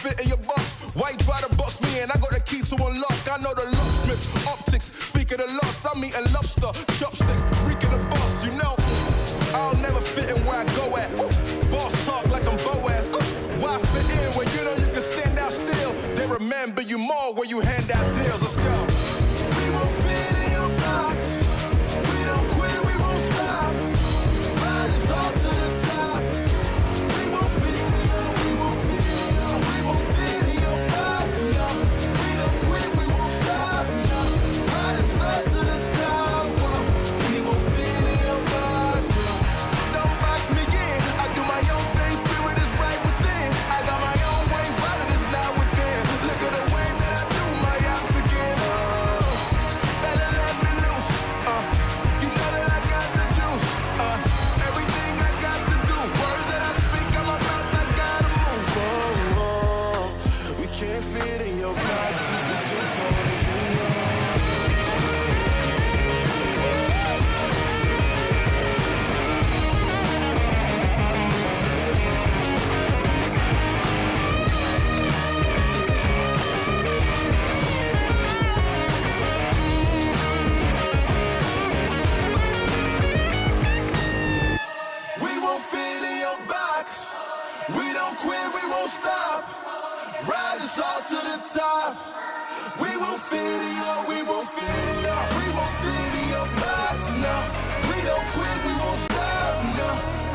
fit in your box. Why you try to box me in? I got the key to unlock. I know the locksmiths, optics. Speaking of loss, I'm eating lobster, chopsticks, freaking the boss. You know, I'll never fit in where I go at. Ooh, boss talk like I'm Boaz. Ooh, why fit in when you know you can stand out still? They remember you more when you hand out deals. Let's go. We won't fit in your box. We don't quit, we won't stop. Ride us all to the top. We won't fit in your, we won't fit in your, we won't fit in your box. No, we don't quit, we won't stop. No, ride us all to the top. Whoa. We won't fit in your box. No, don't box me in. I do my own thing, spirit is right within. I got my own way, violent is not within. Look at the way that I do my ops again. Oh, better let me loose. You know that I got the juice. Everything I got to do, words that I speak out my mouth, I gotta move. Oh, oh, we can't fit in your box. You're too cold and you know. We won't fit in your box. We don't quit, we won't stop. Ride us all to the top. We won't fit in your, we won't fit in your, we won't fit in your box. No, we don't quit, we won't stop. No,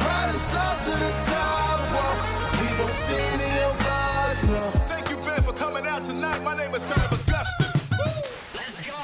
ride us all to the top. Whoa. We won't fit in your box. No. Thank you, Ben, for coming out tonight. My name is Son of Augustine. Let's go.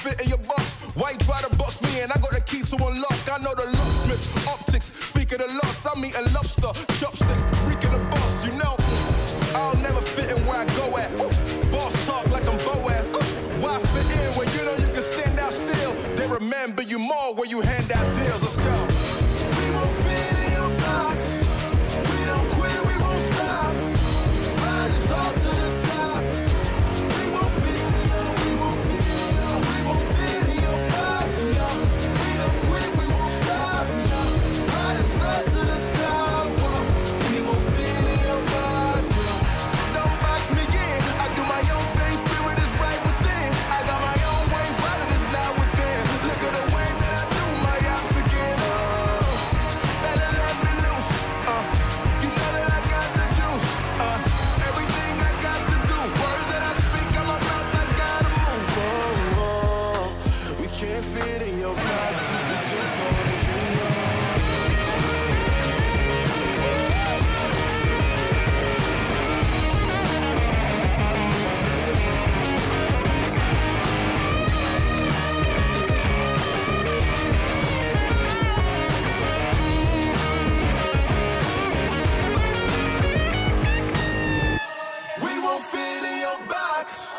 fit in your box. Why you try to box me in? I got the key to unlock. I know the locksmith, optics, speak of the loss. I'm eating lobster, chopsticks, freaking the boss. You know, I'll never fit in where I go at. Boss talk like I'm Boaz. Why fit in when you know you can stand out still? They remember you more when you hand out deals. Let's go. We won't fit in your box. We don't quit, we won't stop. Ride us all to the top. We won't fit in your, we won't fit in your, we won't fit in your box. No, we don't quit, we won't stop. No, ride us all to the top. Whoa. We won't fit in your box. No. Don't box me in. I do my own thing. Spirit is right within. I got my own way. Father is not within. Look at the way that I do my ops again. Better let me loose. You know that I got the juice. Everything I got to do. Words that I speak out my mouth, I gotta move. We can't fit in your box. We too cold to get low. We won't fit in your box.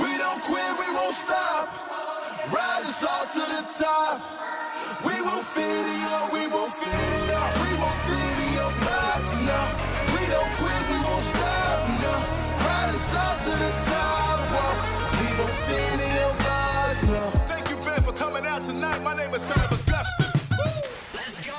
We don't quit, we won't stop. Ride us all to the top. We won't fit in your, we won't fit in your, we won't fit in your box. No, we don't quit, we won't stop. No, ride us all to the top. Whoa. We won't fit in your box. No. Thank you, Ben, for coming out tonight. My name is Son of Augustine. Let's go.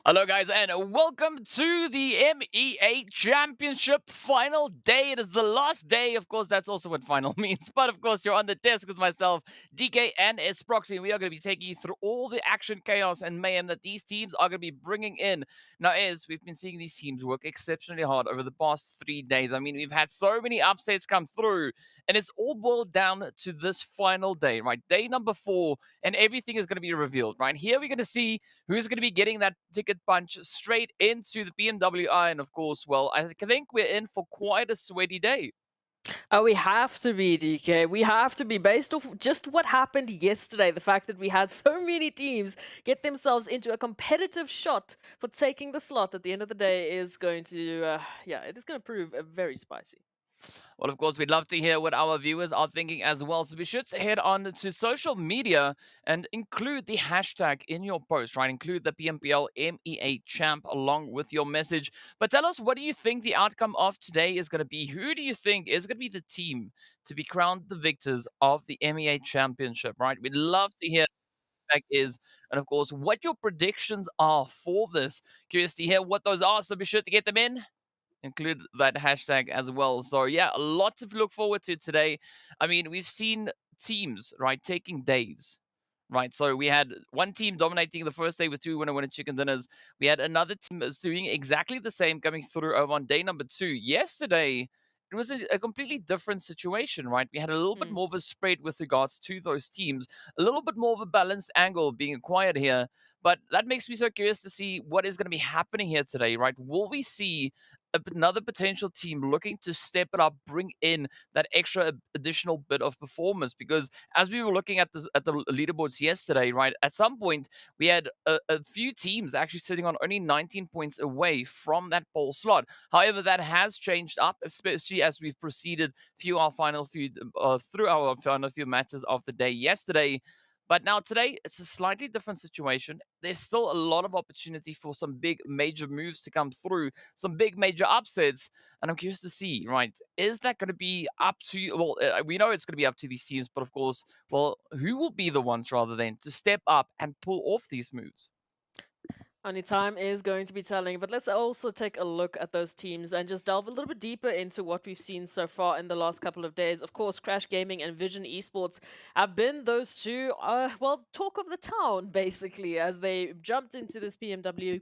Hello, guys, and welcome to the MEA Championship final day. It is the last day. Of course, that's also what final means. But of course, you're on the desk with myself, DK, and Esports, and we are going to be taking you through all the action, chaos, and mayhem that these teams are going to be bringing in. Now, we've been seeing these teams work exceptionally hard over the past 3 days. I mean, we've had so many upsets come through, and it's all boiled down to this final day, right? Day number 4, and everything is going to be revealed, right? Here we're going to see who's going to be getting that ticket punch straight into the PMWI. And of course, well, I think we're in for quite a sweaty day. Oh, we have to be, DK. We have to be based off just what happened yesterday. The fact that we had so many teams get themselves into a competitive shot for taking the slot at the end of the day is going to, yeah, it is going to prove very spicy. Well, of course, we'd love to hear what our viewers are thinking as well. So be sure to head on to social media and include the hashtag in your post, right? Include the PMPL MEA Champ along with your message. But tell us, what do you think the outcome of today is going to be? Who do you think is going to be the team to be crowned the victors of the MEA Championship, right? We'd love to hear what the feedback is, and of course, what your predictions are for this. Curious to hear what those are, so be sure to get them in, include that hashtag as well. So yeah, a lot to look forward to today. I mean, we've seen teams, right, taking days. Right, so we had one team dominating the first day with two winner chicken dinners. We had another team that's doing exactly the same coming through over on day number 2. Yesterday, it was a completely different situation, right? We had a little bit Hmm. more of a spread with regards to those teams, a little bit more of a balanced angle being acquired here. But that makes me so curious to see what is going to be happening here today, right? Will we see another potential team looking to step it up, bring in that extra additional bit of performance? Because as we were looking at the leaderboards yesterday, right, at some point we had a few teams actually sitting on only 19 points away from that pole slot. However, that has changed up, especially as we've proceeded through our final few matches of the day yesterday. But now today, it's a slightly different situation. There's still a lot of opportunity for some big major moves to come through, some big major upsets. And I'm curious to see, right, is that going to be up to, well, we know it's going to be up to these teams, but of course, well, who will be the ones rather than to step up and pull off these moves? Only time is going to be telling, but let's also take a look at those teams and just delve a little bit deeper into what we've seen so far in the last couple of days. Of course, Crash Gaming and Vision Esports have been those two, well, talk of the town, basically, as they jumped into this PMW,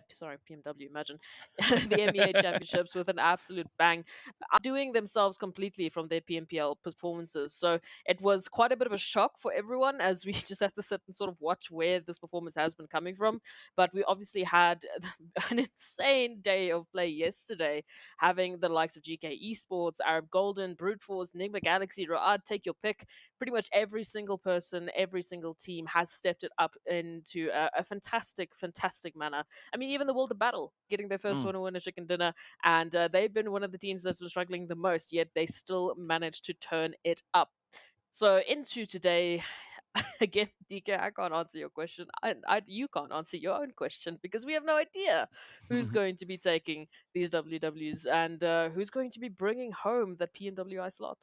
sorry, PMW, imagine, the MEA Championships with an absolute bang, outdoing themselves completely from their PMPL performances. So it was quite a bit of a shock for everyone as we just had to sit and sort of watch where this performance has been coming from. But we obviously had an insane day of play yesterday, having the likes of GK Esports, Arab Golden, Brute Force, Nigma Galaxy, Ra'ad, take your pick. Pretty much every single person, every single team has stepped it up into a fantastic, fantastic manner. I mean, even the World of Battle getting their first Mm. winner chicken dinner, and they've been one of the teams that's been struggling the most, yet they still managed to turn it up. So into today, again, DK, I can't answer your question. You can't answer your own question because we have no idea who's going to be taking these WWs and who's going to be bringing home that PNWI slot.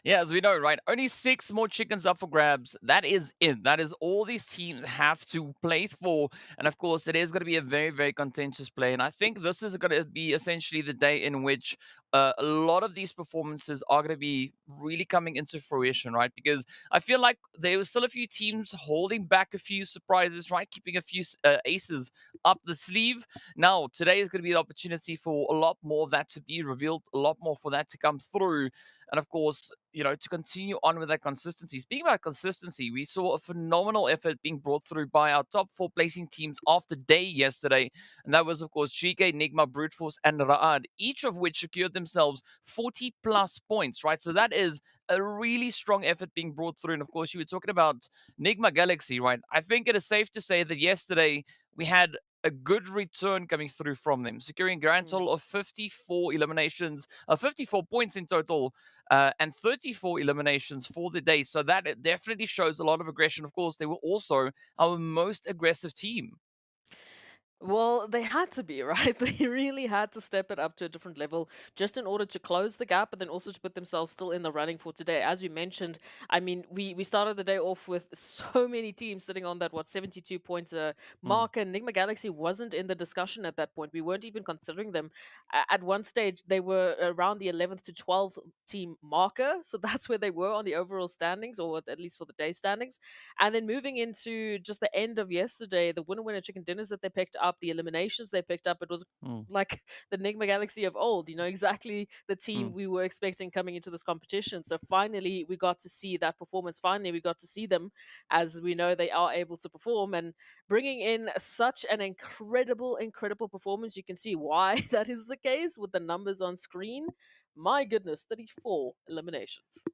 Yeah, as we know, right? Only 6 more chickens up for grabs. That is it. That is all these teams have to play for. And of course, it is going to be a very, very contentious play. And I think this is going to be essentially the day in which a lot of these performances are going to be really coming into fruition, right? Because I feel like there were still a few teams holding back a few surprises, right? Keeping a few aces up the sleeve. Now, today is going to be the opportunity for a lot more of that to be revealed, a lot more for that to come through. And of course, to continue on with that consistency. Speaking about consistency, we saw a phenomenal effort being brought through by our top 4 placing teams of the day yesterday. And that was, of course, GEEKAY, NIGMA, Brute Force, and Ra'ad, each of which secured themselves 40 plus points, right? So that is a really strong effort being brought through. And of course, you were talking about NIGMA Galaxy, right? I think it is safe to say that yesterday we had a good return coming through from them, securing a grand Mm. total of 54 eliminations, 54 points in total, and 34 eliminations for the day. So that it definitely shows a lot of aggression. Of course, they were also our most aggressive team. Well, they had to be, right? They really had to step it up to a different level just in order to close the gap, but then also to put themselves still in the running for today. As you mentioned, I mean, we started the day off with so many teams sitting on that, what, 72 points Mm, mark, and Nigma Galaxy wasn't in the discussion at that point. We weren't even considering them. At one stage, they were around the 11th to 12th team marker. So that's where they were on the overall standings, or at least for the day standings. And then moving into just the end of yesterday, the winner chicken dinners that they picked up, the eliminations they picked up, it was mm, like the Nigma Galaxy of old, exactly the mm. team we were expecting coming into this competition. So finally, we got to see that performance. Finally, we got to see them as we know they are able to perform and bringing in such an incredible, incredible performance. You can see why that is the case with the numbers on screen. My goodness, 34 eliminations.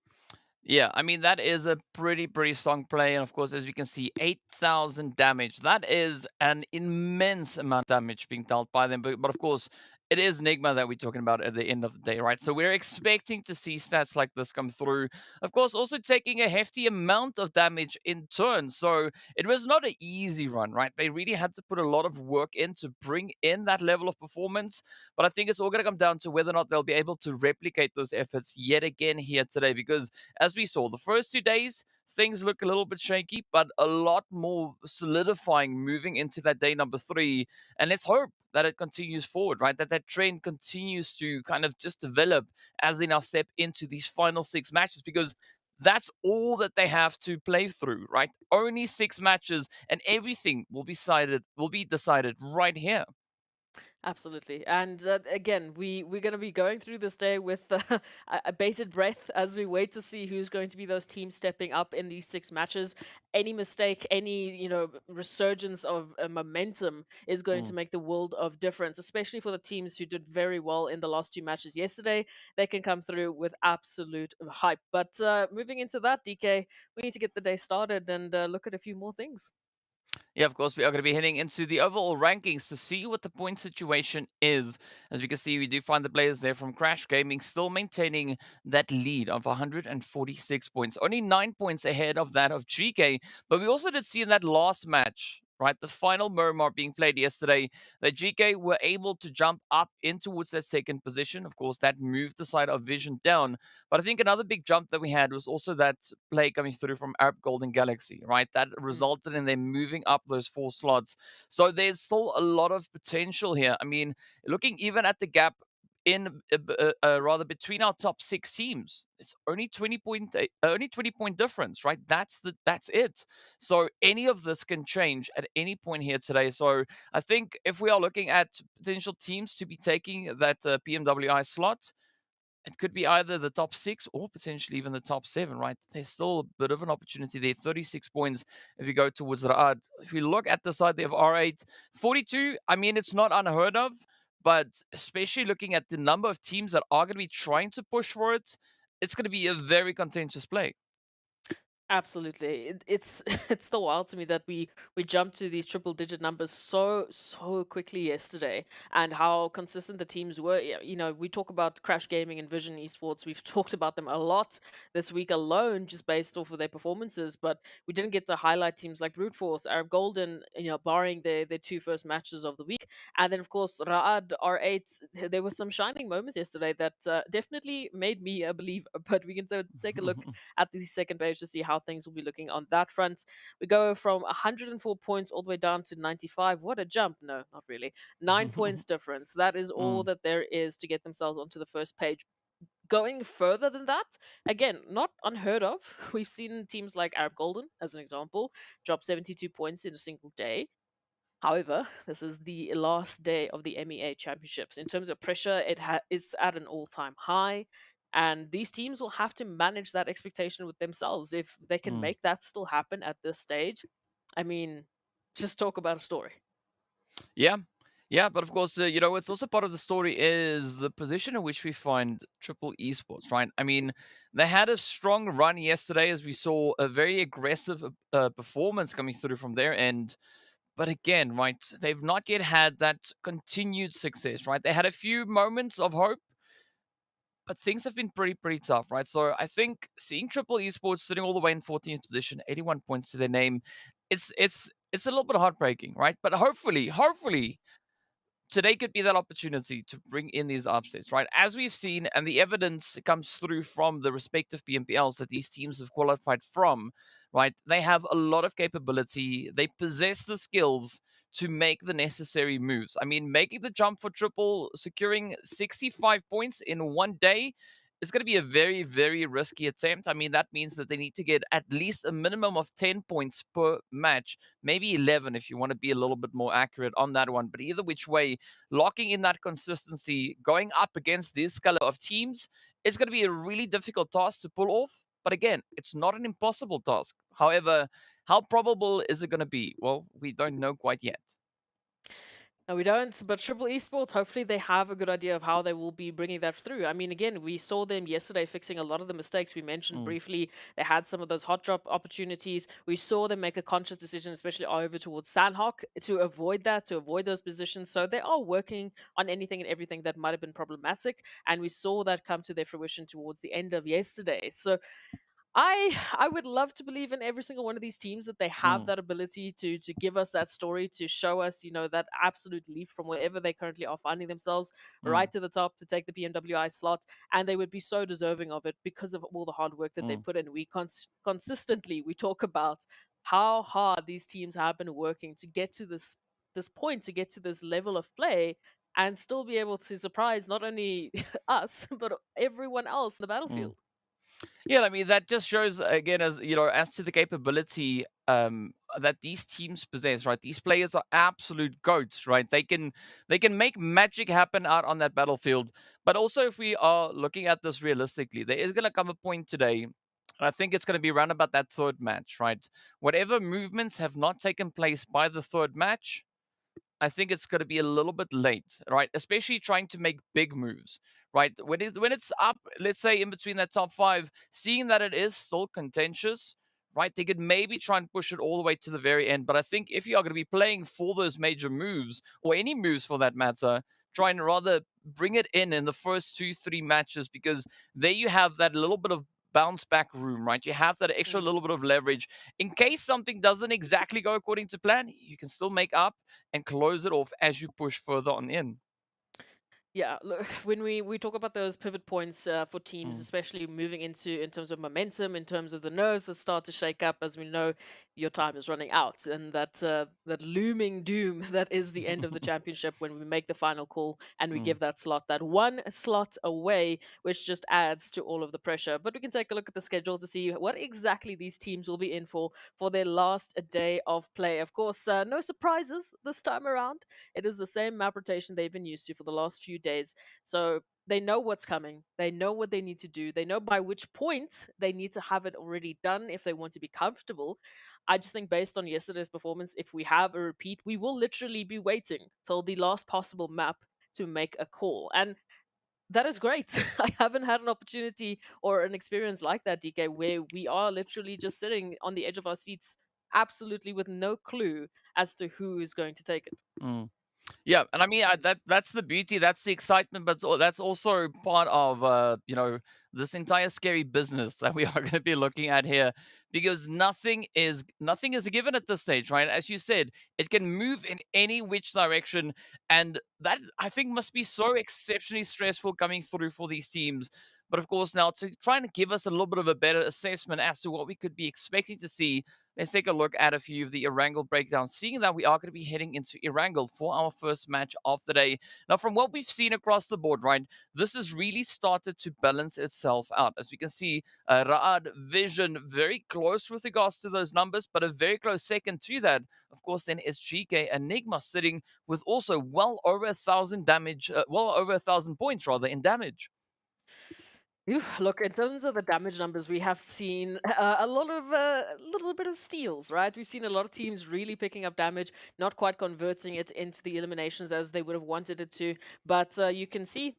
Yeah, I mean, that is a pretty strong play. And of course, as we can see, 8,000 damage. That is an immense amount of damage being dealt by them. But of course, it is NIGMA that we're talking about at the end of the day, right? So we're expecting to see stats like this come through. Of course, also taking a hefty amount of damage in turn. So it was not an easy run, right? They really had to put a lot of work in to bring in that level of performance. But I think it's all going to come down to whether or not they'll be able to replicate those efforts yet again here today. Because as we saw, the first 2 days, things look a little bit shaky, but a lot more solidifying moving into that day number 3. And let's hope that it continues forward, right? That trend continues to kind of just develop as they now step into these final 6 matches, because that's all that they have to play through, right? Only 6 matches, and everything will be decided right here. Absolutely. And again, we're going to be going through this day with a bated breath as we wait to see who's going to be those teams stepping up in these 6 matches. Any mistake, any, resurgence of momentum is going to Mm. make the world of difference, especially for the teams who did very well in the last 2 matches yesterday. They can come through with absolute hype. But moving into that, DK, we need to get the day started and look at a few more things. Yeah, of course, we are going to be heading into the overall rankings to see what the point situation is. As you can see, we do find the players there from Crash Gaming still maintaining that lead of 146 points, only 9 points ahead of that of GK. But we also did see in that last match, right, the final Miramar being played yesterday, that GK were able to jump up in towards that second position. Of course, that moved the side of Vision down. But I think another big jump that we had was also that play coming through from Arab Golden Galaxy, right? That resulted in them moving up those 4 slots. So there's still a lot of potential here. I mean, looking even at the gap in rather between our top 6 teams, it's only 20 point difference, right? That's it. So any of this can change at any point here today. So I think if we are looking at potential teams to be taking that PMWI slot, it could be either the top 6 or potentially even the top 7, right? There's still a bit of an opportunity there. 36 points if you go towards RUKH. If you look at the side there of R8, 42, I mean, it's not unheard of, but especially looking at the number of teams that are going to be trying to push for it, it's going to be a very contentious play. Absolutely, it's it's still wild to me that we jumped to these triple digit numbers so quickly yesterday, and how consistent the teams were. Yeah, we talk about Crash Gaming and Vision Esports. We've talked about them a lot this week alone, just based off of their performances. But we didn't get to highlight teams like Brute Force, Arab Golden, barring their 2 first matches of the week, and then of course Raad R8. There were some shining moments yesterday that definitely made me a believer. But we can take a look at the second page to see how things will be looking on that front. We go from 104 points all the way down to 95. What a jump. No, not really. 9 points difference. That is all Mm. that there is to get themselves onto the first page. Going further than that, again, not unheard of. We've seen teams like Arab Golden, as an example, drop 72 points in a single day. However, this is the last day of the MEA Championships. In terms of pressure, it's at an all-time high, and these teams will have to manage that expectation with themselves. If they can Mm. make that still happen at this stage, I mean, just talk about a story. Yeah. Yeah, but of course, it's also part of the story is the position in which we find Triple Esports, right? I mean, they had a strong run yesterday as we saw a very aggressive performance coming through from their end. But again, right, they've not yet had that continued success, right? They had a few moments of hope, but things have been pretty tough, right? So I think seeing Triple Esports sitting all the way in 14th position, 81 points to their name, it's a little bit heartbreaking, right? But hopefully today could be that opportunity to bring in these upsets, right? As we've seen, and the evidence comes through from the respective PMPLs that these teams have qualified from, right? They have a lot of capability. They possess the skills to make the necessary moves. I mean, making the jump for triple, securing 65 points in one day is going to be a very risky attempt. I mean, that means that they need to get at least a minimum of 10 points per match, maybe 11 if you want to be a little bit more accurate on that one. But either which way, locking in that consistency, going up against this color of teams, it's going to be a really difficult task to pull off. But again, it's not an impossible task. However, how probable is it going to be? Well, we don't know quite yet. No, we don't. But Triple Esports, hopefully they have a good idea of how they will be bringing that through. I mean, again, we saw them yesterday fixing a lot of the mistakes we mentioned Mm, briefly. They had some of those hot drop opportunities. We saw them make a conscious decision, especially over towards Sanhok, to avoid that, to avoid those positions. So they are working on anything and everything that might have been problematic. And we saw that come to their fruition towards the end of yesterday. So I would love to believe in every single one of these teams that they have mm, that ability to give us that story, to show us, that absolute leap from wherever they currently are finding themselves mm, right to the top to take the PMWI slot, and they would be so deserving of it because of all the hard work that they mm, put in. Consistently we talk about how hard these teams have been working to get to this point, to get to this level of play, and still be able to surprise not only us but everyone else in the mm. battlefield. Yeah, I mean that just shows again, as you know, as to the capability that these teams possess, right? These players are absolute goats, right? They can make magic happen out on that battlefield. But also, if we are looking at this realistically, there is going to come a point today, and I think it's going to be around about that third match, right? Whatever movements have not taken place by the third match, I think it's going to be a little bit late, right? Especially trying to make big moves, right? When it's up, let's say in between that top five, seeing that it is still contentious, right? They could maybe try and push it all the way to the very end. But I think if you are going to be playing for those major moves, or any moves for that matter, try and rather bring it in the first 2, 3 matches, because there you have that little bit of bounce back room, right? You have that extra little bit of leverage in case something doesn't exactly go according to plan. You can still make up and close it off as you push further on in. Yeah, look, when we talk about those pivot points for teams, Mm, especially moving into in terms of momentum, in terms of the nerves that start to shake up, as we know, your time is running out, and that looming doom that is the end of the championship when we make the final call and we mm, give that slot, that one slot away, which just adds to all of the pressure. But we can take a look at the schedule to see what exactly these teams will be in for their last day of play. Of course, no surprises this time around. It is the same map rotation they've been used to for the last few days. So they know what's coming. They know what they need to do. They know by which point they need to have it already done if they want to be comfortable. I just think based on yesterday's performance, if we have a repeat, we will literally be waiting till the last possible map to make a call. And that is great. I haven't had an opportunity or an experience like that, DK, where we are literally just sitting on the edge of our seats, absolutely with no clue as to who is going to take it. mm. Yeah, and I mean that's the beauty, that's the excitement, but that's also part of this entire scary business that we are going to be looking at here, because nothing is a given at this stage, right? As you said, it can move in any which direction, and that I think must be so exceptionally stressful coming through for these teams. But of course, now to try and give us a little bit of a better assessment as to what we could be expecting to see, let's take a look at a few of the Erangel breakdowns, seeing that we are going to be heading into Erangel for our first match of the day. Now, from what we've seen across the board, right, this has really started to balance itself out. As we can see, Raad, Vision, very close with regards to those numbers, but a very close second to that, of course, then is GEEKAY and NIGMA sitting with also well over 1,000 damage, well over 1,000 points rather in damage. Phew, look, in terms of the damage numbers, we have seen a lot of little bit of steals, right? We've seen a lot of teams really picking up damage, not quite converting it into the eliminations as they would have wanted it to. But you can see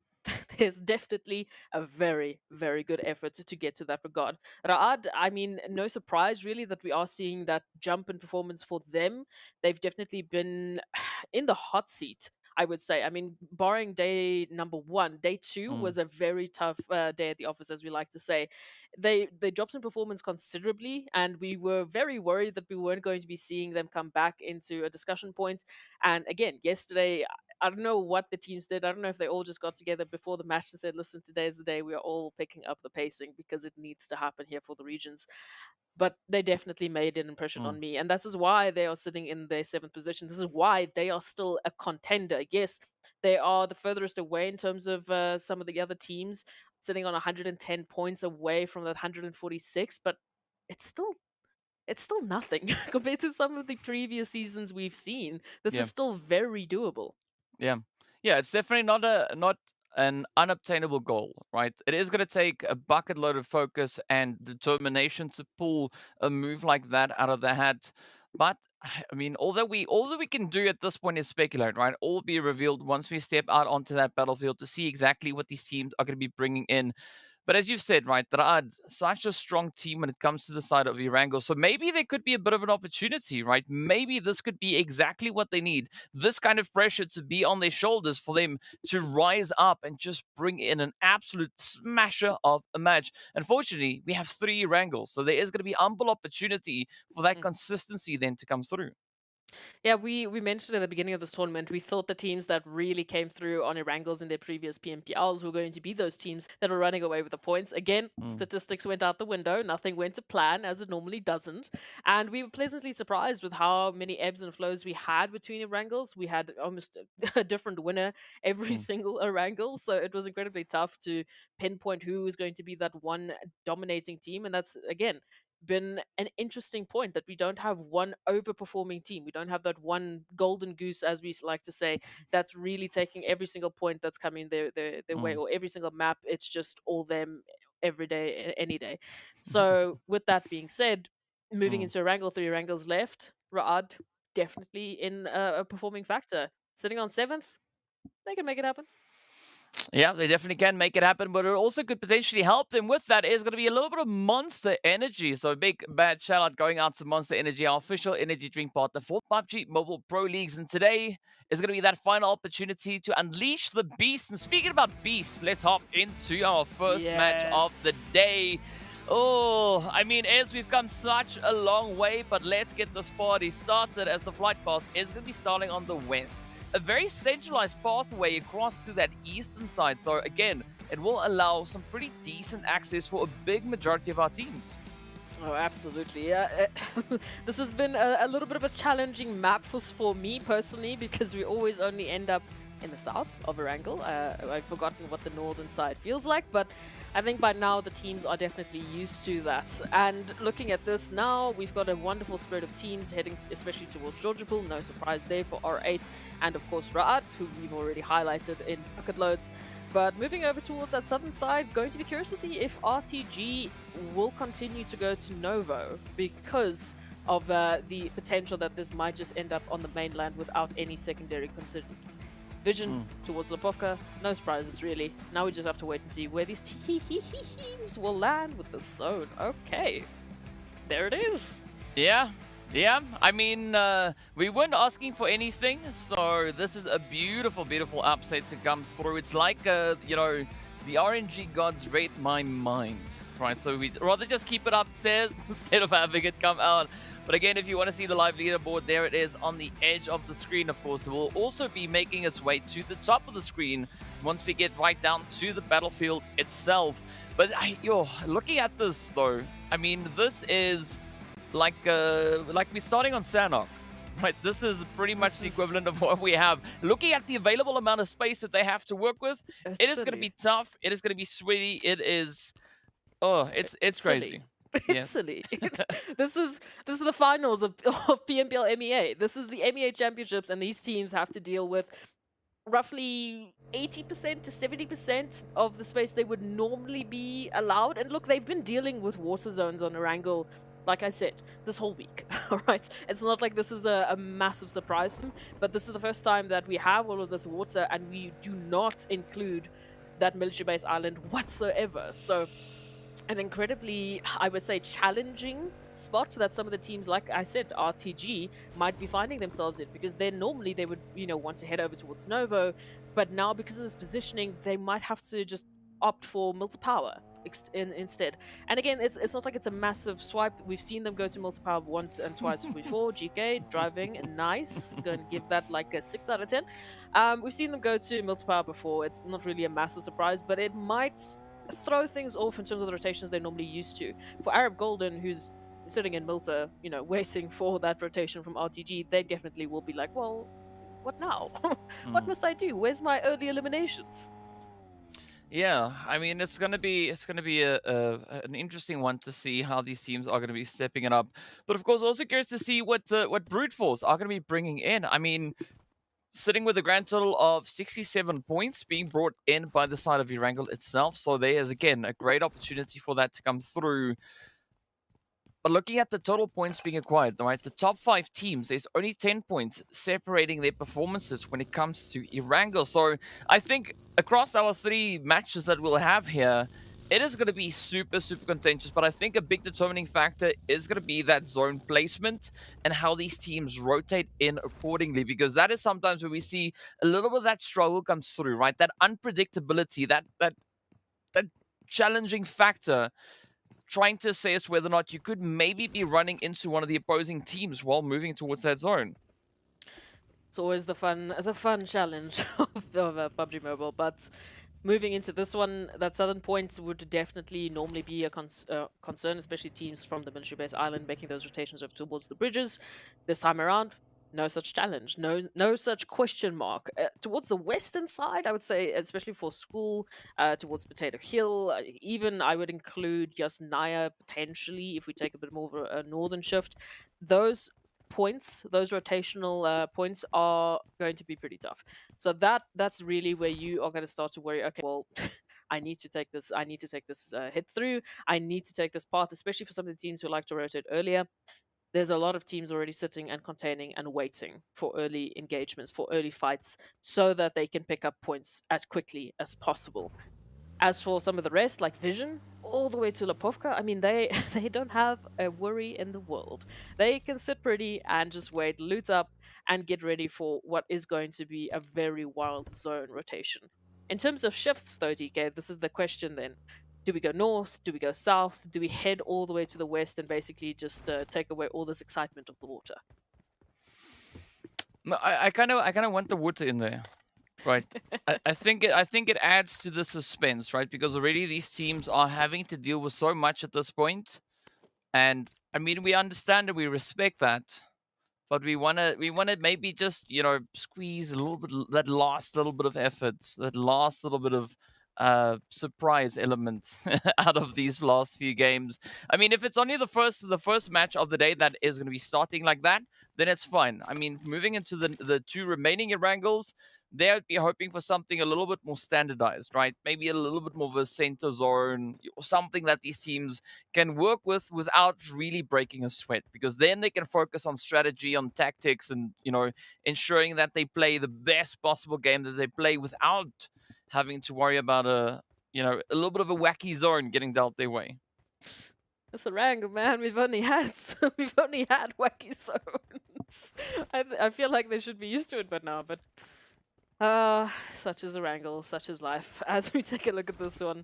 there's definitely a very, very good effort to get to that regard. Raad, I mean, no surprise really that we are seeing that jump in performance for them. They've definitely been in the hot seat, I would say. I mean, barring day number one, day two Mm, was a very tough day at the office, as we like to say. They dropped in performance considerably, and we were very worried that we weren't going to be seeing them come back into a discussion point. And again, yesterday, I don't know what the teams did. I don't know if they all just got together before the match and said, "Listen, today is the day we are all picking up the pacing because it needs to happen here for the regions." But they definitely made an impression mm, on me, and this is why they are sitting in their seventh position. This is why they are still a contender. Yes, they are the furthest away in terms of some of the other teams, sitting on 110 points away from that 146, but it's still it's still nothing compared to some of the previous seasons we've seen. This yeah. is still very doable. Yeah. Yeah, it's definitely not an unobtainable goal, right? It is going to take a bucket load of focus and determination to pull a move like that out of the hat. But I mean, all that we can do at this point is speculate, right? All will be revealed once we step out onto that battlefield to see exactly what these teams are going to be bringing in. But as you've said, right, Rad, such a strong team when it comes to the side of Erangel. So maybe there could be a bit of an opportunity, right? Maybe this could be exactly what they need. This kind of pressure to be on their shoulders for them to rise up and just bring in an absolute smasher of a match. Unfortunately, we have 3 Erangels, so there is going to be ample opportunity for that consistency then to come through. Yeah, we mentioned at the beginning of this tournament, we thought the teams that really came through on Erangels in their previous PMPLs were going to be those teams that were running away with the points. Again, statistics went out the window. Nothing went to plan, as it normally doesn't. And we were pleasantly surprised with how many ebbs and flows we had between Erangels. We had almost a different winner every single Erangel. So it was incredibly tough to pinpoint who was going to be that one dominating team. And that's, again, been an interesting point that we don't have one overperforming team. We don't have that one golden goose, as we like to say, that's really taking every single point that's coming their way, or every single map. It's just all them every day, any day. So, with that being said, moving into Erangel, 3 Erangels left. Ra'ad definitely in a performing factor. Sitting on 7th, they can make it happen. Yeah, they definitely can make it happen, but it also could potentially help them with that is going to be a little bit of Monster Energy. So a big bad shout out going out to Monster Energy, our official energy drink partner for PUBG Mobile Pro Leagues. And today is going to be that final opportunity to unleash the beast. And speaking about beasts, let's hop into our first match of the day. Oh, I mean, as we've come such a long way, but let's get this party started as the flight path is going to be starting on the west. A very centralized pathway across to that eastern side. So again, it will allow some pretty decent access for a big majority of our teams. Oh, absolutely. Yeah. This has been a little bit of a challenging map for me personally, because we always only end up in the south of Erangel. I've forgotten what the northern side feels like, but I think by now the teams are definitely used to that. And looking at this now, we've got a wonderful spread of teams heading especially towards Georgiapol. No surprise there for R8 and of course Ra'ad, who we've already highlighted in bucket loads. But moving over towards that southern side, going to be curious to see if RTG will continue to go to Novo, because of the potential that this might just end up on the mainland without any secondary considered. Vision towards Lipovka, no surprises really. Now we just have to wait and see where these teams will land with the zone. Okay, there it is. Yeah. I mean, we weren't asking for anything, so this is a beautiful, beautiful upset to come through. It's like, you know, the RNG gods read my mind, right? So we'd rather just keep it upstairs instead of having it come out. But again, if you want to see the live leaderboard, there it is on the edge of the screen, of course. It will also be making its way to the top of the screen once we get right down to the battlefield itself. But looking at this, though, I mean, this is like we're starting on Sanhok. Right, this is pretty much the equivalent of what we have. Looking at the available amount of space that they have to work with, it is going to be tough. It is going to be sweaty. It is, it's crazy. It's silly. This is the finals of PMPL MEA. This is the MEA Championships, and these teams have to deal with roughly 80% to 70% of the space they would normally be allowed. And look, they've been dealing with water zones on Erangel, like I said, this whole week. All right, it's not like this is a massive surprise for them, but this is the first time that we have all of this water, and we do not include that military base island whatsoever. So an incredibly, I would say, challenging spot for that some of the teams, like I said, RTG, might be finding themselves in, because then normally they would, want to head over towards Novo, but now because of this positioning, they might have to just opt for Milta Power instead. And again, it's not like it's a massive swipe. We've seen them go to Milta Power once and twice before. GEEKAY driving, nice. I'm going to give that like a 6 out of 10. We've seen them go to Milta Power before. It's not really a massive surprise, but it might throw things off in terms of the rotations they're normally used to. For Arab Golden, who's sitting in Milta, waiting for that rotation from RTG, they definitely will be like, well, what now? What must I do? Where's my early eliminations? Yeah, I mean, it's gonna be an interesting one to see how these teams are gonna be stepping it up. But of course, also curious to see what Brute Force are gonna be bringing in. I mean, sitting with a grand total of 67 points being brought in by the side of Erangel itself. So there is, again, a great opportunity for that to come through. But looking at the total points being acquired, right, the top 5 teams, there's only 10 points separating their performances when it comes to Erangel. So I think across our 3 matches that we'll have here, it is going to be super, super contentious. But I think a big determining factor is going to be that zone placement and how these teams rotate in accordingly, because that is sometimes where we see a little bit of that struggle comes through, right? That unpredictability, that challenging factor, trying to assess whether or not you could maybe be running into one of the opposing teams while moving towards that zone. It's always the fun challenge of PUBG Mobile. But moving into this one, that southern point would definitely normally be a concern, especially teams from the military base island making those rotations over towards the bridges. This time around, no such challenge, no such question mark. Towards the western side, I would say, especially for school, towards Potato Hill, even I would include just Naya potentially if we take a bit more of a northern shift. Those points, those rotational points are going to be pretty tough. So that's really where you are going to start to worry. Okay, well, I need to take this. I need to take this hit through. I need to take this path, especially for some of the teams who like to rotate earlier. There's a lot of teams already sitting and containing and waiting for early engagements, for early fights, so that they can pick up points as quickly as possible. As for some of the rest, like Vision, all the way to Lapovka, I mean, they they don't have a worry in the world. They can sit pretty and just wait, loot up, and get ready for what is going to be a very wild zone rotation. In terms of shifts, though, DK, this is the question then. Do we go north? Do we go south? Do we head all the way to the west and basically just take away all this excitement of the water? No, I kind of want the water in there. Right. I think it adds to the suspense, right? Because already these teams are having to deal with so much at this point. And I mean, we understand and we respect that, but we wanna maybe just, squeeze a little bit, that last little bit of effort, that last little bit of surprise element out of these last few games. I mean, if it's only the first match of the day that is going to be starting like that, then it's fine. I mean, moving into the 2 remaining Erangels, they would be hoping for something a little bit more standardized, right? Maybe a little bit more of a center zone, or something that these teams can work with without really breaking a sweat, because then they can focus on strategy, on tactics, and ensuring that they play the best possible game that they play without having to worry about a little bit of a wacky zone getting dealt their way. That's a wrangle, man. We've only had wacky zones. I feel like they should be used to it by now, but such is a wrangle, such is life. As we take a look at this one,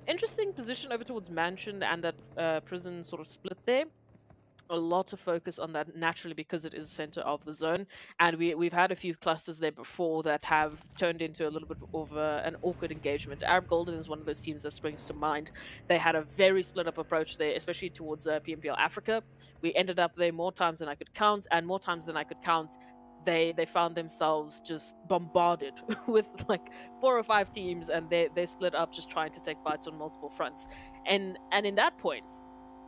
interesting position over towards Mansion and that prison sort of split there. A lot of focus on that naturally because it is the center of the zone, and we've had a few clusters there before that have turned into a little bit of an awkward engagement. Arab Golden is one of those teams that springs to mind. They had a very split up approach there, especially towards PMPL Africa. We ended up there more times than I could count, and more times than I could count, they found themselves just bombarded with like 4 or 5 teams, and they split up just trying to take fights on multiple fronts. And in that point,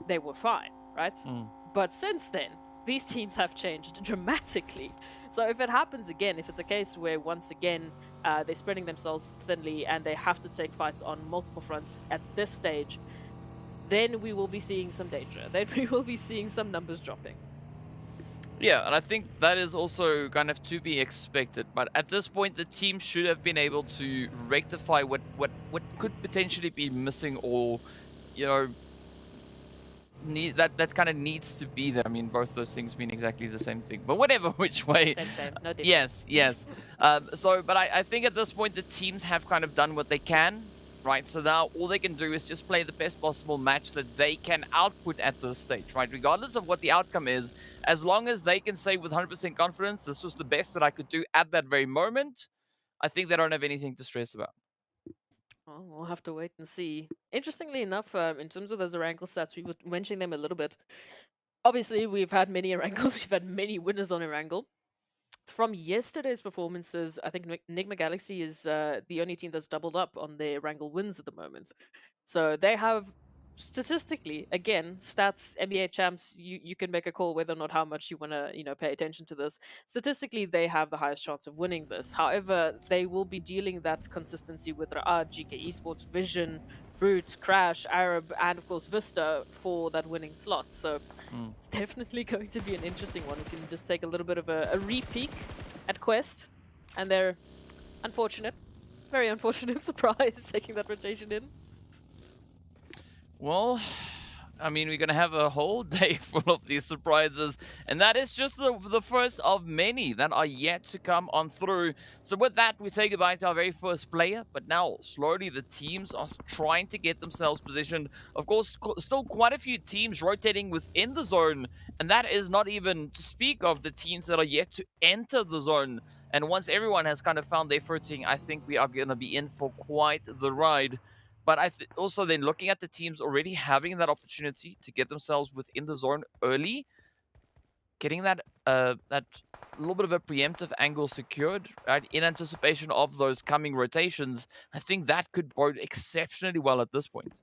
they were fine, right? But since then, these teams have changed dramatically. So if it happens again, if it's a case where once again they're spreading themselves thinly and they have to take fights on multiple fronts at this stage, then we will be seeing some danger. Then we will be seeing some numbers dropping. Yeah, and I think that is also kind of to be expected. But at this point, the team should have been able to rectify what could potentially be missing, or that kind of needs to be there. I mean, both those things mean exactly the same thing, but whatever which way. Same, no difference. Yes. But I think at this point the teams have kind of done what they can, right? So now all they can do is just play the best possible match that they can output at this stage, right? Regardless of what the outcome is, as long as they can say with 100% confidence, this was the best that I could do at that very moment, I think they don't have anything to stress about. Well, we'll have to wait and see. Interestingly enough, in terms of those Erangel stats, we were mentioning them a little bit. Obviously, we've had many Erangels, we've had many winners on Erangel. From yesterday's performances, I think NIGMA Galaxy is the only team that's doubled up on their Erangel wins at the moment. So they have statistically, again, stats, NBA champs, you can make a call whether or not how much you want to, pay attention to this. Statistically, they have the highest chance of winning this. However, they will be dealing that consistency with RUKH, GK Esports, Vision, Brute, Crash, Arab, and of course Vista for that winning slot. So it's definitely going to be an interesting one. We can just take a little bit of a re-peek at Quest, and they're unfortunate, very unfortunate surprise taking that rotation in. Well, I mean, we're going to have a whole day full of these surprises, and that is just the first of many that are yet to come on through. So with that, we say goodbye to our very first player, but now slowly the teams are trying to get themselves positioned. Of course, still quite a few teams rotating within the zone, and that is not even to speak of the teams that are yet to enter the zone. And once everyone has kind of found their footing, I think we are going to be in for quite the ride. But also then looking at the teams already having that opportunity to get themselves within the zone early, getting that that little bit of a preemptive angle secured, right, in anticipation of those coming rotations, I think that could bode exceptionally well at this point.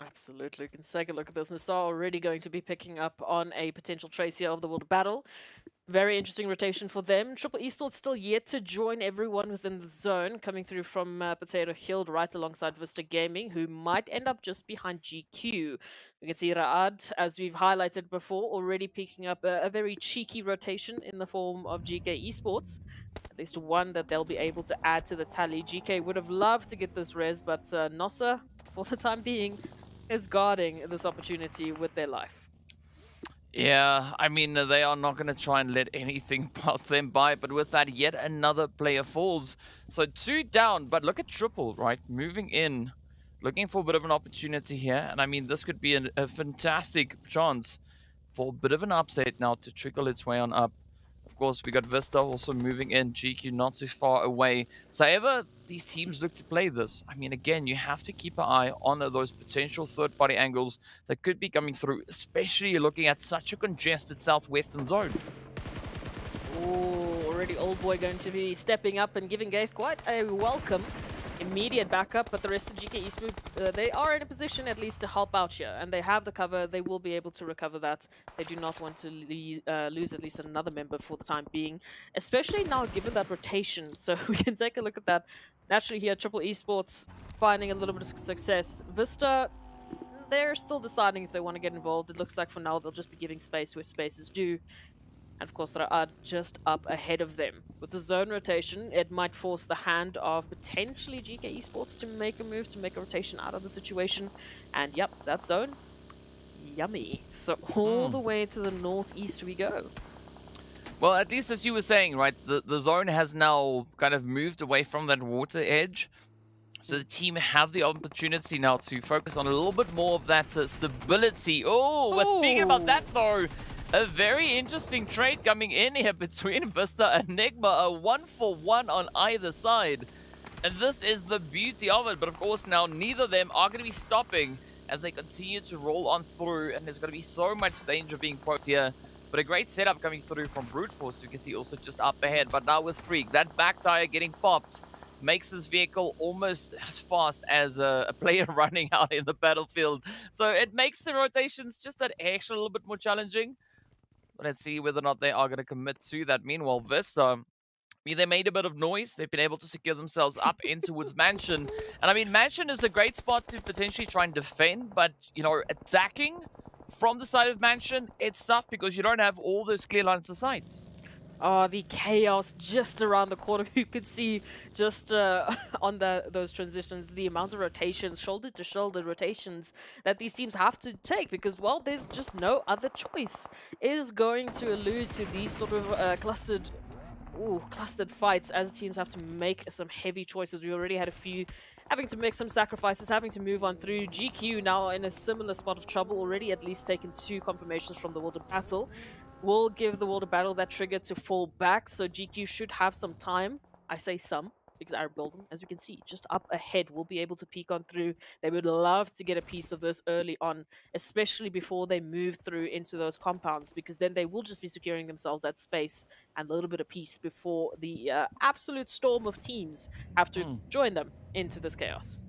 Absolutely. We can take a look at this. NASR already going to be picking up on a potential trace here of the World of Battle. Very interesting rotation for them. Triple Esports still yet to join everyone within the zone, coming through from Potato Hill right alongside Vista Gaming, who might end up just behind GQ. We can see Raad, as we've highlighted before, already picking up a very cheeky rotation in the form of GK Esports. At least one that they'll be able to add to the tally. GK would have loved to get this res, but NASR, for the time being, is guarding this opportunity with their life. Yeah, I mean, they are not going to try and let anything pass them by, but with that, yet another player falls. So 2 down, but look at Triple, right? Moving in, looking for a bit of an opportunity here. And I mean, this could be a fantastic chance for a bit of an upset now to trickle its way on up. Of course, we got Vista also moving in, GQ not too far away. So ever these teams look to play this, I mean, again, you have to keep an eye on those potential third-party angles that could be coming through, especially looking at such a congested southwestern zone. Ooh, already Old Boy going to be stepping up and giving Gaith quite a welcome. Immediate backup, but the rest of GK Esports, they are in a position at least to help out here, and they have the cover. They will be able to recover that. They do not want to lose at least another member for the time being, especially now given that rotation. So we can take a look at that. Naturally here, Triple Esports finding a little bit of success. Vista, they're still deciding if they want to get involved. It looks like for now they'll just be giving space where space is due. And of course, they are just up ahead of them. With the zone rotation, it might force the hand of potentially GK Esports to make a move, to make a rotation out of the situation. And yep, that zone, yummy. So all the way to the northeast we go. Well, at least as you were saying, right, the zone has now kind of moved away from that water edge. So the team have the opportunity now to focus on a little bit more of that stability. Oh, we're speaking about that though. A very interesting trade coming in here between Vista and NIGMA, a 1-for-1 on either side. And this is the beauty of it, but of course now neither of them are going to be stopping as they continue to roll on through, and there's going to be so much danger being posed here. But a great setup coming through from Brute Force, you can see also just up ahead. But now with Freak, that back tire getting popped makes this vehicle almost as fast as a player running out in the battlefield. So it makes the rotations just that extra little bit more challenging. But let's see whether or not they are going to commit to that. Meanwhile, Vista, I mean, they made a bit of noise. They've been able to secure themselves up in towards Mansion. And I mean, Mansion is a great spot to potentially try and defend. But, you know, attacking from the side of Mansion, it's tough because you don't have all those clear lines of sight. Oh, the chaos just around the corner. You could see just on those transitions, the amount of rotations, shoulder-to-shoulder rotations that these teams have to take because, well, there's just no other choice. Is going to allude to these sort of clustered fights as teams have to make some heavy choices. We already had a few having to make some sacrifices, having to move on through. GQ now in a similar spot of trouble, already at least taken 2 confirmations from the World of Battle. Will give the World of Battle that trigger to fall back, so GQ should have some time. I say some, because I build them, as you can see, just up ahead. We'll be able to peek on through. They would love to get a piece of this early on, especially before they move through into those compounds, because then they will just be securing themselves that space and a little bit of peace before the absolute storm of teams have to join them into this chaos.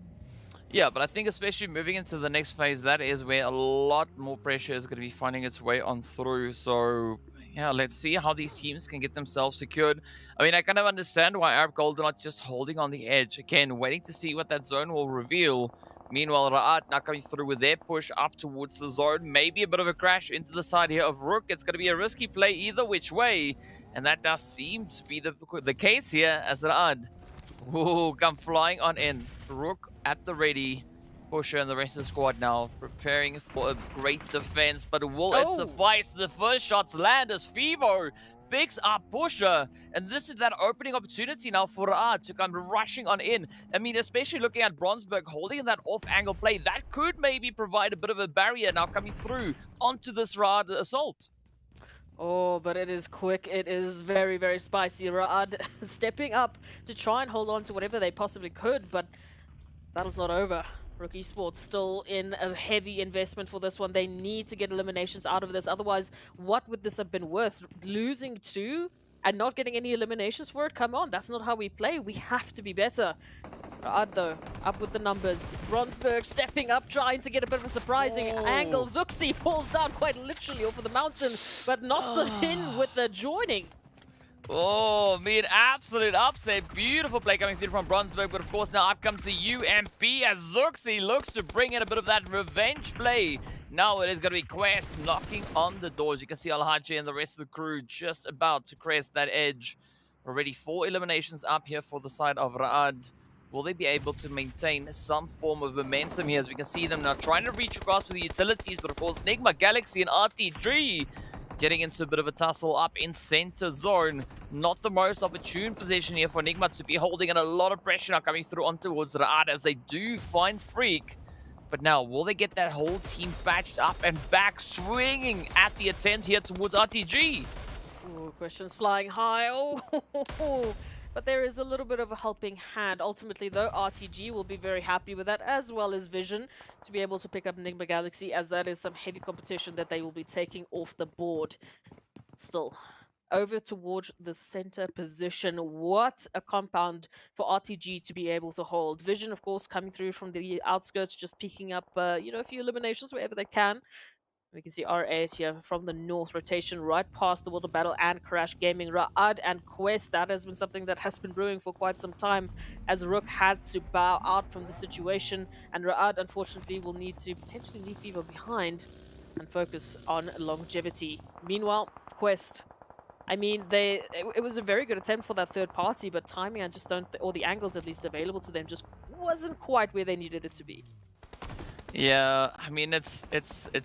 Yeah, but I think especially moving into the next phase, that is where a lot more pressure is going to be finding its way on through. So, yeah, let's see how these teams can get themselves secured. I mean, I kind of understand why Arab Gold are not just holding on the edge. Again, waiting to see what that zone will reveal. Meanwhile, RUKH now coming through with their push up towards the zone. Maybe a bit of a crash into the side here of RUKH. It's going to be a risky play either which way. And that does seem to be the case here as RUKH come flying on in. RUKH at the ready. Pusher and the rest of the squad now preparing for a great defense, but will it suffice? The first shots land as Fivo picks up Pusher, and this is that opening opportunity now for RUKH to come rushing on in. I mean, especially looking at Bronsberg holding that off-angle play, that could maybe provide a bit of a barrier now coming through onto this RUKH assault. Oh, but it is quick. It is very, very spicy. RUKH stepping up to try and hold on to whatever they possibly could, but battle's not over. RUKH Esports still in a heavy investment for this one. They need to get eliminations out of this. Otherwise, what would this have been worth? Losing 2 and not getting any eliminations for it? Come on, that's not how we play. We have to be better. RUKH, though, up with the numbers. Bronsberg stepping up, trying to get a bit of a surprising angle. Zuxi falls down quite literally over the mountain, but NASR in with the joining. Oh, man, absolute upset. Beautiful play coming through from Bronsberg, but of course now up comes the UMP as Zuxi looks to bring in a bit of that revenge play. Now it is going to be Quest knocking on the doors. You can see Alhaji and the rest of the crew just about to crest that edge. Already 4 eliminations up here for the side of RUKH. Will they be able to maintain some form of momentum here? As we can see them now trying to reach across with the utilities, but of course NIGMA, Galaxy, and RTG getting into a bit of a tussle up in center zone. Not the most opportune position here for NIGMA to be holding, and a lot of pressure now coming through on towards RUKH as they do find Freak. But now, will they get that whole team patched up and back, swinging at the attempt here towards RTG? Ooh, questions flying high. Oh, but there is a little bit of a helping hand. Ultimately, though, RTG will be very happy with that, as well as Vision, to be able to pick up NIGMA Galaxy, as that is some heavy competition that they will be taking off the board. Still, over towards the center position. What a compound for RTG to be able to hold. Vision, of course, coming through from the outskirts, just picking up, a few eliminations wherever they can. We can see R8 here from the north rotation right past the World of Battle and Crash Gaming. RUKH and Quest, that has been something that has been brewing for quite some time, as RUKH had to bow out from the situation, and RUKH unfortunately will need to potentially leave Fever behind and focus on longevity. Meanwhile, Quest, I mean, it was a very good attempt for that third party, but timing, I just don't, or the angles at least available to them, just wasn't quite where they needed it to be. Yeah, I mean, it's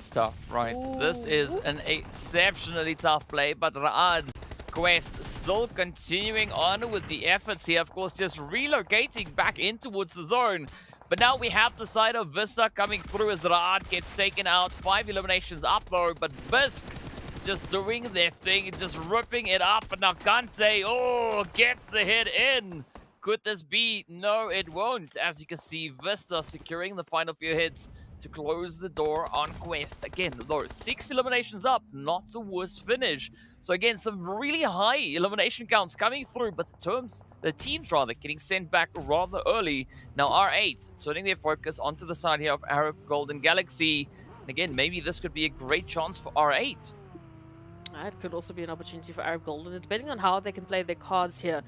tough, right? This is an exceptionally tough play, but RUKH Quest still continuing on with the efforts here. Of course, just relocating back in towards the zone. But now we have the side of VISTA coming through as RUKH gets taken out. 5 eliminations up though, but Bisk just doing their thing, just ripping it up. And now Kante, gets the hit in. Could this be? No, it won't. As you can see, VISTA securing the final few hits to close the door on Quest. Again, though, 6 eliminations up, not the worst finish. So again, some really high elimination counts coming through, but the teams rather getting sent back rather early. Now R8 turning their focus onto the side here of Arab Golden Galaxy. And again, maybe this could be a great chance for R8. It could also be an opportunity for Arab Golden, depending on how they can play their cards here.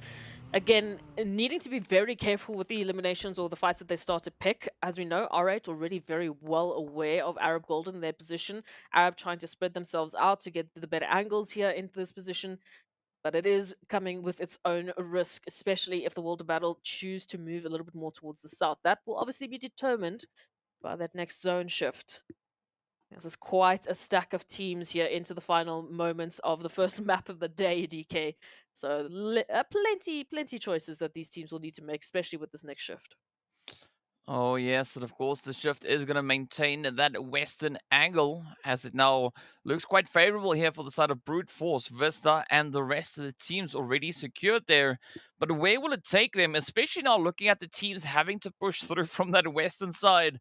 Again, needing to be very careful with the eliminations or the fights that they start to pick. As we know, R8 already very well aware of Arab Golden in their position. Arab trying to spread themselves out to get the better angles here into this position. But it is coming with its own risk, especially if the World of Battle choose to move a little bit more towards the south. That will obviously be determined by that next zone shift. This is quite a stack of teams here into the final moments of the first map of the day, DK. So plenty choices that these teams will need to make, especially with this next shift. Oh yes, and of course the shift is going to maintain that western angle, as it now looks quite favorable here for the side of Brute Force, VISTA, and the rest of the teams already secured there. But where will it take them, especially now looking at the teams having to push through from that western side?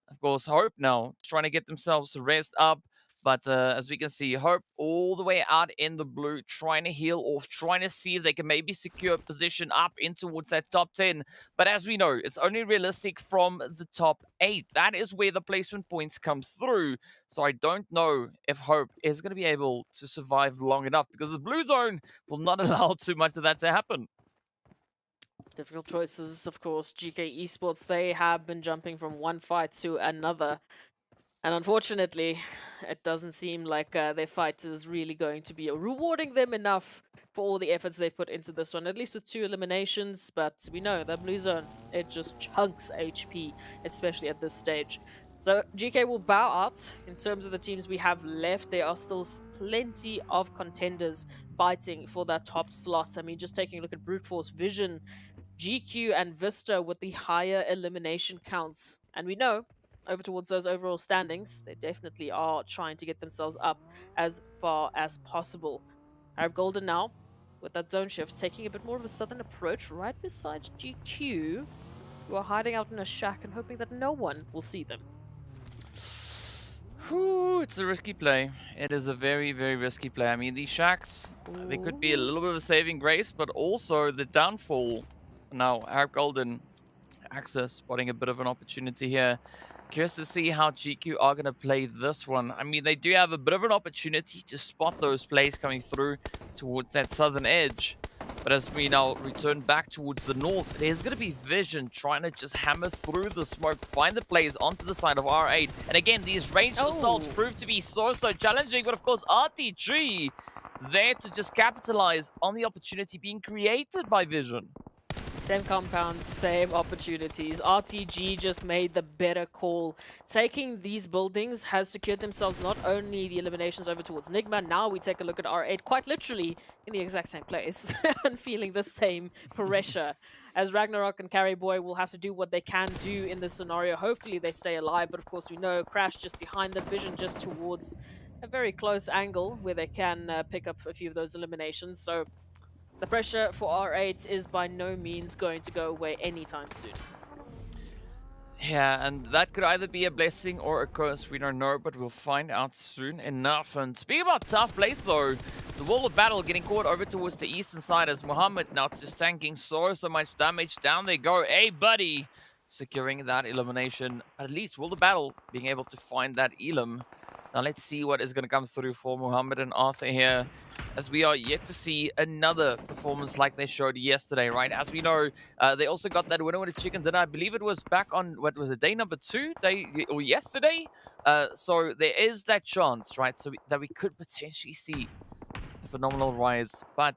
Of course, Hope now trying to get themselves rest up, But as we can see, Hope all the way out in the blue, trying to heal off, trying to see if they can maybe secure a position up in towards that top 10. But as we know, it's only realistic from the top 8. That is where the placement points come through. So I don't know if Hope is going to be able to survive long enough, because the blue zone will not allow too much of that to happen. Difficult choices, of course. GK Esports, they have been jumping from one fight to another. And unfortunately, it doesn't seem like their fight is really going to be rewarding them enough for all the efforts they've put into this one, at least with 2 eliminations. But we know that blue zone, it just chunks HP, especially at this stage. So GK will bow out. In terms of the teams we have left, there are still plenty of contenders fighting for that top slot. I mean, just taking a look at Brute Force, Vision, GQ, and Vista with the higher elimination counts. And we know, over towards those overall standings, they definitely are trying to get themselves up as far as possible. Arab Golden now, with that zone shift, taking a bit more of a southern approach right beside GQ, who are hiding out in a shack and hoping that no one will see them. Whew, it's a risky play. It is a very, very risky play. I mean, these shacks, they could be a little bit of a saving grace, but also the downfall. Now, Arab Golden, Access spotting a bit of an opportunity here. Curious to see how GQ are going to play this one. I mean, they do have a bit of an opportunity to spot those plays coming through towards that southern edge. But as we now return back towards the north, there's going to be Vision trying to just hammer through the smoke, find the plays onto the side of R8. And again, these ranged assaults prove to be so challenging. But of course, RTG there to just capitalize on the opportunity being created by Vision. Same compound, same opportunities. RTG just made the better call. Taking these buildings has secured themselves not only the eliminations over towards NIGMA, now we take a look at R8 quite literally in the exact same place and feeling the same pressure. As Ragnarok and Carry Boy will have to do what they can do in this scenario. Hopefully they stay alive, but of course we know Crash just behind the Vision just towards a very close angle where they can pick up a few of those eliminations. So the pressure for R8 is by no means going to go away anytime soon. Yeah, and that could either be a blessing or a curse, we don't know, but we'll find out soon enough. And speaking about tough place though, the Wall of Battle getting caught over towards the eastern side as Muhammad now just tanking so much damage. Down they go. Hey, buddy! Securing that elimination. At least Wall of Battle being able to find that elim. Now let's see what is going to come through for Muhammad and Arthur here, as we are yet to see another performance like they showed yesterday, right? As we know, they also got that winner with a chicken dinner. I believe it was back on, what was it, day number 2, or yesterday? So there is that chance, right? So that we could potentially see a phenomenal rise. But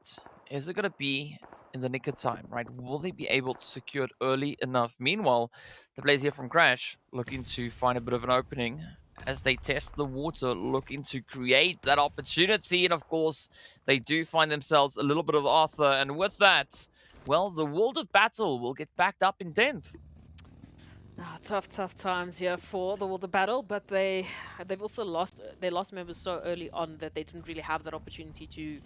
is it going to be in the nick of time, right? Will they be able to secure it early enough? Meanwhile, the players here from Crash looking to find a bit of an opening as they test the water, looking to create that opportunity. And of course, they do find themselves a little bit of Arthur. And with that, well, the World of Battle will get backed up in 10th. Tough times here for the World of Battle, but they've also lost members so early on that they didn't really have that opportunity to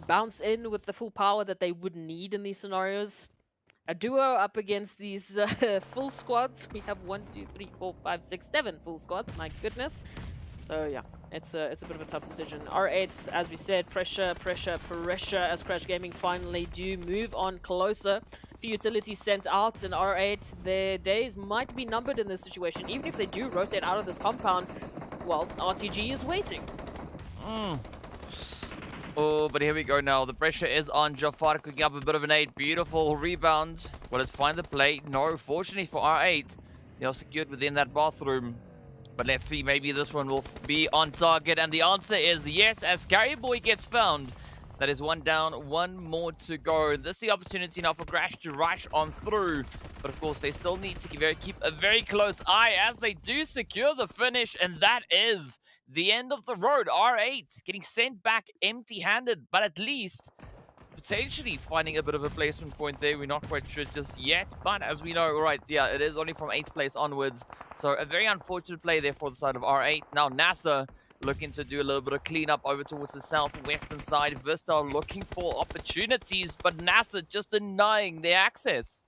bounce in with the full power that they would need in these scenarios. A duo up against these full squads. We have 1, 2, 3, 4, 5, 6, 7 full squads. My goodness. So yeah, it's a bit of a tough decision. R8, as we said, pressure as Crash Gaming finally do move on closer. Few utilities sent out, and R8, their days might be numbered in this situation. Even if they do rotate out of this compound, well, RTG is waiting. Oh, but here we go now. The pressure is on. Jafar cooking up a bit of an 8. Beautiful rebound. Well, let's find the play. No, fortunately for R8, they are secured within that bathroom. But let's see, maybe this one will be on target. And the answer is yes, as Carry Boy gets found. That is 1 down, 1 more to go. This is the opportunity now for Crash to rush on through. But of course, they still need to keep a very close eye as they do secure the finish. And that is the end of the road. R8 getting sent back empty-handed, but at least potentially finding a bit of a placement point there. We're not quite sure just yet, but as we know, right, yeah, it is only from 8th place onwards. So a very unfortunate play there for the side of R8. Now NASR looking to do a little bit of cleanup over towards the southwestern side. Vista looking for opportunities, but NASR just denying their access.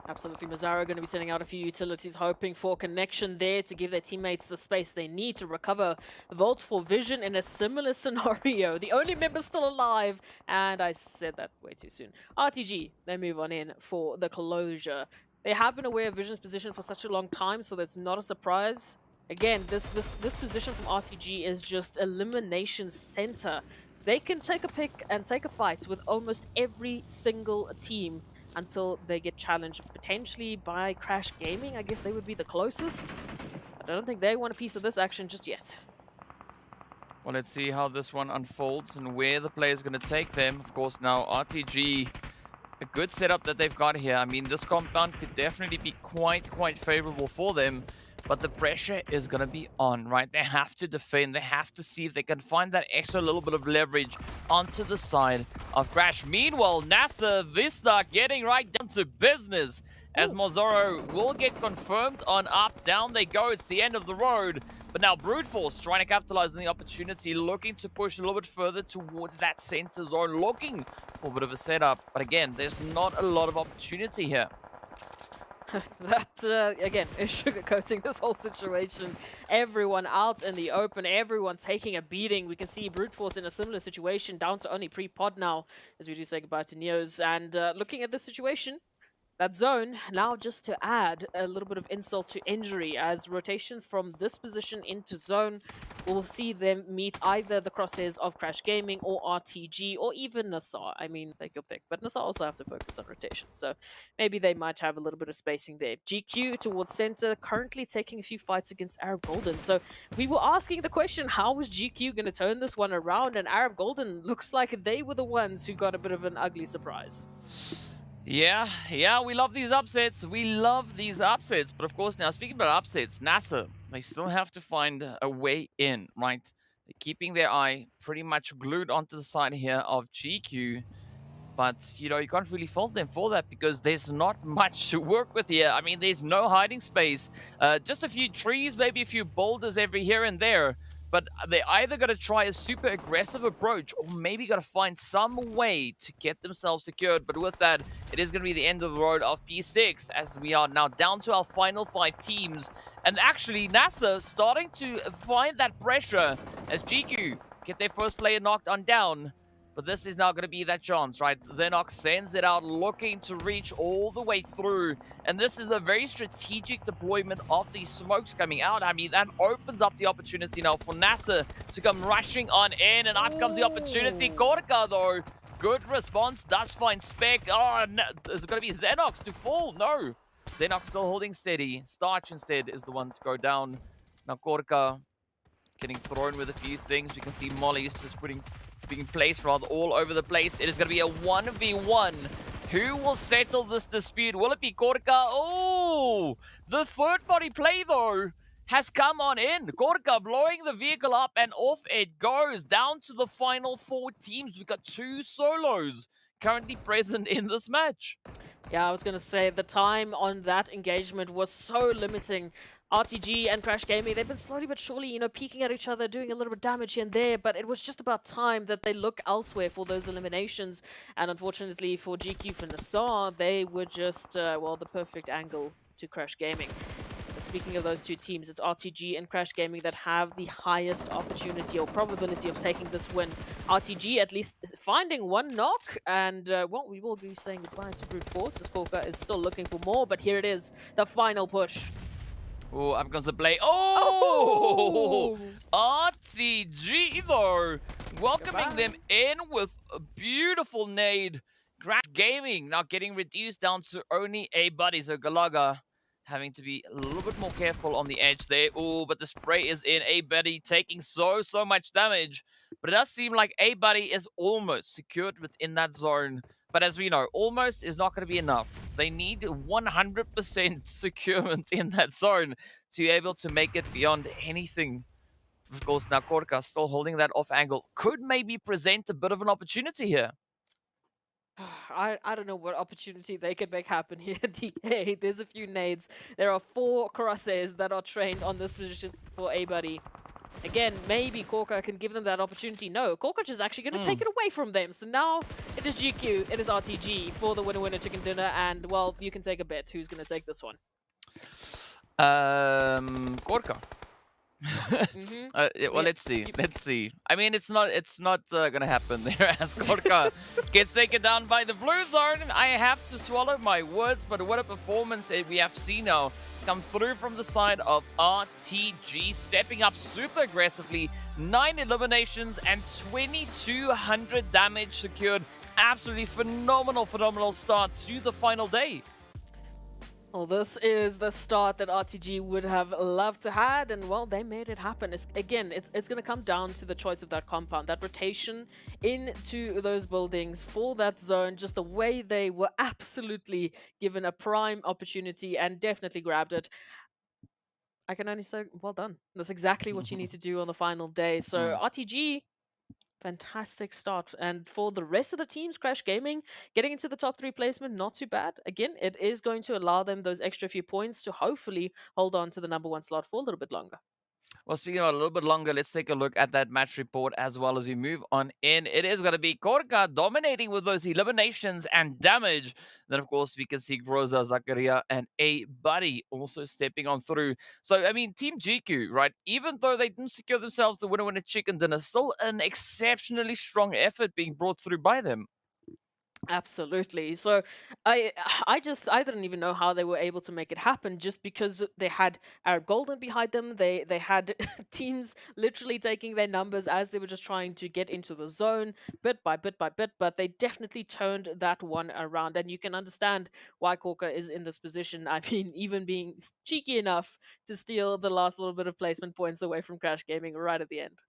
Absolutely. Mazzaro going to be sending out a few utilities, hoping for connection there to give their teammates the space they need to recover. Vault for Vision in a similar scenario. The only member still alive, and I said that way too soon. RTG, they move on in for the closure. They have been aware of Vision's position for such a long time, so that's not a surprise. Again, this position from RTG is just elimination center. They can take a pick and take a fight with almost every single team until they get challenged potentially by Crash Gaming. I guess they would be the closest. But I don't think they want a piece of this action just yet. Well, let's see how this one unfolds and where the player is going to take them. Of course, now RTG, a good setup that they've got here. I mean, this compound could definitely be quite favorable for them. But the pressure is going to be on, right? They have to defend. They have to see if they can find that extra little bit of leverage onto the side of Crash. Meanwhile, NASR, VISTA getting right down to business as Mazzaro will get confirmed on up. Down they go. It's the end of the road. But now Brute Force trying to capitalize on the opportunity, looking to push a little bit further towards that center zone, looking for a bit of a setup. But again, there's not a lot of opportunity here. That, again, is sugarcoating this whole situation. Everyone out in the open, everyone taking a beating. We can see Brute Force in a similar situation, down to only pre-pod now, as we do say goodbye to Neos. And looking at this situation, that zone, now just to add a little bit of insult to injury, as rotation from this position into zone, we'll see them meet either the crosshairs of Crash Gaming or RTG or even NASR. I mean, take your pick. But NASR also have to focus on rotation, so maybe they might have a little bit of spacing there. GQ towards center, currently taking a few fights against Arab Golden. So we were asking the question, how was GQ going to turn this one around? And Arab Golden looks like they were the ones who got a bit of an ugly surprise. Yeah, we love these upsets. We love these upsets. But of course, now speaking about upsets, NASR, they still have to find a way in, right? They're keeping their eye pretty much glued onto the side here of GQ. But, you know, you can't really fault them for that because there's not much to work with here. I mean, there's no hiding space. Just a few trees, maybe a few boulders every here and there. But they're either going to try a super aggressive approach or maybe going to find some way to get themselves secured. But with that, it is going to be the end of the road of P6 as we are now down to our final 5 teams. And actually, NASR starting to find that pressure as GQ get their first player knocked on down. But this is now going to be that chance, right? Sanhok sends it out, looking to reach all the way through. And this is a very strategic deployment of these smokes coming out. I mean, that opens up the opportunity now for NASR to come rushing on in. And up comes the opportunity. KORKA, though, good response. Does find Spec. Oh, no. Is it going to be Xenox to fall? No. Xenox still holding steady. Starch instead is the one to go down. Now KORKA getting thrown with a few things. We can see Molly's just being placed rather all over the place. It is going to be a 1v1. Who will settle this dispute? Will it be KORKA? Oh, the third party play though has come on in. KORKA blowing the vehicle up and off it goes. Down to the final 4 teams. We've got 2 solos currently present in this match. Yeah, I was going to say the time on that engagement was so limiting. RTG and Crash Gaming, they've been slowly but surely, you know, peeking at each other, doing a little bit of damage here and there, but it was just about time that they look elsewhere for those eliminations. And unfortunately for GQ for NASR, they were just, well, the perfect angle to Crash Gaming. But speaking of those 2 teams, it's RTG and Crash Gaming that have the highest opportunity or probability of taking this win. RTG at least is finding 1 knock, and well, we will be saying goodbye to Brute Force as KORKA is still looking for more, but here it is, the final push. Oh, up comes the play. Oh! RTG, though, welcoming them in with a beautiful nade. Crash Gaming now getting reduced down to only a buddy. So Galaga having to be a little bit more careful on the edge there. Oh, but the spray is in. A buddy taking so much damage. But it does seem like a buddy is almost secured within that zone. But as we know, almost is not going to be enough. They need 100% securement in that zone to be able to make it beyond anything. Of course, now KORKA still holding that off angle. Could maybe present a bit of an opportunity here. I don't know what opportunity they could make happen here, DK. There's a few nades. There are 4 crosshairs that are trained on this position for a buddy. Again, maybe KORKA can give them that opportunity. No, KORKA is actually going to take it away from them. So now it is GQ, it is RTG for the winner chicken dinner. And, well, you can take a bet who's going to take this one. Gorka. Well, let's see. Let's see. I mean, it's not gonna happen there as Gorka gets taken down by the blue zone. I have to swallow my words, but what a performance we have seen now come through from the side of RTG, stepping up super aggressively. 9 eliminations and 2200 damage secured. Absolutely phenomenal start to the final day. Well, this is the start that RTG would have loved to had, and well, they made it happen. It's going to come down to the choice of that compound, that rotation into those buildings for that zone, just the way they were absolutely given a prime opportunity and definitely grabbed it. I can only say, well done. That's exactly what you need to do on the final day. So RTG, fantastic start. And for the rest of the teams, Crash Gaming, getting into the top 3 placement, not too bad. Again, it is going to allow them those extra few points to hopefully hold on to the number 1 slot for a little bit longer. Well, speaking about a little bit longer, let's take a look at that match report as well as we move on in. It is going to be Gorka dominating with those eliminations and damage. Then, of course, we can see Groza, Zakaria, and A Buddy also stepping on through. So, I mean, Team GQ, right? Even though they didn't secure themselves the winner chicken dinner, still an exceptionally strong effort being brought through by them. Absolutely. So I didn't even know how they were able to make it happen, just because they had our Golden behind them. They had teams literally taking their numbers as they were just trying to get into the zone bit by bit by bit, but they definitely turned that one around, and you can understand why KORKA is in this position. I mean, even being cheeky enough to steal the last little bit of placement points away from Crash Gaming right at the end.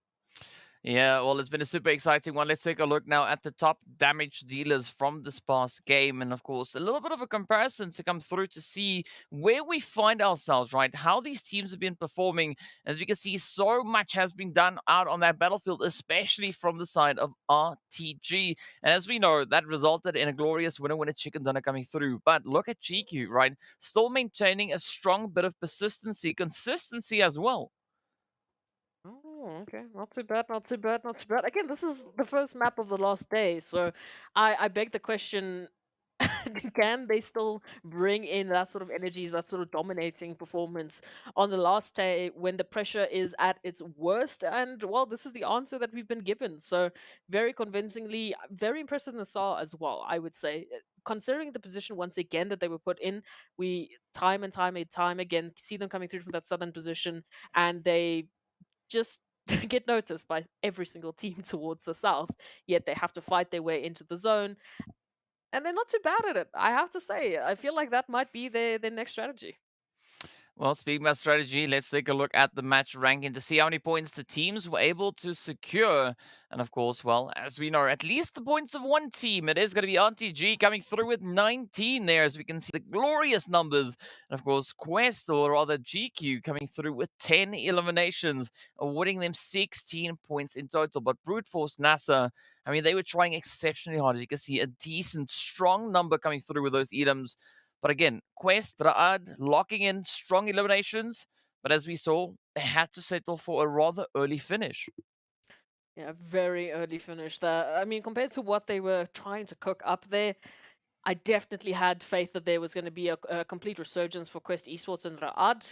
Yeah, well, it's been a super exciting one. Let's take a look now at the top damage dealers from this past game. And of course, a little bit of a comparison to come through to see where we find ourselves, right? How these teams have been performing. As we can see, so much has been done out on that battlefield, especially from the side of RTG. And as we know, that resulted in a glorious winner chicken dinner coming through. But look at GQ, right? Still maintaining a strong bit of persistency, consistency as well. Oh, okay. Not too bad, not too bad, not too bad. Again, this is the first map of the last day, so I beg the question, can they still bring in that sort of energies, that sort of dominating performance on the last day when the pressure is at its worst? And well, this is the answer that we've been given. So very convincingly, very impressed with NASR as well, I would say. Considering the position once again that they were put in, we time and time again see them coming through from that southern position, and they just get noticed by every single team towards the south, yet they have to fight their way into the zone. And they're not too bad at it, I have to say. I feel like that might be their next strategy. Well, speaking about strategy, let's take a look at the match ranking to see how many points the teams were able to secure. And of course, well, as we know, at least the points of one team. It is going to be RTG coming through with 19 there, as we can see the glorious numbers. And of course, Quest, or rather GQ, coming through with 10 eliminations, awarding them 16 points in total. But Brute Force NASR, I mean, they were trying exceptionally hard. As you can see, a decent, strong number coming through with those items. But again, Quest, Raad, locking in strong eliminations. But as we saw, they had to settle for a rather early finish. Yeah, very early finish there. I mean, compared to what they were trying to cook up there, I definitely had faith that there was going to be a complete resurgence for Quest Esports and Raad.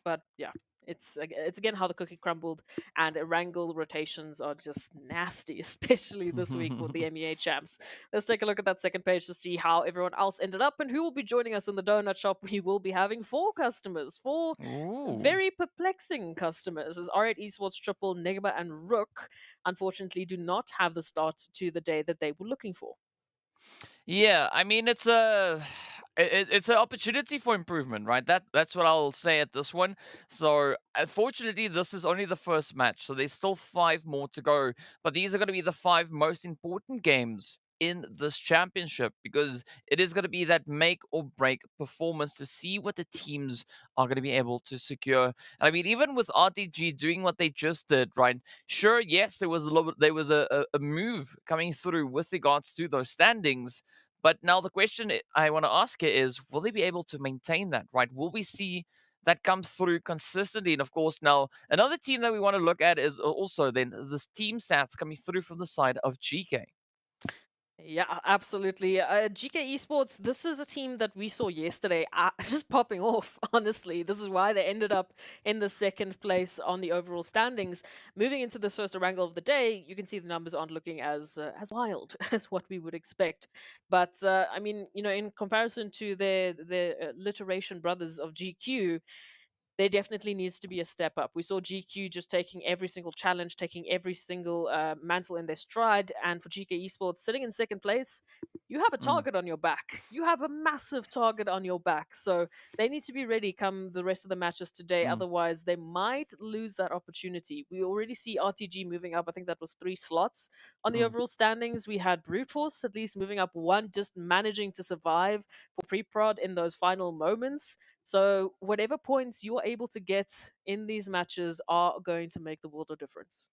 But yeah, it's again how the cookie crumbled, and Erangel rotations are just nasty, especially this week for the MEA champs. Let's take a look at that second page to see how everyone else ended up and who will be joining us in the donut shop. We will be having 4 customers, 4 very perplexing customers, as R8 Esports, Triple, NIGMA, and RUKH unfortunately do not have the start to the day that they were looking for. Yeah, I mean it's an opportunity for improvement, right? That's what I'll say at this one. So unfortunately, this is only the first match, so there's still 5 more to go. But these are going to be the 5 most important games in this championship, because it is going to be that make or break performance to see what the teams are going to be able to secure. And I mean, even with RTG doing what they just did, right? Sure, yes, there was a little bit, there was a move coming through with regards to those standings. But now the question I want to ask is, will they be able to maintain that, right? Will we see that come through consistently. And of course, now another team that we want to look at is also then the team stats coming through from the side of GK. Yeah, absolutely. GK Esports, this is a team that we saw yesterday just popping off, honestly. This is why they ended up in the second place on the overall standings. Moving into the first Erangel of the day, you can see the numbers aren't looking as wild as what we would expect. But, I mean, in comparison to their Literation brothers of GQ, there definitely needs to be a step up. We saw GQ just taking every single challenge, taking every single mantle in their stride. And for GK Esports, sitting in second place, you have a target on your back. You have a massive target on your back. So they need to be ready come the rest of the matches today. Otherwise, they might lose that opportunity. We already see RTG moving up. I think that was 3 slots on the overall standings. We had Brute Force at least moving up 1, just managing to survive for pre-prod in those final moments. So whatever points you're able to get in these matches are going to make the world of difference.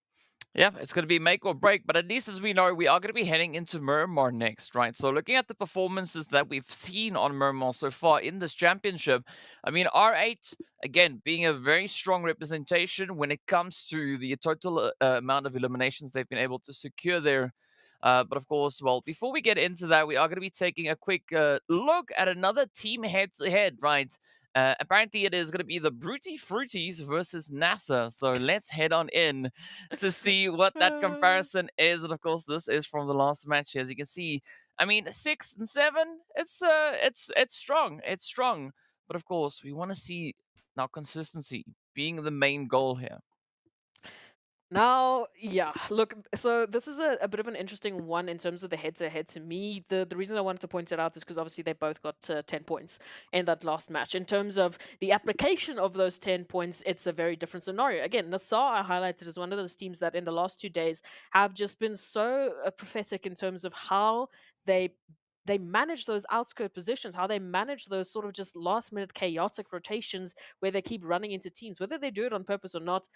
Yeah, it's going to be make or break, but at least as we know, we are going to be heading into Miramar next, right? So looking at the performances that we've seen on Miramar so far in this championship, I mean, R8, again, being a very strong representation when it comes to the total amount of eliminations they've been able to secure there. But of course, well, before we get into that, we are going to be taking a quick look at another team head-to-head, right? Apparently, it is going to be the Bruty Fruities versus NASR. So let's head on in to see what that comparison is. And of course, this is from the last match. As you can see, I mean, 6 and 7. It's strong. It's strong. But of course, we want to see now consistency being the main goal here. Now, yeah, look, so this is a bit of an interesting one in terms of the head-to-head to me. The reason I wanted to point it out is because obviously they both got 10 points in that last match. In terms of the application of those 10 points, it's a very different scenario. Again, NASR I highlighted as one of those teams that in the last 2 days have just been so prophetic in terms of how they manage those outskirt positions, how they manage those sort of just last-minute chaotic rotations where they keep running into teams. Whether they do it on purpose or not,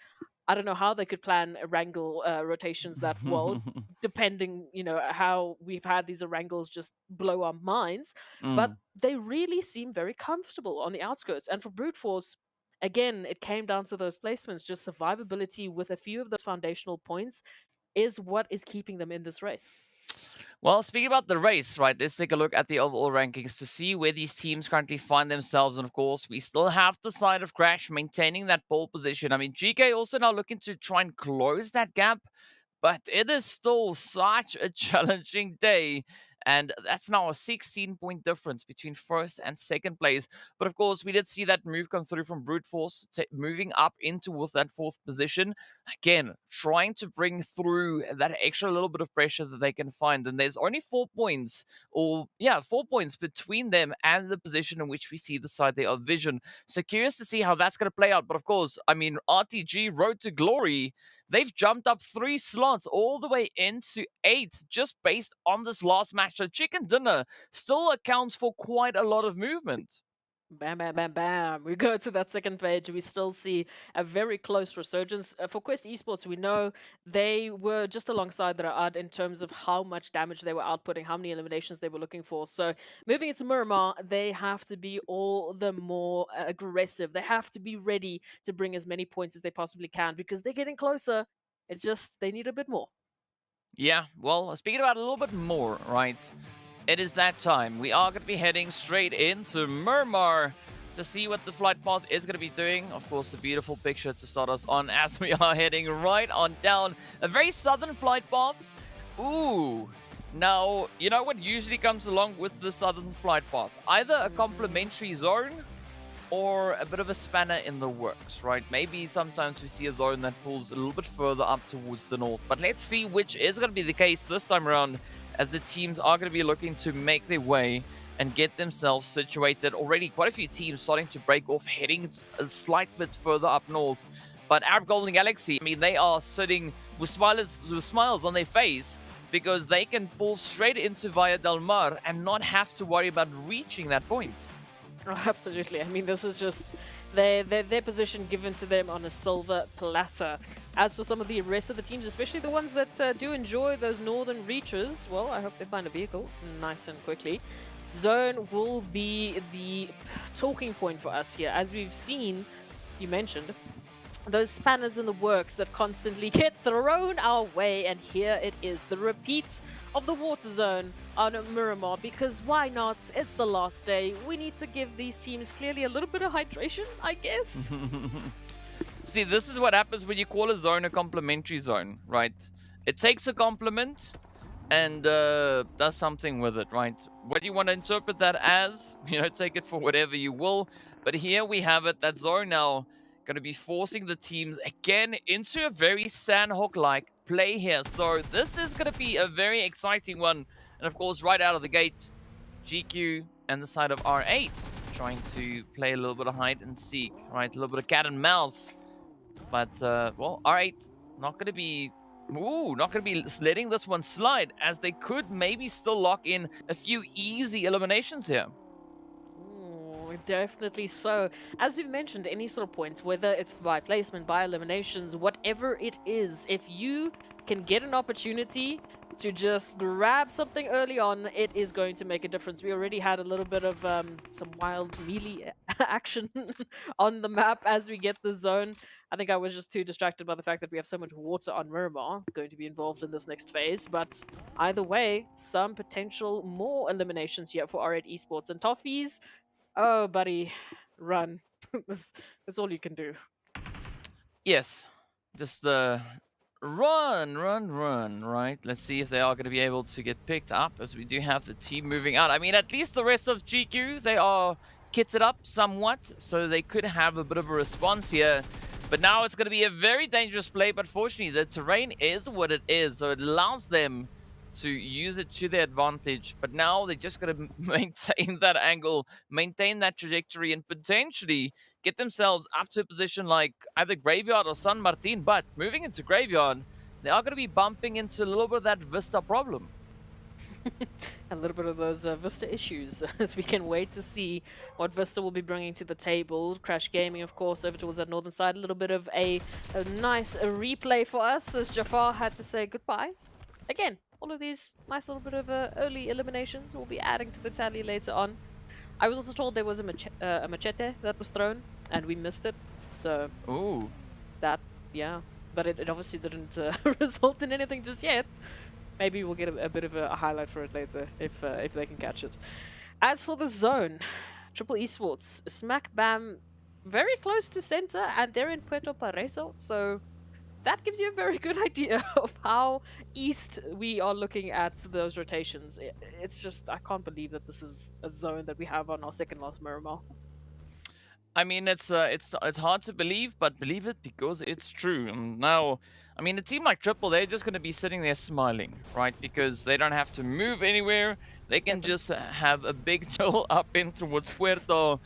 I don't know how they could plan Erangel rotations that well, depending, how we've had these Erangels just blow our minds. But they really seem very comfortable on the outskirts. And for Brute Force, again, it came down to those placements. Just survivability with a few of those foundational points is what is keeping them in this race. Well, speaking about the race, right, let's take a look at the overall rankings to see where these teams currently find themselves. And of course, we still have the side of Crash maintaining that pole position. I mean, GK also now looking to try and close that gap, but it is still such a challenging day. And that's now a 16-point difference between first and second place. But of course, we did see that move come through from Brute Force, moving up into with that 4th position. Again, trying to bring through that extra little bit of pressure that they can find. And there's only 4 points, 4 points between them and the position in which we see the side there of Vision. So curious to see how that's going to play out. But of course, I mean, RTG, Road to Glory, they've jumped up 3 slots all the way into 8 just based on this last match. So Chicken Dinner still accounts for quite a lot of movement. Bam, bam, bam, bam. We go to that second page. We still see a very close resurgence. For Quest Esports, we know they were just alongside their ad in terms of how much damage they were outputting, how many eliminations they were looking for. So moving into Miramar, they have to be all the more aggressive. They have to be ready to bring as many points as they possibly can because they're getting closer. It's just they need a bit more. Yeah, well, speaking about a little bit more, right? It is that time. We are going to be heading straight into Miramar to see what the flight path is going to be doing. Of course, the beautiful picture to start us on as we are heading right on down a very southern flight path. Ooh. Now, you know what usually comes along with the southern flight path? Either a complementary zone or a bit of a spanner in the works, right? Maybe sometimes we see a zone that pulls a little bit further up towards the north. But let's see which is going to be the case this time around, as the teams are going to be looking to make their way and get themselves situated. Already quite a few teams starting to break off, heading a slight bit further up north. But Arab Golden Galaxy, I mean, they are sitting with smiles on their face because they can pull straight into Via Del Mar and not have to worry about reaching that point. Oh, absolutely. I mean, this is just their position given to them on a silver platter. As for some of the rest of the teams, especially the ones that do enjoy those northern reaches, well, I hope they find a vehicle nice and quickly. Zone will be the talking point for us here. As we've seen, you mentioned, those spanners in the works that constantly get thrown our way, and here it is, the repeat of the water zone on Miramar, because why not? It's the last day. We need to give these teams clearly a little bit of hydration, I guess. See, this is what happens when you call a zone a complementary zone, right? It takes a complement and does something with it, right? What do you want to interpret that as? You know, take it for whatever you will. But here we have it, that zone now going to be forcing the teams again into a very Sanhok-like play here. So this is going to be a very exciting one. And of course, right out of the gate, GQ and the side of R8 trying to play a little bit of hide and seek, right? A little bit of cat and mouse. But, well, R8 not going to be... Ooh, not going to be letting this one slide, as they could maybe still lock in a few easy eliminations here. Ooh, definitely so. As we've mentioned, any sort of points, whether it's by placement, by eliminations, whatever it is, if you can get an opportunity to just grab something early on, it is going to make a difference. We already had a little bit of some wild melee action on the map as we get the zone. I think I was just too distracted by the fact that we have so much water on Miramar going to be involved in this next phase. But either way, some potential more eliminations here for R8 Esports. And Toffees, oh, buddy, run. that's all you can do. Yes, just run, right? Let's see if they are going to be able to get picked up, as we do have the team moving out. I mean, at least the rest of GQ, they are kitted up somewhat, so they could have a bit of a response here. But now it's going to be a very dangerous play, but fortunately the terrain is what it is, so it allows them to use it to their advantage. But now they just got to maintain that angle, maintain that trajectory, and potentially get themselves up to a position like either Graveyard or San Martin. But moving into Graveyard, they are going to be bumping into a little bit of that Vista problem. A little bit of those Vista issues, as we can wait to see what Vista will be bringing to the table. Crash Gaming, of course, over towards that northern side. A little bit of a nice replay for us, as Jafar had to say goodbye. Again, all of these nice little bit of early eliminations will be adding to the tally later on. I was also told there was a machete that was thrown, and we missed it. So, ooh, that, yeah. But it obviously didn't result in anything just yet. Maybe we'll get a bit of a highlight for it later if they can catch it. As for the zone, Triple Esports, smack bam, very close to center, and they're in Puerto Pareso, so that gives you a very good idea of how east we are looking at those rotations. It's just, I can't believe that this is a zone that we have on our second last Miramar. I mean, it's hard to believe, but believe it because it's true. And now, I mean, a team like Triple, they're just going to be sitting there smiling, right? Because they don't have to move anywhere. They can just have a big chill up in towards Puerto.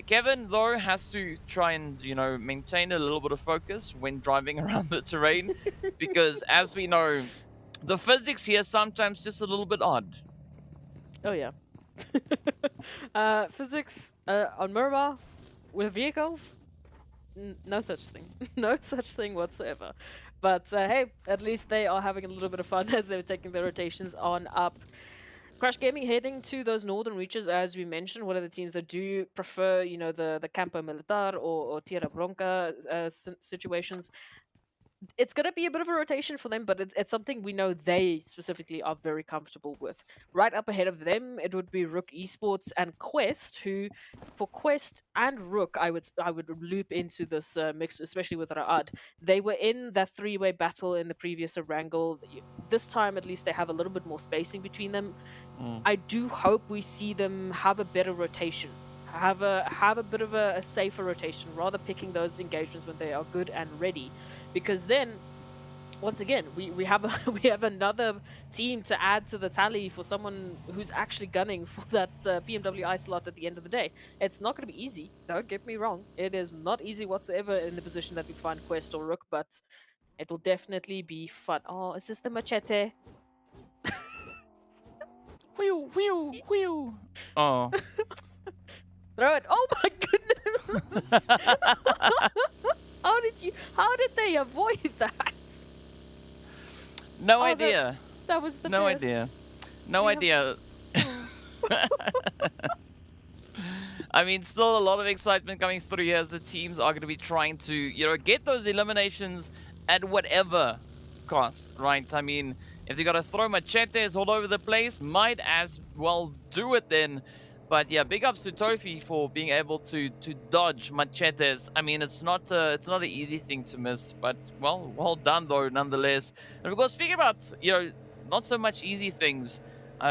Kevin, though, has to try and, you know, maintain a little bit of focus when driving around the terrain. Because, as we know, the physics here sometimes just a little bit odd. Oh, yeah. Physics on Miramar with vehicles? No such thing. No such thing whatsoever. But hey, at least they are having a little bit of fun as they're taking their rotations on up. Crash Gaming heading to those northern reaches, as we mentioned. One of the teams that do prefer, you know, the Campo Militar or Tierra Bronca situations. It's going to be a bit of a rotation for them, but it's something we know they specifically are very comfortable with. Right up ahead of them, it would be RUKH Esports and Quest, who, for Quest and RUKH, I would loop into this mix, especially with Ra'ad. They were in that three-way battle in the previous Erangel. This time, at least, they have a little bit more spacing between them. I do hope we see them have a better rotation. Have a bit of a safer rotation, rather picking those engagements when they are good and ready. Because then, once again, we have another team to add to the tally for someone who's actually gunning for that PMWI slot at the end of the day. It's not going to be easy, don't get me wrong. It is not easy whatsoever in the position that we find Quest or RUKH, but it will definitely be fun. Oh, is this the machete? Whew, whew, whew. Oh. Throw it. Oh my goodness! How did they avoid that? No idea. That was the no best. idea. No idea. I mean, still a lot of excitement coming through here as the teams are going to be trying to, get those eliminations at whatever cost, right? I mean, if they got to throw machetes all over the place, might as well do it then. But yeah, big ups to Tofi for being able to dodge machetes. I mean, it's not an easy thing to miss, but well done though, nonetheless. And of course, speaking about not so much easy things,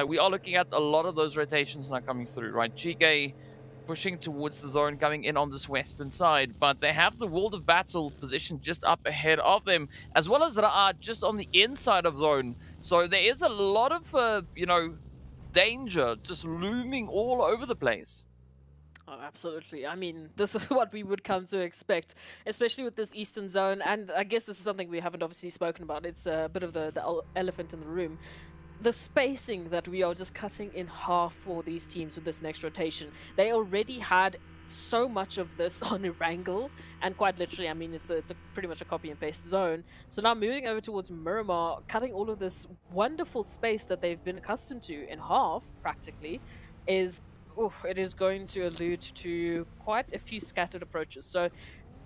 we are looking at a lot of those rotations now coming through, right? GEEKAY pushing towards the zone, coming in on this western side, but they have the World of Battle positioned just up ahead of them, as well as RUKH just on the inside of zone. So there is a lot of, danger just looming all over the place. Oh, absolutely. I mean, this is what we would come to expect, especially with this eastern zone. And I guess this is something we haven't obviously spoken about. It's a bit of the elephant in the room. The spacing that we are just cutting in half for these teams with this next rotation. They already had so much of this on Erangel, and quite literally, I mean, it's a pretty much a copy and paste zone. So now moving over towards Miramar, cutting all of this wonderful space that they've been accustomed to in half, practically, is it is going to allude to quite a few scattered approaches. So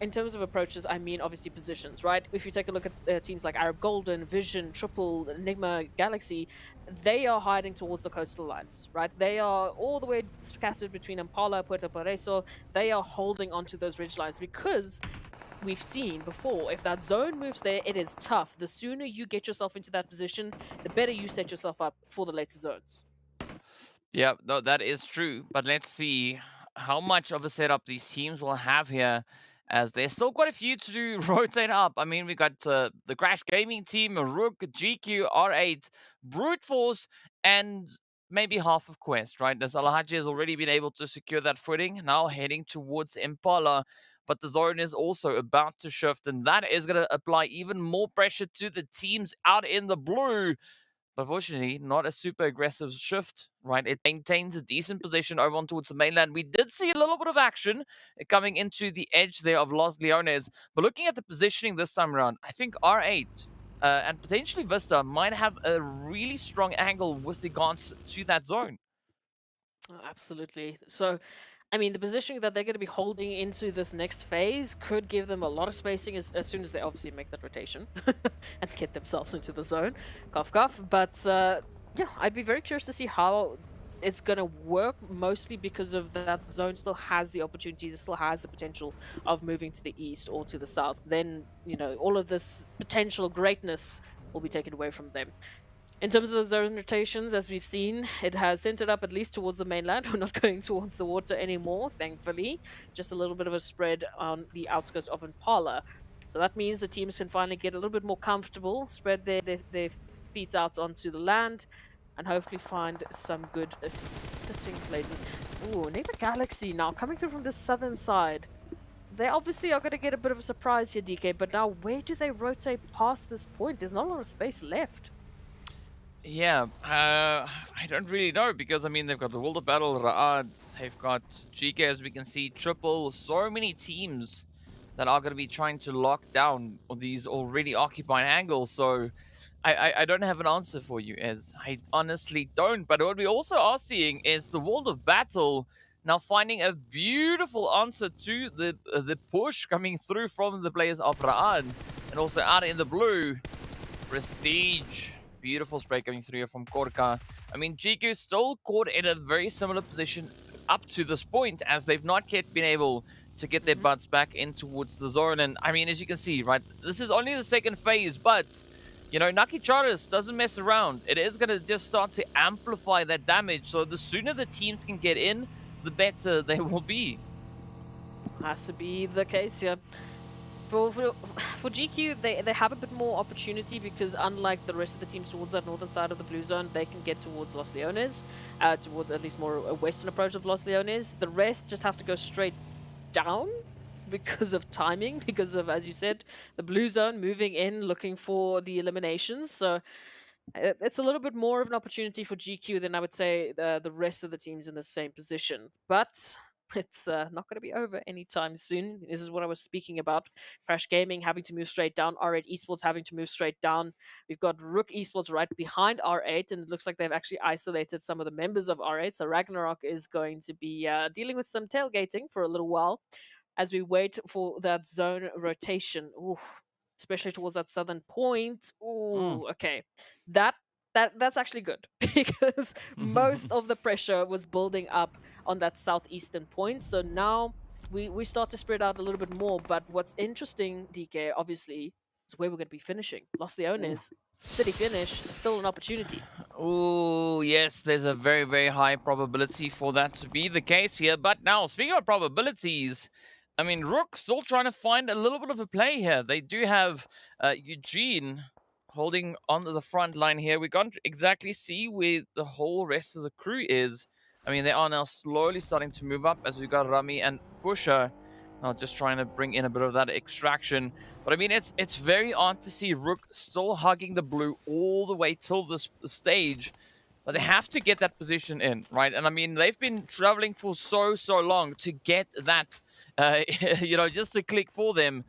in terms of approaches, I mean obviously positions, right? If you take a look at teams like Arab Golden, Vision, Triple, NIGMA, Galaxy, they are hiding towards the coastal lines, right? They are all the way scattered between Impala, Puerto Pareso. They are holding onto those ridge lines because we've seen before, if that zone moves there, it is tough. The sooner you get yourself into that position, the better you set yourself up for the later zones. Yeah, no, that is true. But let's see how much of a setup these teams will have here, as there's still quite a few to do rotate up. I mean, we got the Crash Gaming team, RUKH, GQ, R8, Brute Force, and maybe half of Quest, right? As Alhaji has already been able to secure that footing, now heading towards Impala. But the zone is also about to shift, and that is going to apply even more pressure to the teams out in the blue. But unfortunately, not a super aggressive shift, right? It maintains a decent position over on towards the mainland. We did see a little bit of action coming into the edge there of Los Leones. But looking at the positioning this time around, I think R8 and potentially Vista might have a really strong angle with regards to that zone. Oh, absolutely. So, I mean, the positioning that they're going to be holding into this next phase could give them a lot of spacing as soon as they obviously make that rotation and get themselves into the zone. Cough, cough. But yeah, I'd be very curious to see how it's going to work, mostly because of that zone still has the opportunity, it still has the potential of moving to the east or to the south. Then, all of this potential greatness will be taken away from them. In terms of the zone rotations, as we've seen, it has centered up at least towards the mainland. We're not going towards the water anymore, thankfully. Just a little bit of a spread on the outskirts of Impala. So that means the teams can finally get a little bit more comfortable, spread their feet out onto the land, and hopefully find some good sitting places. Ooh, Neighbor Galaxy now coming through from the southern side. They obviously are going to get a bit of a surprise here, DK, but now where do they rotate past this point? There's not a lot of space left. Yeah, I don't really know because I mean they've got the World of Battle, Raad, they've got GK as we can see, Triple, so many teams that are going to be trying to lock down these already occupied angles. So I don't have an answer for you, as I honestly don't. But what we also are seeing is the World of Battle now finding a beautiful answer to the push coming through from the players of Raad, and also out in the blue, Prestige. Beautiful spray coming through here from Korka. I mean, GQ still caught in a very similar position up to this point, as they've not yet been able to get their butts back in towards the zone. And I mean, as you can see, right, this is only the second phase, but Naki Charis doesn't mess around. It is going to just start to amplify that damage. So the sooner the teams can get in, the better they will be. Has to be the case, yeah. For GQ, they have a bit more opportunity because unlike the rest of the teams towards that northern side of the blue zone, they can get towards Los Leones, towards at least more a western approach of Los Leones. The rest just have to go straight down because of timing, because of, as you said, the blue zone moving in, looking for the eliminations. So it's a little bit more of an opportunity for GQ than I would say the rest of the teams in the same position. But it's not going to be over anytime soon. This is what I was speaking about. Crash Gaming having to move straight down, R8 Esports having to move straight down. We've got RUKH Esports right behind R8, and it looks like they've actually isolated some of the members of R8. So RUKH is going to be dealing with some tailgating for a little while as we wait for that zone rotation. Ooh, especially towards that southern point. Ooh, okay. That's actually good because most of the pressure was building up on that southeastern point. So now we start to spread out a little bit more. But what's interesting, DK, obviously, is where we're going to be finishing. Los Leones, city finish, still an opportunity. Oh, yes, there's a very, very high probability for that to be the case here. But now, speaking of probabilities, I mean, RUKH still trying to find a little bit of a play here. They do have Eugene holding onto the front line here. We can't exactly see where the whole rest of the crew is. I mean, they are now slowly starting to move up as we got Rami and Pusher now just trying to bring in a bit of that extraction. But I mean, it's very odd to see RUKH still hugging the blue all the way till this stage. But they have to get that position in, right? And I mean, they've been traveling for so long to get that, just to click for them.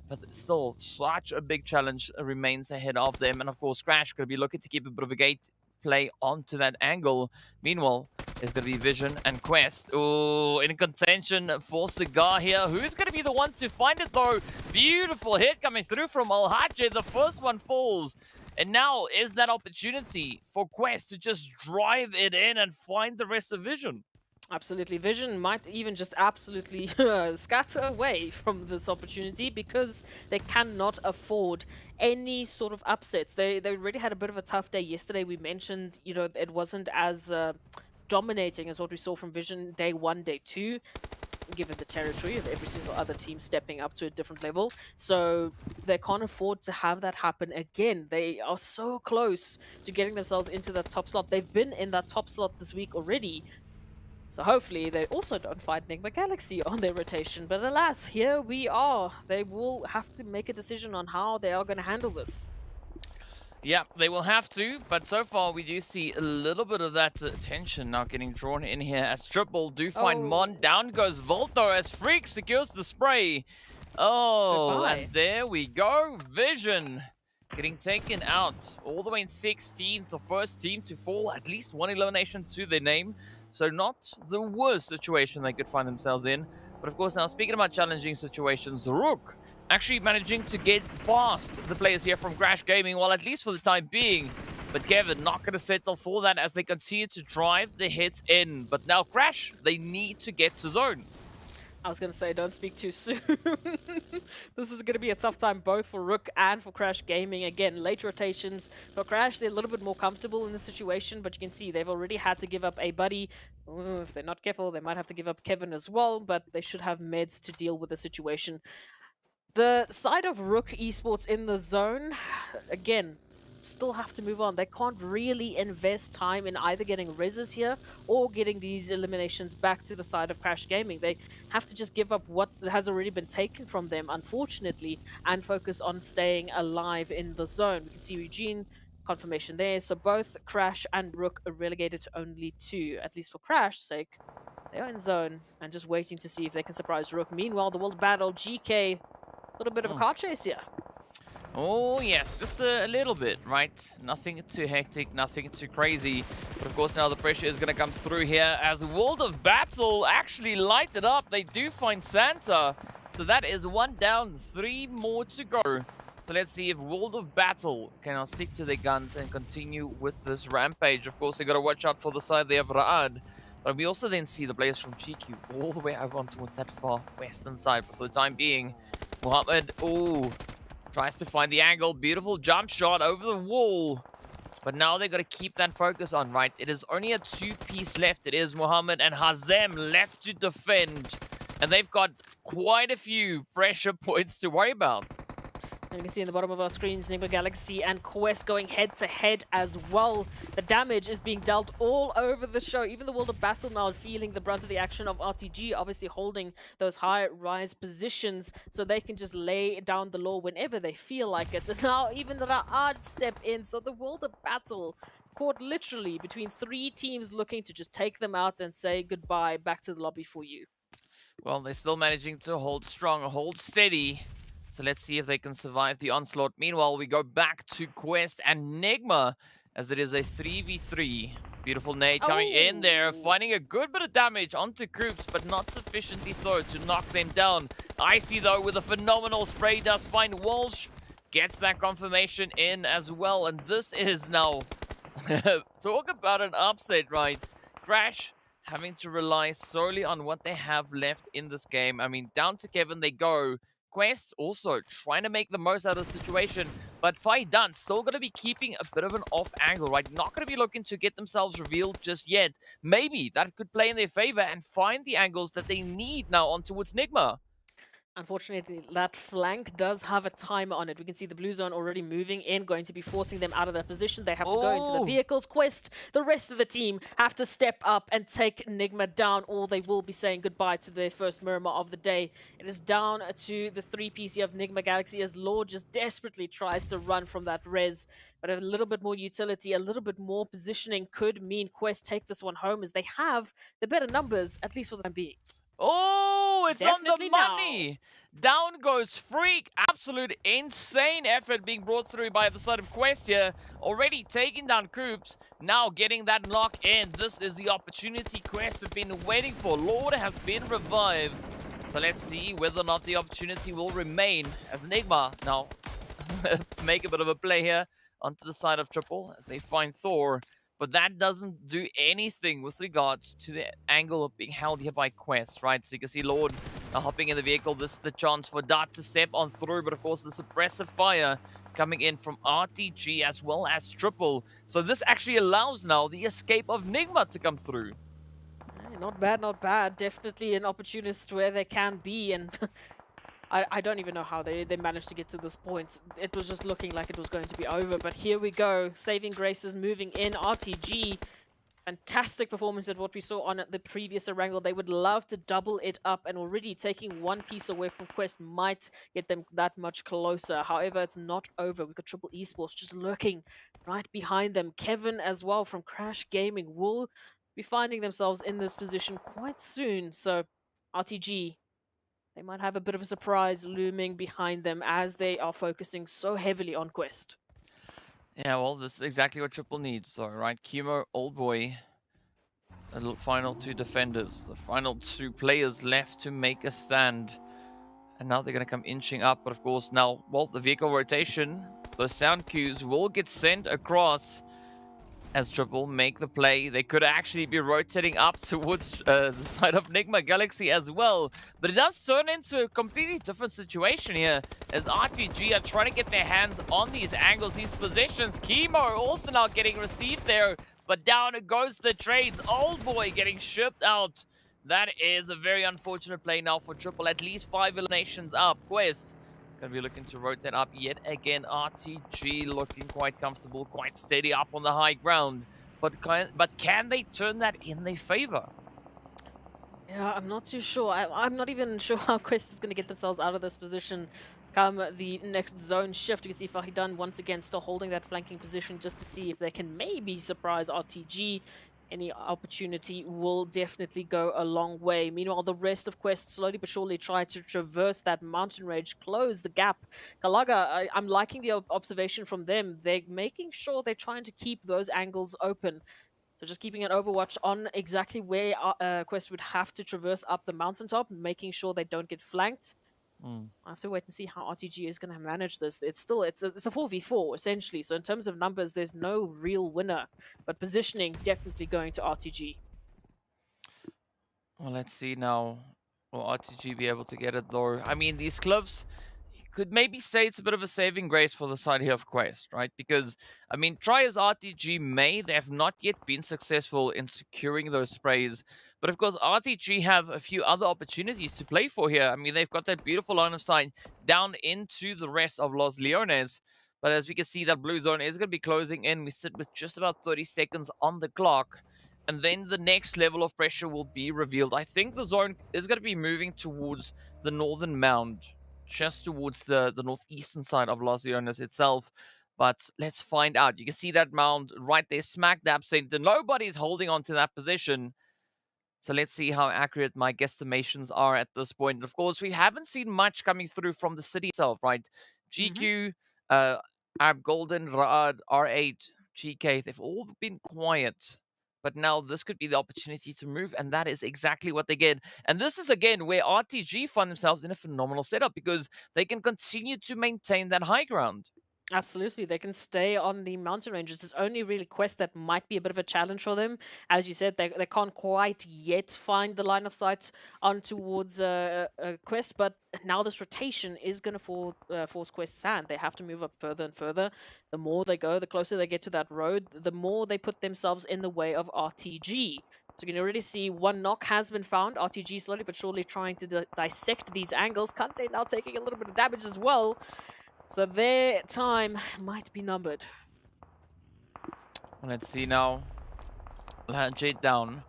But still, such a big challenge remains ahead of them. And of course, Crash going to be looking to keep a bit of a gate play onto that angle. Meanwhile, there's going to be Vision and Quest. Oh, in contention for Cigar here. Who's going to be the one to find it, though? Beautiful hit coming through from Al-Hajj. The first one falls. And now is that opportunity for Quest to just drive it in and find the rest of Vision. Absolutely. Vision might even just absolutely scatter away from this opportunity because they cannot afford any sort of upsets. They already had a bit of a tough day yesterday. We mentioned, it wasn't as dominating as what we saw from Vision day 1, day 2, given the territory of every single other team stepping up to a different level. So they can't afford to have that happen again. They are so close to getting themselves into that top slot. They've been in that top slot this week already. So hopefully they also don't find NIGMA Galaxy on their rotation. But alas, here we are. They will have to make a decision on how they are going to handle this. Yeah, they will have to, but so far we do see a little bit of that tension now getting drawn in here as Triple do find Mon. Down goes Volto as Freak secures the spray. Oh, goodbye. And there we go. Vision getting taken out all the way in 16th, the first team to fall, at least one elimination to their name. So not the worst situation they could find themselves in. But of course, now speaking about challenging situations, RUKH actually managing to get past the players here from Crash Gaming, well, at least for the time being. But Kevin not going to settle for that as they continue to drive the hits in. But now Crash, they need to get to zone. I was going to say, don't speak too soon. This is going to be a tough time both for RUKH and for Crash Gaming. Again, late rotations. For Crash, they're a little bit more comfortable in the situation, but you can see they've already had to give up a buddy. If they're not careful, they might have to give up Kevin as well, but they should have meds to deal with the situation. The side of RUKH Esports in the zone, again, still have to move on. They can't really invest time in either getting reses here or getting these eliminations back to the side of Crash Gaming. They have to just give up what has already been taken from them, unfortunately, and focus on staying alive in the zone. We can see Eugene, confirmation there. So both Crash and RUKH are relegated to only 2, at least for Crash's sake. They are in zone and just waiting to see if they can surprise RUKH. Meanwhile, the World Battle, GEEKAY, a little bit of a car chase here. Oh, yes, just a little bit, right? Nothing too hectic, nothing too crazy. But of course, now the pressure is going to come through here as World of Battle actually light it up. They do find Santa. So that is 1 down, 3 more to go. So let's see if World of Battle can now stick to their guns and continue with this rampage. Of course, they got to watch out for the side they have Raad. But we also then see the players from GQ all the way over on towards that far western side. But for the time being, Mohammed, tries to find the angle. Beautiful jump shot over the wall. But now they got to keep that focus on, right? It is only a 2-piece left. It is Mohammed and Hazem left to defend. And they've got quite a few pressure points to worry about. And you can see in the bottom of our screens, NIGMA Galaxy and Quest going head-to-head as well. The damage is being dealt all over the show. Even the World of Battle now feeling the brunt of the action of RTG, obviously holding those high-rise positions so they can just lay down the law whenever they feel like it. And now even Raad step in, so the World of Battle caught literally between 3 teams looking to just take them out and say goodbye, back to the lobby for you. Well, they're still managing to hold strong, hold steady. So let's see if they can survive the onslaught. Meanwhile, we go back to Quest and NIGMA as it is a 3v3. Beautiful nade coming in there, Oh. finding a good bit of damage onto Koops, but not sufficiently so to knock them down. Icy, though, with a phenomenal spray, does find Walsh. Gets that confirmation in as well. And this is now... talk about an upset, right? Crash having to rely solely on what they have left in this game. I mean, down to Kevin they go. Quest also trying to make the most out of the situation, but Faidan still going to be keeping a bit of an off angle, right? Not going to be looking to get themselves revealed just yet. Maybe that could play in their favor and find the angles that they need now on towards NIGMA. Unfortunately, that flank does have a timer on it. We can see the blue zone already moving in, going to be forcing them out of that position. They have to go into the vehicles. Quest, the rest of the team have to step up and take NIGMA down, or they will be saying goodbye to their first Miramar of the day. It is down to the 3 PC of NIGMA Galaxy as Lord just desperately tries to run from that res. But a little bit more utility, a little bit more positioning could mean Quest take this one home as they have the better numbers, at least for the time being. Oh, it's Definitely on the money. Down goes Freak. Absolute insane effort being brought through by the side of Quest here. Already taking down Koops. Now getting that lock in. This is the opportunity Quest have been waiting for. Lord has been revived. So let's see whether or not the opportunity will remain as Enigma now make a bit of a play here onto the side of Triple as they find Thor. But that doesn't do anything with regards to the angle of being held here by Quest, right? So you can see Lord hopping in the vehicle. This is the chance for Dart to step on through. But of course, the suppressive fire coming in from RTG as well as Triple. So this actually allows now the escape of Nigma to come through. Not bad, not bad. Definitely an opportunist where they can be, and I don't even know how they managed to get to this point. It was just looking like it was going to be over, but here we go. Saving graces moving in. RTG, fantastic performance at what we saw on the previous Erangel. They would love to double it up, and already taking one piece away from Quest might get them that much closer. However, it's not over. We've got Triple Esports just lurking right behind them. Kevin as well from Crash Gaming will be finding themselves in this position quite soon. So RTG, they might have a bit of a surprise looming behind them as they are focusing so heavily on Quest. Yeah, well, this is exactly what Triple needs, though, right? Kimo, Old Boy, the final two defenders, the final two players left to make a stand. And now they're going to come inching up, but of course now, well, the vehicle rotation, those sound cues will get sent across as Triple make the play. They could actually be rotating up towards the side of Nigma Galaxy as well. But it does turn into a completely different situation here as RTG are trying to get their hands on these angles, these positions. Chemo also now getting received there, but down it goes the trades. Old Boy getting shipped out. That is a very unfortunate play now for Triple. At least 5 eliminations up. Quest gonna be looking to rotate up yet again. RTG looking quite comfortable, quite steady up on the high ground. But can they turn that in their favor? Yeah, I'm not too sure. I'm not even sure how Quest is going to get themselves out of this position come the next zone shift. You can see Fahidan once again still holding that flanking position just to see if they can maybe surprise RTG. Any opportunity will definitely go a long way. Meanwhile, the rest of Quest slowly but surely try to traverse that mountain range, close the gap. Kalaga, I'm liking the observation from them. They're making sure they're trying to keep those angles open. So just keeping an overwatch on exactly where Quest would have to traverse up the mountaintop, making sure they don't get flanked. I have to wait and see how RTG is going to manage this. It's still it's a 4v4 essentially. So in terms of numbers, there's no real winner, but positioning definitely going to RTG. Well, let's see now. Will RTG be able to get it though? I mean, these cliffs, you could maybe say it's a bit of a saving grace for the side here of Quest, right? Because, I mean, try as RTG may, they have not yet been successful in securing those sprays. But of course, RTG have a few other opportunities to play for here. I mean, they've got that beautiful line of sight down into the rest of Los Leones. But as we can see, that blue zone is going to be closing in. We sit with just about 30 seconds on the clock. And then the next level of pressure will be revealed. I think the zone is going to be moving towards the northern mound, just towards the northeastern side of Los Leones itself. But let's find out. You can see that mound right there, smack dab center. Nobody's holding on to that position. So let's see how accurate my guesstimations are at this point. And of course, we haven't seen much coming through from the city itself, right? GQ, Arab Golden, Raad, R8, GK, they've all been quiet. But now this could be the opportunity to move, and that is exactly what they get. And this is, again, where RTG find themselves in a phenomenal setup because they can continue to maintain that high ground. Absolutely, they can stay on the mountain ranges. It's only really Quest that might be a bit of a challenge for them. As you said, they can't quite yet find the line of sight on towards Quest, but now this rotation is going to force Quest's hand. They have to move up further and further. The more they go, the closer they get to that road, the more they put themselves in the way of RTG. So you can already see one knock has been found. RTG slowly but surely trying to dissect these angles. Kante now taking a little bit of damage as well. So their time might be numbered. Let's see now. Jade down.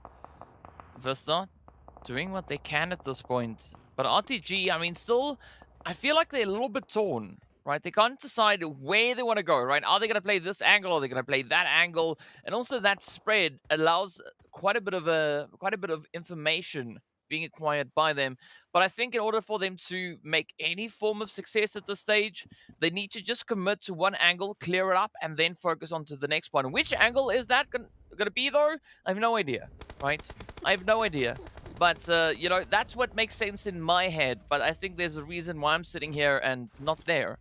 Vista doing what they can at this point. But RTG, I mean, still, I feel like they're a little bit torn, right? They can't decide where they want to go, right? Are they going to play this angle? Are they going to play that angle? And also that spread allows quite a bit of information being acquired by them. But I think in order for them to make any form of success at this stage, they need to just commit to one angle, clear it up, and then focus on to the next one. Which angle is that going to be, though? I have no idea, right? I have no idea. But, you know, that's what makes sense in my head. But I think there's a reason why I'm sitting here and not there.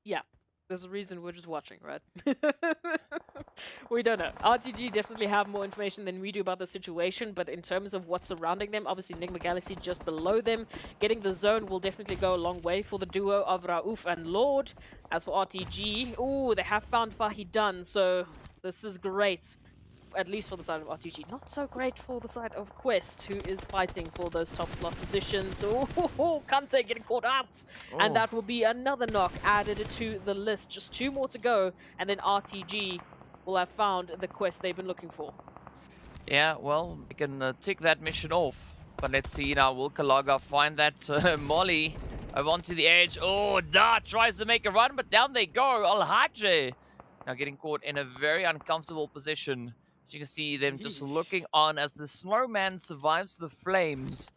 Yeah, there's a reason we're just watching, right? We don't know. RTG definitely have more information than we do about the situation, but in terms of what's surrounding them, obviously NIGMA Galaxy just below them. Getting the zone will definitely go a long way for the duo of RUKH and Lord. As for RTG, ooh, they have found Fahidan, so this is great. At least for the side of RTG. Not so great for the side of Quest, who is fighting for those top slot positions. Oh, Kante getting caught out. Oh. And that will be another knock added to the list. Just 2 more to go, and then RTG will have found the quest they've been looking for. Yeah, well, we can tick that mission off. But let's see now, will Kalaga find that Molly over onto the edge? Oh, Da tries to make a run, but down they go. Al-Hajj now getting caught in a very uncomfortable position. You can see them just looking on as the snowman survives the flames.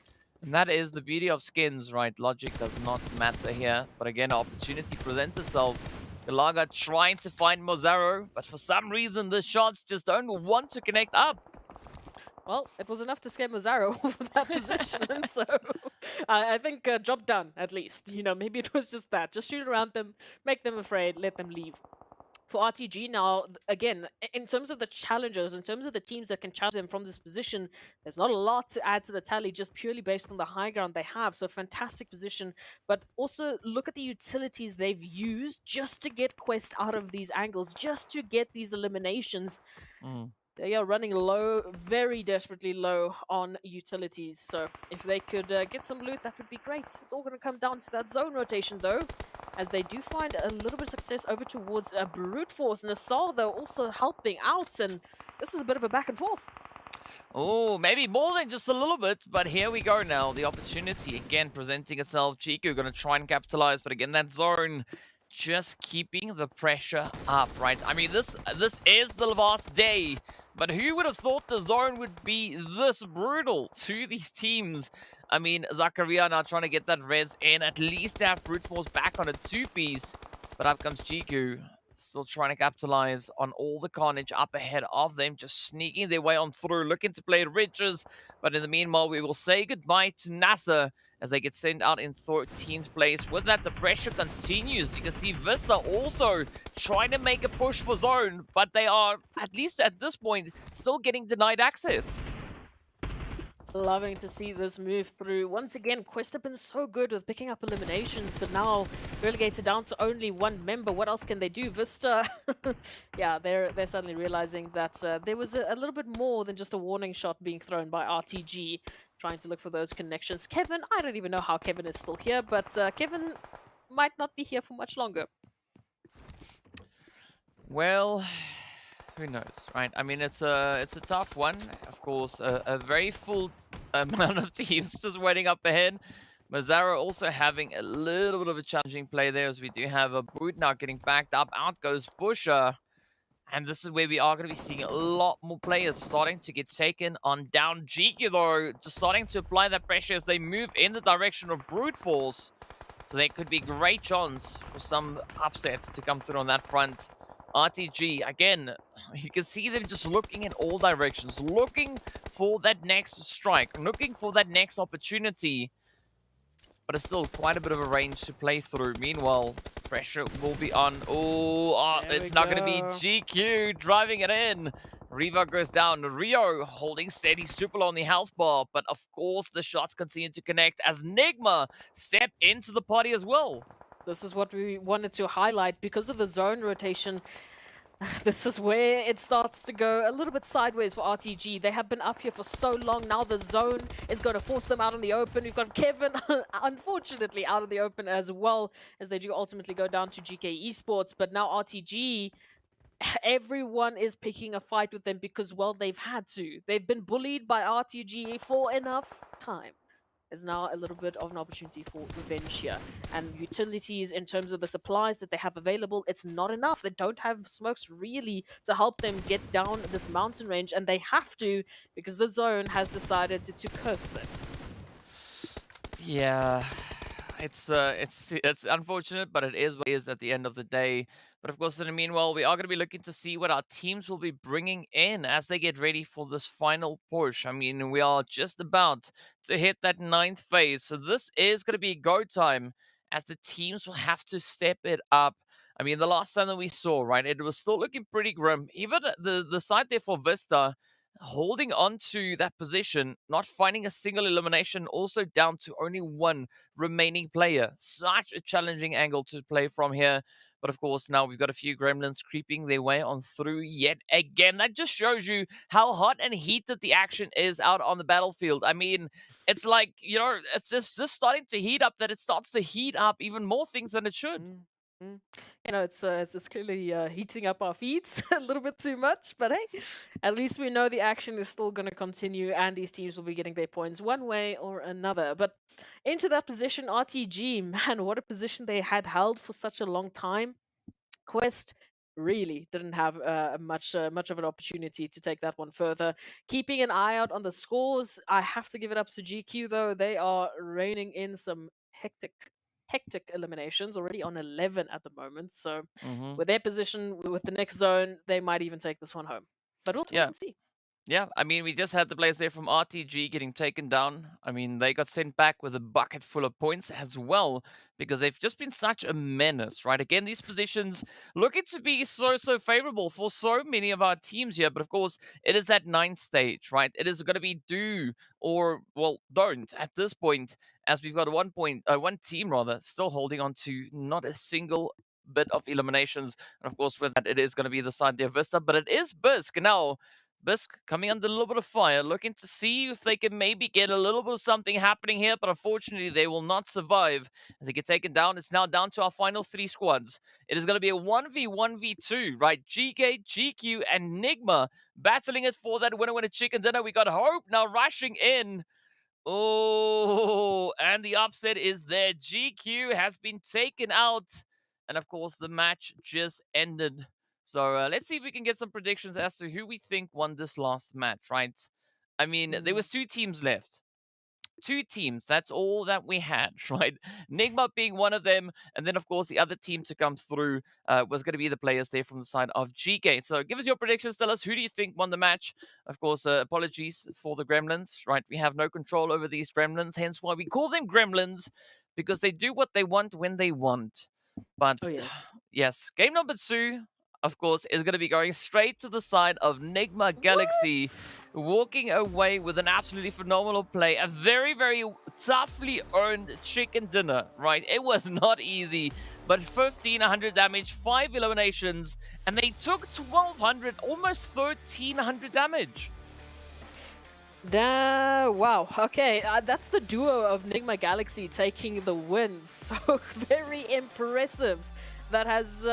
And that is the beauty of skins, right? Logic does not matter here. But again, opportunity presents itself. Galaga trying to find Mozaro, but for some reason the shots just don't want to connect up. Well, it was enough to scare Mozaro for that position, so I think job done, at least. You know, maybe it was just that. Just shoot around them, make them afraid, let them leave. For RTG now, again, in terms of the challengers, in terms of the teams that can challenge them from this position, there's not a lot to add to the tally just purely based on the high ground they have. So fantastic position, but also look at the utilities they've used just to get Quest out of these angles, just to get these eliminations. They are running low, very desperately low on utilities. So if they could get some loot, that would be great. It's all going to come down to that zone rotation, though, as they do find a little bit of success over towards Brute Force. NASR, though, also helping out, and this is a bit of a back and forth. Oh, maybe more than just a little bit, but here we go now. The opportunity, again, presenting itself. Chiku going to try and capitalize, but again, that zone just keeping the pressure up, right? I mean, this is the last day, but who would have thought the zone would be this brutal to these teams? I mean, Zakaria now trying to get that res in, at least to have Brute Force back on a 2-piece. But up comes Jiku, still trying to capitalize on all the carnage up ahead of them, just sneaking their way on through, looking to play Riches. But in the meanwhile, we will say goodbye to NASR as they get sent out in 13th place. With that, the pressure continues. You can see VISTA also trying to make a push for zone, but they are, at least at this point, still getting denied access. Loving to see this move through. Once again, Quest have been so good with picking up eliminations, but now relegated down to only 1 member. What else can they do? Vista, yeah, they're suddenly realizing that there was a little bit more than just a warning shot being thrown by RTG, trying to look for those connections. Kevin, I don't even know how Kevin is still here, but Kevin might not be here for much longer. Well, who knows, right? I mean, it's a tough one. Of course, a very full amount of teams just waiting up ahead. Mazzara also having a little bit of a challenging play there, as we do have a Boot now getting backed up. Out goes Busher. And this is where we are going to be seeing a lot more players starting to get taken on down. GEEKAY, though, just starting to apply that pressure as they move in the direction of Brute Force. So there could be great chance for some upsets to come through on that front. RTG, again, you can see them just looking in all directions, looking for that next strike, looking for that next opportunity. But it's still quite a bit of a range to play through. Meanwhile, pressure will be on. It's not going to be GQ driving it in. Riva goes down. Rio holding steady, super low on the health bar. But of course, the shots continue to connect as NIGMA step into the party as well. This is what we wanted to highlight because of the zone rotation. This is where it starts to go a little bit sideways for RTG. They have been up here for so long. Now the zone is going to force them out in the open. We've got Kevin, unfortunately, out in the open as well, as they do ultimately go down to GEEKAY Esports. But now RTG, everyone is picking a fight with them because, well, they've had to. They've been bullied by RTG for enough time. Is now a little bit of an opportunity for revenge here. And utilities in terms of the supplies that they have available, it's not enough. They don't have smokes really to help them get down this mountain range, and they have to because the zone has decided to curse them. Yeah, it's unfortunate, but it is what it is at the end of the day. But of course, in the meanwhile, we are going to be looking to see what our teams will be bringing in as they get ready for this final push. I mean, we are just about to hit that 9th phase. So this is going to be go time as the teams will have to step it up. I mean, the last time that we saw, right, it was still looking pretty grim. Even the side there for VISTA, holding on to that position, not finding a single elimination, also down to only one remaining player. Such a challenging angle to play from here. But of course, now we've got a few gremlins creeping their way on through yet again. That just shows you how hot and heated the action is out on the battlefield. I mean, it's like, you know, it's just starting to heat up that it starts to heat up even more things than it should. You know, it's clearly heating up our feet a little bit too much, but hey, at least we know the action is still going to continue and these teams will be getting their points one way or another. But into that position, RTG, man, what a position they had held for such a long time. Quest really didn't have much of an opportunity to take that one further. Keeping an eye out on the scores, I have to give it up to GQ though. They are reining in some hectic eliminations, already on 11 at the moment. So with their position, with the next zone, they might even take this one home. But we'll wait and see. Yeah, I mean, we just had the players there from RTG getting taken down. I mean, they got sent back with a bucket full of points as well because they've just been such a menace, right? Again, these positions looking to be so favorable for so many of our teams here. But of course, it is that 9th stage, right? It is going to be do or, well, don't at this point, as we've got one team rather, still holding on to not a single bit of eliminations. And of course, with that, it is going to be the side there, VISTA, but it is Bisq now. Bisq coming under a little bit of fire, looking to see if they can maybe get a little bit of something happening here, but unfortunately they will not survive as they get taken down. It's now down to our final 3 squads. It is going to be a 1v1v2, right? GEEKAY, GQ, and NIGMA battling it for that winner chicken dinner. We got Hope now rushing in. Oh, and the upset is there. GQ has been taken out, and of course the match just ended. So let's see if we can get some predictions as to who we think won this last match, right? I mean, there was 2 teams left. 2 teams, that's all that we had, right? NIGMA being one of them, and then, of course, the other team to come through was going to be the players there from the side of GEEKAY. So give us your predictions. Tell us, who do you think won the match? Of course, apologies for the gremlins, right? We have no control over these gremlins, hence why we call them gremlins, because they do what they want when they want. But, yes, game number 2, of course, is going to be going straight to the side of NIGMA Galaxy, walking away with an absolutely phenomenal play. A very, very toughly earned chicken dinner, right? It was not easy, but 1,500 damage, 5 eliminations, and they took 1,200, almost 1,300 damage. Wow, okay, that's the duo of NIGMA Galaxy taking the win. So very impressive. That has...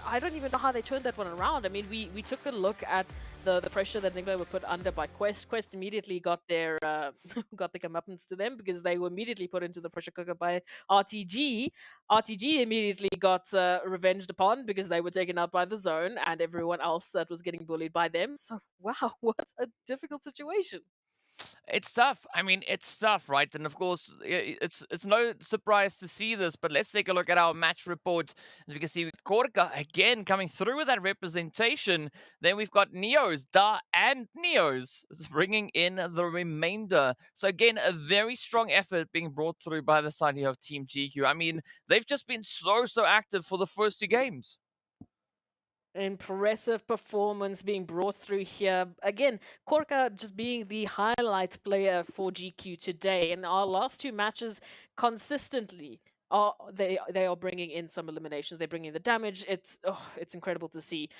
I don't even know how they turned that one around. I mean, we took a look at the pressure that NIGMA were put under by Quest. Quest immediately got their got the comeuppance to them because they were immediately put into the pressure cooker by RTG. RTG immediately got revenged upon because they were taken out by the zone and everyone else that was getting bullied by them. So wow, what a difficult situation. It's tough. I mean, it's tough, right? And of course, it's no surprise to see this, but let's take a look at our match report. As we can see, with KORKA again coming through with that representation. Then we've got Neos, Da, and Neos bringing in the remainder. So again, a very strong effort being brought through by the side here of Team GQ. I mean, they've just been so active for the first 2 games. Impressive performance being brought through here. Again, KORKA just being the highlight player for GQ today. In our last 2 matches, consistently, they are bringing in some eliminations. They're bringing the damage. It's incredible to see.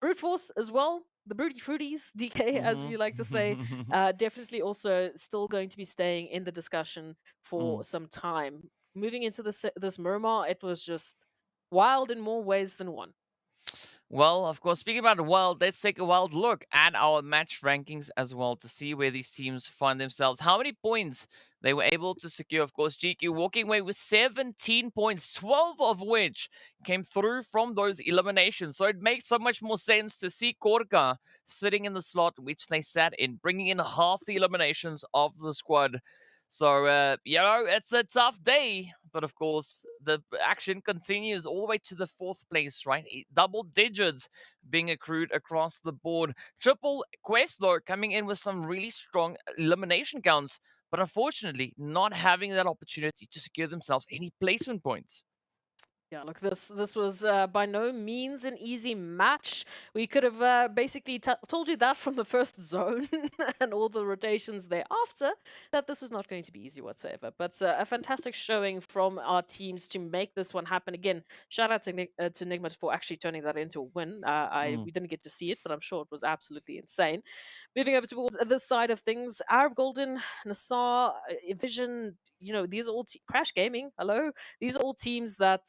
Brute Force as well. The Broody Fruities, DK, as we like to say, definitely also still going to be staying in the discussion for some time. Moving into this Miramar, it was just wild in more ways than one. Well, of course, speaking about wild, let's take a wild look at our match rankings as well to see where these teams find themselves. How many points they were able to secure. Of course, GQ walking away with 17 points, 12 of which came through from those eliminations. So it makes so much more sense to see KORKA sitting in the slot which they sat in, bringing in half the eliminations of the squad. So, it's a tough day, but of course, the action continues all the way to the 4th place, right? Double digits being accrued across the board. Triple Quest, though, coming in with some really strong elimination counts, but unfortunately, not having that opportunity to secure themselves any placement points. Yeah, look, this was by no means an easy match. We could have basically told you that from the first zone and all the rotations thereafter, that this was not going to be easy whatsoever. But a fantastic showing from our teams to make this one happen. Again, shout out to NIGMA for actually turning that into a win. We didn't get to see it, but I'm sure it was absolutely insane. Moving over towards this side of things, Arab Golden, NASR, Vision, these are all Crash Gaming, hello. These are all teams that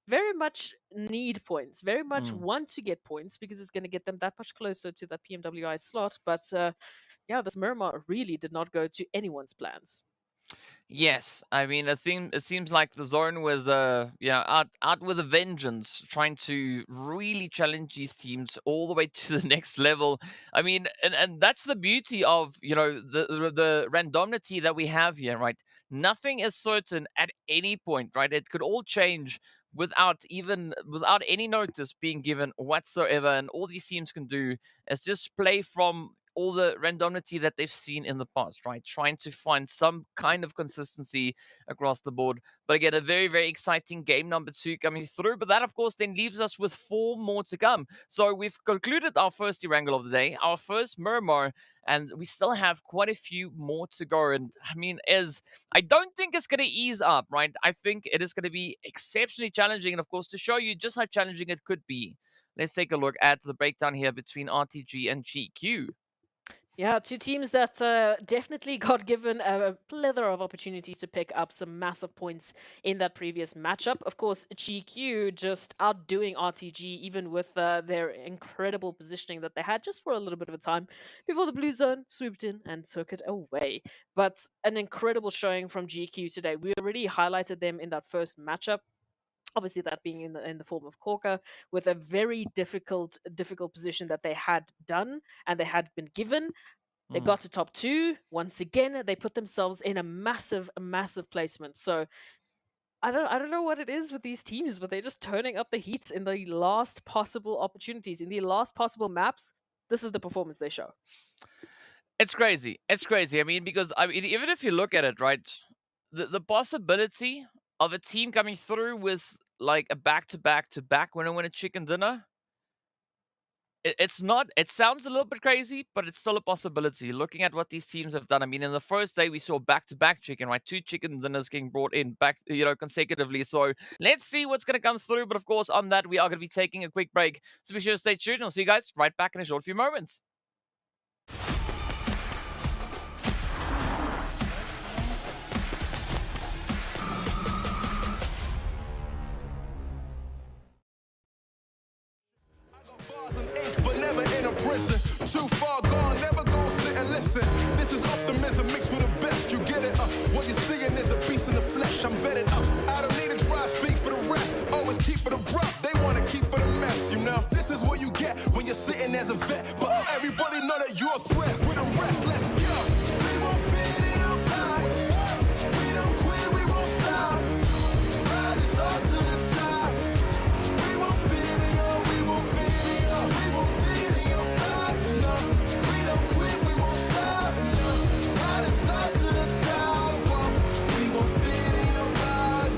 very much need points, very much want to get points because it's going to get them that much closer to that PMWI slot. But this Miramar really did not go to anyone's plans. Yes, I mean, it seems like the zone was, out with a vengeance, trying to really challenge these teams all the way to the next level. I mean, and that's the beauty of, the randomity that we have here, right? Nothing is certain at any point, right? It could all change without any notice being given whatsoever. And all these teams can do is just play from all the randomity that they've seen in the past, right? Trying to find some kind of consistency across the board. But again, a very, very exciting game number 2 coming through. But that, of course, then leaves us with 4 more to come. So we've concluded our first Erangel of the day, our first Miramar, and we still have quite a few more to go. And I mean, I don't think it's going to ease up, right? I think it is going to be exceptionally challenging. And of course, to show you just how challenging it could be, let's take a look at the breakdown here between RTG and GQ. Yeah, 2 teams that definitely got given a plethora of opportunities to pick up some massive points in that previous matchup. Of course, GQ just outdoing RTG, even with their incredible positioning that they had just for a little bit of a time before the blue zone swooped in and took it away. But an incredible showing from GQ today. We already highlighted them in that first matchup. Obviously, that being in the form of KORKA, with a very difficult position that they had done and they had been given. They got to top 2. Once again, they put themselves in a massive placement. So I don't know what it is with these teams, but they're just turning up the heat in the last possible opportunities, in the last possible maps. This is the performance they show. It's crazy. It's crazy. I mean, because even if you look at it, right, the possibility of a team coming through with like a back-to-back winner chicken dinner, it's not. It sounds a little bit crazy, but it's still a possibility. Looking at what these teams have done, I mean, in the first day we saw back-to-back chicken, right? 2 chicken dinners getting brought in back, consecutively. So let's see what's going to come through. But of course, on that, we are going to be taking a quick break. So be sure to stay tuned. I'll see you guys right back in a short few moments. missing. Too far gone, never gonna sit and listen. This is optimism mixed with the best, you get it? What you're seeing is a beast in the flesh, I'm vetted up. I don't need to try to speak for the rest. Always keep it abrupt, they wanna keep it a mess, you know? This is what you get when you're sitting as a vet. But everybody know that you're a threat. With the rest, let's go. We won't fit in your box. We don't quit, we won't stop. Ride us all to the top. We won't fit in your, we won't fit in your, we won't fit in your box. No, we don't quit, we won't stop. No, ride us all to the top. Whoa. We won't fit in your box.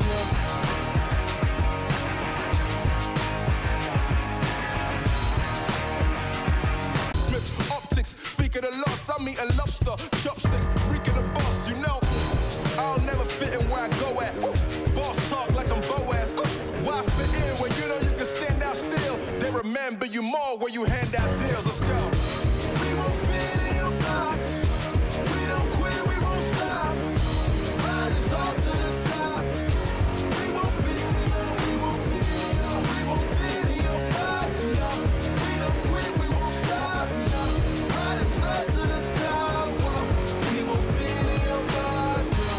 No. Optics, speak of the loss, I'm eating lobster, chopsticks, freaking the boss, you know. I'll never fit in where I go at. Ooh, boss talk like I'm Boaz. Ooh, why fit in when you know you can stand out still? They remember you more when you hand out deals. Let's go. We won't fit in your box. We don't quit, we won't stop. Ride us all to the top. We won't fit in your, we won't fit in your, we won't fit in your box. No, we don't quit, we won't stop. No, ride us all to the top. Whoa. We won't fit in your box. No.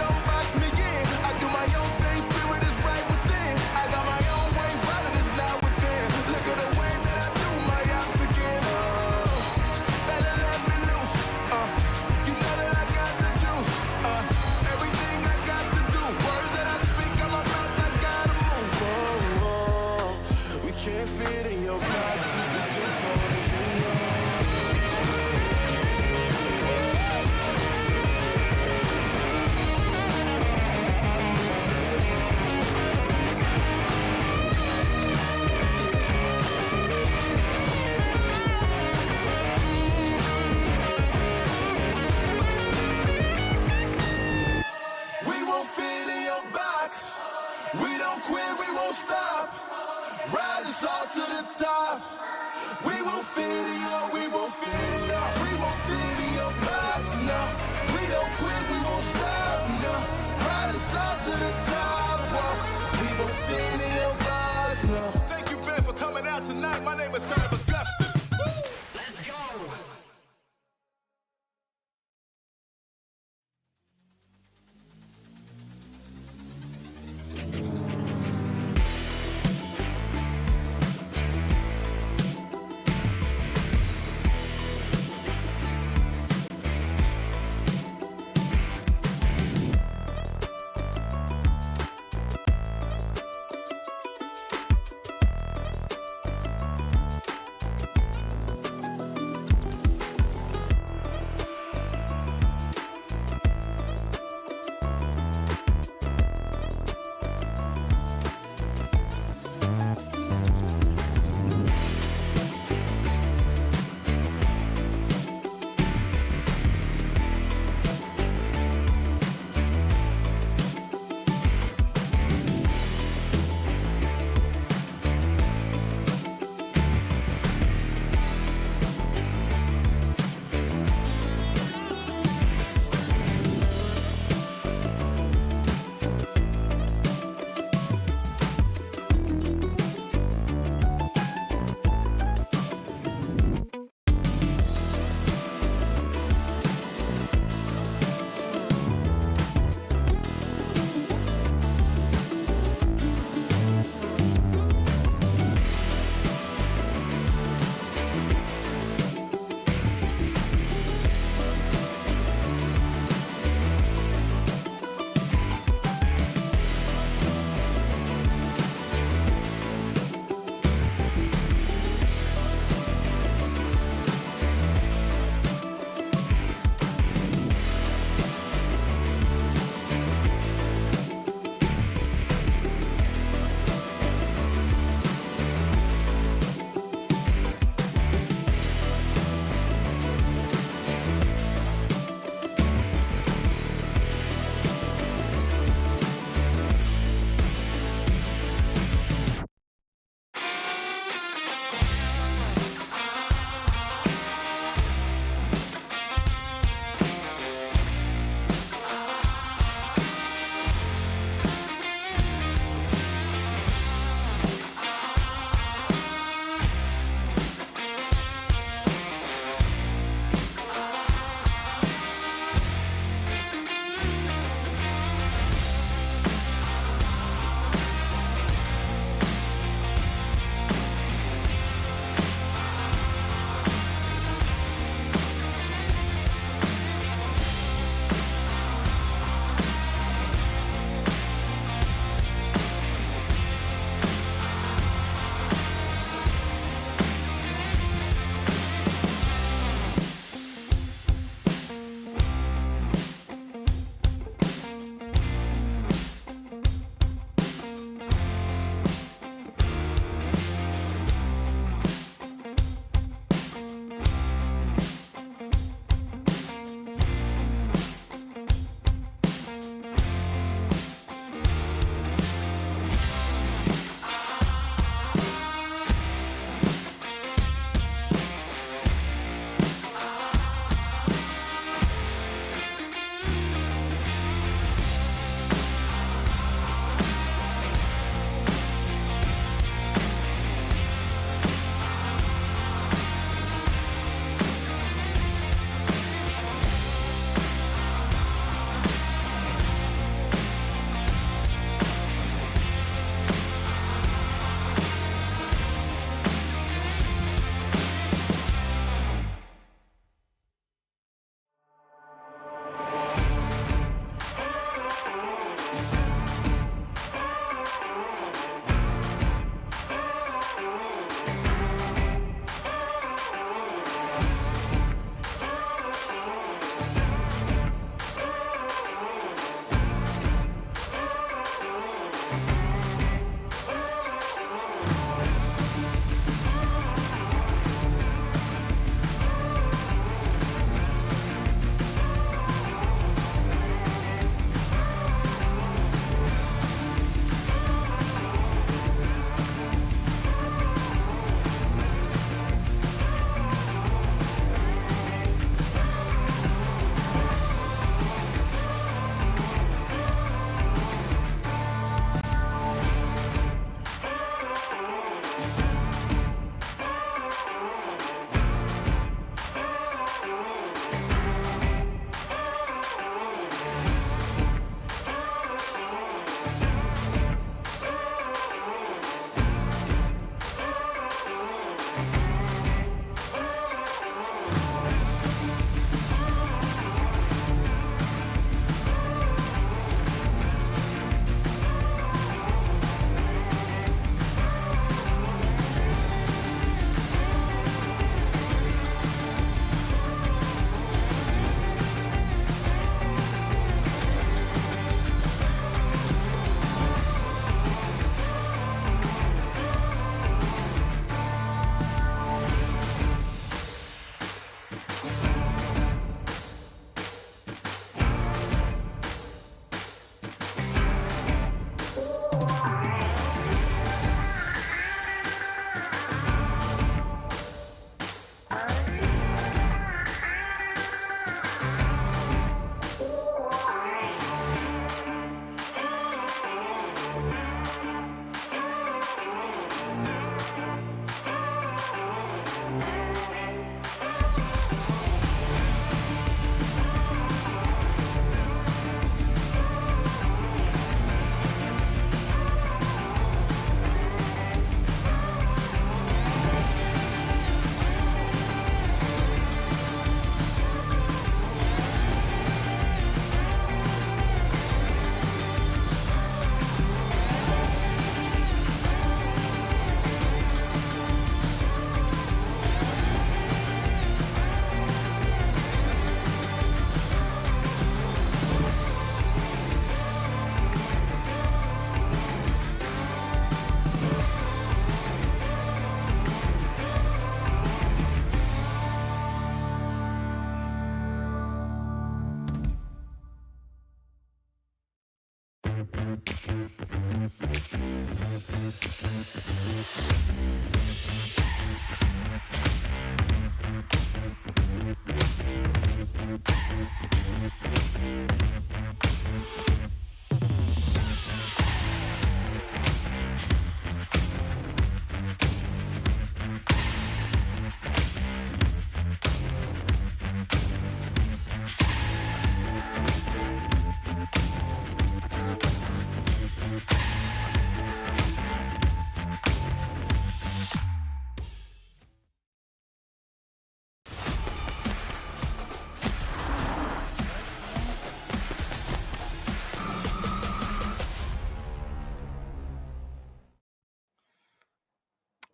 Don't box me in. I do my own thing. Spirit is right within. I got my own way. Violent is loud within. Look at the way that I do my ops again. Oh, better let me loose. You know that I got the juice. Everything I got to do. Words that I speak out my mouth, I gotta move. Oh, we can't fit in your box. We too cold to get low. We won't fit in your box. We don't quit, we won't stop. Ride us all to the top. We won't fit in your, we won't fit in your, we won't fit in your box. No, we don't quit, we won't stop. No, ride us all to the top. Whoa. We won't fit in your box. No. Thank you, Ben, for coming out tonight. My name is Son of Augustine. Let's go.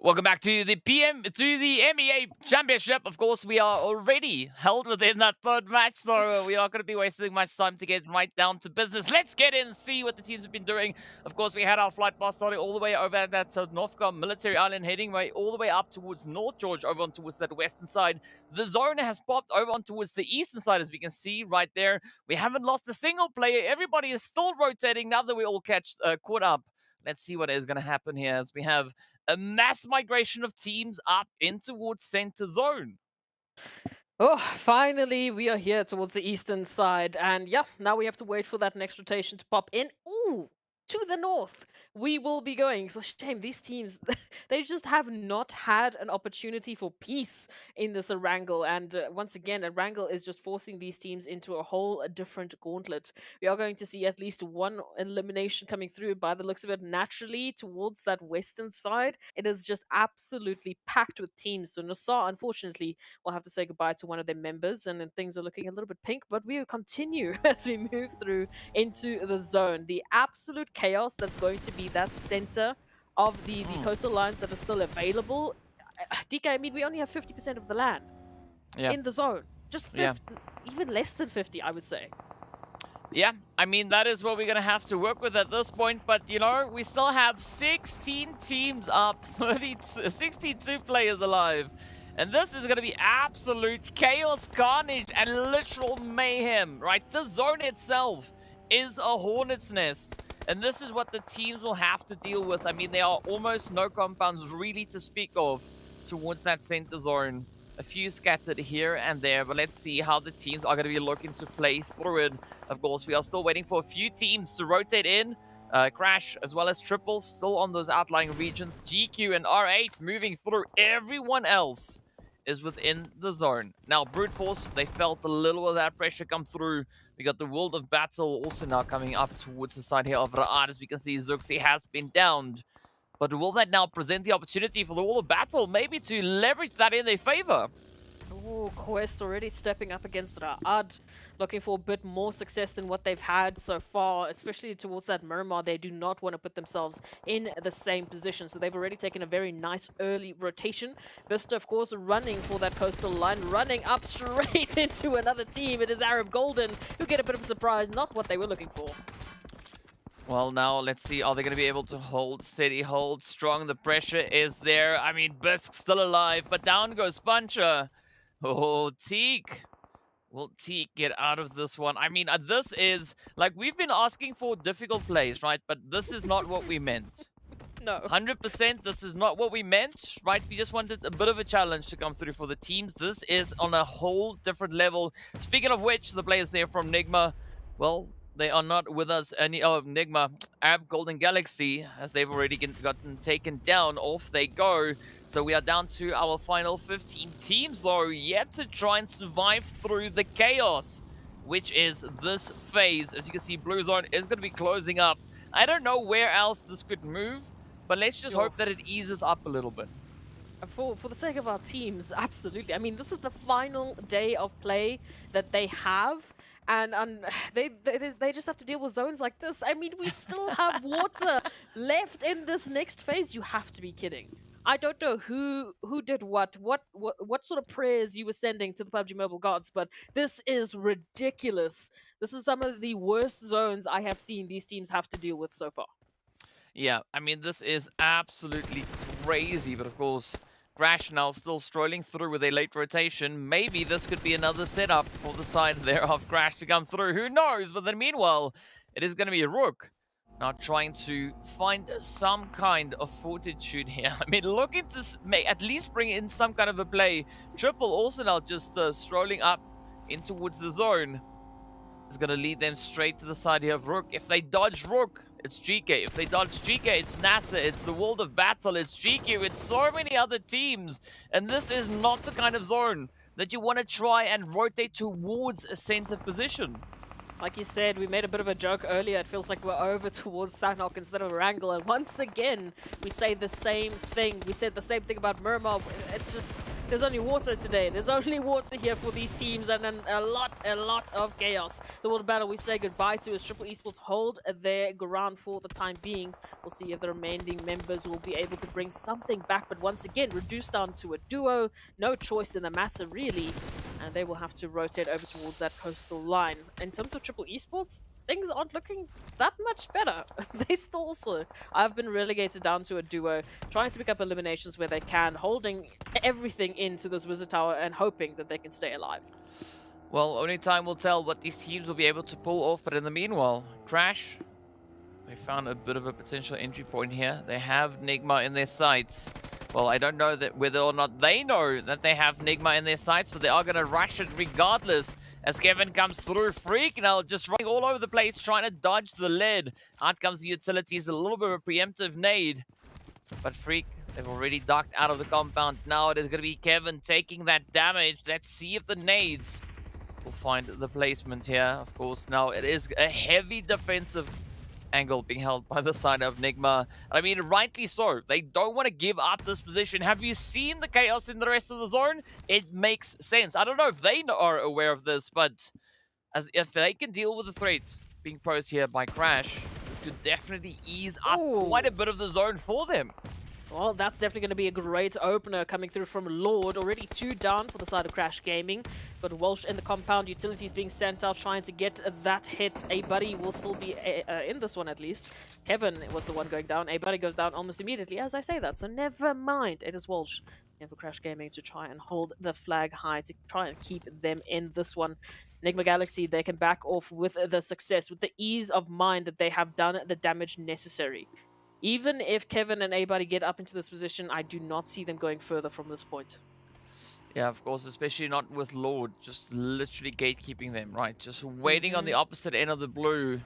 Welcome back to the MEA Championship. Of course, we are already held within that third match, so we are not going to be wasting much time to get right down to business. Let's get in and see what the teams have been doing. Of course, we had our flight path starting all the way over at that Sanhok military island, heading all the way up towards North George, over on towards that western side. The zone has popped over on towards the eastern side, as we can see right there. We haven't lost a single player. Everybody is still rotating now that we all caught up. Let's see what is going to happen here as we have a mass migration of teams up in towards center zone. Oh, finally, we are here towards the eastern side. And yeah, now we have to wait for that next rotation to pop in. Ooh, to the north, we will be going. So shame, these teams, they just have not had an opportunity for peace in this Erangel. And once again, Erangel is just forcing these teams into a whole different gauntlet. We are going to see at least one elimination coming through by the looks of it naturally towards that western side. It is just absolutely packed with teams. So NASR, unfortunately, will have to say goodbye to one of their members, and then things are looking a little bit pink, but we will continue as we move through into the zone. The absolute chaos that's going to be that center of the coastal lines that are still available. DK, I mean, we only have 50% of the land in the zone. Just 50, even less than 50, I would say. Yeah, I mean, that is what we're going to have to work with at this point. But, you know, we still have 16 teams up, 62 players alive. And this is going to be absolute chaos, carnage, and literal mayhem, right? The zone itself is a hornet's nest. And this is what the teams will have to deal with. I mean, there are almost no compounds really to speak of towards that center zone. A few scattered here and there, but let's see how the teams are going to be looking to play through it. Of course, we are still waiting for a few teams to rotate in. Crash as well as Triple still on those outlying regions. GQ and R8 moving through. Everyone else is within the zone. Now, Brute Force, they felt a little of that pressure come through. We got the World of Battle also now coming up towards the side here of RUKH. As we can see, Zuxi has been downed. But will that now present the opportunity for the World of Battle maybe to leverage that in their favor? Oh, Quest already stepping up against RUKH, looking for a bit more success than what they've had so far, especially towards that Miramar. They do not want to put themselves in the same position, so they've already taken a very nice early rotation. VISTA, of course, running for that coastal line, running up straight into another team. It is Arab Golden who get a bit of a surprise, not what they were looking for. Well, now let's see. Are they going to be able to hold steady, hold strong? The pressure is there. I mean, Bisk's still alive, but down goes Puncher. Oh, Teak. Will Teak get out of this one? I mean, this is, like, we've been asking for difficult plays, right? But this is not what we meant. No. 100%, this is not what we meant, right? We just wanted a bit of a challenge to come through for the teams. This is on a whole different level. Speaking of which, the players there from NIGMA, well, they are not with us any. Oh, NIGMA, Arab Golden Galaxy, as they've already gotten taken down. Off they go. So we are down to our final 15 teams, though, yet to try and survive through the chaos, which is this phase. As you can see, Blue Zone is going to be closing up. I don't know where else this could move, but let's just hope that it eases up a little bit. For the sake of our teams, absolutely. I mean, this is the final day of play that they have. And they just have to deal with zones like this. I mean, we still have water left in this next phase. You have to be kidding. I don't know who did what sort of prayers you were sending to the PUBG Mobile gods, but this is ridiculous. This is some of the worst zones I have seen these teams have to deal with so far. Yeah, I mean, this is absolutely crazy, but of course, Crash now still strolling through with a late rotation. Maybe this could be another setup for the side there of Crash to come through. Who knows? But then meanwhile, it is going to be a RUKH now trying to find some kind of fortitude here. I mean, looking to at least bring in some kind of a play. Triple also now just strolling up in towards the zone. Is going to lead them straight to the side here of RUKH. If they dodge RUKH, it's GEEKAY. If they dodge GEEKAY, it's NASR. It's the World of Battle. It's GQ. It's so many other teams. And this is not the kind of zone that you want to try and rotate towards a center position. Like you said, we made a bit of a joke earlier. It feels like we're over towards Sanhok instead of Erangel. And once again, we say the same thing. We said the same thing about Miramar. It's just, there's only water today. There's only water here for these teams, and then a lot of chaos. The world battle we say goodbye to as Triple Esports hold their ground for the time being. We'll see if the remaining members will be able to bring something back. But once again, reduced down to a duo. No choice in the matter, really. And they will have to rotate over towards that coastal line. In terms of Triple Esports, things aren't looking that much better. They still also have been relegated down to a duo, trying to pick up eliminations where they can, holding everything into this Wizard Tower and hoping that they can stay alive. Well, only time will tell what these teams will be able to pull off, but in the meanwhile, Crash, they found a bit of a potential entry point here. They have NIGMA in their sights. Well, I don't know that whether or not they know that they have NIGMA in their sights, but they are going to rush it regardless as Kevin comes through. Freak now just running all over the place, trying to dodge the lead. Out comes the utilities, a little bit of a preemptive nade. But Freak, they've already ducked out of the compound. Now it is going to be Kevin taking that damage. Let's see if the nades will find the placement here. Of course, now it is a heavy defensive angle being held by the side of NIGMA. I mean, rightly so. They don't want to give up this position. Have you seen the chaos in the rest of the zone? It makes sense. I don't know if they are aware of this, but if they can deal with the threat being posed here by Crash, it could definitely ease up quite a bit of the zone for them. Well, that's definitely going to be a great opener coming through from Lord. Already 2 down for the side of Crash Gaming. Got Walsh in the compound. Utilities being sent out, trying to get that hit. A-Buddy will still be in this one at least. Kevin was the one going down. A-Buddy goes down almost immediately as I say that. So never mind. It is Walsh here for Crash Gaming to try and hold the flag high, to try and keep them in this one. NIGMA Galaxy, they can back off with the success, with the ease of mind that they have done the damage necessary. Even if Kevin and A-Buddy get up into this position, I do not see them going further from this point. Yeah, of course, especially not with Lord, just literally gatekeeping them, right? Just waiting on the opposite end of the blue,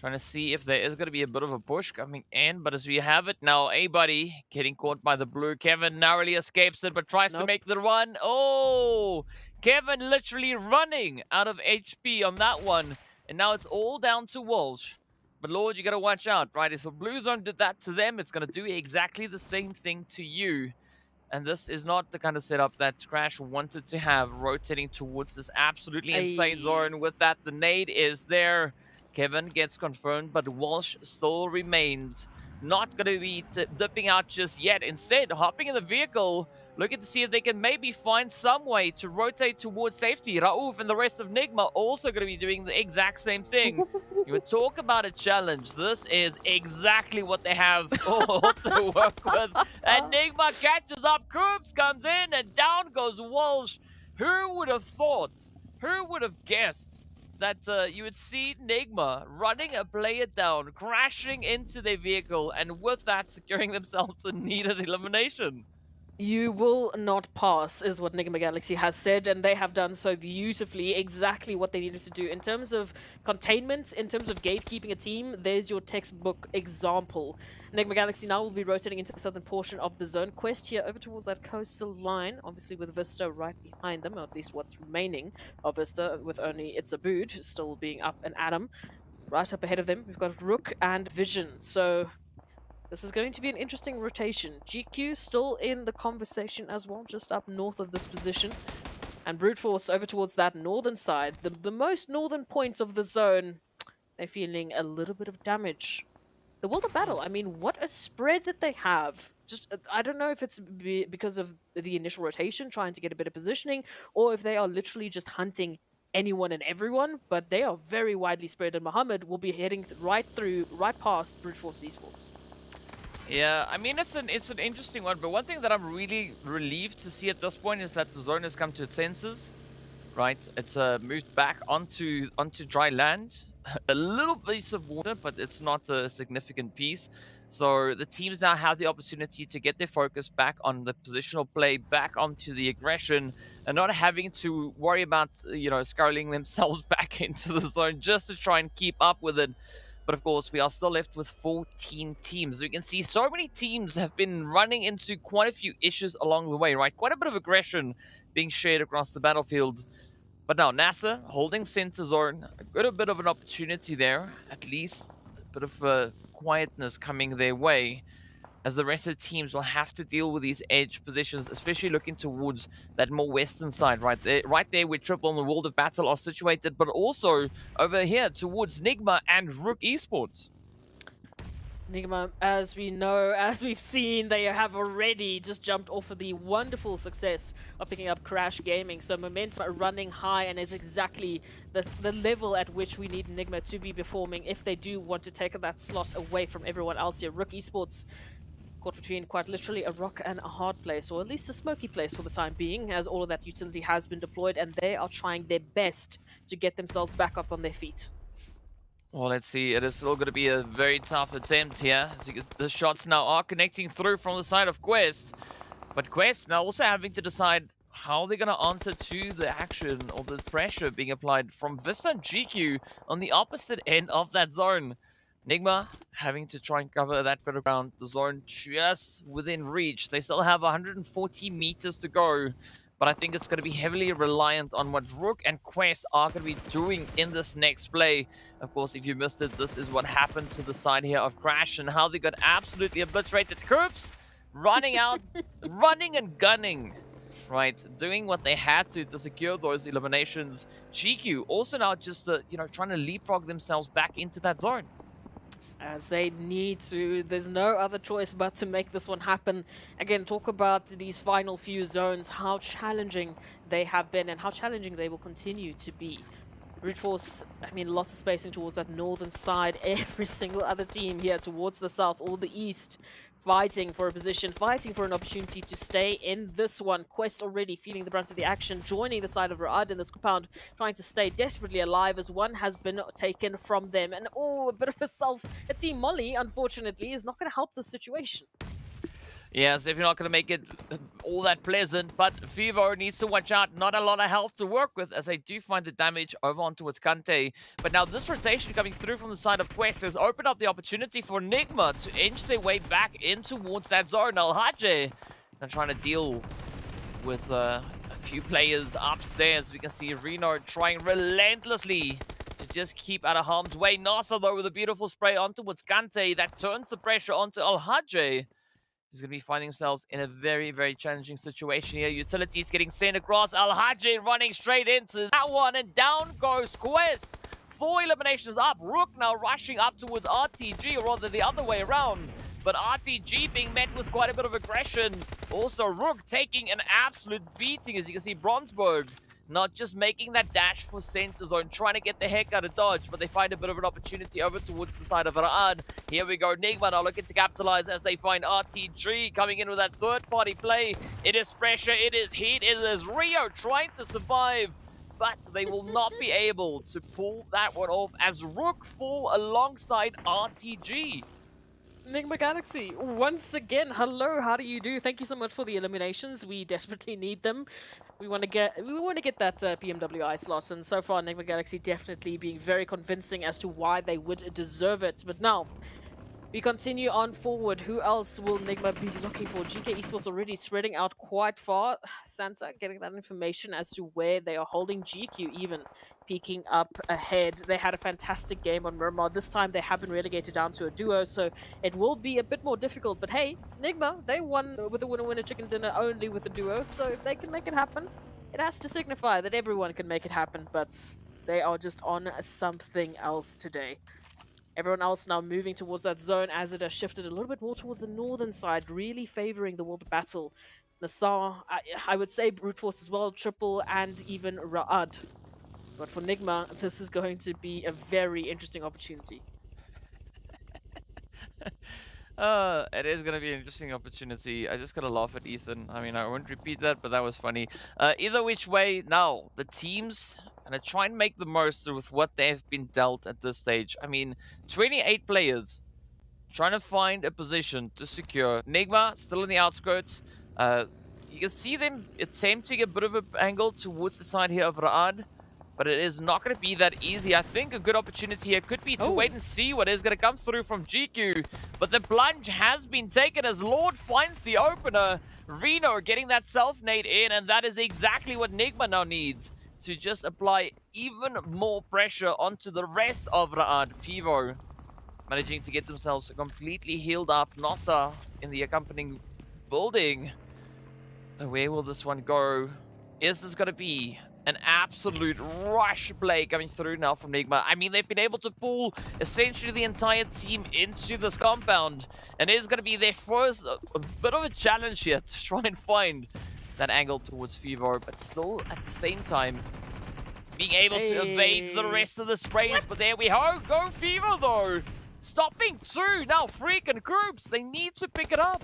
trying to see if there is going to be a bit of a push coming in. But as we have it now, A-Buddy getting caught by the blue. Kevin narrowly escapes it, but tries to make the run. Oh, Kevin literally running out of HP on that one. And now it's all down to Walsh. But Lord, you got to watch out, right? If the blue zone did that to them, it's going to do exactly the same thing to you. And this is not the kind of setup that Crash wanted to have, rotating towards this absolutely insane zone. With that, the nade is there. Kevin gets confirmed, but Walsh still remains. Not going to be dipping out just yet. Instead, hopping in the vehicle, looking to see if they can maybe find some way to rotate towards safety. Raouf and the rest of NIGMA also going to be doing the exact same thing. You would talk about a challenge. This is exactly what they have all to work with. And NIGMA catches up. Coops comes in and down goes Walsh. Who would have thought? Who would have guessed that you would see NIGMA running a player down, crashing into their vehicle, and with that securing themselves the needed elimination? You will not pass, is what NIGMA Galaxy has said, and they have done so beautifully, exactly what they needed to do. In terms of containment, in terms of gatekeeping a team, there's your textbook example. NIGMA Galaxy now will be rotating into the southern portion of the zone. Quest here over towards that coastal line, obviously with VISTA right behind them, or at least what's remaining of VISTA, with only It's a Boot still being up and Adam. Right up ahead of them, we've got RUKH and Vision, so this is going to be an interesting rotation. GQ still in the conversation as well, just up north of this position. And Brute Force over towards that northern side, the most northern point of the zone. They're feeling a little bit of damage. The World of Battle, I mean, what a spread that they have. Just, I don't know if it's because of the initial rotation, trying to get a bit of positioning, or if they are literally just hunting anyone and everyone, but they are very widely spread, and Muhammad will be heading right past Brute Force Esports. Yeah, I mean, it's an interesting one, but one thing that I'm really relieved to see at this point is that the zone has come to its senses, right? It's moved back onto dry land. A little piece of water, but it's not a significant piece. So the teams now have the opportunity to get their focus back on the positional play, back onto the aggression, and not having to worry about, you know, scrolling themselves back into the zone just to try and keep up with it. But of course, we are still left with 14 teams. You can see so many teams have been running into quite a few issues along the way, right? Quite a bit of aggression being shared across the battlefield. But now NASR holding center zone, got a bit of an opportunity there, at least a bit of quietness coming their way, as the rest of the teams will have to deal with these edge positions, especially looking towards that more western side right there where Triple and the World of Battle are situated, but also over here towards NIGMA and RUKH Esports. NIGMA, as we know, as we've seen, they have already just jumped off of the wonderful success of picking up Crash Gaming. So momentum are running high and is exactly the level at which we need NIGMA to be performing if they do want to take that slot away from everyone else here. RUKH Esports caught between quite literally a rock and a hard place, or at least a smoky place for the time being, as all of that utility has been deployed and they are trying their best to get themselves back up on their feet. Well, let's see. It is still going to be a very tough attempt here. The shots now are connecting through from the side of Quest. But Quest now also having to decide how they're going to answer to the action or the pressure being applied from VISTA and GQ on the opposite end of that zone. NIGMA having to try and cover that bit of ground. The zone just within reach. They still have 140 meters to go. But I think it's going to be heavily reliant on what RUKH and Quest are going to be doing in this next play. Of course, if you missed it, this is what happened to the side here of Crash and how they got absolutely obliterated. Coops running out, running and gunning, right? Doing what they had to secure those eliminations. GQ also now just, trying to leapfrog themselves back into that zone. As they need to. There's no other choice but to make this one happen. Again, talk about these final few zones, how challenging they have been and how challenging they will continue to be. Brute Force, I mean, lots of spacing towards that northern side. Every single other team here towards the south or the east, fighting for a position, fighting for an opportunity to stay in this one. Quest already feeling the brunt of the action, joining the side of RUKH in this compound, trying to stay desperately alive as one has been taken from them. And a bit of a team Molly, unfortunately, is not going to help the situation. Yes, if you're not going to make it all that pleasant, but Fivo needs to watch out. Not a lot of health to work with as they do find the damage over onto its Kante. But now this rotation coming through from the side of Quest has opened up the opportunity for NIGMA to inch their way back in towards that zone. RUKH now trying to deal with a few players upstairs. We can see Reno trying relentlessly to just keep out of harm's way. NASR though with a beautiful spray onto its Kante that turns the pressure onto RUKH. He's going to be finding themselves in a very, very challenging situation here. Utilities getting sent across. RUKH running straight into that one. And down goes Quest. 4 eliminations up. RUKH now rushing up towards RTG, or rather the other way around. But RTG being met with quite a bit of aggression. Also, RUKH taking an absolute beating, as you can see, Bronsberg not just making that dash for center zone, trying to get the heck out of dodge, but they find a bit of an opportunity over towards the side of RUKH. Here we go, NIGMA now looking to capitalize as they find RTG coming in with that third-party play. It is pressure, it is heat, it is Rio trying to survive, but they will not be able to pull that one off as RUKH fall alongside RTG. NIGMA Galaxy, once again, hello, how do you do? Thank you so much for the eliminations. We desperately need them. We want to get that PMWI slot, and so far NIGMA Galaxy definitely being very convincing as to why they would deserve it. But now, we continue on forward. Who else will NIGMA be looking for? GEEKAY Esports already spreading out quite far. Santa getting that information as to where they are holding. GQ even peeking up ahead. They had a fantastic game on Miramar. This time they have been relegated down to a duo, so it will be a bit more difficult. But hey, NIGMA, they won with a winner-winner chicken dinner only with a duo, so if they can make it happen, it has to signify that everyone can make it happen, but they are just on something else today. Everyone else now moving towards that zone as it has shifted a little bit more towards the northern side, really favoring the World Battle. NASR, I would say Brute Force as well, Triple, and even RUKH. But for NIGMA, this is going to be a very interesting opportunity. It is going to be an interesting opportunity. I just got to laugh at Ethan. I mean, I won't repeat that, but that was funny. Either which way, now, the teams... and I try and make the most with what they've been dealt at this stage. I mean, 28 players trying to find a position to secure. NIGMA still in the outskirts. You can see them attempting a bit of an angle towards the side here of RUKH, but it is not going to be that easy. I think a good opportunity here could be to wait and see what is going to come through from GQ. But the plunge has been taken as Lord finds the opener. Reno getting that self-nade in, and that is exactly what NIGMA now needs to just apply even more pressure onto the rest of RUKH. Fivo managing to get themselves completely healed up. NASR in the accompanying building. Where will this one go? Is this going to be an absolute rush play coming through now from NIGMA? I mean, they've been able to pull essentially the entire team into this compound. And it is going to be their first a bit of a challenge here to try and find that angle towards Fivo. But still, at the same time, being able to evade the rest of the sprays. But there we go. Go Fivo, though. Stopping two. Now, Freak and Groups, they need to pick it up.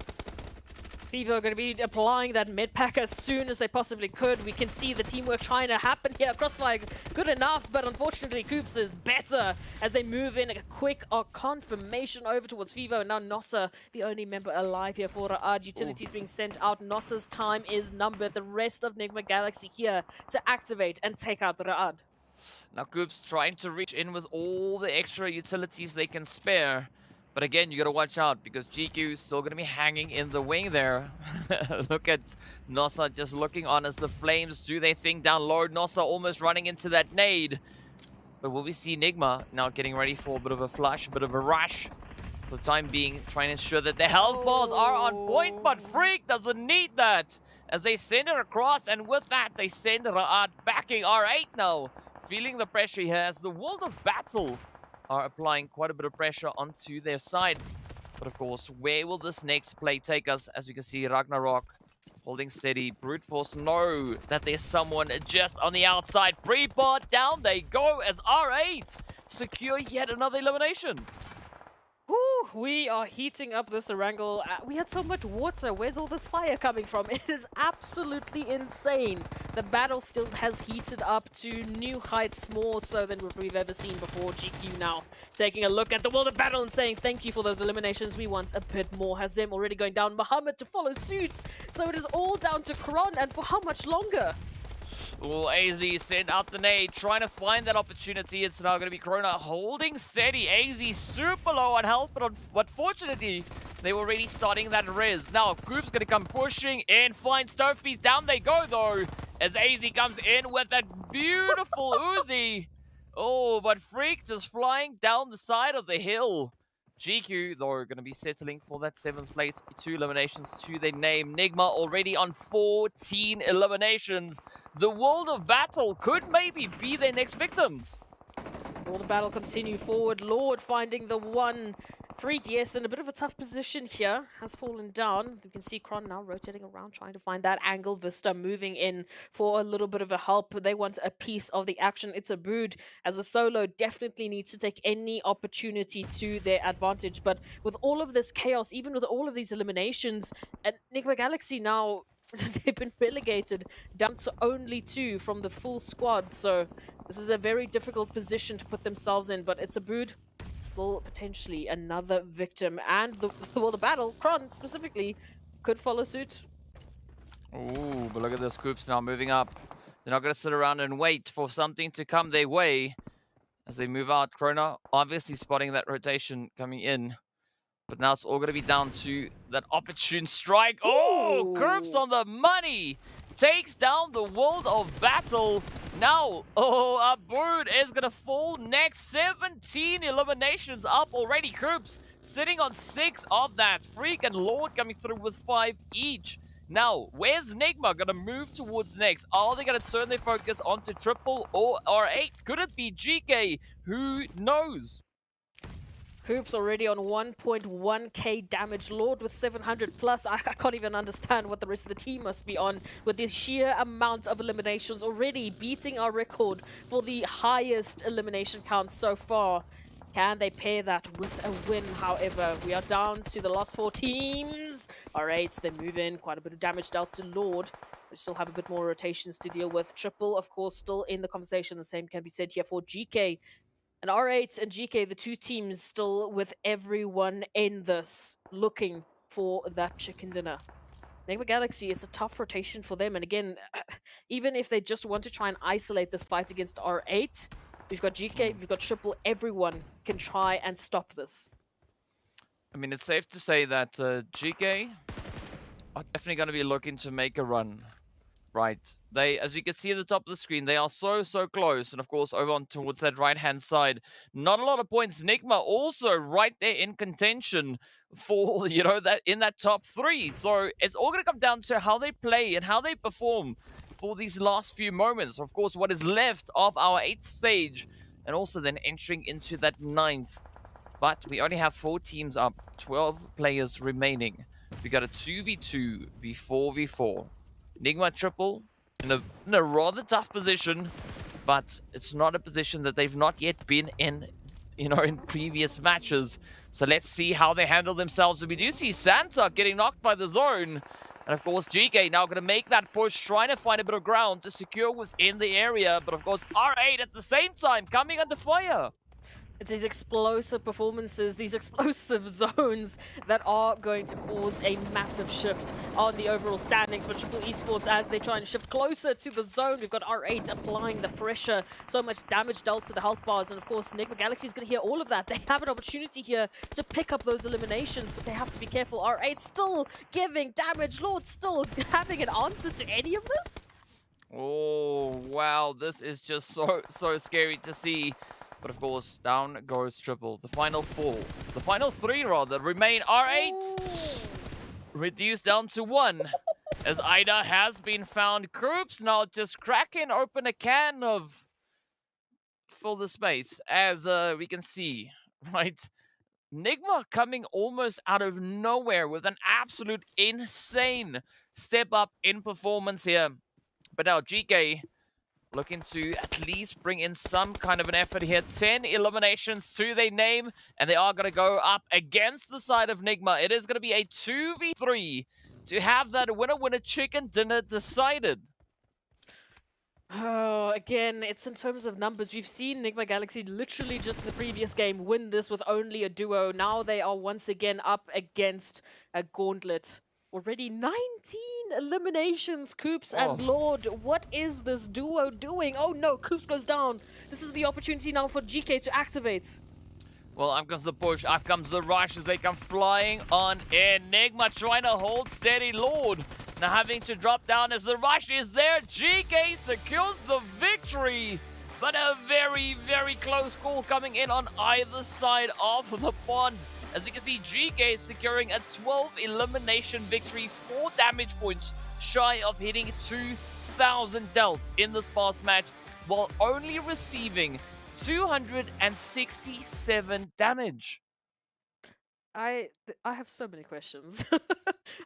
Fivo are going to be applying that mid pack as soon as they possibly could. We can see the teamwork trying to happen here. Crossfire good enough, but unfortunately Coops is better as they move in a quick confirmation over towards Fivo. And now NASR, the only member alive here for RUKH. Utilities being sent out. NASR's time is numbered. The rest of NIGMA Galaxy here to activate and take out RUKH. Now Coops trying to reach in with all the extra utilities they can spare. But again, you got to watch out because GEEKAY is still going to be hanging in the wing there. Look at NASR just looking on as the flames do their thing down low. NASR almost running into that nade. But will we see NIGMA now getting ready for a bit of a flush, a bit of a rush? For the time being, trying to ensure that the health bars are on point. But Freak doesn't need that as they send it across. And with that, they send RUKH backing R8 now. Feeling the pressure he has. The World of Battle are applying quite a bit of pressure onto their side. But of course, where will this next play take us? As you can see, Ragnarok holding steady. Brute Force know that there's someone just on the outside. Pre-bot down they go as R8 secure yet another elimination. Whew, we are heating up this Erangel. We had so much water. Where's all this fire coming from? It is absolutely insane. The battlefield has heated up to new heights, more so than what we've ever seen before. GQ now taking a look at the world of battle and saying thank you for those eliminations. We want a bit more. Hazem already going down. Muhammad to follow suit. So it is all down to Kron, and for how much longer? Oh, AZ sent out the nade, trying to find that opportunity. It's now going to be Corona holding steady. AZ super low on health, but fortunately, they were already starting that res. Now, Group's going to come pushing in, find Stonefies. Down they go, though, as AZ comes in with that beautiful Uzi. Oh, but Freak just flying down the side of the hill. GQ, though, are going to be settling for that 7th place. 2 eliminations to their name. NIGMA already on 14 eliminations. The World of Battle could maybe be their next victims. Will the battle continue forward? Lord finding the one. Freak, yes, in a bit of a tough position here. Has fallen down. You can see Kron now rotating around, trying to find that angle. VISTA moving in for a little bit of a help. They want a piece of the action. It's a Brood. As a solo, definitely needs to take any opportunity to their advantage. But with all of this chaos, even with all of these eliminations, and NIGMA Galaxy now, they've been relegated down to only 2 from the full squad. So this is a very difficult position to put themselves in. But it's a Brood. Still potentially another victim, and the world of battle, Kron specifically, could follow suit. Ooh, but look at the Scoops now moving up. They're not going to sit around and wait for something to come their way as they move out. Krona obviously spotting that rotation coming in, but now it's all going to be down to that opportune strike. Oh, Curves on the money. Takes down the world of battle. Now, a Brood is going to fall next. 17 eliminations up already. Curves sitting on 6 of that. Freak and Lord coming through with 5 each. Now, where's NIGMA going to move towards next? Are they going to turn their focus onto triple or R8? Could it be GEEKAY? Who knows? Coops already on 1.1k damage. Lord with 700 plus. I can't even understand what the rest of the team must be on with the sheer amount of eliminations, already beating our record for the highest elimination count so far. Can they pair that with a win? However, we are down to the last 4 teams. Alright, they move in. Quite a bit of damage dealt to Lord. We still have a bit more rotations to deal with. Triple, of course, still in the conversation. The same can be said here for GEEKAY. And R8 and GEEKAY, the 2 teams still with everyone in this looking for that chicken dinner. NIGMA Galaxy, it's a tough rotation for them. And again, even if they just want to try and isolate this fight against R8, we've got GEEKAY, we've got Triple, everyone can try and stop this. I mean, it's safe to say that GEEKAY are definitely going to be looking to make a run right? They, as you can see at the top of the screen, they are so close. And of course, over on towards that right-hand side, not a lot of points. NIGMA also right there in contention for, that in that top 3. So it's all going to come down to how they play and how they perform for these last few moments. Of course, what is left of our 8th stage, and also then entering into that 9th. But we only have 4 teams up, 12 players remaining. We got a 2v2, v4, v4. NIGMA triple in a rather tough position, but it's not a position that they've not yet been in, in previous matches. So let's see how they handle themselves. We do see Sanhok getting knocked by the zone. And of course, GEEKAY now going to make that push, trying to find a bit of ground to secure within the area. But of course, R8 at the same time coming under fire. It's these explosive performances, these explosive zones that are going to cause a massive shift on the overall standings for Triple Esports as they try and shift closer to the zone. We've got R8 applying the pressure, so much damage dealt to the health bars, and of course NIGMA Galaxy is going to hear all of that. They have an opportunity here to pick up those eliminations, but they have to be careful. R8 still giving damage, Lord still having an answer to any of this? Oh, wow, this is just so scary to see. But of course, down goes Triple. The final 3 rather, remain. R8 reduced down to 1 as Ida has been found. Krups now just cracking open a can of fill the space, as we can see, right? NIGMA coming almost out of nowhere with an absolute insane step up in performance here. But now GEEKAY looking to at least bring in some kind of an effort here. 10 eliminations to their name, and they are going to go up against the side of NIGMA. It is going to be a 2v3 to have that winner chicken dinner decided. Oh, again, it's in terms of numbers. We've seen NIGMA Galaxy literally just in the previous game win this with only a duo. Now they are once again up against a gauntlet. Already 19 eliminations, Koops and Lord. What is this duo doing? Oh no, Koops goes down. This is the opportunity now for GEEKAY to activate. Well, up comes the push, up comes the rush as they come flying on in. NIGMA trying to hold steady. Lord now having to drop down as the rush is there. GEEKAY secures the victory. But a very close call coming in on either side of the pond. As you can see, GEEKAY securing a 12 elimination victory, 4 damage points shy of hitting 2,000 dealt in this past match, while only receiving 267 damage. I have so many questions.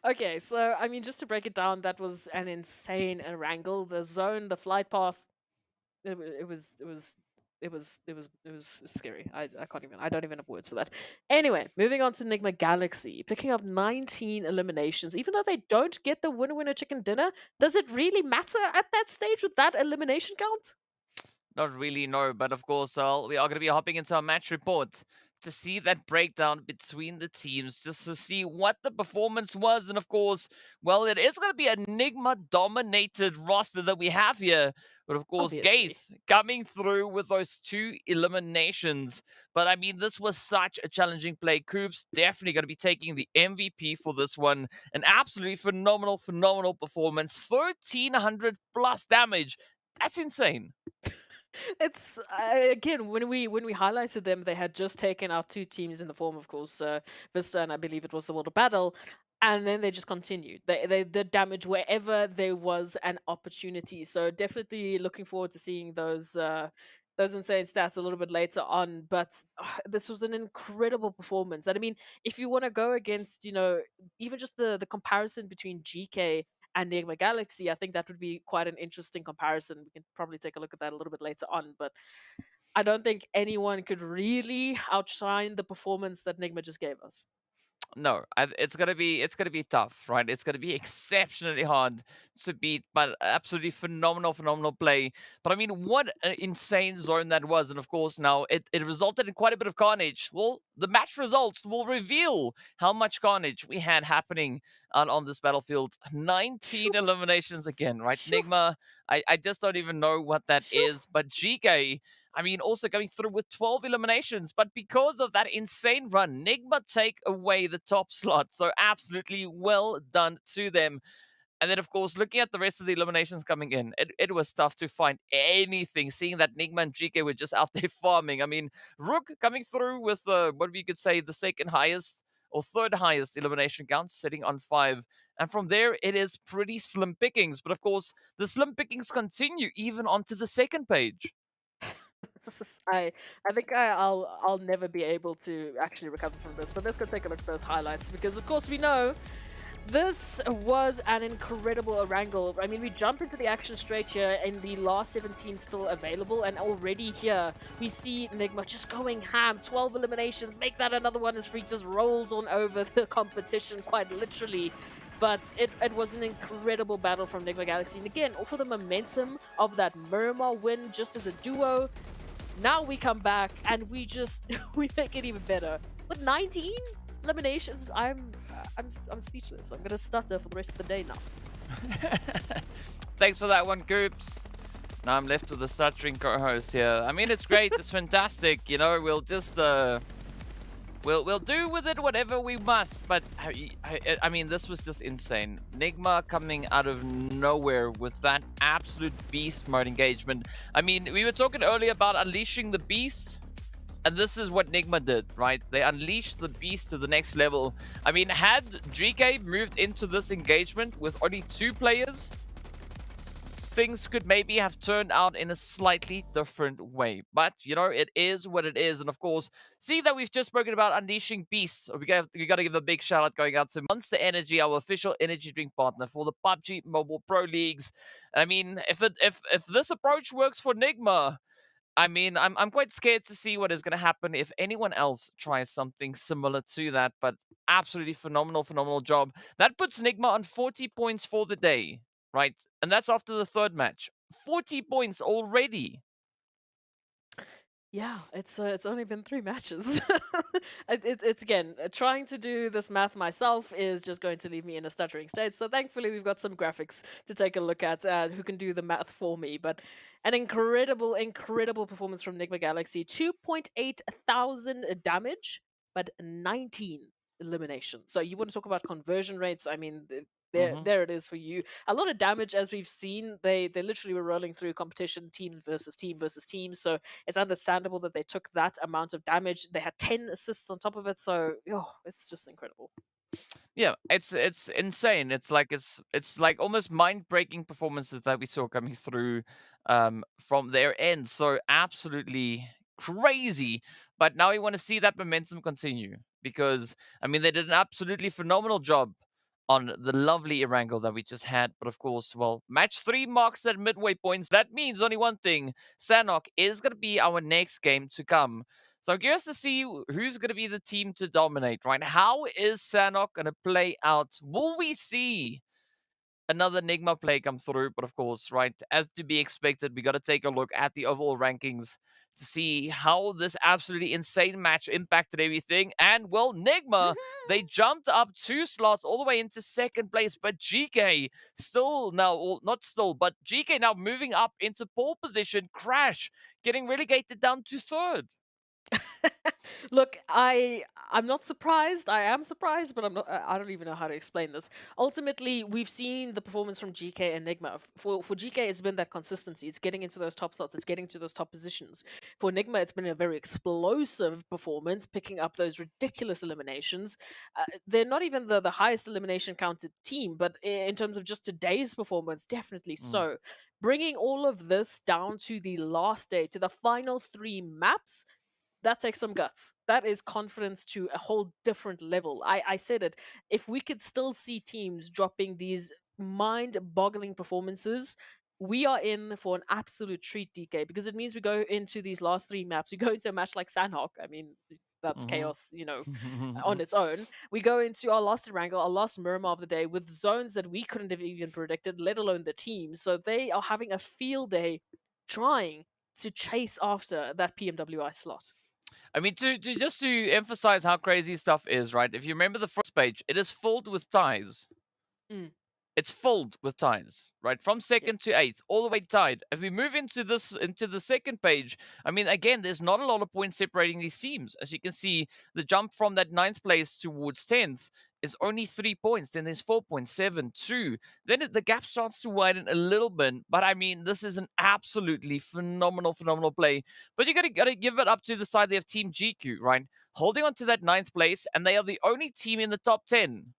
Okay, so I mean, just to break it down, that was an insane Erangel. The zone, the flight path, it was scary. I don't even have words for that. Anyway, moving on to NIGMA Galaxy, picking up 19 eliminations. Even though they don't get the winner chicken dinner, does it really matter at that stage with that elimination count? Not really, no. But of course, we are going to be hopping into our match report to see that breakdown between the teams, just to see what the performance was. And of course, well, it is going to be a NIGMA-dominated roster that we have here. But of course, Gaze coming through with those 2 eliminations. But I mean, this was such a challenging play. Koops definitely going to be taking the MVP for this one. An absolutely phenomenal performance. 1,300 plus damage. That's insane. It's again, when we highlighted them, they had just taken out 2 teams in the form, of course, VISTA, and I believe it was the World of Battle, and then they just continued. They did damage wherever there was an opportunity. So definitely looking forward to seeing those insane stats a little bit later on. But this was an incredible performance. And I mean, if you want to go against, even just the comparison between GEEKAY and NIGMA Galaxy, I think that would be quite an interesting comparison. We can probably take a look at that a little bit later on, but I don't think anyone could really outshine the performance that NIGMA just gave us. No, it's gonna be tough, right? It's gonna be exceptionally hard to beat, but absolutely phenomenal play. But I mean, what an insane zone that was, and of course now it resulted in quite a bit of carnage. Well, the match results will reveal how much carnage we had happening on this battlefield. 19 eliminations again, right? NIGMA, I just don't even know what that is, but GEEKAY, I mean, also going through with 12 eliminations, but because of that insane run, NIGMA take away the top slot. So absolutely well done to them. And then, of course, looking at the rest of the eliminations coming in, it was tough to find anything, seeing that NIGMA and GEEKAY were just out there farming. I mean, RUKH coming through with, what we could say, the second highest or third highest elimination count, sitting on 5. And from there, it is pretty slim pickings. But, of course, the slim pickings continue even onto the second page. I think I'll never be able to actually recover from this, but let's go take a look at those highlights, because of course we know this was an incredible Erangel. I mean, we jump into the action straight here, and the last 17 still available, and already here we see NIGMA just going ham. 12 eliminations, make that another one as free, just rolls on over the competition quite literally. But it was an incredible battle from NIGMA Galaxy, and again, for the momentum of that Miramar win just as a duo, now we come back and we just we make it even better with 19 eliminations. I'm speechless. I'm gonna stutter for the rest of the day now. Thanks for that one, Goops. Now I'm left with the stuttering co-host here. I mean, it's great. It's fantastic. You know, we'll just we'll do with it whatever we must. But I mean, this was just insane. NIGMA coming out of nowhere with that absolute beast mode engagement. I mean, we were talking earlier about unleashing the beast. And this is what NIGMA did, right? They unleashed the beast to the next level. I mean, had GEEKAY moved into this engagement with only 2 players, things could maybe have turned out in a slightly different way. But, you know, it is what it is. And of course, see that we've just spoken about unleashing beasts. We got to give a big shout out going out to Monster Energy, our official energy drink partner for the PUBG Mobile Pro Leagues. I mean, if this approach works for NIGMA, I mean, I'm quite scared to see what is going to happen if anyone else tries something similar to that. But absolutely phenomenal job. That puts NIGMA on 40 points for the day, right? And that's after the third match. 40 points already. Yeah, it's only been 3 matches. It's again, trying to do this math myself is just going to leave me in a stuttering state. So thankfully, we've got some graphics to take a look at who can do the math for me. But an incredible performance from NIGMA Galaxy. 2.8 thousand damage, but 19 eliminations. So you want to talk about conversion rates? I mean, there it is for you. A lot of damage, as we've seen. They literally were rolling through competition, team versus team. So it's understandable that they took that amount of damage. They had 10 assists on top of it. So it's just incredible. Yeah, it's insane. It's like almost mind-breaking performances that we saw coming through from their end. So absolutely crazy. But now we want to see that momentum continue, because I mean, they did an absolutely phenomenal job on the lovely Erangel that we just had. But of course, well, match 3 marks that midway points. That means only one thing: Sanhok is going to be our next game to come. So I'm curious to see who's going to be the team to dominate, right? How is Sanhok going to play out? Will we see another NIGMA play come through? But of course, right, as to be expected, we got to take a look at the overall rankings to see how this absolutely insane match impacted everything. And well, NIGMA, they jumped up 2 slots all the way into second place, but GEEKAY still now, or not still, but GEEKAY now moving up into pole position. Crash getting relegated down to 3rd. Look, I'm not surprised. I am surprised, but I'm not. I don't even know how to explain this. Ultimately, we've seen the performance from GEEKAY and NIGMA. For GEEKAY, it's been that consistency. It's getting into those top slots. It's getting to those top positions. For NIGMA, it's been a very explosive performance, picking up those ridiculous eliminations. They're not even the highest elimination counted team, but in terms of just today's performance, definitely so. Bringing all of this down to the last day, to the final 3 maps, that takes some guts. That is confidence to a whole different level. I said it. If we could still see teams dropping these mind-boggling performances, we are in for an absolute treat, DK, because it means we go into these last 3 maps. We go into a match like Sanhok. I mean, that's chaos, on its own. We go into our last Erangel, our last Miramar of the day, with zones that we couldn't have even predicted, let alone the team. So they are having a field day trying to chase after that PMWI slot. I mean, just to emphasize how crazy stuff is, right? If you remember the first page, it is filled with ties. It's filled with ties, right? From 2nd to 8th, all the way tied. If we move into the second page, I mean, again, there's not a lot of points separating these teams. As you can see, the jump from that 9th place towards 10th is only 3 points. Then there's 4.72. Then the gap starts to widen a little bit. But I mean, this is an absolutely phenomenal play. But you gotta give it up to the side. They have Team GQ, right? Holding on to that 9th place, and they are the only team in the top 10.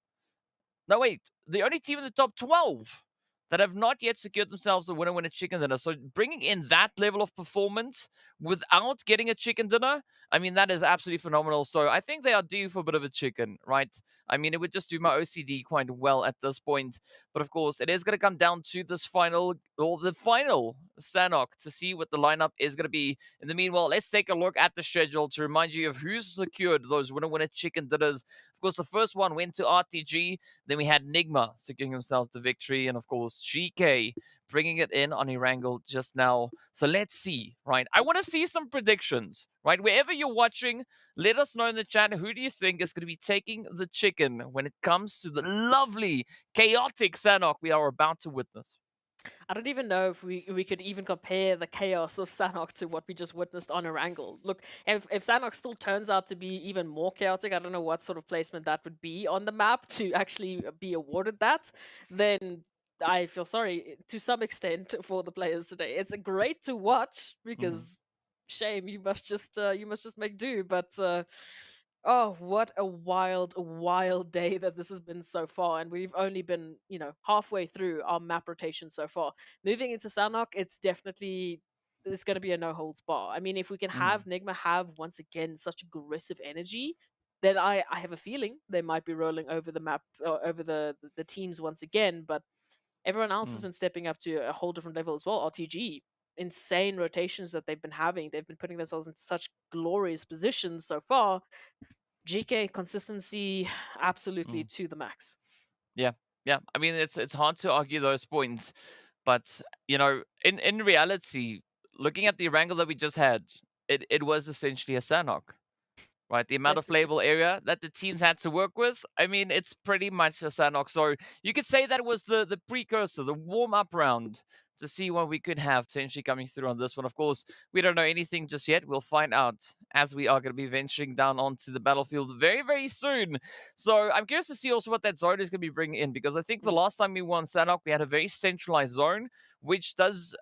No, wait, the only team in the top 12 that have not yet secured themselves a winner chicken dinner. So bringing in that level of performance without getting a chicken dinner, I mean, that is absolutely phenomenal. So I think they are due for a bit of a chicken, right? I mean, it would just do my OCD quite well at this point. But of course, it is going to come down to this final, or the final Sanhok, to see what the lineup is going to be. In the meanwhile, let's take a look at the schedule to remind you of who's secured those winner chicken dinners. Of course, the first one went to RTG. Then we had NIGMA securing themselves the victory. And of course, GEEKAY bringing it in on Erangel just now. So let's see, right? I want to see some predictions, right? Wherever you're watching, let us know in the chat, who do you think is going to be taking the chicken when it comes to the lovely, chaotic Sanhok we are about to witness? I don't even know if we could even compare the chaos of Sanhok to what we just witnessed on Erangel. Look, if Sanhok still turns out to be even more chaotic, I don't know what sort of placement that would be on the map to actually be awarded that, then I feel sorry to some extent for the players today. It's great to watch because shame you must just make do, but oh, what a wild day that this has been so far. And we've only been, halfway through our map rotation so far. Moving into Sanhok, it's definitely, it's going to be a no holds bar. I mean, if we can have NIGMA have once again such aggressive energy, then I have a feeling they might be rolling over the map, over the teams once again. But everyone else has been stepping up to a whole different level as well. RTG, insane rotations that they've been having. They've been putting themselves in such glorious positions so far. GK consistency absolutely to the max. Yeah. I mean, it's hard to argue those points, but in reality, looking at the wrangle that we just had, it was essentially a Sanhok, right? The amount of Basically. playable area that the teams had to work with, I mean, it's pretty much a Sanhok. So you could say that it was the precursor, the warm-up round, to see what we could have potentially coming through on this one. Of course, we don't know anything just yet. We'll find out as we are going to be venturing down onto the battlefield very, very soon. So I'm curious to see also what that zone is going to be bringing in, because I think the last time we won Sanhok, we had a very centralized zone, which does,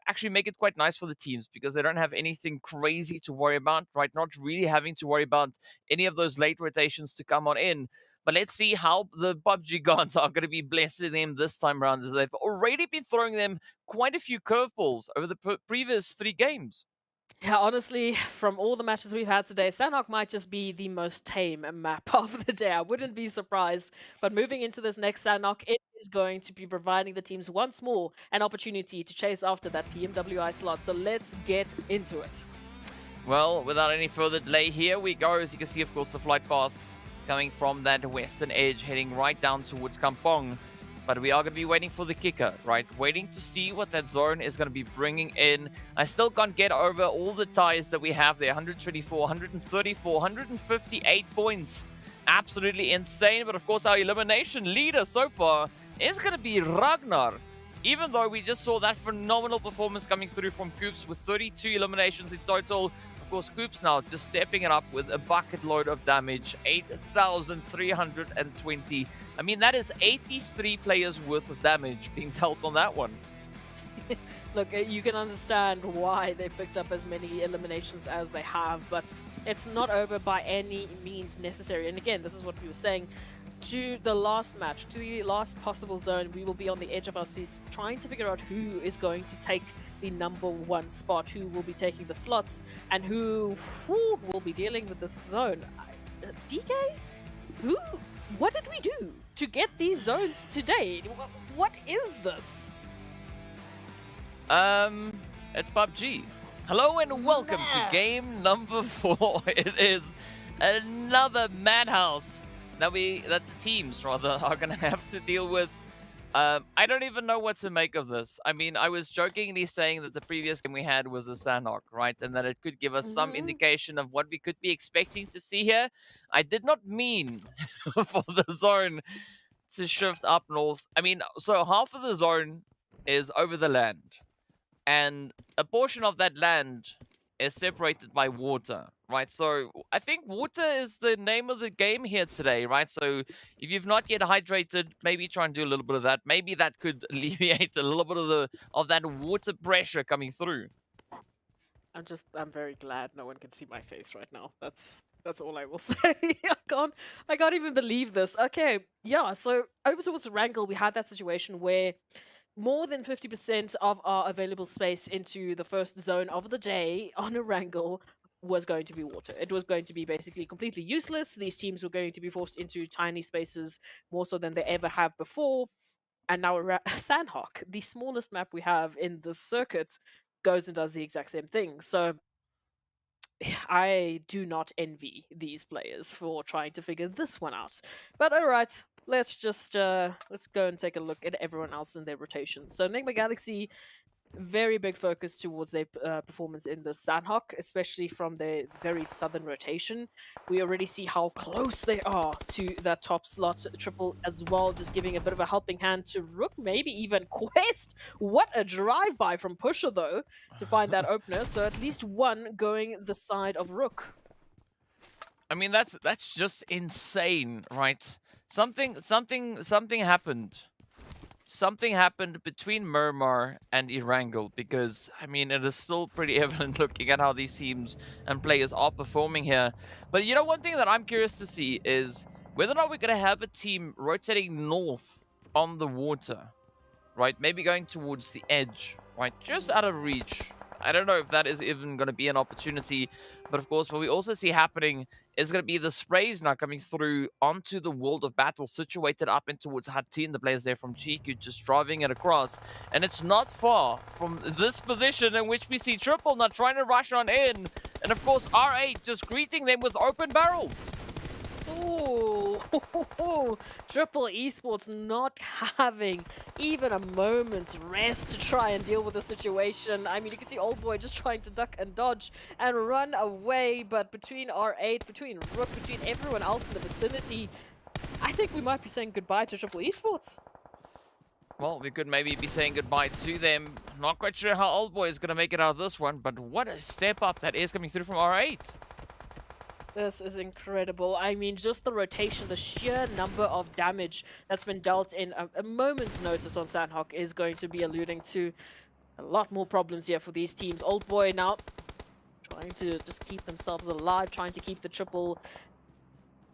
actually make it quite nice for the teams, because they don't have anything crazy to worry about, right? Not really having to worry about any of those late rotations to come on in. But let's see how the PUBG gods are going to be blessing them this time around, as they've already been throwing them quite a few curveballs over the previous 3 games. Yeah, honestly, from all the matches we've had today, Sanhok might just be the most tame map of the day. I wouldn't be surprised. But moving into this next Sanhok, it is going to be providing the teams once more an opportunity to chase after that PMWI slot. So let's get into it. Well, without any further delay, here we go. As you can see, of course, the flight path coming from that western edge, heading right down towards Kampong. But we are going to be waiting for the kicker, right? Waiting to see what that zone is going to be bringing in. I still can't get over all the ties that we have there. 124, 134, 158 points. Absolutely insane. But of course, our elimination leader so far is going to be Ragnar. Even though we just saw that phenomenal performance coming through from Koops with 32 eliminations in total. Of course, Koops now just stepping it up with a bucket load of damage, 8,320. I mean, that is 83 players worth of damage being dealt on that one. Look, you can understand why they picked up as many eliminations as they have, but it's not over by any means necessary. And again, this is what we were saying. To the last match, to the last possible zone, we will be on the edge of our seats trying to figure out who is going to take the #1 spot, who will be taking the slots, and who will be dealing with this zone. DK? What did we do to get these zones today? What is this? It's PUBG. Hello and welcome to game number 4. It is another madhouse that the teams rather are gonna have to deal with. I don't even know what to make of this. I mean, I was jokingly saying that the previous game we had was a Sanhok, right? And that it could give us some indication of what we could be expecting to see here. I did not mean for the zone to shift up north. I mean, so half of the zone is over the land, and a portion of that land is separated by water, right? So I think water is the name of the game here today, right? So if you've not yet hydrated, maybe try and do a little bit of that. Maybe that could alleviate a little bit of that water pressure coming through. I'm very glad no one can see my face right now. That's all I will say. I can't even believe this. Okay, yeah, so over towards Erangel, we had that situation where more than 50% of our available space into the first zone of the day on Erangel was going to be water. It was going to be basically completely useless. These teams were going to be forced into tiny spaces more so than they ever have before. And now Sanhok, the smallest map we have in this circuit, goes and does the exact same thing. So I do not envy these players for trying to figure this one out. But all right, let's just let's go and take a look at everyone else in their rotation. So NIGMA Galaxy, very big focus towards their performance in the Sanhok, especially from their very southern rotation. We already see how close they are to that top slot triple as well, just giving a bit of a helping hand to RUKH, maybe even Quest. What a drive-by from Pusher, though, to find that opener. So at least one going the side of RUKH. I mean, that's just insane, right? Something happened. Something happened between Miramar and Erangel, because, I mean, it is still pretty evident looking at how these teams and players are performing here. But you know, one thing that I'm curious to see is whether or not we're going to have a team rotating north on the water, right? Maybe going towards the edge, right? Just out of reach. I don't know if that is even going to be an opportunity. But of course, what we also see happening is going to be the sprays now coming through onto the world of battle, situated up in towards Hatin, the players there from GEEKAY, just driving it across. And it's not far from this position in which we see Triple now trying to rush on in. And of course, R8 just greeting them with open barrels. Ooh, Triple Esports not having even a moment's rest to try and deal with the situation. I mean, you can see Old Boy just trying to duck and dodge and run away, but between R8, between RUKH, between everyone else in the vicinity, I think we might be saying goodbye to Triple Esports. Well, we could maybe be saying goodbye to them. Not quite sure how Old Boy is going to make it out of this one, but what a step up that is coming through from R8. This is incredible. I mean, just the rotation, the sheer number of damage that's been dealt in a moment's notice on Sanhok is going to be alluding to a lot more problems here for these teams. Old Boy now trying to just keep themselves alive, trying to keep the triple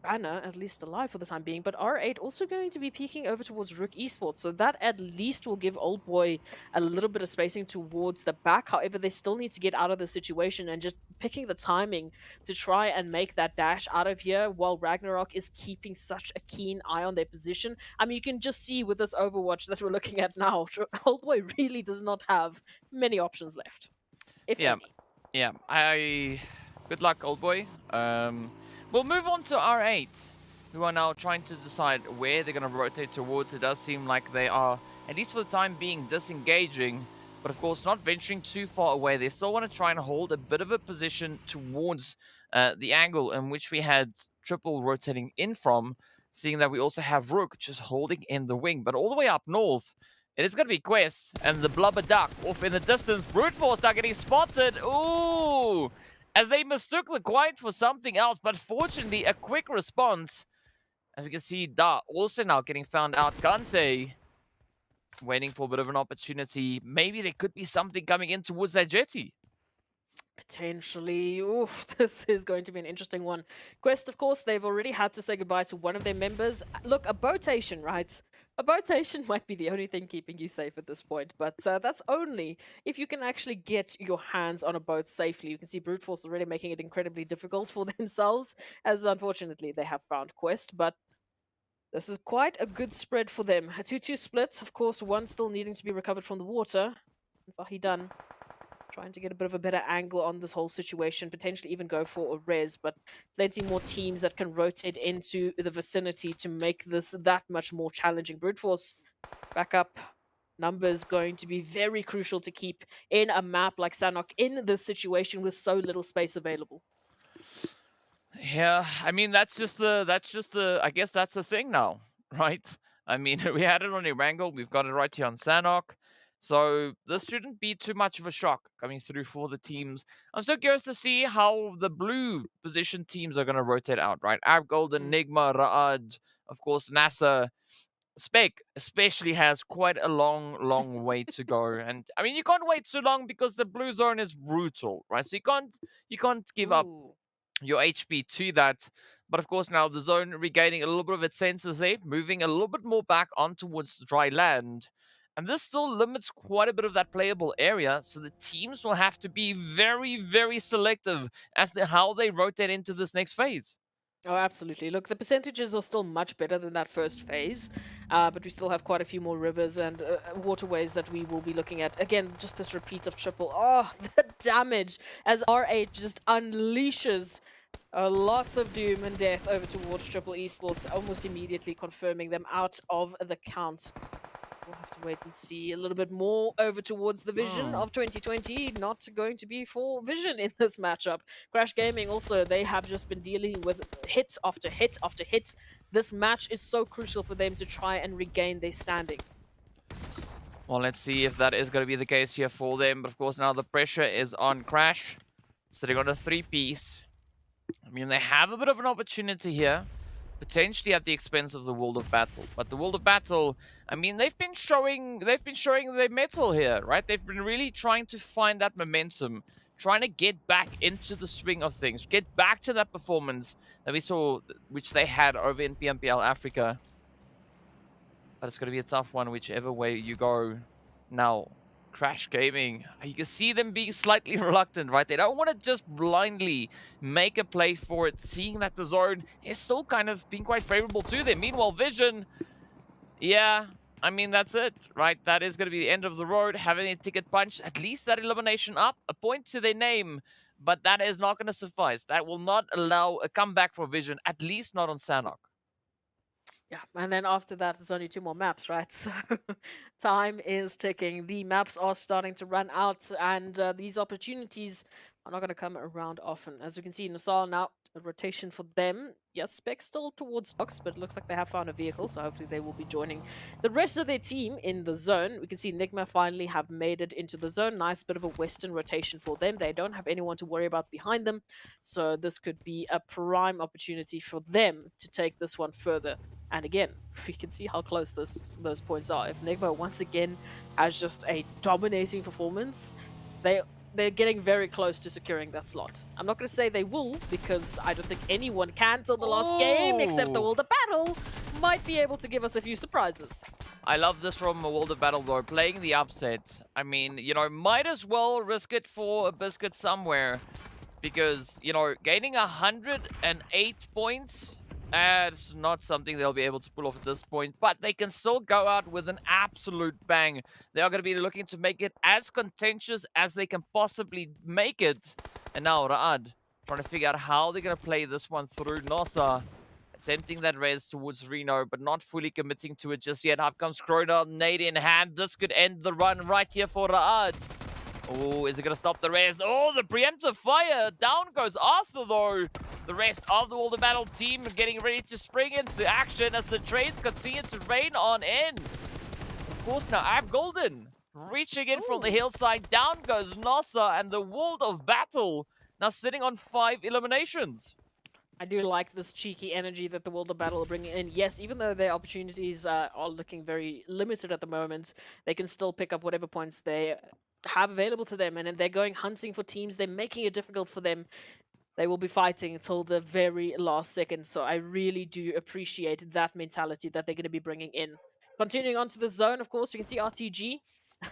banner at least alive for the time being, but R8 also going to be peeking over towards RUKH Esports, so that at least will give Old Boy a little bit of spacing towards the back. However, they still need to get out of the situation and just picking the timing to try and make that dash out of here while Ragnarok is keeping such a keen eye on their position. I mean, you can just see with this Overwatch that we're looking at now, Old Boy really does not have many options left, if any. Yeah, good luck, Old Boy. We'll move on to R8, who are now trying to decide where they're going to rotate towards. It does seem like they are, at least for the time being, disengaging, but of course not venturing too far away. They still want to try and hold a bit of a position towards the angle in which we had Triple rotating in from, seeing that we also have RUKH just holding in the wing. But all the way up north, it is going to be Quest and the Blubber Duck off in the distance. Brute Force now getting spotted. Ooh! As they mistook the Quiet for something else, but fortunately, a quick response. As we can see, Da also now getting found out. Kante waiting for a bit of an opportunity. Maybe there could be something coming in towards that jetty. Potentially. Oof, this is going to be an interesting one. Quest, of course, they've already had to say goodbye to one of their members. Look, a boatation, right? A boatation might be the only thing keeping you safe at this point, but that's only if you can actually get your hands on a boat safely. You can see Brute Force already making it incredibly difficult for themselves, as unfortunately they have found Quest, but this is quite a good spread for them. A 2-2 split, of course, one still needing to be recovered from the water. Vahidan trying to get a bit of a better angle on this whole situation, potentially even go for a res, but plenty more teams that can rotate into the vicinity to make this that much more challenging. Brute Force back up. Numbers going to be very crucial to keep in a map like Sanhok in this situation with so little space available. Yeah, I mean, that's just the, I guess that's the thing now, right? I mean, we had it on Erangel, we've got it right here on Sanhok. So this shouldn't be too much of a shock coming through for the teams. I'm so curious to see how the blue position teams are going to rotate out, right? Golden, NIGMA, RUKH, of course, NASR. Spec especially has quite a long way to go. And I mean, you can't wait too long because the blue zone is brutal, right? So you can't give up Ooh. your HP to that. But of course, now the zone regaining a little bit of its senses there, moving a little bit more back on towards dry land. And this still limits quite a bit of that playable area, so the teams will have to be very selective as to how they rotate into this next phase. Oh, absolutely. Look, the percentages are still much better than that first phase, but we still have quite a few more rivers and waterways that we will be looking at. Again, just this repeat of triple. Oh, the damage as R8 just unleashes lots of doom and death over towards Triple Esports, almost immediately confirming them out of the count. We'll have to wait and see a little bit more over towards the Vision of 2020. Not going to be for Vision in this matchup. Crash Gaming also, they have just been dealing with hit after hit after hit. This match is so crucial for them to try and regain their standing. Well, let's see if that is going to be the case here for them. But of course, now the pressure is on Crash, sitting on a 3-piece. I mean, they have a bit of an opportunity here, potentially at the expense of the World of Battle. But the World of Battle, I mean, they've been showing their mettle here, right? They've been really trying to find that momentum, trying to get back into the swing of things, get back to that performance that we saw, which they had over in PMPL Africa. But it's going to be a tough one, whichever way you go. Now, Crash Gaming, you can see them being slightly reluctant, right? They don't want to just blindly make a play for it, seeing that the zone is still kind of being quite favorable to them. Meanwhile, Vision, yeah, I mean, that's it, right? That is going to be the end of the road, having a ticket punch, at least that elimination up, a point to their name, but that is not going to suffice. That will not allow a comeback for Vision, at least not on Sanhok. Yeah, and then after that, there's only 2 more maps, right? So time is ticking. The maps are starting to run out, and these opportunities are not going to come around often. As you can see, NASR now, a rotation for them. Yes, Spec still towards box, but it looks like they have found a vehicle, so hopefully they will be joining the rest of their team in the zone. We can see NIGMA finally have made it into the zone. Nice bit of a western rotation for them. They don't have anyone to worry about behind them, so this could be a prime opportunity for them to take this one further. And again, we can see how close those points are. If NIGMA once again has just a dominating performance, they're getting very close to securing that slot. I'm not going to say they will, because I don't think anyone can till the last game, except the World of Battle might be able to give us a few surprises. I love this from a World of Battle, though, playing the upset. I mean, you know, might as well risk it for a biscuit somewhere, because, you know, gaining 108 points, it's not something they'll be able to pull off at this point, but they can still go out with an absolute bang. They are going to be looking to make it as contentious as they can possibly make it. And now RUKH trying to figure out how they're going to play this one through. NASR attempting that res towards Reno, but not fully committing to it just yet. Up comes Krona, nade in hand. This could end the run right here for RUKH. Oh, is it going to stop the res? Oh, the preemptive fire. Down goes Arthur, though. The rest of the World of Battle team getting ready to spring into action as the trades continue to rain on in. Of course, now Golden reaching in from the hillside. Down goes NASR, and the World of Battle now sitting on 5 eliminations. I do like this cheeky energy that the World of Battle are bringing in. Yes, even though their opportunities are looking very limited at the moment, they can still pick up whatever points they have available to them, and they're going hunting for teams. They're making it difficult for them. They will be fighting until the very last second, so I really do appreciate that mentality that they're going to be bringing in. Continuing on to the zone, of course, you can see RTG.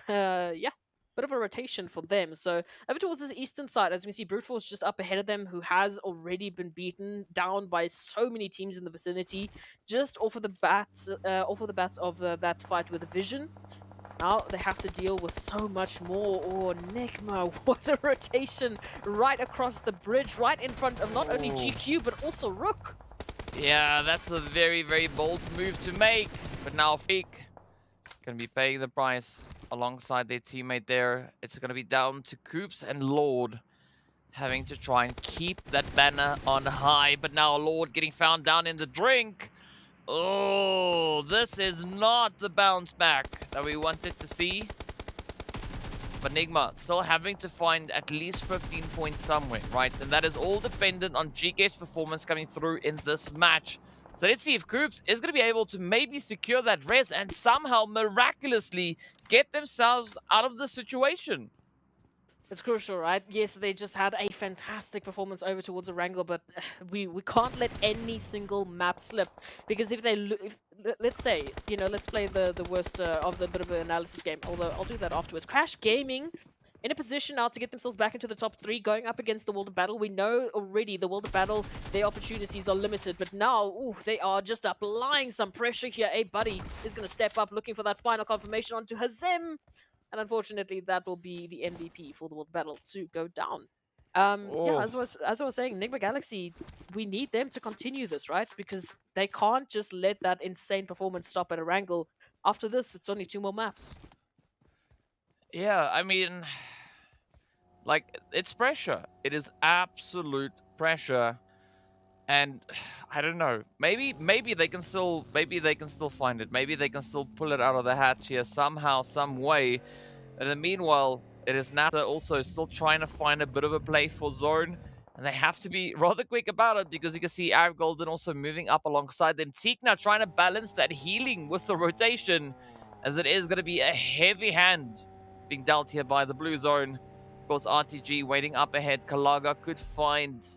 Yeah, bit of a rotation for them. So over towards this eastern side, as we see, Brute Force just up ahead of them, who has already been beaten down by so many teams in the vicinity, just off of the bats of that fight with Vision. Now they have to deal with so much more. Oh, NIGMA, what a rotation right across the bridge, right in front of not only GQ, but also RUKH. Yeah, that's a very bold move to make. But now Fake going to be paying the price alongside their teammate there. It's going to be down to Coops and Lord having to try and keep that banner on high. But now Lord getting found down in the drink. Oh, this is not the bounce back that we wanted to see. But NIGMA still having to find at least 15 points somewhere, right? And that is all dependent on GK's performance coming through in this match. So let's see if Coops is going to be able to maybe secure that res and somehow miraculously get themselves out of the situation. It's crucial, right? Yes, they just had a fantastic performance over towards Erangel, but we can't let any single map slip, because if they let's say, you know, let's play the worst of the bit of an analysis game, although I'll do that afterwards. Crash Gaming in a position now to get themselves back into the top 3, going up against the World of Battle. We know already the World of Battle, their opportunities are limited, but now, ooh, they are just applying some pressure here. A buddy is going to step up, looking for that final confirmation onto Hazem. And unfortunately, that will be the MVP for the World Battle to go down. Yeah, Oh. as I was saying, NIGMA Galaxy, we need them to continue this, right? Because they can't just let that insane performance stop at Erangel. After this, it's only 2 more maps. Yeah, I mean, like, it's pressure. It is absolute pressure. And I don't know. Maybe they can still find it. Maybe they can still pull it out of the hat here somehow, some way. And in the meanwhile, it is NASR also still trying to find a bit of a play for zone. And they have to be rather quick about it, because you can see Arab Golden also moving up alongside them. Teak now trying to balance that healing with the rotation, as it is going to be a heavy hand being dealt here by the blue zone. Of course, RTG waiting up ahead. Kalaga could find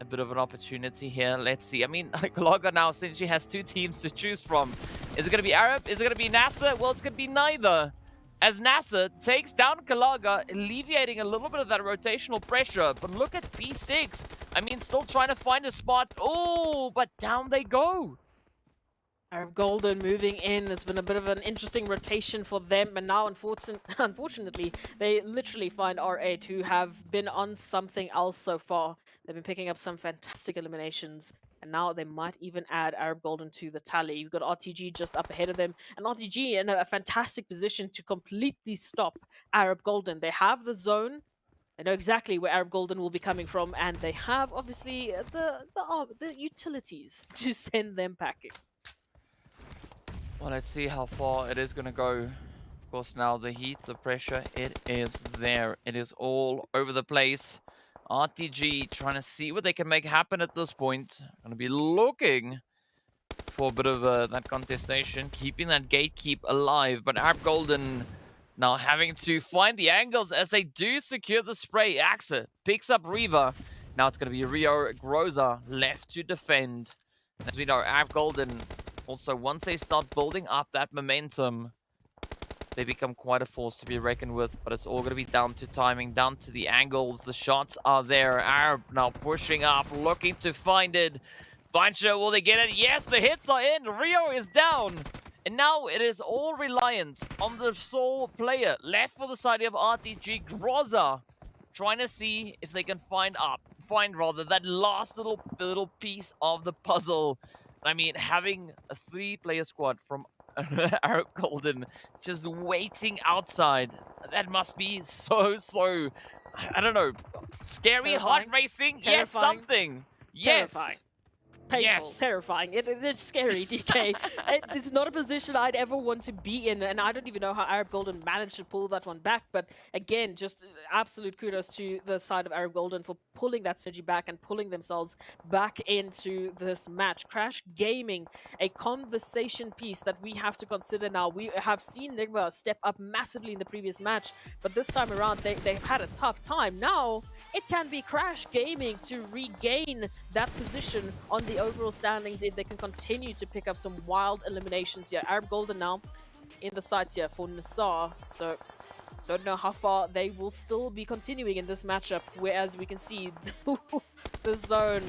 a bit of an opportunity here. Let's see. I mean, Kalaga now essentially has 2 teams to choose from. Is it going to be Arab? Is it going to be NASR? Well, it's going to be neither, as NASR takes down Kalaga, alleviating a little bit of that rotational pressure. But look at B6. I mean, still trying to find a spot. Oh, but down they go. Arab Golden moving in. It's been a bit of an interesting rotation for them, and now unfortunately, they literally find R8, who have been on something else so far. They've been picking up some fantastic eliminations, and now they might even add Arab Golden to the tally. You've got RTG just up ahead of them, and RTG in a fantastic position to completely stop Arab Golden. They have the zone. They know exactly where Arab Golden will be coming from, and they have, obviously, the utilities to send them packing. Well, let's see how far it is going to go. Of course, now the heat, the pressure, it is there. It is all over the place. RTG trying to see what they can make happen at this point. Going to be looking for a bit of that contestation, keeping that gatekeep alive. But Arab Golden now having to find the angles as they do secure the spray. Axa picks up Reaver. Now it's going to be Rio Groza left to defend. As we know, Arab Golden, also, once they start building up that momentum, they become quite a force to be reckoned with. But it's all going to be down to timing, down to the angles. The shots are there. Arab now pushing up, looking to find it. Buncher, will they get it? Yes, the hits are in. Rio is down. And now it is all reliant on the sole player left for the side of RTG, Groza, trying to see if they can find that last little piece of the puzzle. I mean, having a 3-player squad from Arab Golden just waiting outside, that must be so, I don't know, scary, heart racing. Terrifying. Yes, something. Yes. Terrifying. Painful, yes. Terrifying. It's scary, DK. It's not a position I'd ever want to be in, and I don't even know how Arab Golden managed to pull that one back. But again, just absolute kudos to the side of Arab Golden for pulling that synergy back and pulling themselves back into this match. Crash Gaming, a conversation piece that we have to consider now. We have seen NIGMA step up massively in the previous match, but this time around, they've had a tough time. Now, it can be Crash Gaming to regain that position on the overall standings if they can continue to pick up some wild eliminations here. Arab Golden now in the sights here for NASR, so don't know how far they will still be continuing in this matchup, whereas we can see the zone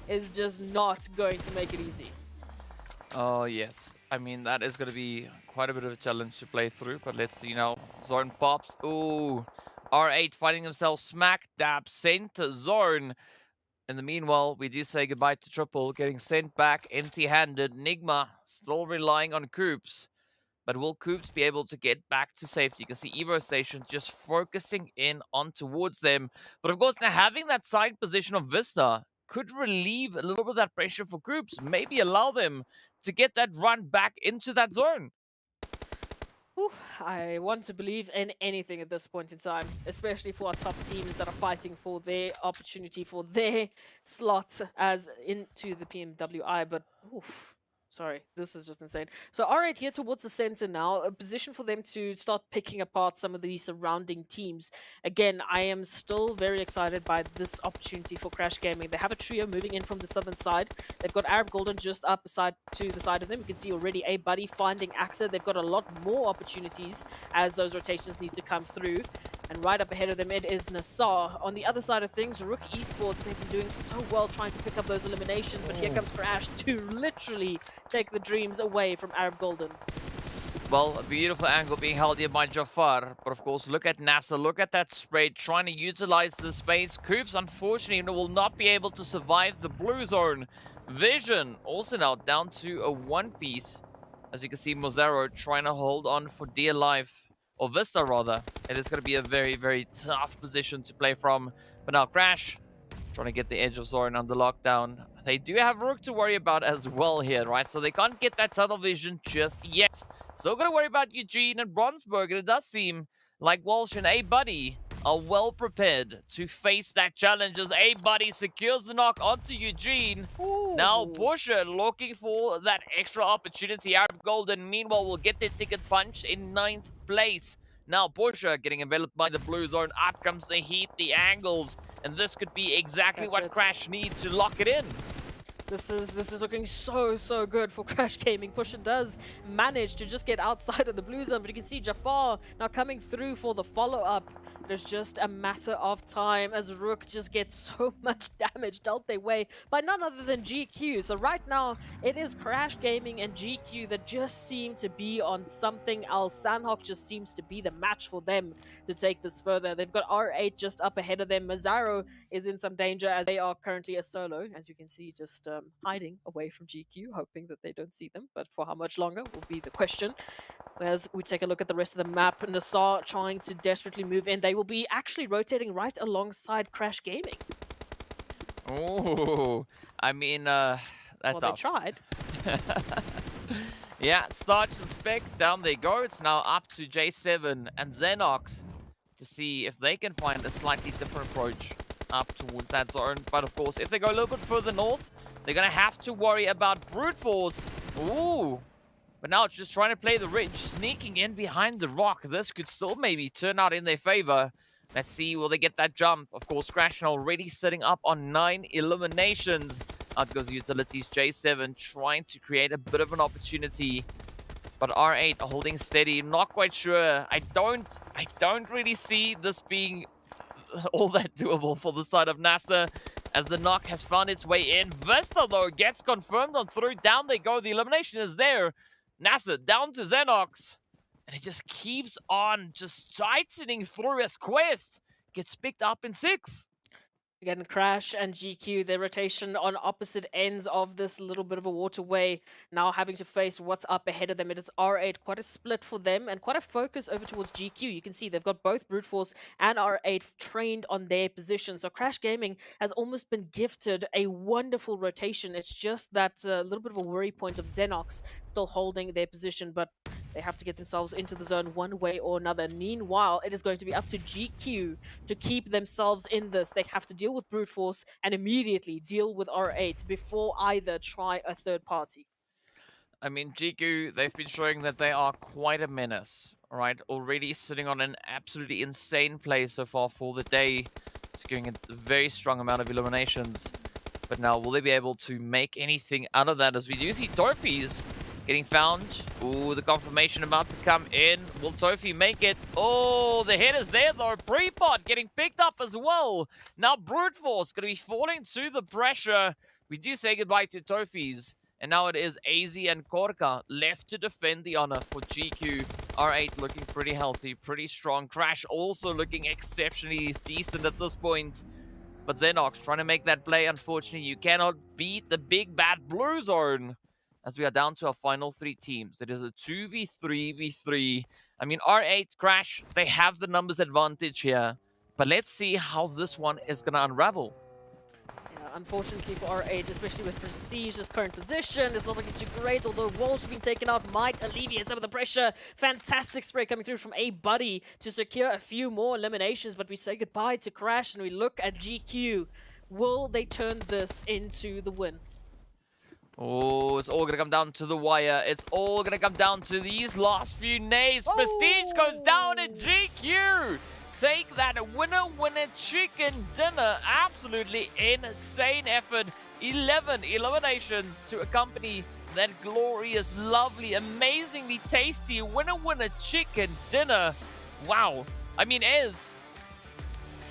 is just not going to make it easy. Oh, yes. I mean, that is going to be quite a bit of a challenge to play through, but let's see now. Zone pops. Ooh, R8 finding themselves smack dab sent to zone. In the meanwhile, we do say goodbye to Triple, getting sent back empty-handed. NIGMA still relying on Coops. But will Coops be able to get back to safety? You can see Evo Station just focusing in on towards them. But of course, now having that side position of VISTA could relieve a little bit of that pressure for Coops. Maybe allow them to get that run back into that zone. Whew, I want to believe in anything at this point in time, especially for our top teams that are fighting for their opportunity, for their slot as into the PMWI. But oof, sorry, this is just insane. So R8 here towards the center now, a position for them to start picking apart some of the surrounding teams. Again, I am still very excited by this opportunity for Crash Gaming. They have a trio moving in from the southern side. They've got Arab Golden just up beside to the side of them. You can see already A Buddy finding AXA. They've got a lot more opportunities as those rotations need to come through. And right up ahead of them, it is NASR. On the other side of things, RUKH Esports, they've been doing so well trying to pick up those eliminations, but here comes Crash to literally take the dreams away from Arab Golden. Well, a beautiful angle being held here by Jafar. But of course, look at NASA. Look at that spray trying to utilize the space. Coops, unfortunately, will not be able to survive the blue zone. Vision also now down to a one piece. As you can see, Mozaro trying to hold on for dear life. Or Vista, rather. It is going to be a very, very tough position to play from. But now Crash trying to get the edge of zone under lockdown. They do have RUKH to worry about as well here, right? So they can't get that tunnel vision just yet. Still going to worry about Eugene and Bronsberg, and it does seem like Walsh and A-Buddy are well prepared to face that challenge as A-Buddy secures the knock onto Eugene. Ooh. Now Pusher looking for that extra opportunity. Arab Golden, meanwhile, will get their ticket punched in 9th place. Now Pusher getting enveloped by the blue zone. Up comes the heat, the angles, and this could be exactly what Crash needs to lock it in. This is looking so good for Crash Gaming. Pusher does manage to just get outside of the blue zone, but you can see Jafar now coming through for the follow-up. It is just a matter of time as RUKH just gets so much damage dealt their way by none other than GQ. So right now, it is Crash Gaming and GQ that just seem to be on something else. Sanhok just seems to be the match for them to take this further. They've got R8 just up ahead of them. Mazzaro is in some danger as they are currently a solo, as you can see, just hiding away from GQ, hoping that they don't see them. But for how much longer will be the question. As we take a look at the rest of the map, NASR trying to desperately move in. They will be actually rotating right alongside Crash Gaming. Oh, I mean, that's well, tough. they tried. Yeah, Starch and Spec, down they go. It's now up to J7 and Xenox to see if they can find a slightly different approach up towards that zone. But of course, if they go a little bit further north, they're going to have to worry about brute force. Ooh. But now it's just trying to play the ridge, sneaking in behind the rock. This could still maybe turn out in their favor. Let's see, will they get that jump? Of course, Crash already sitting up on 9 eliminations. Out goes Utilities, J7 trying to create a bit of an opportunity. But R8 holding steady, not quite sure. I don't really see this being all that doable for the side of NASR, as the knock has found its way in. Vista, though, gets confirmed on through. Down they go. The elimination is there. NASR down to Xenox. And it just keeps on just tightening through as Quest gets picked up in 6. Again, Crash and GQ, their rotation on opposite ends of this little bit of a waterway, now having to face what's up ahead of them. It is R8, quite a split for them, and quite a focus over towards GQ. You can see they've got both Brute Force and R8 trained on their position. So Crash Gaming has almost been gifted a wonderful rotation. It's just that little bit of a worry point of Xenox still holding their position, but they have to get themselves into the zone one way or another. Meanwhile, it is going to be up to GQ to keep themselves in this. They have to deal with brute force and immediately deal with R8 before either try a third party. I mean, GQ, they've been showing that they are quite a menace, right? Already sitting on an absolutely insane play so far for the day, securing a very strong amount of eliminations. But now, will they be able to make anything out of that? As we do see Torfies getting found. Ooh, the confirmation about to come in. Will Tofi make it? Oh, the hit is there though. Prepot getting picked up as well. Now Brute Force going to be falling to the pressure. We do say goodbye to Tofies. And now it is AZ and Korka left to defend the honor for GQ. R8 looking pretty healthy, pretty strong. Crash also looking exceptionally decent at this point. But Xenox trying to make that play. Unfortunately, you cannot beat the big bad blue zone, as we are down to our final 3 teams. It is a 2v3v3. I mean, R8, Crash, they have the numbers advantage here. But let's see how this one is going to unravel. unfortunately for RH, especially with Prestige's current position, it's not looking too great, although Walsh being taken out might alleviate some of the pressure. Fantastic spray coming through from A-Buddy to secure a few more eliminations, but we say goodbye to Crash and we look at GQ. Will they turn this into the win? Oh, it's all going to come down to the wire. It's all going to come down to these last few nades. Prestige goes down at GQ. Take that winner chicken dinner. Absolutely insane effort. 11 eliminations to accompany that glorious, lovely, amazingly tasty winner chicken dinner. Wow. I mean,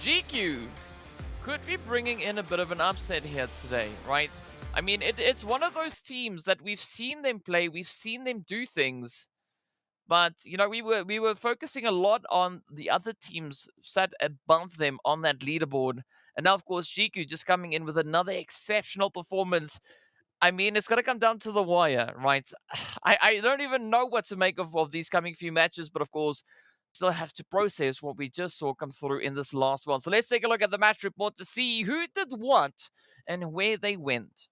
GQ could be bringing in a bit of an upset here today, right? I mean, it's one of those teams that we've seen them play, we've seen them do things, but you know, we were focusing a lot on the other teams sat above them on that leaderboard, and now of course GQ just coming in with another exceptional performance. I mean, it's gonna come down to the wire, right? I don't even know what to make of these coming few matches, but of course, still have to process what we just saw come through in this last one. So let's take a look at the match report to see who did what and where they went.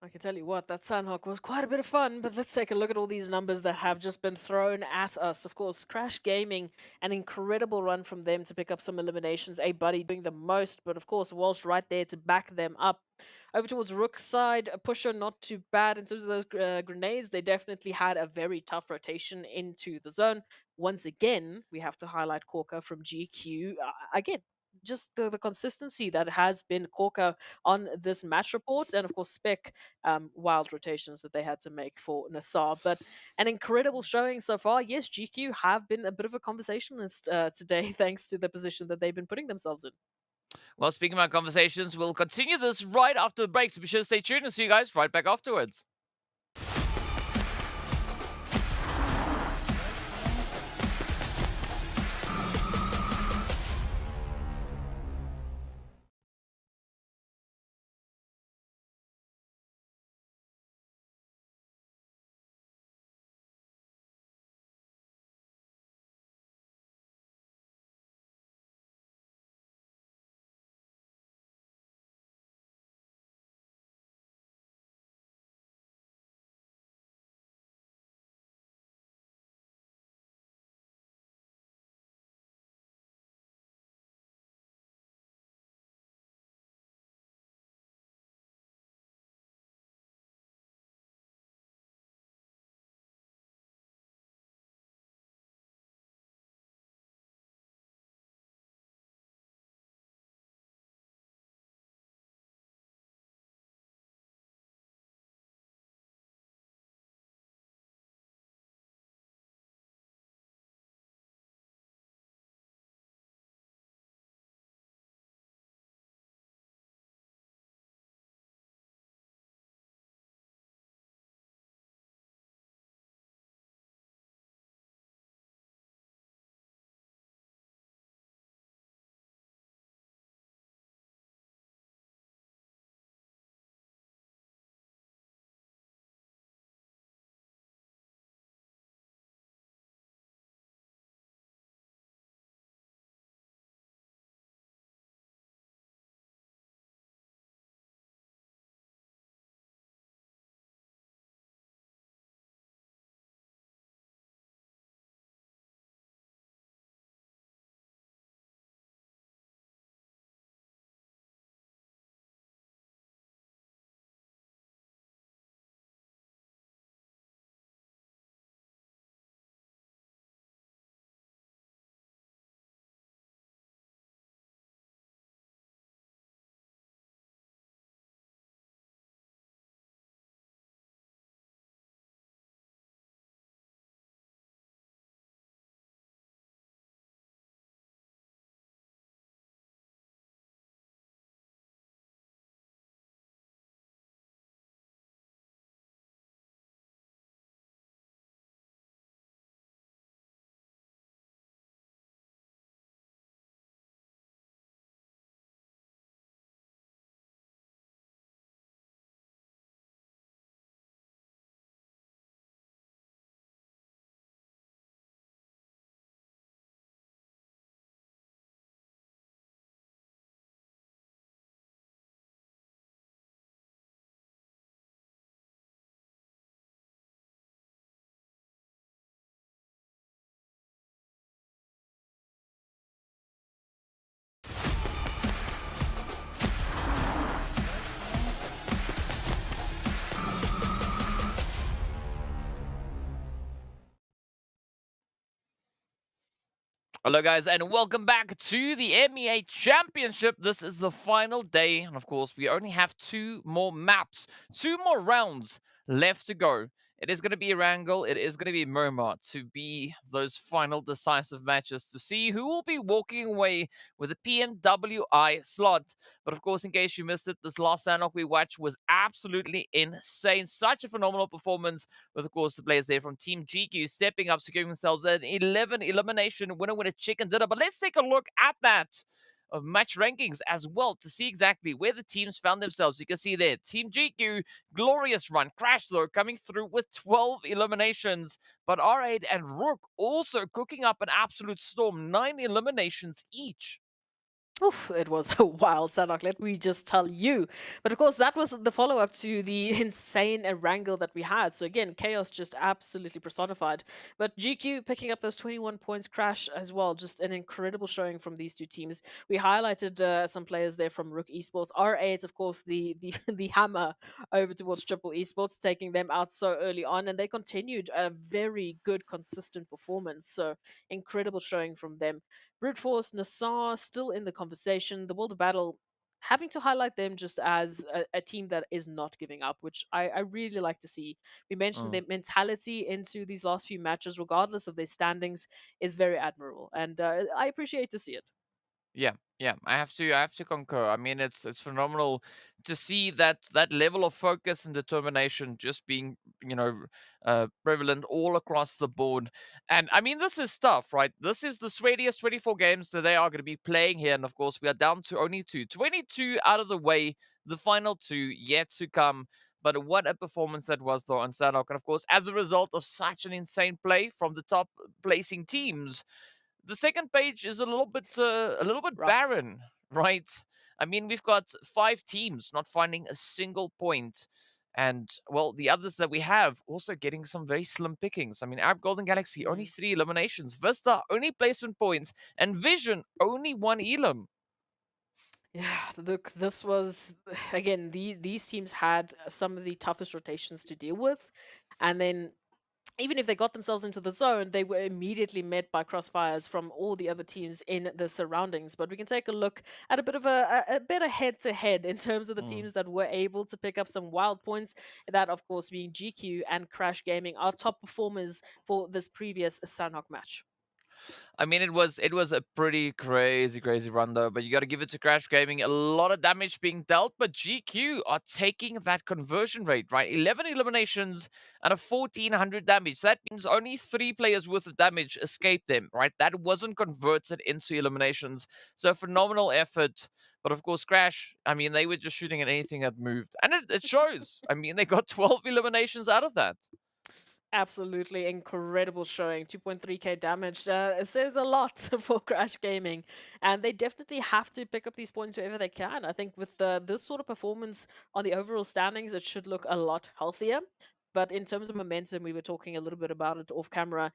I can tell you what, that Sanhok was quite a bit of fun, but let's take a look at all these numbers that have just been thrown at us. Of course, Crash Gaming, an incredible run from them to pick up some eliminations. A-Buddy doing the most, but of course, Walsh right there to back them up. Over towards RUKH's side, a Pusher not too bad in terms of those grenades. They definitely had a very tough rotation into the zone. Once again, we have to highlight Corker from GQ. Again, just the consistency that has been Corker on this match report, and of course Spec, wild rotations that they had to make for NASR. But an incredible showing so far. Yes, GQ have been a bit of a conversationalist today, thanks to the position that they've been putting themselves in. Well, speaking about conversations, we'll continue this right after the break, so be sure to stay tuned and see you guys right back afterwards. Hello, guys, and welcome back to the MEA Championship. This is the final day, and of course, we only have 2 more maps, 2 more rounds left to go. It is going to be Erangel, it is going to be Miramar to be those final decisive matches to see who will be walking away with a PMWI slot. But of course, in case you missed it, this last Sanhok we watched was absolutely insane. Such a phenomenal performance with, of course, the players there from Team GEEKAY stepping up, securing themselves an 11 elimination winner with a chicken dinner. But let's take a look at that of match rankings as well to see exactly where the teams found themselves. You can see there, Team GEEKAY, glorious run. Crash, though, coming through with 12 eliminations. But R8 and RUKH also cooking up an absolute storm, 9 eliminations each. Oof, it was a wild Sanhok, let me just tell you. But of course, that was the follow-up to the insane wrangle that we had. So again, chaos just absolutely personified. But GQ picking up those 21 points, Crash as well. Just an incredible showing from these two teams. We highlighted some players there from RUKH Esports. R8, of course, the hammer over towards Triple Esports, taking them out so early on. And they continued a very good, consistent performance. So incredible showing from them. Brute Force, NASR still in the conversation. The World of Battle, having to highlight them just as a team that is not giving up, which I really like to see. We mentioned their mentality into these last few matches, regardless of their standings, is very admirable, and I appreciate to see it. Yeah, I have to concur. I mean, it's phenomenal to see that level of focus and determination just being, prevalent all across the board. And I mean, this is tough, right? This is the sweatiest 24 games that they are going to be playing here, and of course, we are down to only 22 out of the way. The final 2 yet to come. But what a performance that was, though, on Sanhok. And of course, as a result of such an insane play from the top placing teams, the second page is a little bit Rough. barren, right? I mean, we've got 5 teams not finding a single point. And, well, the others that we have also getting some very slim pickings. I mean, Arab Golden Galaxy, only 3 eliminations. Vista, only placement points. And Vision, only 1 elim. Yeah, look, this was again. These teams had some of the toughest rotations to deal with, and then even if they got themselves into the zone, they were immediately met by crossfires from all the other teams in the surroundings. But we can take a look at a bit of a better head-to-head in terms of the teams that were able to pick up some wild points. That, of course, being GQ and Crash Gaming, our top performers for this previous Sanhok match. I mean, it was a pretty crazy run though. But you got to give it to Crash Gaming. A lot of damage being dealt, but GQ are taking that conversion rate, right? 11 eliminations and a 1400 damage. That means only 3 players worth of damage escaped them, right? That wasn't converted into eliminations. So phenomenal effort. But of course, Crash, I mean, they were just shooting at anything that moved, and it shows. I mean, they got 12 eliminations out of that. Absolutely incredible showing. 2.3k damage. It says a lot for Crash Gaming, and they definitely have to pick up these points wherever they can. I think with this sort of performance on the overall standings, it should look a lot healthier. But in terms of momentum, we were talking a little bit about it off camera.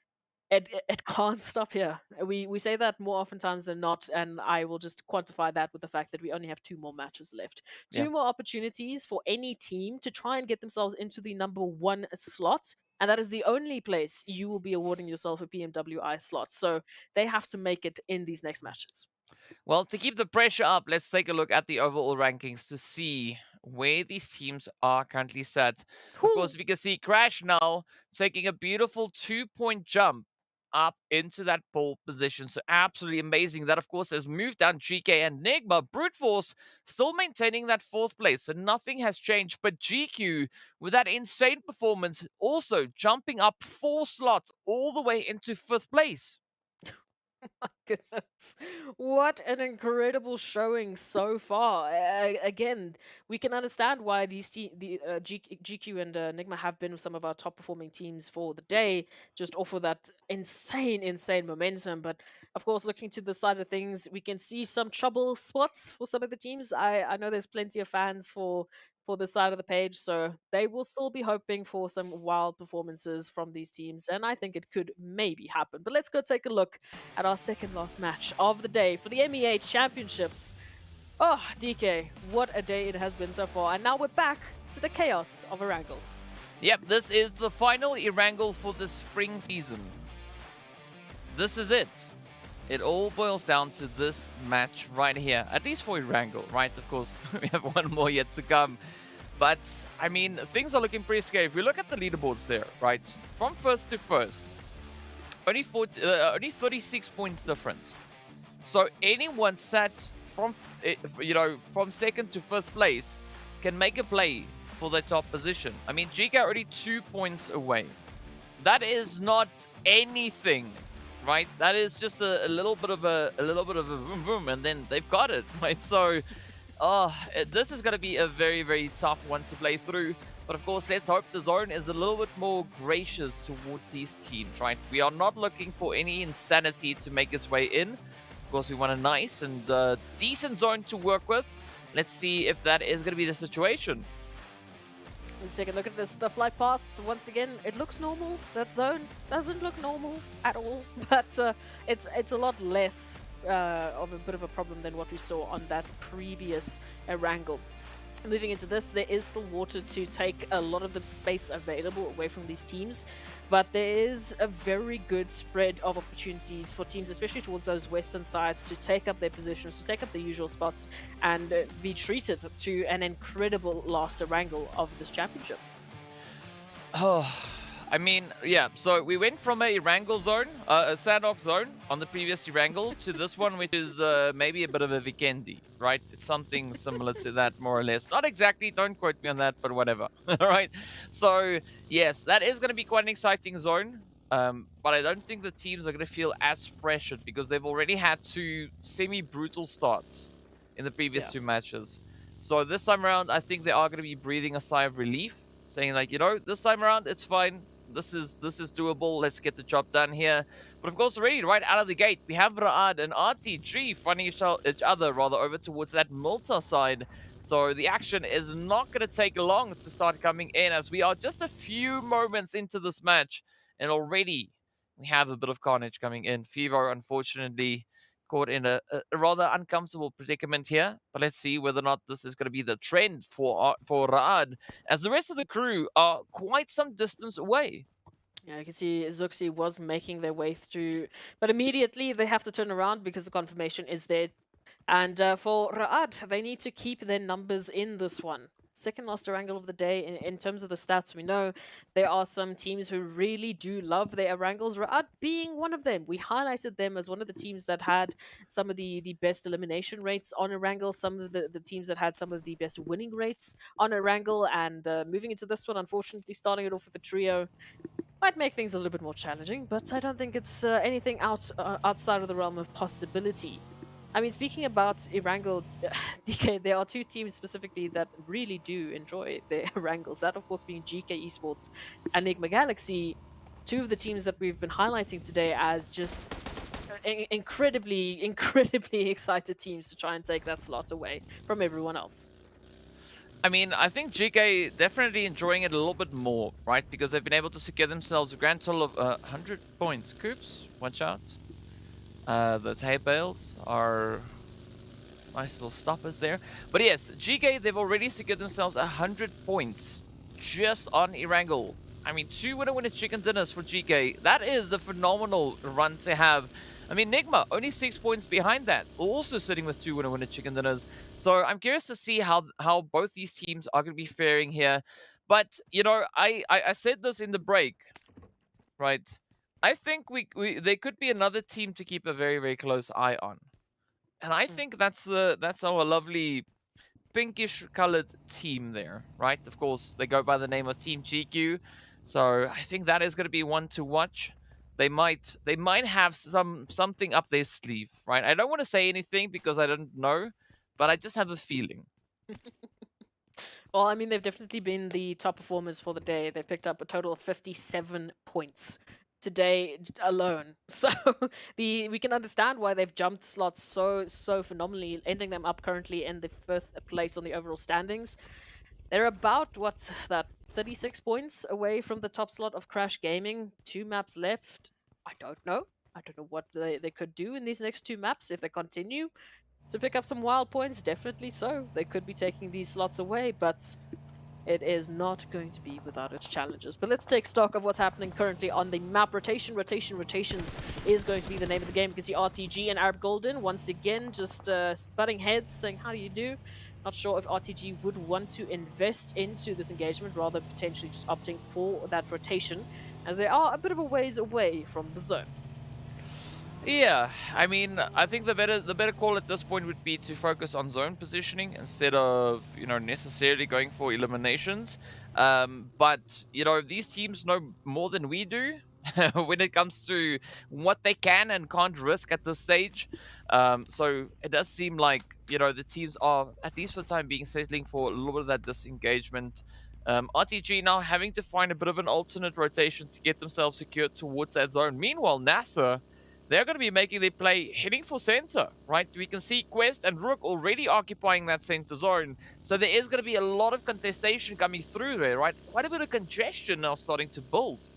It can't stop here. We say that more oftentimes than not, and I will just quantify that with the fact that we only have 2 more matches left. Yeah. 2 more opportunities for any team to try and get themselves into the #1 slot, and that is the only place you will be awarding yourself a PMWI slot. So they have to make it in these next matches. Well, to keep the pressure up, let's take a look at the overall rankings to see where these teams are currently set. Of course, we can see Crash now taking a beautiful 2-point jump up into that pole position. So absolutely amazing. That, of course, has moved down GK and NIGMA. Brute Force still maintaining that 4th place. So nothing has changed. But GQ, with that insane performance, also jumping up 4 slots all the way into 5th place. Goodness. What an incredible showing so far. Again, we can understand why GQ and NIGMA have been some of our top performing teams for the day, just off of that insane momentum. But of course, looking to the side of things, we can see some trouble spots for some of the teams. I know there's plenty of fans for this side of the page, so they will still be hoping for some wild performances from these teams, and I think it could maybe happen. But let's go take a look at our second last match of the day for the MEA Championships. Oh, DK, what a day it has been so far, and now we're back to the chaos of Erangel. Yep, this is the final Erangel for the spring season. This is it. It all boils down to this match right here, at least for Erangel, right? Of course, we have one more yet to come. But, I mean, things are looking pretty scary. If we look at the leaderboards there, right? From first to first, only 36 points difference. So anyone sat from, from second to fifth place can make a play for their top position. I mean, GEEKAY already 2 points away. That is not anything, right? That is just a little bit of a boom boom, and then they've got it, right? So, this is going to be a very, very tough one to play through. But of course, let's hope the zone is a little bit more gracious towards these teams, right? We are not looking for any insanity to make its way in. Of course, we want a nice and decent zone to work with. Let's see if that is going to be the situation. Let's take a look at this. The flight path, once again, it looks normal. That zone doesn't look normal at all. But it's a lot less of a bit of a problem than what we saw on that previous Erangel. Moving into this, there is still water to take a lot of the space available away from these teams, but there is a very good spread of opportunities for teams, especially towards those western sides, to take up their positions, to take up the usual spots, and be treated to an incredible last Erangel of this championship. Oh, I mean, yeah, so we went from a Erangel zone, a Sanhok zone on the previous Erangel to this one, which is maybe a bit of a Vikendi, right? It's something similar to that, more or less. Not exactly, don't quote me on that, but whatever, all right? So, yes, that is going to be quite an exciting zone, but I don't think the teams are going to feel as pressured because they've already had 2 semi-brutal starts in the previous 2 matches. So this time around, I think they are going to be breathing a sigh of relief, saying like, you know, this time around, it's fine. This is doable. Let's get the job done here. But of course, already right out of the gate, we have Raad and RTG finding each other rather over towards that Malta side. So the action is not going to take long to start coming in, as we are just a few moments into this match, and already we have a bit of carnage coming in. Fever, unfortunately, caught in a rather uncomfortable predicament here. But let's see whether or not this is going to be the trend for Raad, as the rest of the crew are quite some distance away. Yeah, you can see Zuxi was making their way through, but immediately they have to turn around because the confirmation is there. And for Raad, they need to keep their numbers in this one. Second last Erangel of the day. In terms of the stats, we know there are some teams who really do love their Erangels, Raad being one of them. We highlighted them as one of the teams that had some of the best elimination rates on Erangel, some of the teams that had some of the best winning rates on Erangel, and moving into this one, unfortunately, starting it off with a trio might make things a little bit more challenging, but I don't think it's anything outside of the realm of possibility. I mean, speaking about Erangel, DK, there are 2 teams specifically that really do enjoy their Erangels. That, of course, being GEEKAY Esports and NIGMA Galaxy, 2 of the teams that we've been highlighting today as just incredibly excited teams to try and take that slot away from everyone else. I mean, I think GEEKAY definitely enjoying it a little bit more, right? Because they've been able to secure themselves a grand total of 100 points. Coops, watch out. Those hay bales are nice little stoppers there. But yes, GEEKAY, they've already secured themselves 100 points just on Erangel. I mean, 2 winner chicken dinners for GEEKAY. That is a phenomenal run to have. I mean, NIGMA only 6 points behind that, also sitting with 2 winner chicken dinners. So I'm curious to see how both these teams are going to be faring here. But, you know, I said this in the break, right? I think they could be another team to keep a very, very close eye on. And I think that's our lovely pinkish colored team there, right? Of course, they go by the name of Team GQ. So I think that is going to be one to watch. They might have something up their sleeve, right? I don't want to say anything because I don't know, but I just have a feeling. Well, I mean, they've definitely been the top performers for the day. They've picked up a total of 57 points today alone. So we can understand why they've jumped slots so phenomenally, ending them up currently in the 5th place on the overall standings. They're about, what's that, 36 points away from the top slot of Crash Gaming. 2 maps left. I don't know. I don't know what they could do in these next 2 maps if they continue to pick up some wild points. Definitely so. They could be taking these slots away, but it is not going to be without its challenges. But let's take stock of what's happening currently on the map. Rotations is going to be the name of the game, because the RTG and Arab Golden, once again, just butting heads, saying, how do you do? Not sure if RTG would want to invest into this engagement, rather potentially just opting for that rotation, as they are a bit of a ways away from the zone. Yeah, I mean, I think the better call at this point would be to focus on zone positioning instead of, you know, necessarily going for eliminations. But, you know, these teams know more than we do when it comes to what they can and can't risk at this stage. So it does seem like, you know, the teams are, at least for the time being, settling for a little bit of that disengagement. RTG now having to find a bit of an alternate rotation to get themselves secured towards that zone. Meanwhile, NASR, they're going to be making their play heading for center, right? We can see Quest and RUKH already occupying that center zone. So there is going to be a lot of contestation coming through there, right? Quite a bit of congestion now starting to build.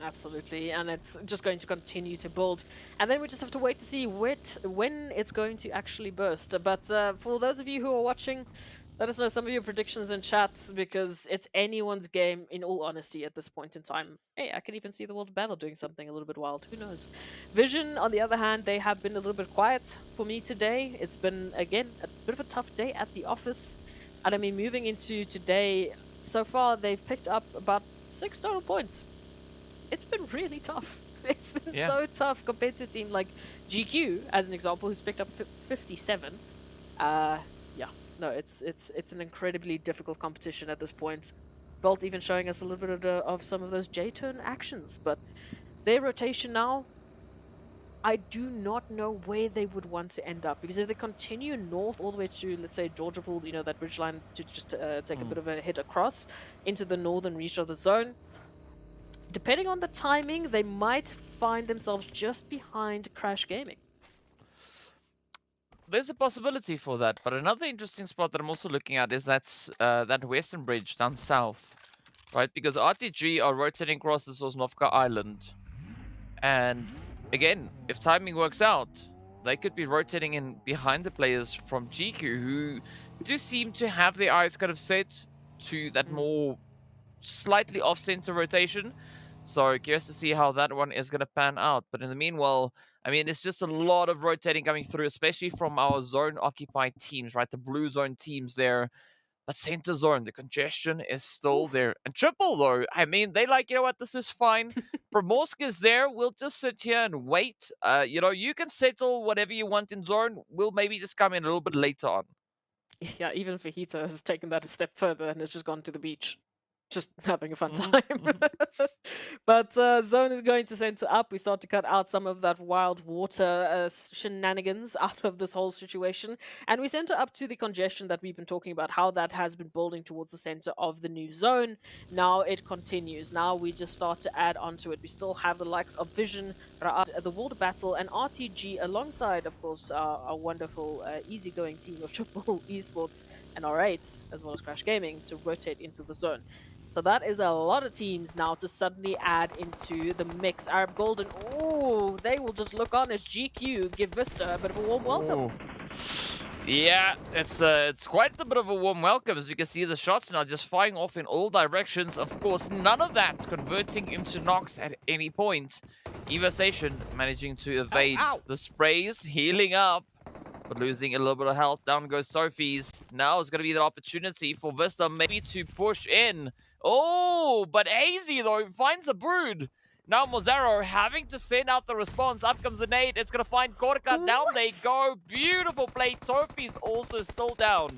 Absolutely, and it's just going to continue to build. And then we just have to wait to see when it's going to actually burst. But for those of you who are watching, let us know some of your predictions in chats, because it's anyone's game, in all honesty, at this point in time. Hey, I can even see the World Battle doing something a little bit wild. Who knows? Vision, on the other hand, they have been a little bit quiet for me today. It's been, again, a bit of a tough day at the office. And I mean, moving into today, so far, they've picked up about 6 total points. It's been really tough. It's been so tough compared to a team like GQ, as an example, who's picked up 57. Yeah, no, it's an incredibly difficult competition at this point. Bolt even showing us a little bit of some of those J-turn actions, but their rotation now, I do not know where they would want to end up, because if they continue north all the way to, let's say, Georgia Pool, you know, that ridge line, to just take a bit of a hit across into the northern reach of the zone, depending on the timing, they might find themselves just behind Crash Gaming. There's a possibility for that, but another interesting spot that I'm also looking at is that western bridge down south, right? Because RTG are rotating across the Sosnovka Island, and again, if timing works out, they could be rotating in behind the players from GQ, who do seem to have their eyes kind of set to that more slightly off-center rotation. So curious to see how that one is going to pan out. But in the meanwhile, I mean, it's just a lot of rotating coming through, especially from our zone-occupied teams, right? The blue zone teams there. But center zone, the congestion is still there. And triple, though, I mean, they like, you know what, this is fine. Promorsk is there. We'll just sit here and wait. You know, you can settle whatever you want in zone. We'll maybe just come in a little bit later on. Yeah, even Fajita has taken that a step further and has just gone to the beach. Just having a fun time. But Zone is going to center up. We start to cut out some of that wild water shenanigans out of this whole situation. And we center up to the congestion that we've been talking about, how that has been building towards the center of the new zone. Now it continues. Now we just start to add onto it. We still have the likes of Vision, Ra'at, the World Battle, and RTG alongside, of course, our wonderful easygoing team of Triple Esports and R8, as well as Crash Gaming, to rotate into the zone. So that is a lot of teams now to suddenly add into the mix. Arab Golden, oh, they will just look on as GQ give Vista a bit of a warm welcome. Yeah, it's quite a bit of a warm welcome, as you can see the shots now just firing off in all directions. Of course, none of that converting into knocks at any point. Evastation managing to evade the sprays, healing up, but losing a little bit of health. Down goes Trophies. Now is going to be the opportunity for Vista maybe to push in. Oh, but Hazy, though, finds a Brood. Now Mozaro having to send out the response. Up comes the nade. It's going to find Korka. Down they go. Beautiful play. Trophies also still down.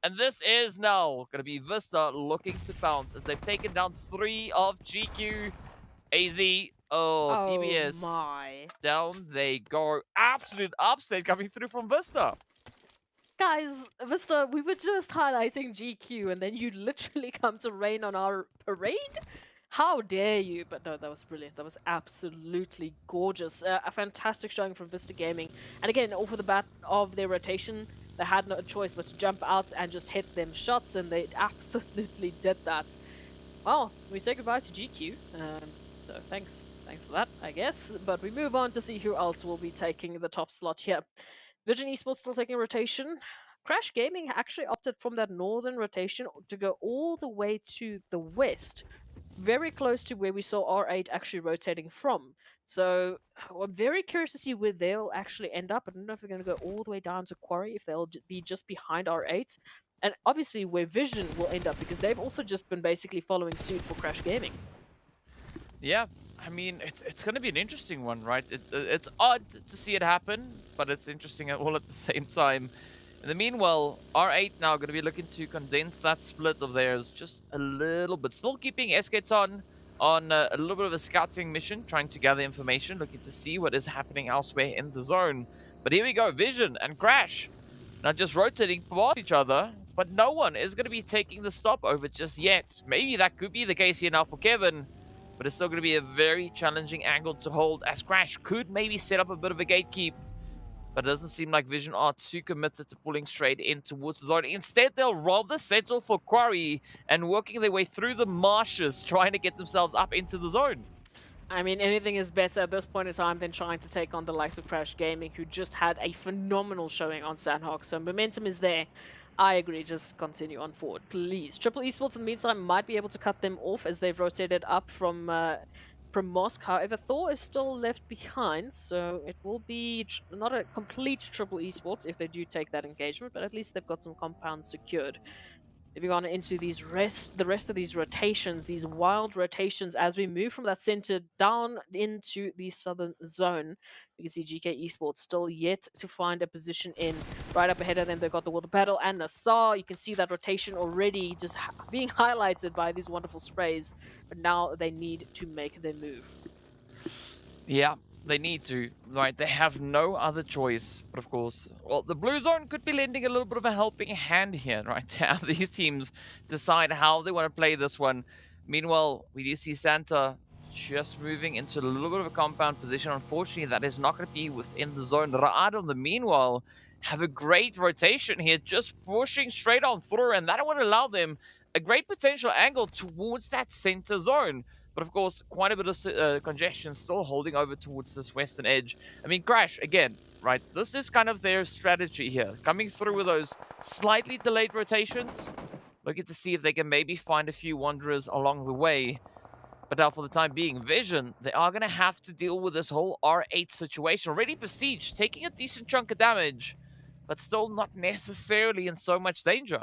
And this is now going to be Vista looking to bounce as they've taken down 3 of GQ. AZ. Oh, TBS. My. Down they go. Absolute upset coming through from Vista. Guys, Vista, we were just highlighting GQ and then you literally come to rain on our parade? How dare you? But no, that was brilliant. That was absolutely gorgeous. A fantastic showing from Vista Gaming. And again, off of the bat of their rotation, they had no choice but to jump out and just hit them shots, and they absolutely did that. Well, we say goodbye to GQ. So thanks for that, I guess. But we move on to see who else will be taking the top slot here. Vision Esports still taking rotation. Crash Gaming actually opted from that northern rotation to go all the way to the west, very close to where we saw R8 actually rotating from. So I'm very curious to see where they'll actually end up. I don't know if they're going to go all the way down to Quarry, if they'll be just behind R8, and obviously where Vision will end up, because they've also just been basically following suit for Crash Gaming. Yeah, I mean, it's going to be an interesting one, right? It's odd to see it happen, but it's interesting all at the same time. In the meanwhile, R8 now going to be looking to condense that split of theirs just a little bit. Still keeping Esketon on a little bit of a scouting mission, trying to gather information, looking to see what is happening elsewhere in the zone. But here we go, Vision and Crash. Now just rotating past each other, but no one is going to be taking the stop over just yet. Maybe that could be the case here now for Kevin, but it's still going to be a very challenging angle to hold, as Crash could maybe set up a bit of a gatekeep. But it doesn't seem like Vision are too committed to pulling straight in towards the zone. Instead, they'll rather settle for Quarry and working their way through the marshes, trying to get themselves up into the zone. I mean, anything is better at this point in time than trying to take on the likes of Crash Gaming, who just had a phenomenal showing on Sanhok. So momentum is there. I agree, just continue on forward, please. Triple Esports, in the meantime, might be able to cut them off as they've rotated up from Mosque. However, Thor is still left behind, so it will be not a complete Triple Esports if they do take that engagement, but at least they've got some compounds secured. Moving on into the rest of these rotations, these wild rotations, as we move from that center down into the southern zone. You can see GK Esports still yet to find a position in. Right up ahead of them, they've got the World Battle and NASR. You can see that rotation already just being highlighted by these wonderful sprays, but now they need to make their move. Yeah, they need to, right? They have no other choice. But of course, well, the blue zone could be lending a little bit of a helping hand here, right? To have these teams decide how they want to play this one. Meanwhile, we do see Santa just moving into a little bit of a compound position. Unfortunately, that is not going to be within the zone. Ra'ad, on the meanwhile, have a great rotation here, just pushing straight on through, and that would allow them a great potential angle towards that center zone. But of course, quite a bit of congestion still holding over towards this western edge. I mean, Crash, again, right? This is kind of their strategy here. Coming through with those slightly delayed rotations. Looking to see if they can maybe find a few wanderers along the way. But now for the time being, Vision, they are going to have to deal with this whole R8 situation. Already Prestige, taking a decent chunk of damage, but still not necessarily in so much danger.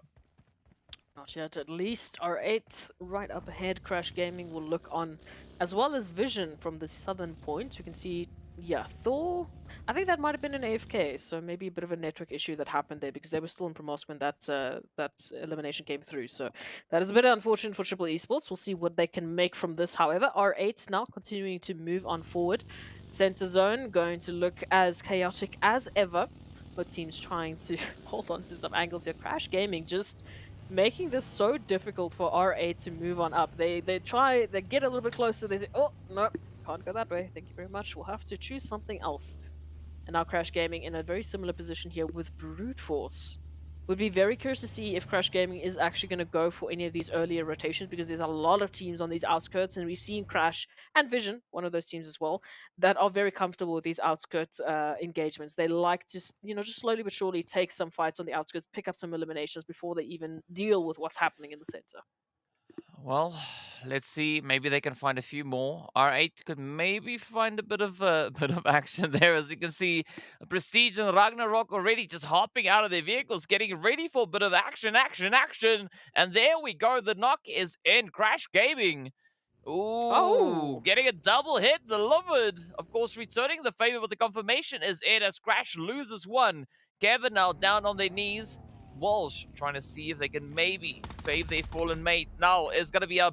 Not yet, at least. R8 right up ahead. Crash Gaming will look on, as well as Vision from the southern point. You can see, yeah, Thor. I think that might have been an AFK, so maybe a bit of a network issue that happened there, because they were still in Promos when that elimination came through. So that is a bit unfortunate for Triple Esports. We'll see what they can make from this. However, R8 now continuing to move on forward. Center zone going to look as chaotic as ever. Both teams trying to hold on to some angles here. Crash Gaming just making this so difficult for R8 to move on up. They get a little bit closer, they say, oh, no, can't go that way, thank you very much, we'll have to choose something else. And now Crash Gaming in a very similar position here with Brute Force. Would be very curious to see if Crash Gaming is actually going to go for any of these earlier rotations, because there's a lot of teams on these outskirts, and we've seen Crash and Vision, one of those teams as well, that are very comfortable with these outskirts engagements. They like to, just slowly but surely take some fights on the outskirts, pick up some eliminations before they even deal with what's happening in the center. Well, let's see. Maybe they can find a few more. R8 could maybe find a bit of action there. As you can see, Prestige and Ragnarok already just hopping out of their vehicles, getting ready for a bit of action. And there we go. The knock is in. Crash Gaming. Ooh, getting a double hit delivered. Of course, returning the favor, but the confirmation is in as Crash loses one. Kevin now down on their knees. Walsh trying to see if they can maybe save their fallen mate. Now it's going to be a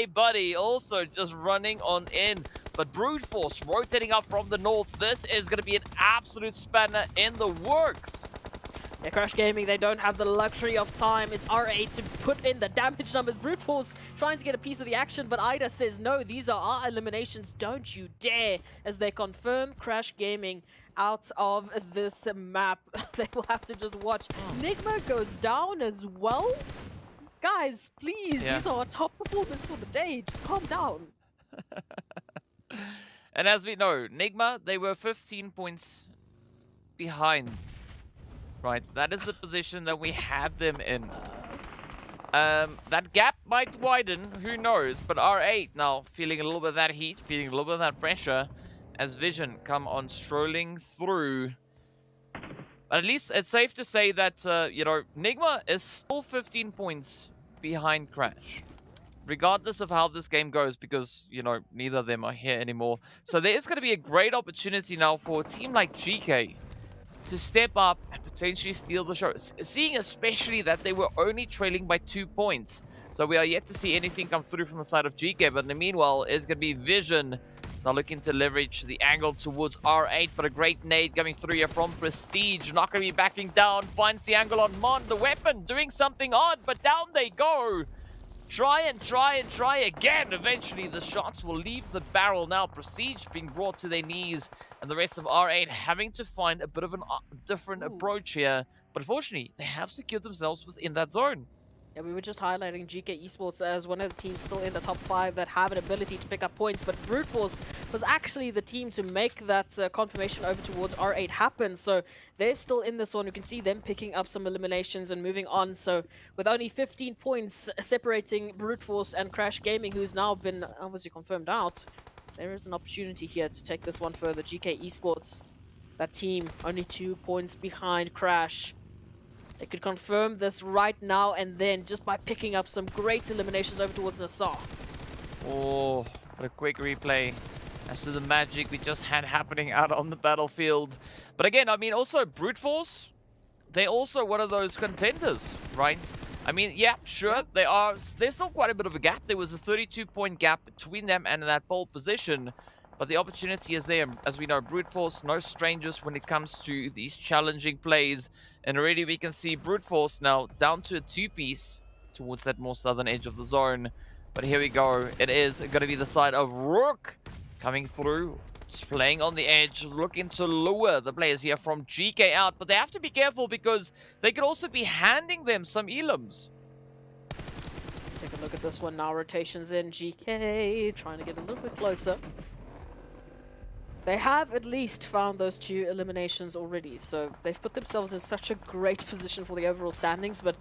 buddy also just running on in. But Brute Force rotating up from the north. This is going to be an absolute spanner in the works. Yeah, Crash Gaming, they don't have the luxury of time. It's R8 to put in the damage numbers. Brute Force trying to get a piece of the action, but Ida says, no, these are our eliminations. Don't you dare. As they confirm Crash Gaming out of this map. They will have to just watch. NIGMA goes down as well. Guys, please, these are our top performers for the day. Just calm down. And as we know, NIGMA, they were 15 points behind right? That is the position that we had them in. That gap might widen, who knows? But R8 now feeling a little bit of that heat, feeling a little bit of that pressure as Vision come on strolling through. But at least it's safe to say that, you know, NIGMA is still 15 points behind Crash, regardless of how this game goes, because, you know, neither of them are here anymore. So there is going to be a great opportunity now for a team like GEEKAY to step up and potentially steal the show, seeing especially that they were only trailing by 2 points. So we are yet to see anything come through from the side of GEEKAY, but in the meanwhile, it's going to be Vision now looking to leverage the angle towards R8, but a great nade coming through here from Prestige. Not going to be backing down, finds the angle on Mon, the weapon doing something odd, but down they go. Try again. Eventually, the shots will leave the barrel. Now, Prestige being brought to their knees, and the rest of R8 having to find a bit of a different approach here. But unfortunately, they have secured themselves within that zone. Yeah, we were just highlighting GEEKAY Esports as one of the teams still in the top 5 that have an ability to pick up points, but Brute Force was actually the team to make that confirmation over towards R8 happen, so they're still in this one. You can see them picking up some eliminations and moving on, so with only 15 points separating Brute Force and Crash Gaming, who's now been obviously confirmed out, there is an opportunity here to take this one further. GEEKAY Esports, that team, only 2 points behind Crash. They could confirm this right now and then just by picking up some great eliminations over towards NASR. Oh, what a quick replay as to the magic we just had happening out on the battlefield. But again, I mean, also Brute Force, they're also one of those contenders, right? I mean, yeah, sure, there's still quite a bit of a gap. There was a 32-point gap between them and that pole position. But the opportunity is there. As we know, Brute Force, no strangers when it comes to these challenging plays. And already we can see Brute Force now down to a 2-piece towards that more southern edge of the zone. But here we go. It is going to be the side of RUKH coming through, just playing on the edge, looking to lure the players here from GEEKAY out. But they have to be careful because they could also be handing them some elims. Take a look at this one now. Rotations in. GEEKAY trying to get a little bit closer. They have at least found those 2 eliminations already, so they've put themselves in such a great position for the overall standings, but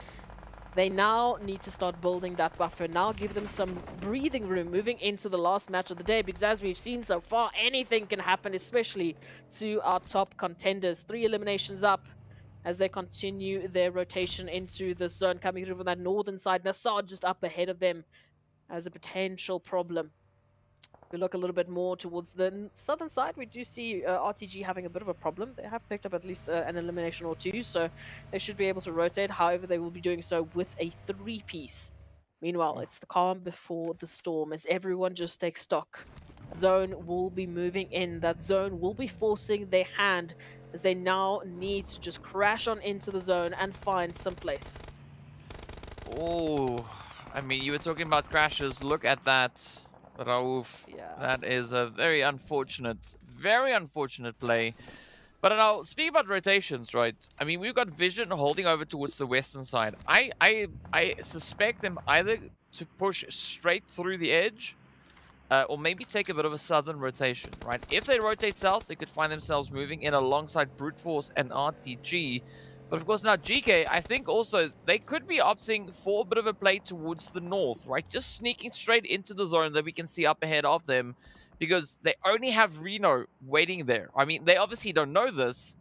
they now need to start building that buffer. Now give them some breathing room moving into the last match of the day, because as we've seen so far, anything can happen, especially to our top contenders. 3 eliminations up as they continue their rotation into the zone, coming through from that northern side. NASR just up ahead of them as a potential problem. We look a little bit more towards the southern side, we do see RTG having a bit of a problem. They have picked up at least an elimination or 2, so they should be able to rotate. However, they will be doing so with a 3-piece. Meanwhile, it's the calm before the storm as everyone just takes stock. Zone will be moving in. That zone will be forcing their hand as they now need to just crash on into the zone and find some place. Oh, I mean, you were talking about crashes. Look at that. Raouf. Yeah. That is a very unfortunate play. But now, speaking about rotations, right? I mean, we've got Vision holding over towards the western side. I suspect them either to push straight through the edge, or maybe take a bit of a southern rotation, right? If they rotate south, they could find themselves moving in alongside Brute Force and RTG. But of course now GEEKAY, I think also they could be opting for a bit of a play towards the north, right? Just sneaking straight into the zone that we can see up ahead of them, because they only have Reno waiting there. I mean, they obviously don't know this,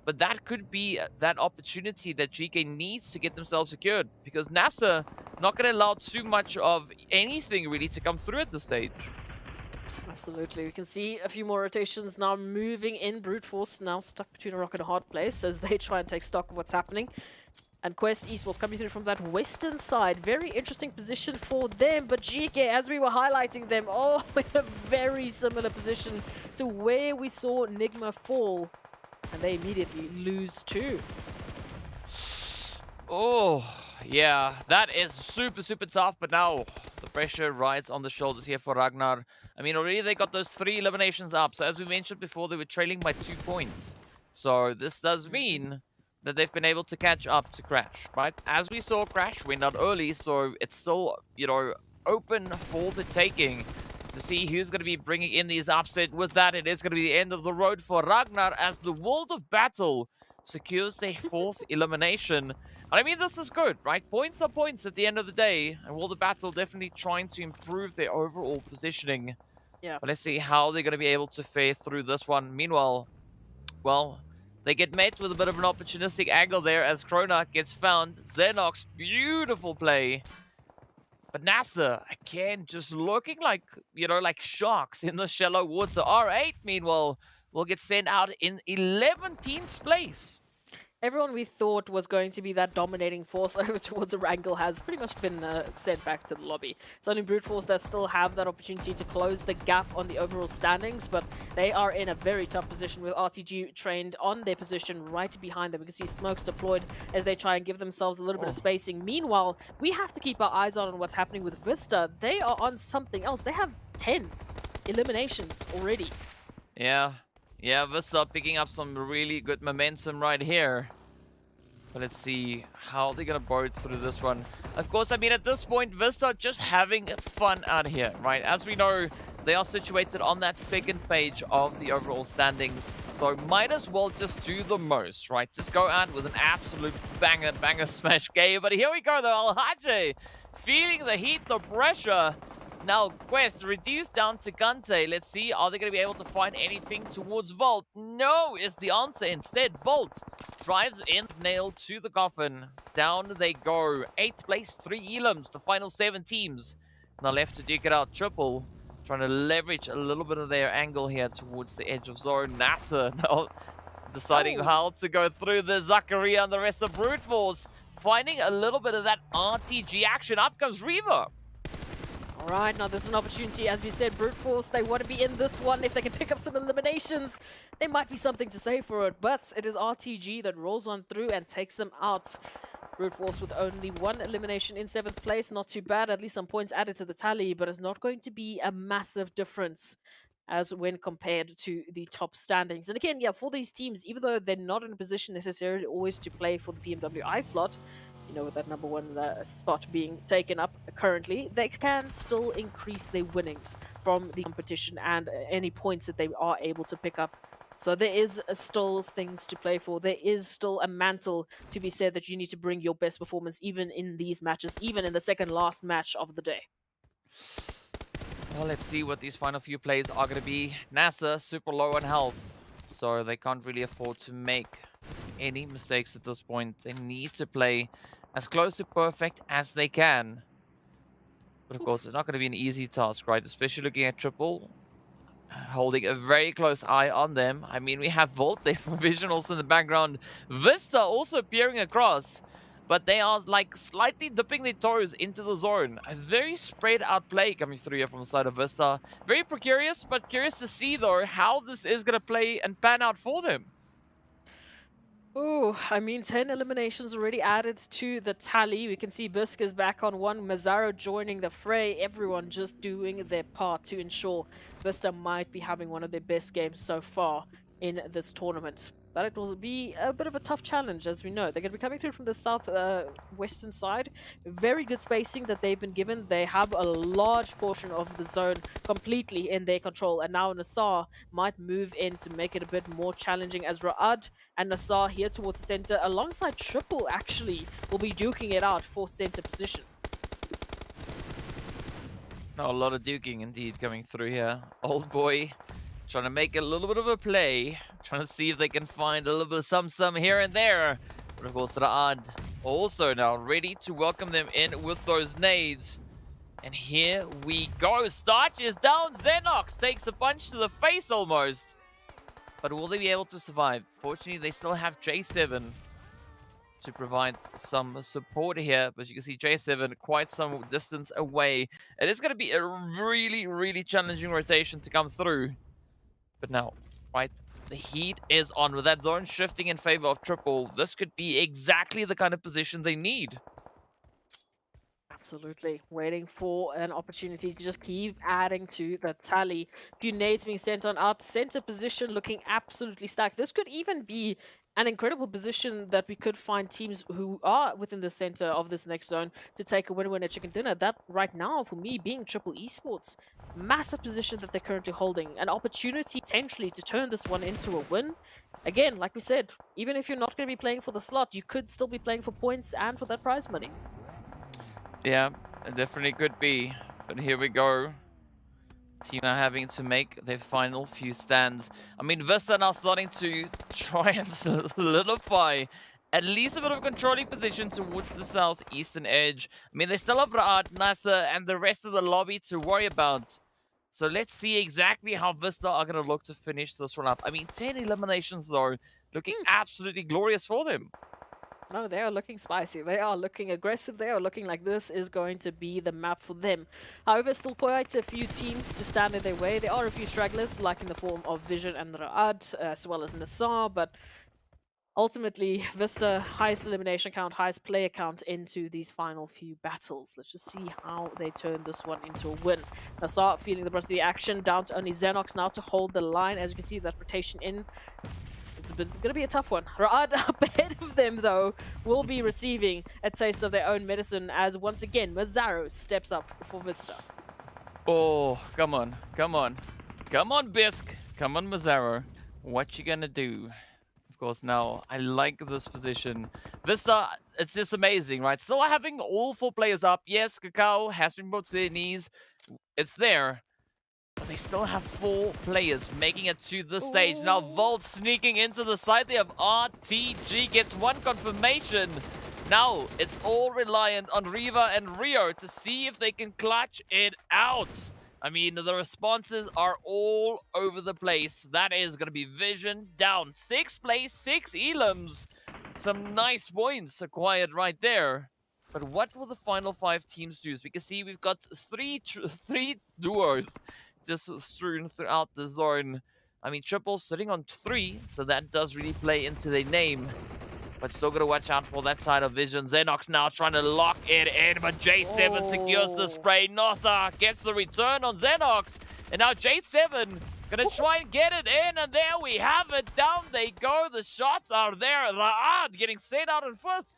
but that could be that opportunity that GEEKAY needs to get themselves secured, because NASR not going to allow too much of anything really to come through at this stage. Absolutely. We can see a few more rotations now moving in. Brute Force now stuck between a rock and a hard place as they try and take stock of what's happening. And Quest Esports coming through from that western side. Very interesting position for them. But GEEKAY, as we were highlighting them, oh, in a very similar position to where we saw NIGMA fall. And they immediately lose 2. Oh, yeah, that is super tough. But now the pressure rides on the shoulders here for Ragnar. I mean, already they got those 3 eliminations up. So as we mentioned before, they were trailing by 2 points. So this does mean that they've been able to catch up to Crash, right? As we saw, Crash went out early, so it's still, you know, open for the taking to see who's going to be bringing in these upset. With that, it is going to be the end of the road for Ragnar as the world of battle secures their 4th elimination. And I mean, this is good, right? Points are points at the end of the day. And World of Battle definitely trying to improve their overall positioning. Yeah. But let's see how they're going to be able to fare through this one. Meanwhile, well, they get met with a bit of an opportunistic angle there as Krona gets found. Xenox, beautiful play. But NASR, again, just looking like, you know, like sharks in the shallow water. R8, meanwhile, will get sent out in 11th place. Everyone we thought was going to be that dominating force over towards Erangel has pretty much been sent back to the lobby. It's only Brute Force that still have that opportunity to close the gap on the overall standings, but they are in a very tough position with RTG trained on their position right behind them. We can see smokes deployed as they try and give themselves a little bit of spacing. Meanwhile, we have to keep our eyes on what's happening with VISTA. They are on something else. They have 10 eliminations already. Yeah, Vista picking up some really good momentum right here. But let's see how they're going to board through this one. Of course, I mean, at this point, Vista just having fun out here, right? As we know, they are situated on that second page of the overall standings. So might as well just do the most, right? Just go out with an absolute banger smash game. But here we go, though. Alhaje feeling the heat, the pressure. Now, Quest reduced down to Gante. Let's see, are they going to be able to find anything towards Volt? No, is the answer. Instead, Volt drives in, nailed to the coffin. Down they go. 8th place, 3 elims, the final 7 teams. Now left to duke it out. Triple trying to leverage a little bit of their angle here towards the edge of zone. NASR now deciding how to go through the Zakaria and the rest of Brute Force. Finding a little bit of that RTG action. Up comes Reaver. All right, now there's an opportunity. As we said, Brute Force, they want to be in this one. If they can pick up some eliminations, there might be something to say for it. But it is RTG that rolls on through and takes them out. Brute Force with only 1 elimination in 7th place. Not too bad, at least some points added to the tally, but it's not going to be a massive difference as when compared to the top standings. And again, yeah, for these teams, even though they're not in a position necessarily always to play for the PMWI slot, you know, with that number 1 spot being taken up currently, they can still increase their winnings from the competition and any points that they are able to pick up. So there is still things to play for. There is still a mantle to be said that you need to bring your best performance even in these matches, even in the second last match of the day. Well, let's see what these final few plays are going to be. NASR super low on health, so they can't really afford to make any mistakes at this point. They need to play as close to perfect as they can. But of course, it's not going to be an easy task, right? Especially looking at Triple, holding a very close eye on them. I mean, we have Volt there from Visionals in the background. Vista also peering across, but they are like slightly dipping their toes into the zone. A very spread out play coming through here from the side of Vista. Very precarious, but curious to see though how this is going to play and pan out for them. Ooh, I mean, 10 eliminations already added to the tally. We can see Bisk is back on 1, Mazzaro joining the fray, everyone just doing their part to ensure Vista might be having one of their best games so far in this tournament. But it will be a bit of a tough challenge, as we know. They're going to be coming through from the south western side. Very good spacing that they've been given. They have a large portion of the zone completely in their control. And now NASR might move in to make it a bit more challenging, as Ra'ad and NASR here towards the center, alongside Triple, actually, will be duking it out for center position. A lot of duking indeed coming through here. Old boy trying to make a little bit of a play, trying to see if they can find a little bit of some here and there. But of course, Ra'ad also now ready to welcome them in with those nades. And here we go. Starch is down. Xenox takes a punch to the face almost. But will they be able to survive? Fortunately, they still have J7 to provide some support here. But you can see J7 quite some distance away. It is going to be a really, really challenging rotation to come through. But now, right, the heat is on with that zone shifting in favor of Triple. This could be exactly the kind of position they need. Absolutely. Waiting for an opportunity to just keep adding to the tally. Few nades being sent on out. Center position looking absolutely stacked. This could even be an incredible position that we could find teams who are within the center of this next zone to take a win-win at chicken dinner. That right now, for me, being triple esports, massive position that they're currently holding, an opportunity potentially to turn this one into a win. Again, like we said, even if you're not going to be playing for the slot, you could still be playing for points and for that prize money. Yeah, it definitely could be. But here we go. Team are having to make their final few stands. I mean, VISTA now starting to try and solidify at least a bit of a controlling position towards the southeastern edge. I mean, they still have RUKH, NASR, and the rest of the lobby to worry about. So let's see exactly how VISTA are going to look to finish this one up. I mean, 10 eliminations, though, looking absolutely glorious for them. No, they are looking spicy. They are looking aggressive. They are looking like this is going to be the map for them. However, still quite a few teams to stand in their way. There are a few stragglers, like in the form of Vision and RUKH, as well as NASR, but ultimately, Vista, highest elimination count, highest player count into these final few battles. Let's just see how they turn this one into a win. NASR feeling the brunt of the action, down to only Xenox now to hold the line. As you can see, that rotation in. It's going to be a tough one. RUKH up ahead of them, though, will be receiving a taste of their own medicine as, once again, Mazzaro steps up for Vista. Oh, come on, come on. Come on, Bisk. Come on, Mazzaro. What you gonna do? Of course, now, I like this position. Vista, it's just amazing, right? Still having all 4 players up. Yes, Cacao has been brought to their knees. It's there. But they still have 4 players making it to this stage. Now, Volt sneaking into the side. They have RTG, gets 1 confirmation. Now, it's all reliant on Riva and Rio to see if they can clutch it out. I mean, the responses are all over the place. That is going to be Vision down. 6th place, 6 elims. Some nice points acquired right there. But what will the final 5 teams do? As we can see, we've got three duos just strewn throughout the zone. I mean, Triple sitting on 3, so that does really play into their name. But still got to watch out for that side of Vision. Xenox now trying to lock it in, but J7 secures the spray. NASR gets the return on Xenox. And now J7 gonna try and get it in, and there we have it. Down they go. The shots are there. RUKH getting sent out in 5th.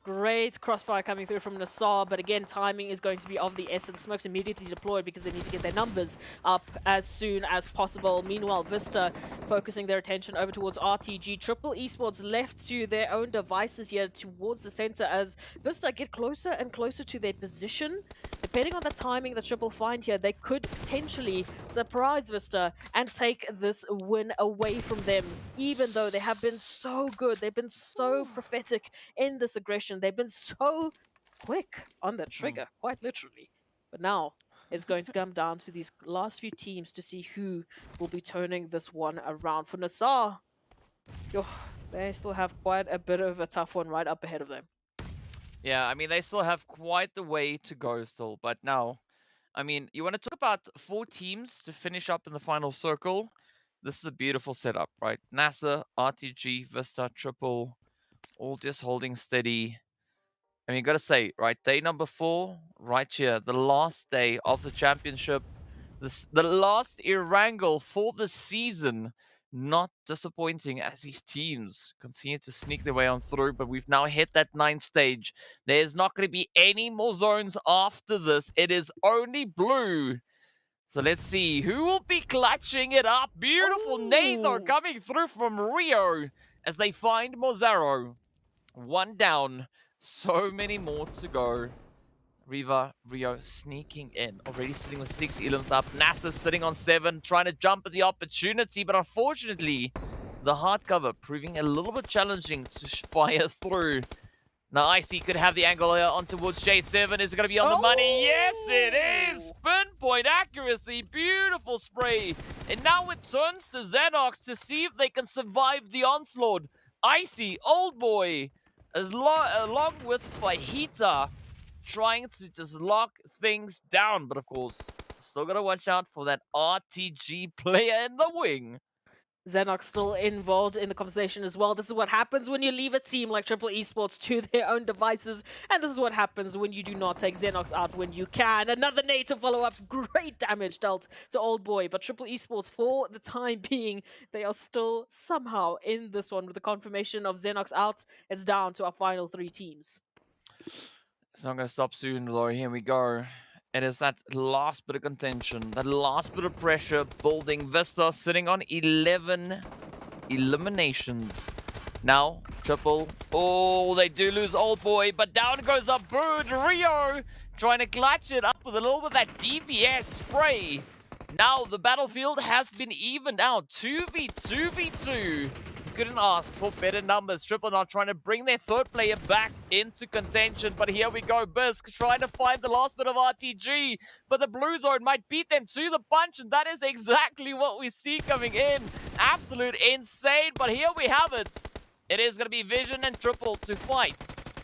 Great crossfire coming through from NASR, but again, timing is going to be of the essence. Smokes immediately deployed because they need to get their numbers up as soon as possible. Meanwhile, Vista focusing their attention over towards RTG. Triple Esports left to their own devices here towards the center as Vista get closer and closer to their position. Depending on the timing that Triple find here, they could potentially surprise Vista and take this win away from them, even though they have been so good. They've been so prophetic in this aggression. They've been so quick on the trigger, quite literally. But now it's going to come down to these last few teams to see who will be turning this one around. For NASR, they still have quite a bit of a tough one right up ahead of them. Yeah, I mean, they still have quite the way to go still. But now, I mean, you want to talk about 4 teams to finish up in the final circle. This is a beautiful setup, right? NASR, RTG, Vista, Triple, all just holding steady. I mean, gotta say, right, day number 4, right here, the last day of the championship, the last Erangel for the season. Not disappointing as these teams continue to sneak their way on through, but we've now hit that 9th stage. There's not going to be any more zones after this. It is only blue. So let's see who will be clutching it up. Beautiful nade though coming through from Rio as they find Mazzaro. 1 down. So many more to go. Riva, Rio sneaking in. Already sitting with 6 elims up. NASR sitting on 7, trying to jump at the opportunity. But unfortunately, the hard cover proving a little bit challenging to fire through. Now, Icy could have the angle here on towards J7. Is it going to be on the money? Yes, it is! Pinpoint accuracy. Beautiful spray. And now it turns to Xenox to see if they can survive the onslaught. Icy, old boy, along with Fajita, trying to just lock things down. But of course, still got to watch out for that RTG player in the wing. Sanhok still involved in the conversation as well. This is what happens when you leave a team like Triple Esports to their own devices, and this is what happens when you do not take Xenox out when you can. Another nade to follow up. Great damage dealt to Old Boy, but Triple Esports, for the time being, they are still somehow in this one with the confirmation of Xenox out. It's down to our final 3 teams. It's not going to stop soon, though. Here we go. It is that last bit of contention, that last bit of pressure building. VISTA sitting on 11 eliminations. Now, Triple. Oh, they do lose Old Boy, but down goes the Bood. Rio trying to clutch it up with a little bit of that DPS spray. Now, the battlefield has been evened out. 2v2v2. Couldn't ask for better numbers. Triple not trying to bring their third player back into contention. But here we go. Bisk trying to find the last bit of RTG. But the blue zone might beat them to the punch. And that is exactly what we see coming in. Absolute insane. But here we have it. It is going to be Vision and Triple to fight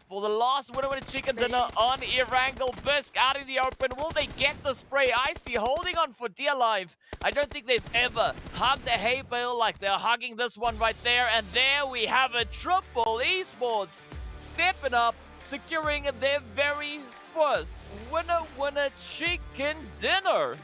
for the last winner with a chicken dinner on Erangel. Bisk out in the open. Will they get the spray? Icy holding on for dear life. I don't think they've ever hugged a hay bale like they're hugging this one right there. And there we have a Triple Esports stepping up, securing their very first winner chicken dinner.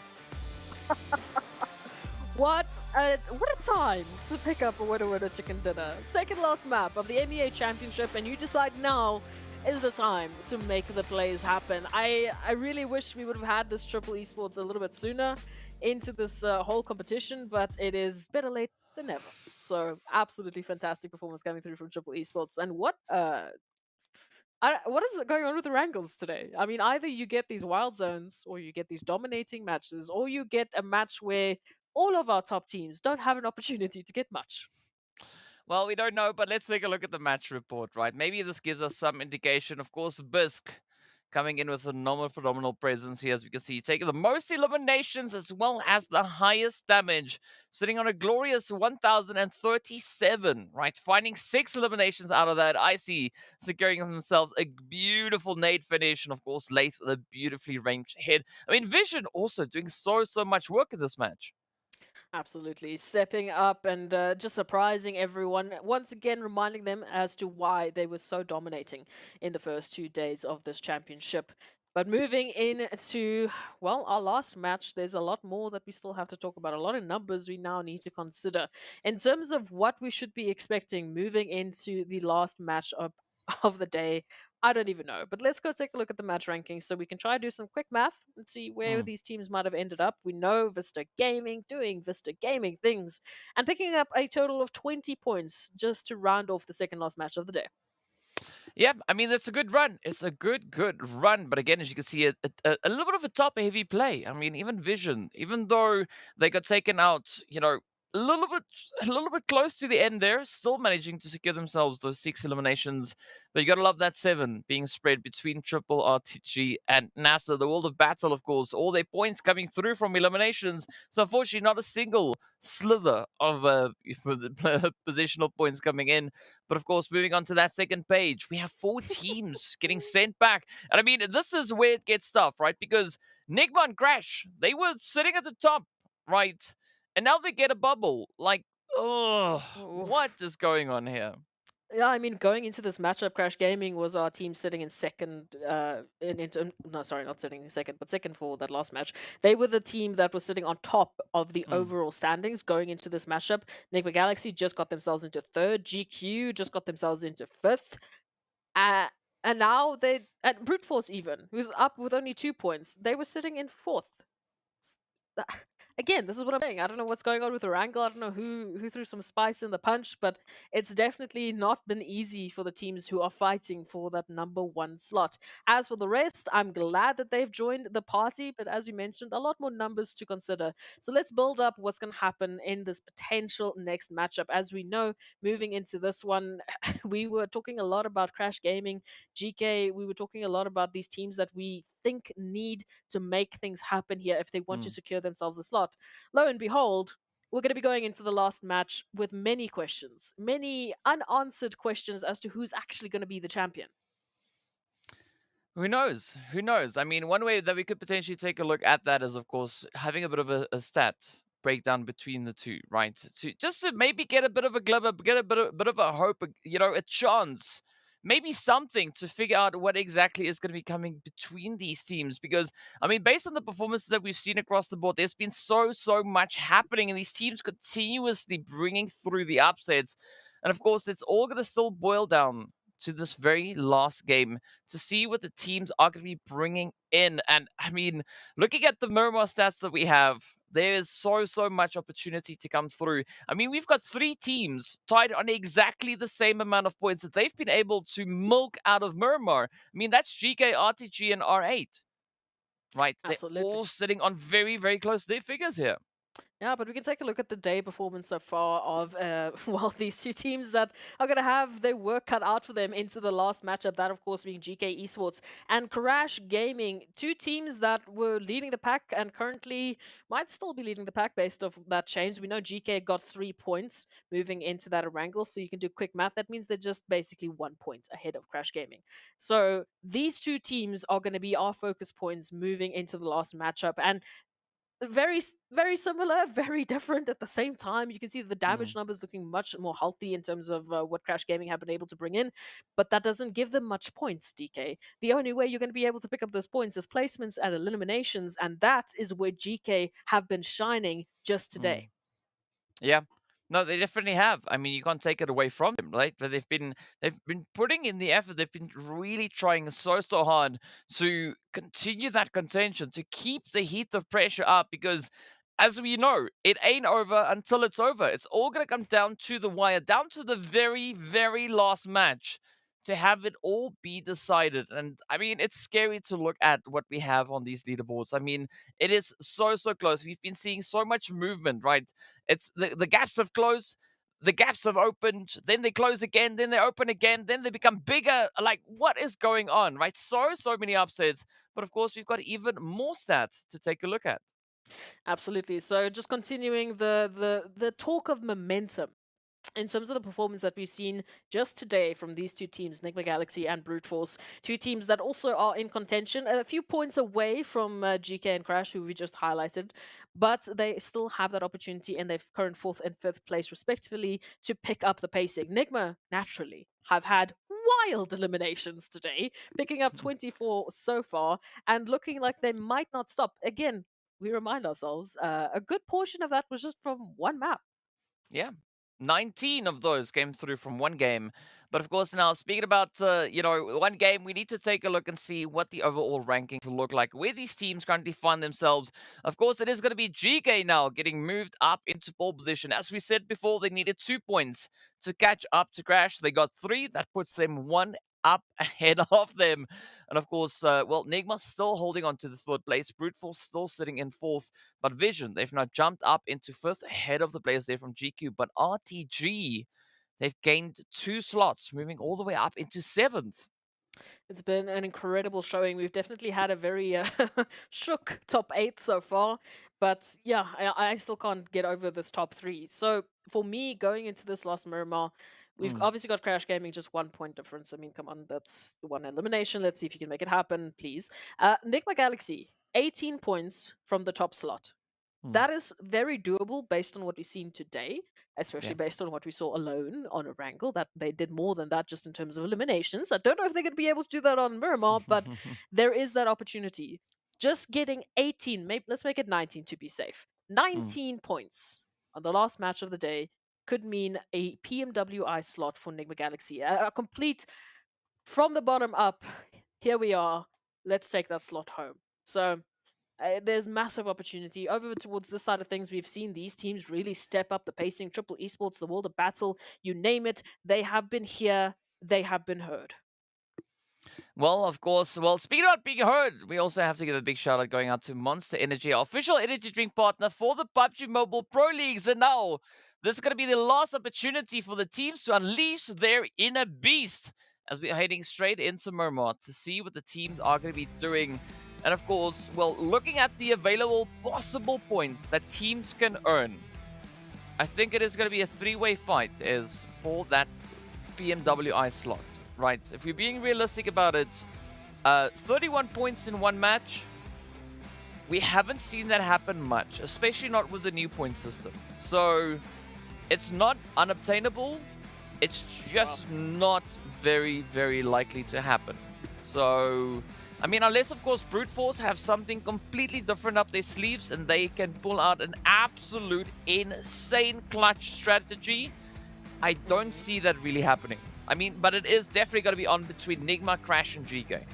What a time to pick up a winner chicken dinner. Second last map of the MEA Championship, and you decide now is the time to make the plays happen. I really wish we would have had this Triple Esports a little bit sooner into this whole competition, but it is better late than never. So absolutely fantastic performance coming through from Triple Esports. And what is going on with the Erangels today? I mean, either you get these wild zones, or you get these dominating matches, or you get a match where all of our top teams don't have an opportunity to get much. Well, we don't know, but let's take a look at the match report, right? Maybe this gives us some indication. Of course, Bisk coming in with a phenomenal presence here, as we can see, taking the most eliminations as well as the highest damage, sitting on a glorious 1,037, right? Finding 6 eliminations out of that. Icy securing themselves a beautiful nade finish, and of course, Lath with a beautifully ranged head. I mean, Vision also doing so much work in this match. Absolutely. Stepping up and just surprising everyone. Once again, reminding them as to why they were so dominating in the first 2 days of this championship. But moving into, well, our last match, there's a lot more that we still have to talk about. A lot of numbers we now need to consider. In terms of what we should be expecting moving into the last match of the day, I don't even know. But let's go take a look at the match rankings so we can try to do some quick math and see where these teams might have ended up. We know VISTA Gaming doing VISTA Gaming things and picking up a total of 20 points just to round off the second last match of the day. Yeah, I mean, that's a good run. It's a good run. But again, as you can see, a little bit of a top-heavy play. I mean, even Vision, even though they got taken out, you know, a little bit close to the end there, still managing to secure themselves those 6 eliminations. But you got to love that 7 being spread between Triple RTG and NASR. The World of Battle, of course, all their points coming through from eliminations. So unfortunately, not a single slither of positional points coming in. But of course, moving on to that second page, we have 4 teams getting sent back. And I mean, this is where it gets tough, right? Because NIGMA and Crash, they were sitting at the top, right? And now they get a bubble. Like, oh, what is going on here? Yeah, I mean, going into this matchup, Crash Gaming was our team sitting in second. No, sorry, not sitting in second, but second for that last match. They were the team that was sitting on top of the overall standings going into this matchup. NIGMA Galaxy just got themselves into third. GQ just got themselves into fifth. And now and Brute Force even, who's up with only 2 points, they were sitting in fourth. Again, this is what I'm saying. I don't know what's going on with Erangel. I don't know who threw some spice in the punch, but it's definitely not been easy for the teams who are fighting for that number 1 slot. As for the rest, I'm glad that they've joined the party, but as we mentioned, a lot more numbers to consider. So let's build up what's going to happen in this potential next matchup. As we know, moving into this one, we were talking a lot about Crash Gaming, GEEKAY. We were talking a lot about these teams that we think need to make things happen here if they want to secure themselves a slot. Lo and behold, we're going to be going into the last match with many questions, many unanswered questions as to who's actually going to be the champion. Who knows? Who knows? I mean, one way that we could potentially take a look at that is, of course, having a bit of a stat breakdown between the two, right? Just to maybe get a bit of a glimmer, get a bit of a hope, a chance, maybe something to figure out what exactly is going to be coming between these teams. Because, I mean, based on the performances that we've seen across the board, there's been so much happening, and these teams continuously bringing through the upsets. And of course, it's all going to still boil down to this very last game to see what the teams are going to be bringing in. And I mean, looking at the Miramar stats that we have, there is so much opportunity to come through. I mean, we've got 3 teams tied on exactly the same amount of points that they've been able to milk out of Miramar. I mean, that's GEEKAY, RTG, and R8, right? They're Absolutely. all sitting on very close to their figures here. Yeah, but we can take a look at the day performance so far of, well, these two teams that are going to have their work cut out for them into the last matchup. That, of course, being GK Esports and Crash Gaming. 2 teams that were leading the pack and currently might still be leading the pack based off that change. We know GK got 3 points moving into that Erangel, so you can do quick math. That means they're just basically 1 point ahead of Crash Gaming. So these 2 teams are going to be our focus points moving into the last matchup. And very similar, very different at the same time. You can see the damage numbers looking much more healthy in terms of what Crash Gaming have been able to bring in, but that doesn't give them much points, DK. The only way you're going to be able to pick up those points is placements and eliminations, and that is where GK have been shining just today. Yeah. No, they definitely have. I mean, you can't take it away from them, right? But they've been putting in the effort. They've been really trying so hard to continue that contention, to keep the heat of pressure up, because as we know, it ain't over until it's over. It's all going to come down to the wire, down to the very last match to have it all be decided. And I mean, it's scary to look at what we have on these leaderboards. I mean, it is so close. We've been seeing so much movement, right? It's the gaps have closed, the gaps have opened, then they close again, then they open again, then they become bigger. Like, what is going on, right? So many upsets. But of course, we've got even more stats to take a look at. Absolutely. So just continuing the talk of momentum. In terms of the performance that we've seen just today from these 2 teams, NIGMA Galaxy and Brute Force, 2 teams that also are in contention, a few points away from GK and Crash, who we just highlighted, but they still have that opportunity in their current 4th and 5th place, respectively, to pick up the pacing. NIGMA, naturally, have had wild eliminations today, picking up 24 so far, and looking like they might not stop. Again, we remind ourselves, a good portion of that was just from one map. Yeah. 19 of those came through from one game. But of course, now speaking about, one game, we need to take a look and see what the overall rankings look like, where these teams currently find themselves. Of course, it is going to be GK now getting moved up into pole position. As we said before, they needed 2 points to catch up to Crash. They got 3. That puts them 1 up ahead of them. And of course, NIGMA still holding on to the 3rd place. Brute Force still sitting in 4th. But Vision, they've now jumped up into 5th ahead of the players there from GQ. But RTG, they've gained 2 slots, moving all the way up into 7th. It's been an incredible showing. We've definitely had a very shook top 8 so far. But yeah, I still can't get over this top 3. So for me, going into this last Miramar, we've obviously got Crash Gaming, just 1 point difference. I mean, come on, that's 1 elimination. Let's see if you can make it happen, please. NIGMA Galaxy, 18 points from the top slot. That is very doable based on what we've seen today, especially based on what we saw alone on Erangel, that they did more than that just in terms of eliminations. I don't know if they're going to be able to do that on Miramar, but there is that opportunity. Just getting 18, maybe let's make it 19 to be safe. 19 points on the last match of the day could mean a PMWI slot for NIGMA Galaxy. A complete from the bottom up. Here we are. Let's take that slot home. So there's massive opportunity. Over towards this side of things, we've seen these teams really step up the pacing. Triple Esports, the World of Battle, you name it. They have been here. They have been heard. Well, of course, speaking about being heard, we also have to give a big shout out going out to Monster Energy, our official energy drink partner for the PUBG Mobile Pro Leagues. And now, this is going to be the last opportunity for the teams to unleash their inner beast as we're heading straight into Miramar to see what the teams are going to be doing. And of course, looking at the available possible points that teams can earn, I think it is going to be a 3-way fight is for that PMWI slot, right? If we're being realistic about it, 31 points in one match, we haven't seen that happen much, especially not with the new point system. So it's not unobtainable. It's just not very, very likely to happen. So, I mean, unless, of course, Brute Force have something completely different up their sleeves and they can pull out an absolute insane clutch strategy, I don't see that really happening. I mean, but it is definitely going to be on between NIGMA, Crash, and GEEKAY.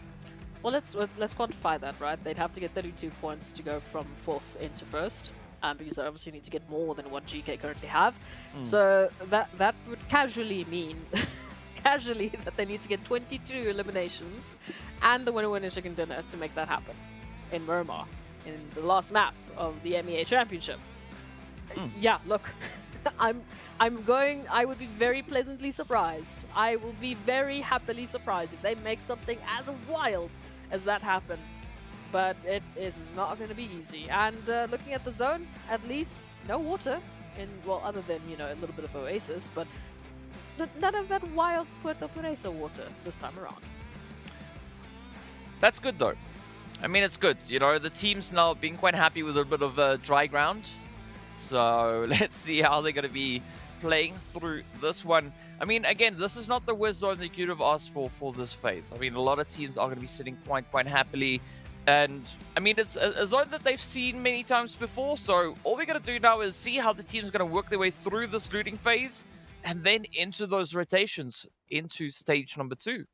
Well, let's quantify that, right? They'd have to get 32 points to go from 4th into 1st, because they obviously need to get more than what GEEKAY currently have. So that would casually mean, that they need to get 22 eliminations and the winner chicken dinner to make that happen in Miramar, in the last map of the MEA Championship. Yeah, look, I would be very pleasantly surprised. I will be very happily surprised if they make something as wild as that happen. But it is not going to be easy. And looking at the zone, at least no water. Well, other than, you know, a little bit of oasis, but none of that wild Puerto Paraiso water this time around. That's good, though. I mean, it's good. You know, the team's now being quite happy with a bit of dry ground. So let's see how they're going to be playing through this one. I mean, again, this is not the worst zone that you'd have asked for this phase. I mean, a lot of teams are going to be sitting quite happily. And, I mean, it's a zone that they've seen many times before. So all we're going to do now is see how the team's going to work their way through this looting phase and then into those rotations into stage number 2.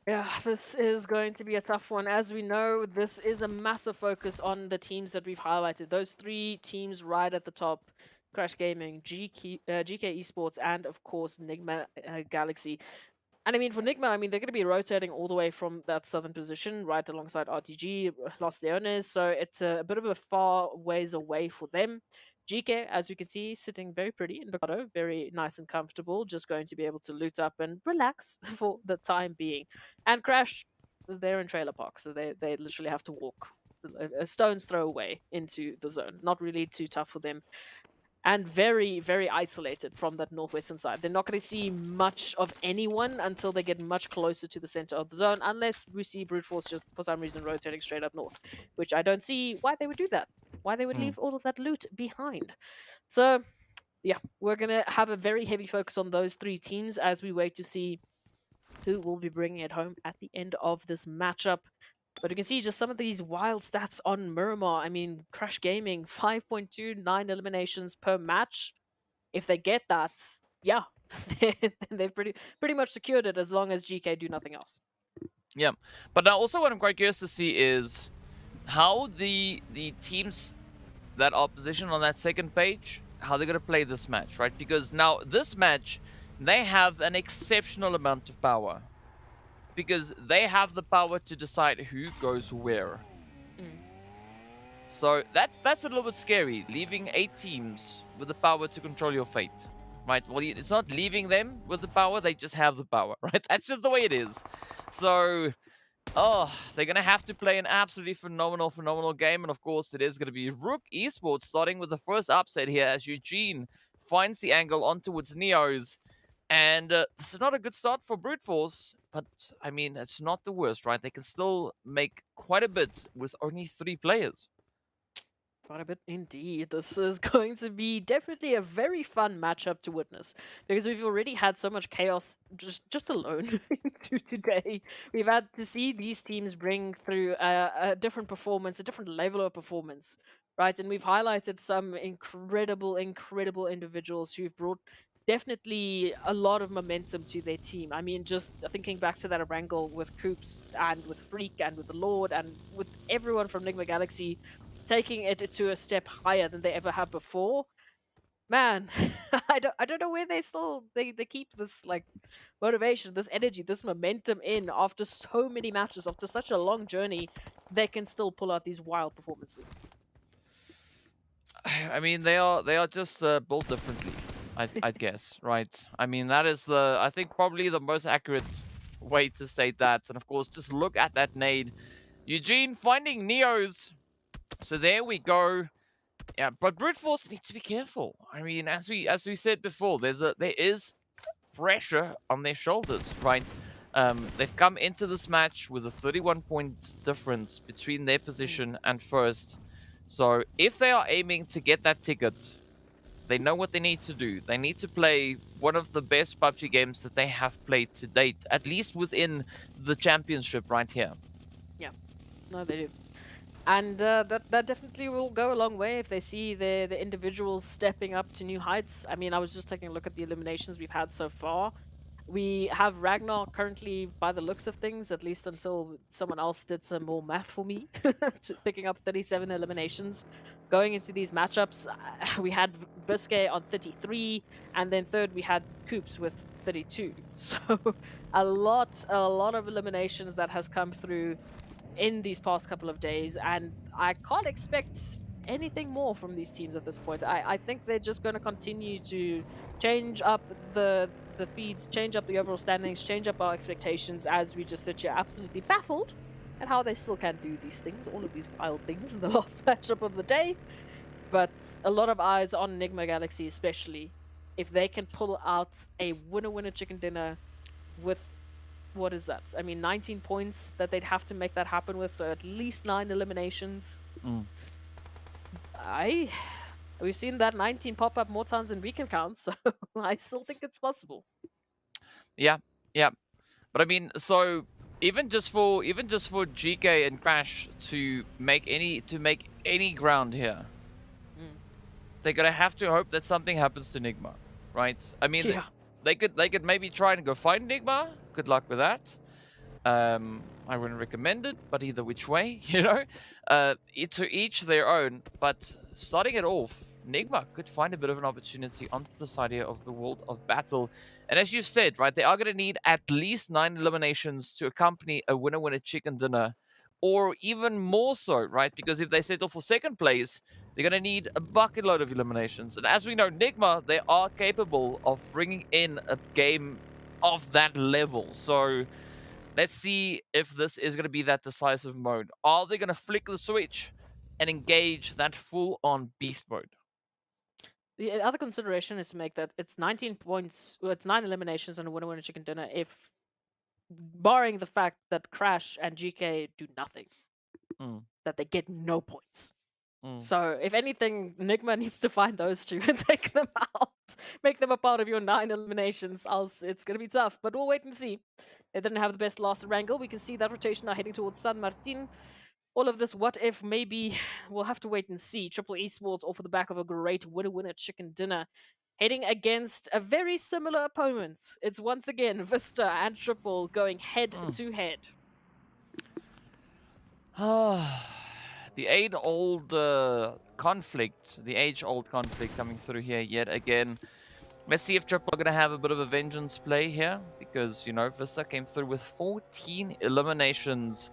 Yeah, this is going to be a tough one. As we know, this is a massive focus on the teams that we've highlighted. Those 3 teams right at the top, Crash Gaming, GEEKAY Esports, and of course, NIGMA Galaxy. And I mean, for NIGMA, I mean, they're going to be rotating all the way from that southern position, right alongside RTG, Los Leones. So it's a bit of a far ways away for them. GEEKAY, as you can see, sitting very pretty in Bocado, very nice and comfortable, just going to be able to loot up and relax for the time being. And Crash, they're in trailer park, so they literally have to walk a stone's throw away into the zone. Not really too tough for them. And very, very isolated from that northwestern side. They're not going to see much of anyone until they get much closer to the center of the zone, unless we see Brute Force just for some reason rotating straight up north, which I don't see why they would do that. Why they would leave all of that loot behind. So, yeah, we're going to have a very heavy focus on those 3 teams as we wait to see who will be bringing it home at the end of this matchup. But you can see just some of these wild stats on Miramar. I mean, Crash Gaming, 5.29 eliminations per match. If they get that, yeah, they've pretty much secured it as long as GEEKAY do nothing else. Yeah, but now also what I'm quite curious to see is how the teams that are positioned on that second page, how they're going to play this match, right? Because now this match, they have an exceptional amount of power. Because they have the power to decide who goes where. So that's a little bit scary, leaving 8 teams with the power to control your fate, right? Well, it's not leaving them with the power, they just have the power, right? That's just the way it is. So, they're going to have to play an absolutely phenomenal game. And of course, it is going to be RUKH Esports starting with the first upset here as Eugene finds the angle on towards Neos. And this is not a good start for Brute Force, but I mean, it's not the worst, right? They can still make quite a bit with only 3 players. Quite a bit indeed. This is going to be definitely a very fun matchup to witness, because we've already had so much chaos just alone today. We've had to see these teams bring through a different performance, a different level of performance, right? And we've highlighted some incredible individuals who've brought definitely a lot of momentum to their team. I mean, just thinking back to that Erangel with Coops and with Freak and with the Lord and with everyone from NIGMA Galaxy taking it to a step higher than they ever have before. Man, I don't know where they keep this like motivation, this energy, this momentum in after so many matches, after such a long journey. They can still pull out these wild performances. I mean, they are just built differently. I'd guess, right? I mean, that is I think probably the most accurate way to state that. And of course, just look at that nade. Eugene finding Neos. So there we go. Yeah, but Brute Force needs to be careful. I mean, as we said before, there is pressure on their shoulders, right? They've come into this match with a 31-point difference between their position and first. So if they are aiming to get that ticket, they know what they need to do. They need to play one of the best PUBG games that they have played to date, at least within the championship right here. Yeah, no, they do. And that definitely will go a long way if they see the individuals stepping up to new heights. I mean, I was just taking a look at the eliminations we've had so far. We have Ragnar currently, by the looks of things, at least until someone else did some more math for me, picking up 37 eliminations. Going into these matchups, we had Biscay on 33, and then third we had Coops with 32. So a lot of eliminations that has come through in these past couple of days, and I can't expect anything more from these teams at this point. I think they're just going to continue to change up the feeds, change up the overall standings, change up our expectations as we just sit here absolutely baffled at how they still can do these things, all of these wild things in the last matchup of the day. But a lot of eyes on Enigma Galaxy, especially if they can pull out a winner chicken dinner with, what is that? I mean, 19 points that they'd have to make that happen with, so at least 9 eliminations. We've seen that 19 pop up more times than we can count, so I still think it's possible. Yeah, yeah. But I mean, so even just for GK and Crash to make any ground here, they're gonna have to hope that something happens to Nigma, right? I mean, Yeah. they could maybe try and go find Nigma. Good luck with that. I wouldn't recommend it, but either which way, you know, to each their own. But starting it off, Nigma could find a bit of an opportunity onto the side here of the world of battle. And as you've said, right, they are going to need at least 9 eliminations to accompany a winner chicken dinner, or even more so, right? Because if they settle for second place, they're going to need a bucket load of eliminations. And as we know, Nigma, they are capable of bringing in a game of that level. So let's see if this is going to be that decisive mode. Are they going to flick the switch and engage that full-on beast mode? The other consideration is to make that it's 19 points, well, it's 9 eliminations and a winner chicken dinner, if barring the fact that Crash and GK do nothing, that they get no points. So if anything, Enigma needs to find those two and take them out, make them a part of your 9 eliminations. Else it's going to be tough, but we'll wait and see. They didn't have the best last Erangel. We can see that rotation now heading towards San Martin. All of this, what if, maybe, we'll have to wait and see. Triple Esports off of the back of a great winner chicken dinner, heading against a very similar opponent. It's once again Vista and Triple going head to head. The age-old conflict coming through here yet again. Let's see if Triple are going to have a bit of a vengeance play here, because, you know, Vista came through with 14 eliminations.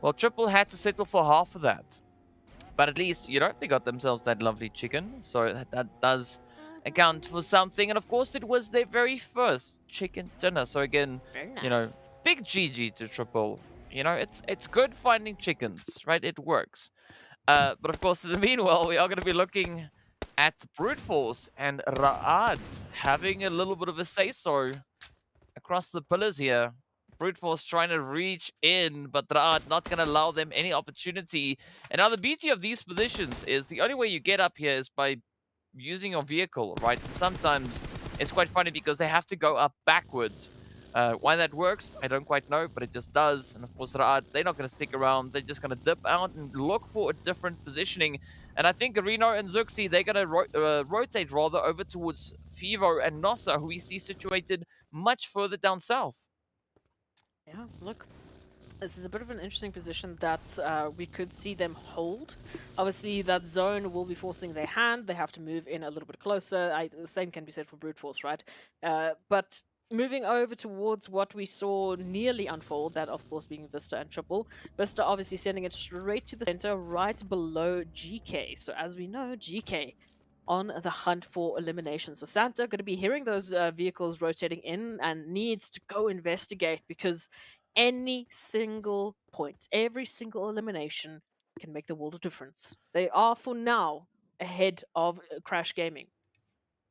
Well, Triple had to settle for half of that. But at least, you know, they got themselves that lovely chicken, so that does account for something. And of course, it was their very first chicken dinner. So again, Nice. you know, big GG to Triple. You know, it's good finding chickens, right? It works. But of course, in the meanwhile, we are going to be looking at Brute Force and Raad having a little bit of a say-so across the pillars here. Brute Force trying to reach in, but Raad not going to allow them any opportunity. And now the beauty of these positions is the only way you get up here is by using your vehicle, right? And sometimes it's quite funny because they have to go up backwards. Why that works, I don't quite know, but it just does. And of course, Raad, they're not going to stick around. They're just going to dip out and look for a different positioning. And I think Reno and Zuxi, they're going to rotate rather over towards Fivo and NASR, who we see situated much further down south. Yeah, look, this is a bit of an interesting position that we could see them hold. Obviously, that zone will be forcing their hand. They have to move in a little bit closer. The same can be said for Brute Force, right? But moving over towards what we saw nearly unfold, that of course being Vista and Triple. Vista obviously sending it straight to the center, right below GK. So as we know, GK on the hunt for elimination. So Santa going to be hearing those vehicles rotating in and needs to go investigate, because any single point, every single elimination can make the world of difference. They are for now ahead of Crash Gaming.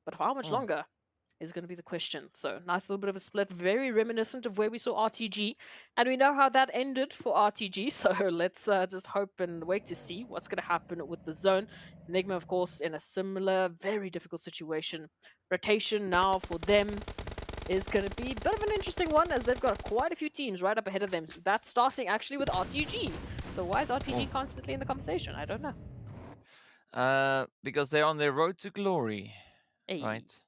But how much longer is going to be the question. So nice little bit of a split, very reminiscent of where we saw RTG, and we know how that ended for RTG. So let's just hope and wait to see what's going to happen with the zone. NIGMA, of course, in a similar, very difficult situation. Rotation now for them is going to be a bit of an interesting one, as they've got quite a few teams right up ahead of them. That's starting actually with RTG. So why is RTG constantly in the conversation? I don't know. Because they're on their road to glory, Hey. right?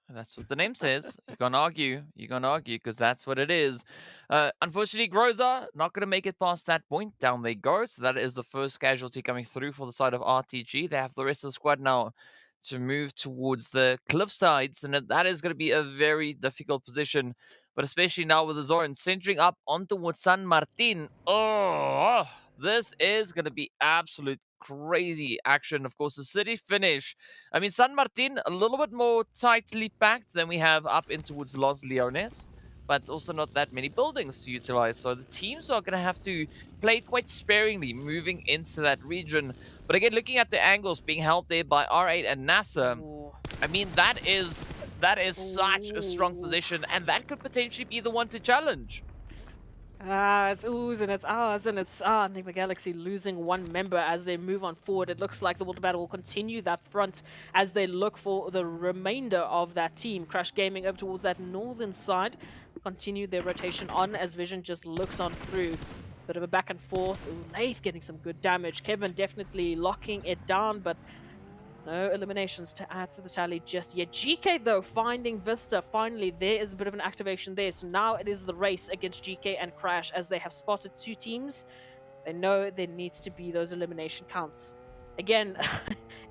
That's what the name says. You can't argue. You can't argue because that's what it is. Unfortunately, Groza not going to make it past that point. Down they go. So that is the first casualty coming through for the side of RTG. They have the rest of the squad now to move towards the cliff sides, and that is going to be a very difficult position. But especially now with the zone centering up on towards San Martin. Oh, this is going to be absolute crazy action. Of course, the city finish. I mean, San Martin, a little bit more tightly packed than we have up in towards Los Leones, but also not that many buildings to utilize. So the teams are going to have to play it quite sparingly moving into that region. But again, looking at the angles being held there by R8 and NASR, Ooh. I mean, that is such a strong position, and that could potentially be the one to challenge. It's oohs and it's ahs and it's NIGMA Galaxy losing one member as they move on forward. It looks like the World Battle will continue that front as they look for the remainder of that team. Crash Gaming over towards that northern side. Continue their rotation on as Vision just looks on through. Bit of a back and forth. Ooh, Nath getting some good damage. Kevin definitely locking it down, but no eliminations to add to the tally just yet. GEEKAY, though, finding VISTA. Finally, there is a bit of an activation there. So now it is the race against GEEKAY and Crash as they have spotted two teams. They know there needs to be those elimination counts. Again,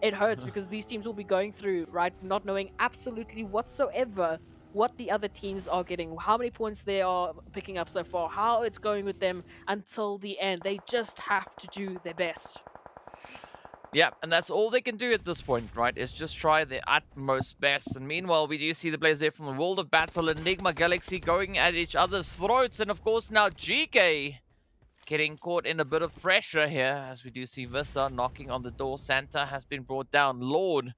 it hurts because these teams will be going through, right, not knowing absolutely whatsoever what the other teams are getting, how many points they are picking up so far, how it's going with them until the end. They just have to do their best. Yeah, and that's all they can do at this point, right? Is just try their utmost best. And meanwhile, we do see the players there from the World of Battle and NIGMA Galaxy going at each other's throats. And of course, now GEEKAY getting caught in a bit of pressure here, as we do see Vista knocking on the door. Santa has been brought down. Lord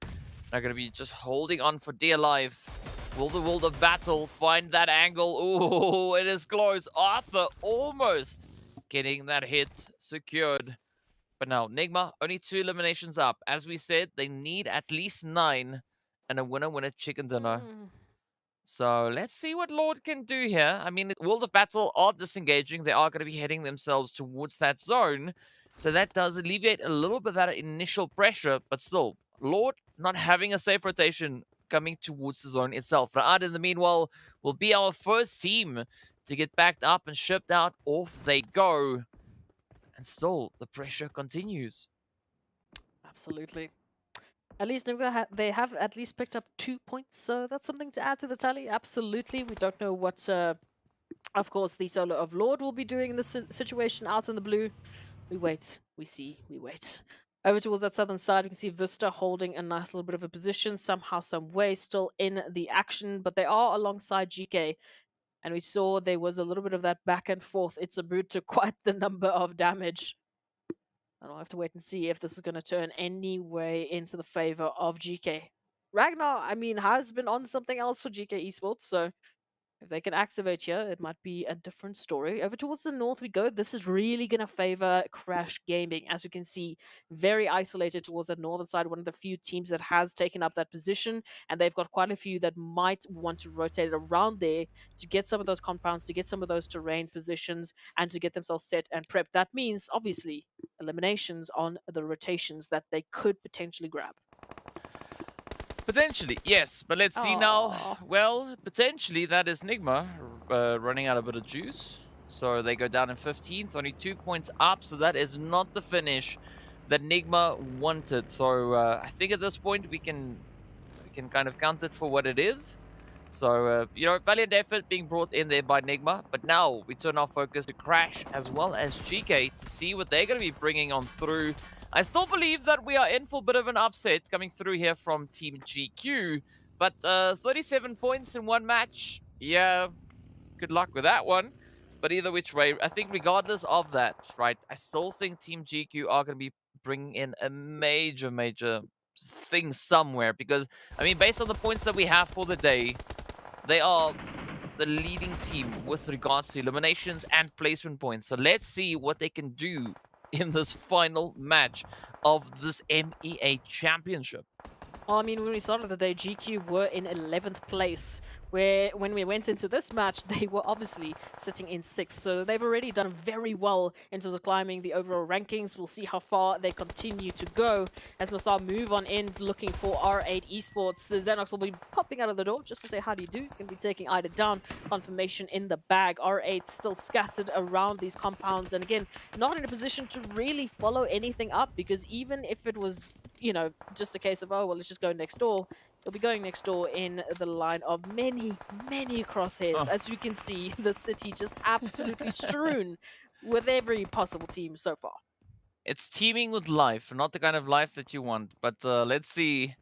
are going to be just holding on for dear life. Will the World of Battle find that angle? Ooh, it is close. Arthur almost getting that hit secured. But now, NIGMA, only 2 eliminations up. As we said, they need at least 9 and a winner chicken dinner. So let's see what Lord can do here. I mean, the World of Battle are disengaging. They are going to be heading themselves towards that zone. So that does alleviate a little bit of that initial pressure. But still, Lord not having a safe rotation coming towards the zone itself. Ra'ad, in the meanwhile, will be our first team to get backed up and shipped out. Off they go. And still, the pressure continues. Absolutely. At least they have at least picked up 2 points, so that's something to add to the tally. Absolutely. We don't know what, of course, the solo of Lord will be doing in this situation out in the blue. We wait, we see, we wait. Over towards that southern side, we can see Vista holding a nice little bit of a position, somehow, some way, still in the action, but they are alongside GEEKAY. And we saw there was a little bit of that back and forth. It's a boot to quite the number of damage. And I'll have to wait and see if this is going to turn any way into the favor of GEEKAY. Ragnar, I mean, has been on something else for GEEKAY Esports, so if they can activate here, it might be a different story. Over towards the north we go. This is really going to favor Crash Gaming. As you can see, very isolated towards that northern side. One of the few teams that has taken up that position. And they've got quite a few that might want to rotate around there to get some of those compounds, to get some of those terrain positions, and to get themselves set and prepped. That means, obviously, eliminations on the rotations that they could potentially grab. Potentially, yes. But let's see now. Well, potentially that is NIGMA running out a bit of juice. So they go down in 15th, only 2 points up. So that is not the finish that NIGMA wanted. So I think at this point we can kind of count it for what it is. So, you know, valiant effort being brought in there by NIGMA. But now we turn our focus to Crash as well as GEEKAY to see what they're going to be bringing on through. I still believe that we are in for a bit of an upset coming through here from Team GQ. But 37 points in one match. Yeah, good luck with that one. But either which way, I think regardless of that, right, I still think Team GQ are going to be bringing in a major thing somewhere, because I mean, based on the points that we have for the day, they are the leading team with regards to eliminations and placement points. So let's see what they can do in this final match of this MEA Championship. Well, I mean, when we started the day, GQ were in 11th place, where when we went into this match, they were obviously sitting in 6th. So they've already done very well in terms of climbing the overall rankings. We'll see how far they continue to go as NASR move on in looking for R8 Esports. Xenox will be popping out of the door just to say how do you do. Going to be taking Ida down, confirmation in the bag. R8 still scattered around these compounds, and again, not in a position to really follow anything up, because even if it was, you know, just a case of, oh, well, let's just go next door, they'll be going next door in the line of many, many crosshairs. As you can see, the city just absolutely strewn with every possible team so far. It's teeming with life, not the kind of life that you want. But let's see.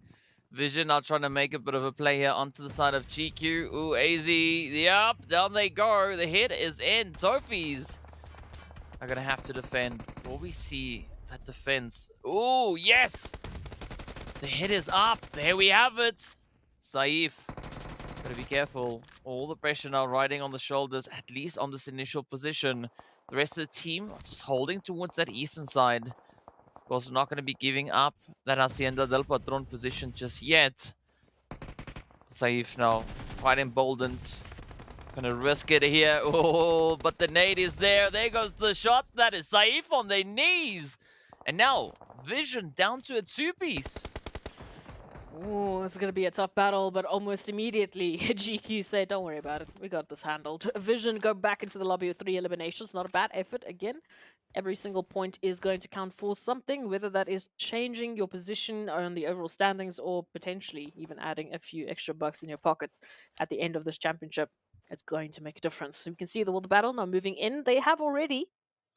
Vision now trying to make a bit of a play here onto the side of GQ. Ooh, AZ. Yep, down they go. The hit is in. Trophies are going to have to defend. Will we see that defense? Ooh, yes. The hit is up. There we have it. Saif. Gotta be careful. All the pressure now riding on the shoulders, at least on this initial position. The rest of the team are just holding towards that eastern side. Of course, we're not going to be giving up that Hacienda del Patron position just yet. Saif now, quite emboldened. Gonna risk it here. Oh, but the nade is there. There goes the shot. That is Saif on their knees. And now, Vision down to a 2-piece. Ooh, it's going to be a tough battle, but almost immediately, GQ say, don't worry about it. We got this handled. Vision go back into the lobby with 3 eliminations. Not a bad effort. Again, every single point is going to count for something, whether that is changing your position on the overall standings or potentially even adding a few extra bucks in your pockets at the end of this championship. It's going to make a difference. So we can see the world battle now moving in. They have already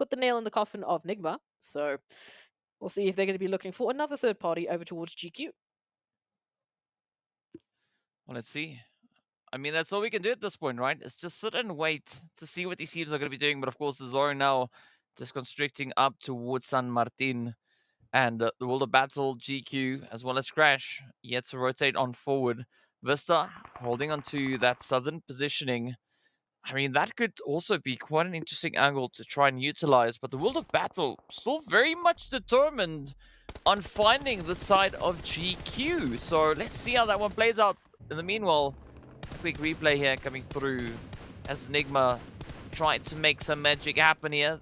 put the nail in the coffin of NIGMA. So we'll see if they're going to be looking for another third party over towards GQ. Well, let's see. I mean, that's all we can do at this point, right? It's just sit and wait to see what these teams are going to be doing. But of course, the Zoro now just constricting up towards San Martin. And the World of Battle, GQ, as well as Crash, yet to rotate on forward. Vista holding on to that southern positioning. I mean, that could also be quite an interesting angle to try and utilize. But the World of Battle still very much determined on finding the side of GQ. So let's see how that one plays out. In the meanwhile, a quick replay here coming through as NIGMA tried to make some magic happen here.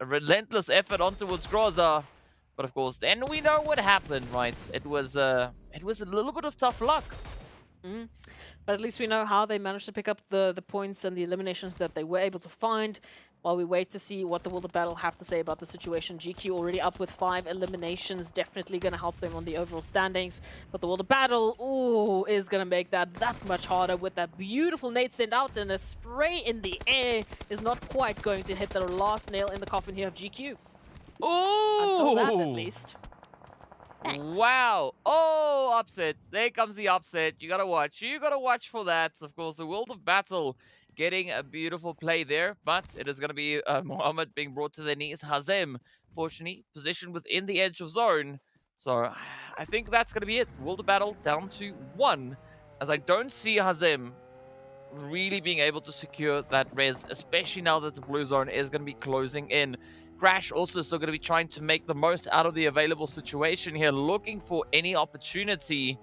A relentless effort on towards Groza. But of course, then we know what happened, right? It was a little bit of tough luck. But at least we know how they managed to pick up the points and the eliminations that they were able to find. While we wait to see what the World of Battle have to say about the situation. GQ already up with 5 eliminations, definitely going to help them on the overall standings. But the World of Battle, ooh, is going to make that much harder with that beautiful nade sent out, and a spray in the air is not quite going to hit the last nail in the coffin here of GQ. Ooh! Until that, at least. Thanks. Wow. Oh, upset. There comes the upset. You gotta watch. You gotta watch for that. Of course, the World of Battle getting a beautiful play there, but it is gonna be Mohammed being brought to their knees. Hazem, fortunately, positioned within the edge of zone. So I think that's gonna be it. World of Battle down to 1, as I don't see Hazem really being able to secure that res, especially now that the blue zone is going to be closing in. Crash also still going to be trying to make the most out of the available situation here, looking for any opportunity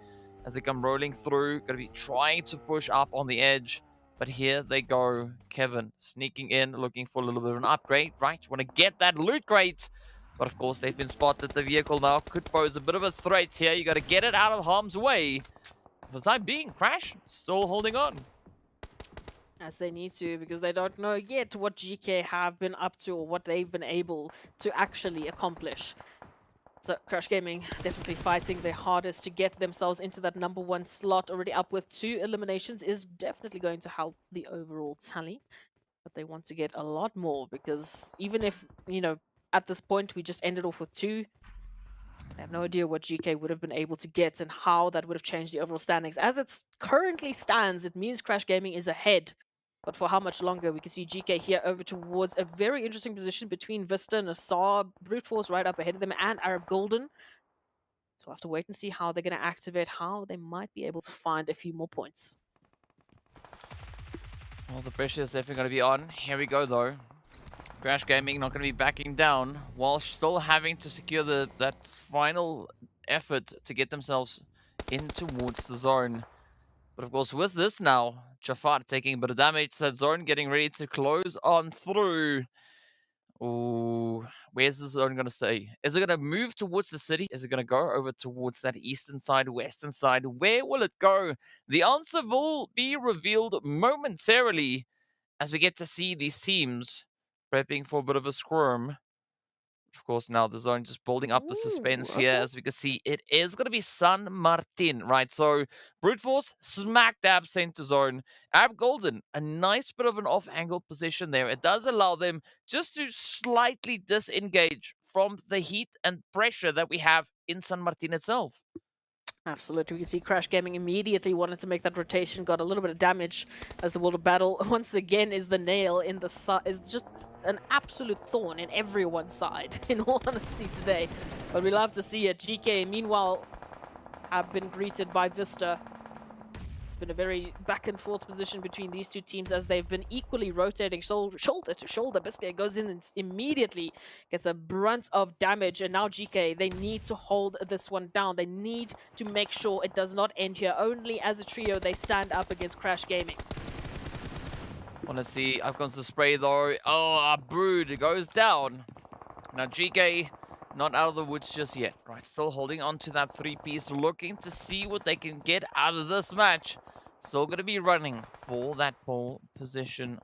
as they come rolling through. Going to be trying to push up on the edge, but here they go. Kevin sneaking in, looking for a little bit of an upgrade, right? Want to get that loot crate, but of course they've been spotted. The vehicle now could pose a bit of a threat here. You got to get it out of harm's way. For the time being, Crash still holding on. As they need to, because they don't know yet what GK have been up to or what they've been able to actually accomplish. So Crash Gaming definitely fighting their hardest to get themselves into that #1 slot. Already up with 2 eliminations is definitely going to help the overall tally. But they want to get a lot more, because even if, you know, at this point we just ended off with 2, I have no idea what GK would have been able to get and how that would have changed the overall standings. As it currently stands, it means Crash Gaming is ahead. But for how much longer? We can see GK here over towards a very interesting position between VISTA, NASR, Brute Force right up ahead of them, and Arab Golden. So we'll have to wait and see how they're going to activate, how they might be able to find a few more points. Well, the pressure is definitely going to be on. Here we go, though. Crash Gaming not going to be backing down while still having to secure that final effort to get themselves in towards the zone. But of course, with this now, Jafar taking a bit of damage. That zone getting ready to close on through. Ooh, where's the zone going to stay? Is it going to move towards the city? Is it going to go over towards that eastern side, western side? Where will it go? The answer will be revealed momentarily as we get to see these teams prepping for a bit of a squirm. Of course, now the zone just building up the suspense here. As we can see, it is going to be San Martin, right? So, Brute Force, smack dab center zone. Ab Golden, a nice bit of an off-angle position there. It does allow them just to slightly disengage from the heat and pressure that we have in San Martin itself. Absolutely. We can see Crash Gaming immediately wanted to make that rotation, got a little bit of damage as the World of Battle once again is the nail in the side, is just an absolute thorn in everyone's side, in all honesty, today. But we love to see it. GEEKAY, meanwhile, have been greeted by VISTA. It's been a very back and forth position between these two teams as they've been equally rotating shoulder to shoulder. Biscay goes in and immediately gets a brunt of damage, and now GEEKAY, they need to hold this one down. They need to make sure it does not end here. Only as a trio they stand up against Crash Gaming. Wanna see, I've got the spray though. Oh, our Brood goes down. Now GEEKAY not out of the woods just yet, right? Still holding on to that three-piece, looking to see what they can get out of this match. Still gonna be running for that pole position,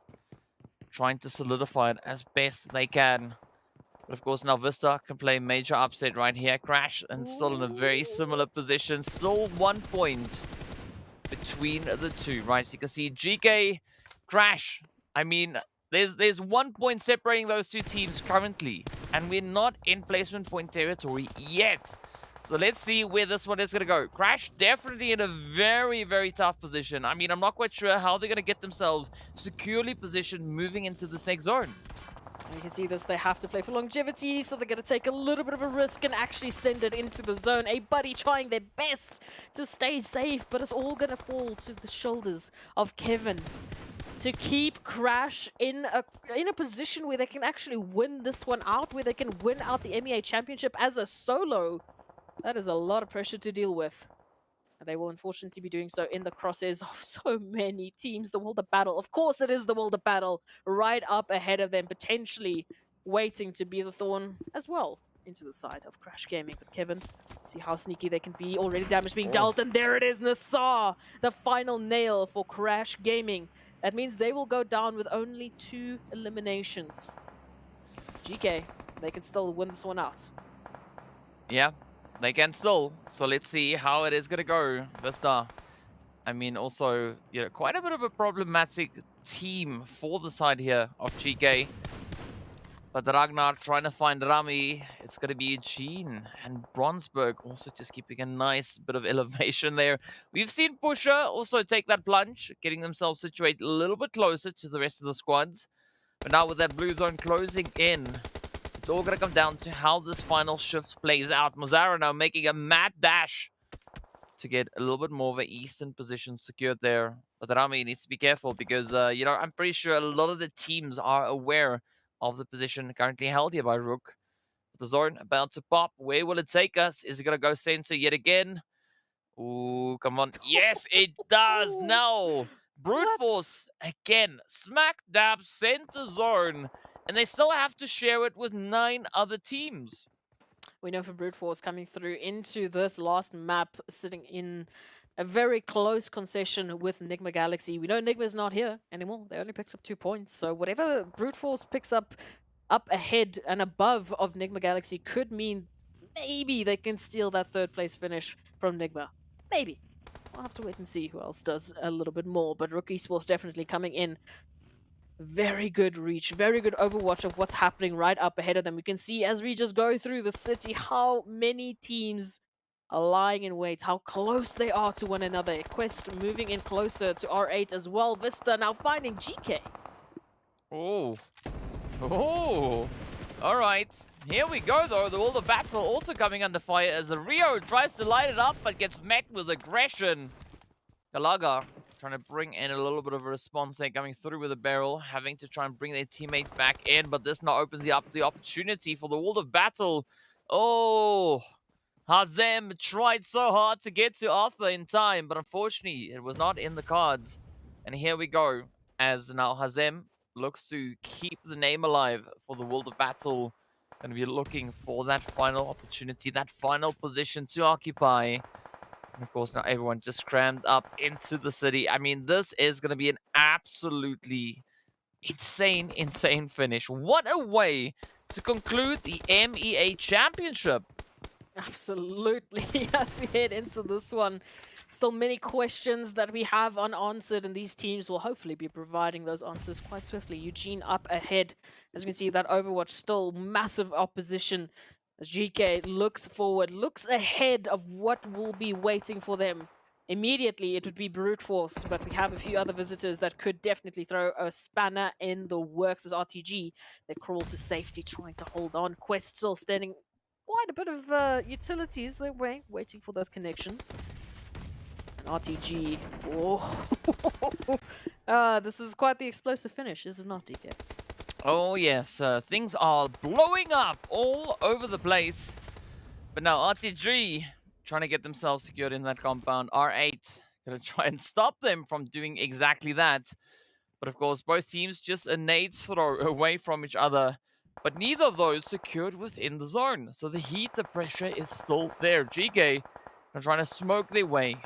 trying to solidify it as best they can. But of course, now VISTA can play major upset right here. Crash and still in a very similar position. Still 1 point between the two, right? You can see GEEKAY, Crash. I mean, there's 1 point separating those two teams currently, and we're not in placement point territory yet. So let's see where this one is going to go. Crash definitely in a very, very tough position. I mean, I'm not quite sure how they're going to get themselves securely positioned moving into this next zone. You can see this, they have to play for longevity, so they're going to take a little bit of a risk and actually send it into the zone. A buddy trying their best to stay safe, but it's all going to fall to the shoulders of Kevin to keep Crash in a position where they can actually win this one out, where they can win out the MEA Championship as a solo. That is a lot of pressure to deal with. And they will unfortunately be doing so in the crosshairs of so many teams. The World of Battle, of course it is the World of Battle, right up ahead of them, potentially waiting to be the thorn as well into the side of Crash Gaming. But Kevin, see how sneaky they can be. Already damage being dealt, and there it is, NASR, the final nail for Crash Gaming. That means they will go down with only 2 eliminations. GEEKAY, they can still win this one out. Yeah, they can still. So let's see how it is going to go. VISTA, I mean, also, you know, quite a bit of a problematic team for the side here of GEEKAY. But Ragnar trying to find Rami. It's going to be Eugene and Bronsberg also just keeping a nice bit of elevation there. We've seen Pusher also take that plunge, getting themselves situated a little bit closer to the rest of the squads. But now with that blue zone closing in, it's all going to come down to how this final shift plays out. Mozara now making a mad dash to get a little bit more of an eastern position secured there. But Rami needs to be careful because, you know, I'm pretty sure a lot of the teams are aware of the position currently held here by RUKH. The zone about to pop. Where will it take us? Is it going to go center yet again? Ooh, come on. Yes, it does. No. Brute Force, again, smack dab center zone. And they still have to share it with 9 other teams. We know for Brute Force coming through into this last map, sitting in a very close concession with NIGMA Galaxy. We know NIGMA's not here anymore. They only picked up 2 points. So whatever Brute Force picks up ahead and above of NIGMA Galaxy could mean maybe they can steal that 3rd place finish from NIGMA. Maybe. We'll have to wait and see who else does a little bit more. But RUKH Esports definitely coming in. Very good reach, very good overwatch of what's happening right up ahead of them. We can see as we just go through the city how many teams are lying in wait, how close they are to one another. Quest moving in closer to R8 as well. VISTA now finding GEEKAY. Oh. Oh. All right, here we go though. The World of Battle also coming under fire as Rio tries to light it up but gets met with aggression. Galaga trying to bring in a little bit of a response there, coming through with a barrel, having to try and bring their teammate back in, but this now opens up the opportunity for the World of Battle. Oh, Hazem tried so hard to get to Arthur in time, but unfortunately it was not in the cards. And here we go, as now Hazem looks to keep the name alive for the World of Battle. Going to be looking for that final opportunity, that final position to occupy. And of course, now everyone just crammed up into the city. I mean, this is going to be an absolutely insane, insane finish. What a way to conclude the MEA Championship. Absolutely. As we head into this one, still many questions that we have unanswered, and these teams will hopefully be providing those answers quite swiftly. Eugene up ahead. As you can see, that Overwatch still massive opposition. As GEEKAY looks forward, looks ahead of what will be waiting for them. Immediately, it would be brute force, but we have a few other visitors that could definitely throw a spanner in the works as RTG. They crawl to safety, trying to hold on. Quest still standing quite a bit of utilities their way, waiting for those connections. And RTG, oh, this is quite the explosive finish, is it not, DK? Oh yes, things are blowing up all over the place. But now RTG trying to get themselves secured in that compound. R8 gonna try and stop them from doing exactly that. But of course, both teams just a nade throw away from each other. But neither of those secured within the zone. So the heat, the pressure is still there. GEEKAY are trying to smoke their way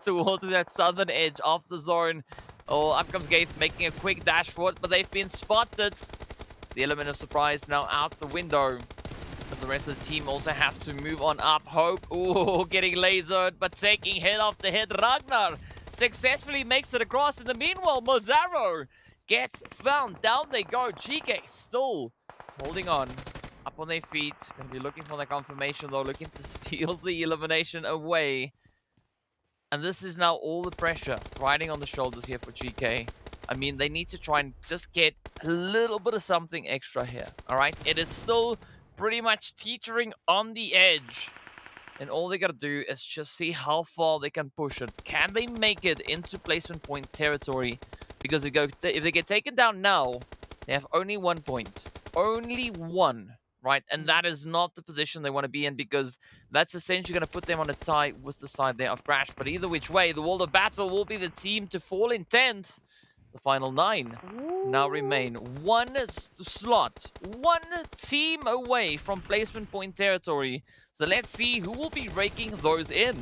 towards that southern edge of the zone. Oh, up comes Gaith making a quick dash for it, but they've been spotted. The element of surprise now out the window. As the rest of the team also have to move on up. Hope, ooh, getting lasered, but taking hit off the head. Ragnar successfully makes it across. In the meanwhile, Mozaro gets found. Down they go. GEEKAY still holding on. Up on their feet. Going to be looking for the confirmation, though. Looking to steal the elimination away. And this is now all the pressure riding on the shoulders here for GEEKAY. I mean, they need to try and just get a little bit of something extra here. All right? It is still pretty much teetering on the edge. And all they got to do is just see how far they can push it. Can they make it into placement point territory? Because if they get taken down now, they have only 1 point. Only one, right? And that is not the position they want to be in, because that's essentially going to put them on a tie with the side there of Crash. But either which way, the World of Battle will be the team to fall in 10th. The final 9 now remain. One slot, one team away from placement point territory. So let's see who will be raking those in.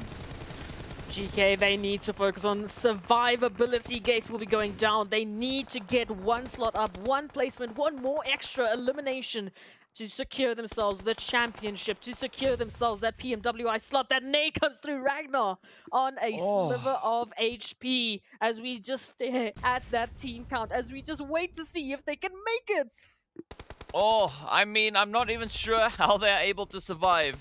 GEEKAY, they need to focus on survivability. Gates will be going down. They need to get one slot up, one placement, one more extra elimination to secure themselves the championship, to secure themselves that PMWI slot. That nade comes through Ragnar on a sliver of HP as we just stare at that team count, as we just wait to see if they can make it. Oh, I mean, I'm not even sure how they're able to survive.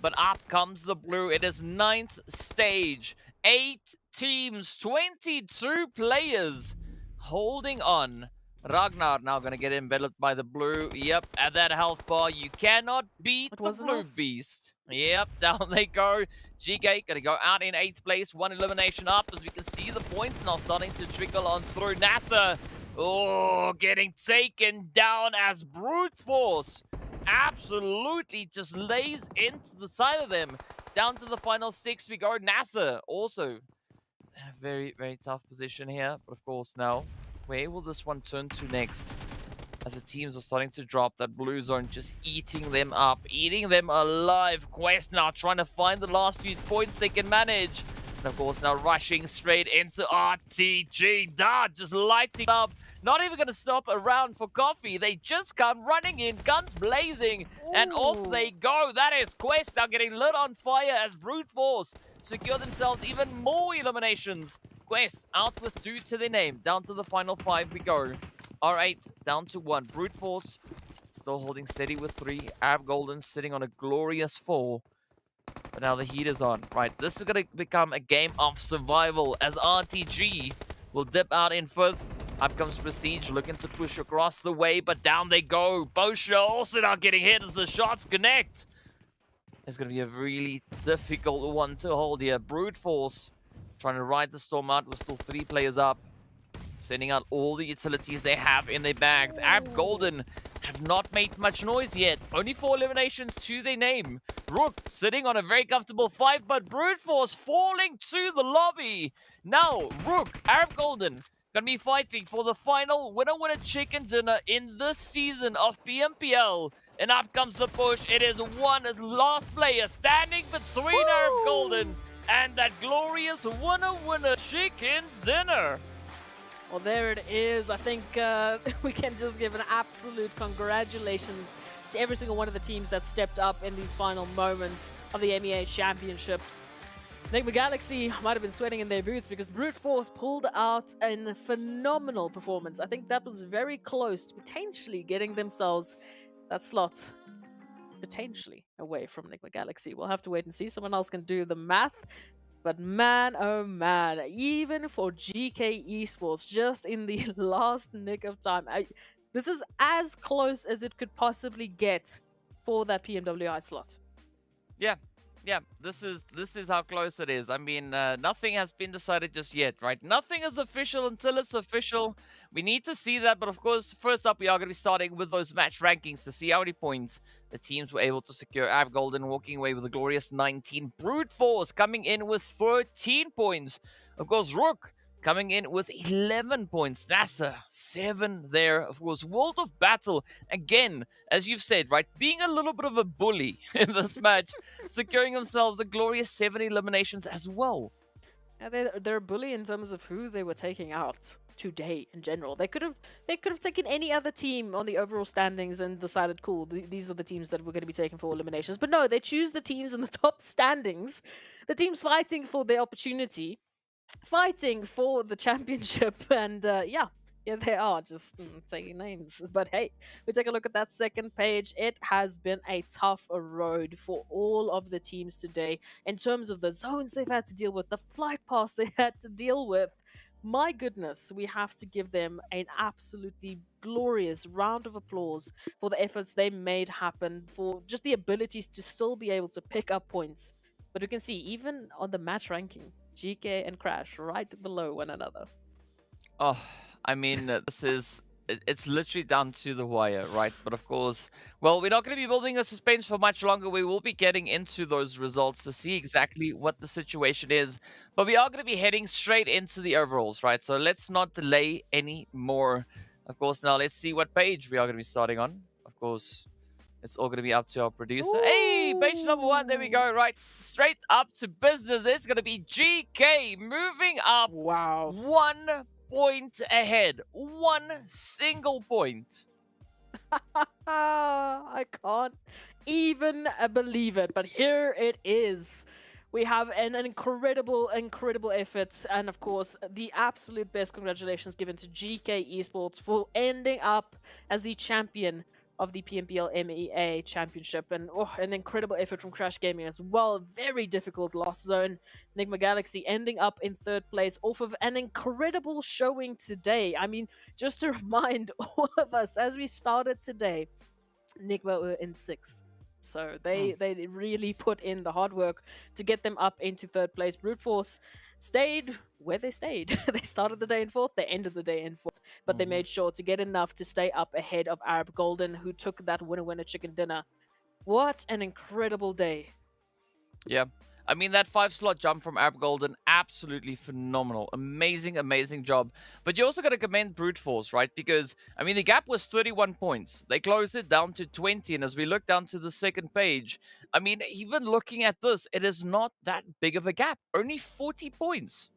But up comes the blue. It is 9th stage. 8 teams, 22 players holding on. Ragnar now going to get enveloped by the blue. Yep, at that health bar, you cannot beat the blue beast. Yep, down they go. GEEKAY going to go out in 8th place. 1 elimination up, as we can see the points now starting to trickle on through. NASR, oh, getting taken down as brute force absolutely just lays into the side of them. Down to the final 6 we go. NASR also in a very, very tough position here. But of course now, where will this one turn to next? As the teams are starting to drop, that blue zone just eating them up, eating them alive. Quest now trying to find the last few points they can manage. And of course now rushing straight into RTG. Dart just lighting up. Not even going to stop around for coffee. They just come running in, guns blazing, and off they go. That is Quest now getting lit on fire as Brute Force secure themselves even more eliminations. Quest out with 2 to their name. Down to the final 5 we go. R8 down to 1. Brute Force still holding steady with 3. Ab Golden sitting on a glorious 4. But now the heat is on. Right, this is going to become a game of survival as RTG will dip out in 5th. Up comes Prestige, looking to push across the way, but down they go. Bosha also not getting hit as the shots connect. It's going to be a really difficult one to hold here. Brute Force trying to ride the storm out with still 3 players up. Sending out all the utilities they have in their bags. Ab Golden have not made much noise yet. Only 4 eliminations to their name. RUKH sitting on a very comfortable 5, but Brute Force falling to the lobby. Now, RUKH, Arab Golden, gonna be fighting for the final winner chicken dinner in this season of PMPL. And up comes the push. It is one as last player standing between Arab Golden and that glorious winner chicken dinner. Well, there it is. I think we can just give an absolute congratulations to every single one of the teams that stepped up in these final moments of the MEA Championship. NIGMA Galaxy might have been sweating in their boots because Brute Force pulled out a phenomenal performance. I think that was very close to potentially getting themselves that slot potentially away from NIGMA Galaxy. We'll have to wait and see. Someone else can do the math. But man, oh man, even for GEEKAY Esports, just in the last nick of time, this is as close as it could possibly get for that PMWI slot. Yeah, this is how close it is. I mean, nothing has been decided just yet, right? Nothing is official until it's official. We need to see that, but of course, first up, we are going to be starting with those match rankings to see how many points the teams were able to secure. Ab Golden walking away with a glorious 19. Brute Force coming in with 13 points. Of course, RUKH coming in with 11 points. NASR, 7 there. Of course, World of Battle, again, as you've said, right, being a little bit of a bully in this match, securing themselves a glorious 7 eliminations as well. Yeah, they're a bully in terms of who they were taking out today in general. They could have taken any other team on the overall standings and decided, cool, these are the teams that we're going to be taking for eliminations. But no, they choose the teams in the top standings, the teams fighting for their opportunity, fighting for the championship, and yeah, they are just taking names. But hey, we take a look at that second page. It has been a tough road for all of the teams today in terms of the zones they've had to deal with, the flight paths they had to deal with. My goodness, we have to give them an absolutely glorious round of applause for the efforts they made happen, for just the abilities to still be able to pick up points. But we can see, even on the match ranking, GEEKAY and Crash right below one another. Oh, I mean, it's literally down to the wire, right? But of course, well, we're not going to be building a suspense for much longer. We will be getting into those results to see exactly what the situation is. But we are going to be heading straight into the overalls, right? So let's not delay any more. Of course, now let's see what page we are going to be starting on. Of course, it's all going to be up to our producer. Ooh. Hey, page number 1. There we go. Right, straight up to business. It's going to be GEEKAY moving up. Wow. 1 point ahead. 1 single point. I can't even believe it. But here it is. We have an incredible effort, and of course, the absolute best congratulations given to GEEKAY Esports for ending up as the champion of the PMPL MEA Championship, and an incredible effort from Crash Gaming as well. Very difficult loss zone. NIGMA Galaxy ending up in 3rd place off of an incredible showing today. I mean, just to remind all of us, as we started today, NIGMA were in 6th. So they really put in the hard work to get them up into 3rd place. Brute Force stayed where they stayed. They started the day in 4th, they ended the day in 4th, but they made sure to get enough to stay up ahead of Arab Golden, who took that winner chicken dinner. What an incredible day. Yeah. I mean, that 5-slot jump from Arab Golden, absolutely phenomenal. Amazing job. But you also got to commend Brute Force, right? Because, I mean, the gap was 31 points. They closed it down to 20. And as we look down to the second page, I mean, even looking at this, it is not that big of a gap. Only 40 points,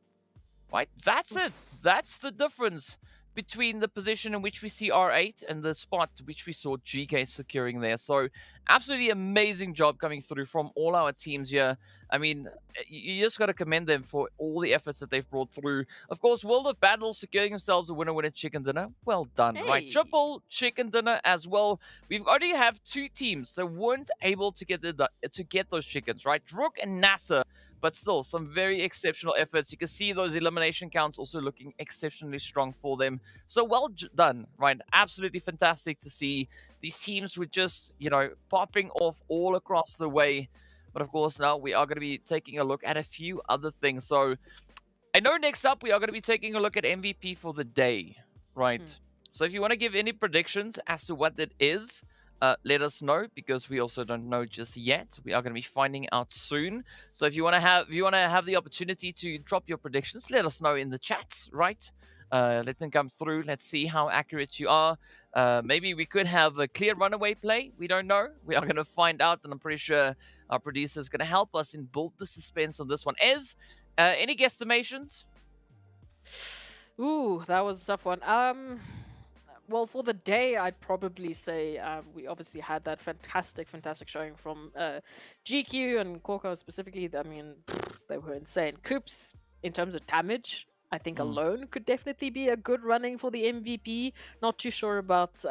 right? That's it. That's the difference between the position in which we see R8 and the spot which we saw GEEKAY securing there. So absolutely amazing job coming through from all our teams here. I mean, you just got to commend them for all the efforts that they've brought through. Of course, World of Battle securing themselves a winner chicken dinner. Well done, right? Triple chicken dinner as well. We've already have 2 teams that weren't able to get those chickens, right? RUKH and NASR but still some very exceptional efforts. You can see those elimination counts also looking exceptionally strong for them. So well done, right? Absolutely fantastic to see these teams with just, popping off all across the way. But of course, now we are going to be taking a look at a few other things. So I know next up we are going to be taking a look at MVP for the day, right? So if you want to give any predictions as to what that is, let us know, because we also don't know just yet. We are going to be finding out soon. So if you want to have the opportunity to drop your predictions, let us know in the chats, right? Let them come through. Let's see how accurate you are. Maybe we could have a clear runaway play. We don't know. We are going to find out, and I'm pretty sure our producer is going to help us in build the suspense on this one. Any guesstimations? Ooh, that was a tough one. Well, for the day, I'd probably say we obviously had that fantastic showing from GQ and KORKA specifically. I mean, they were insane. Coops, in terms of damage, I think alone could definitely be a good running for the MVP. Not too sure about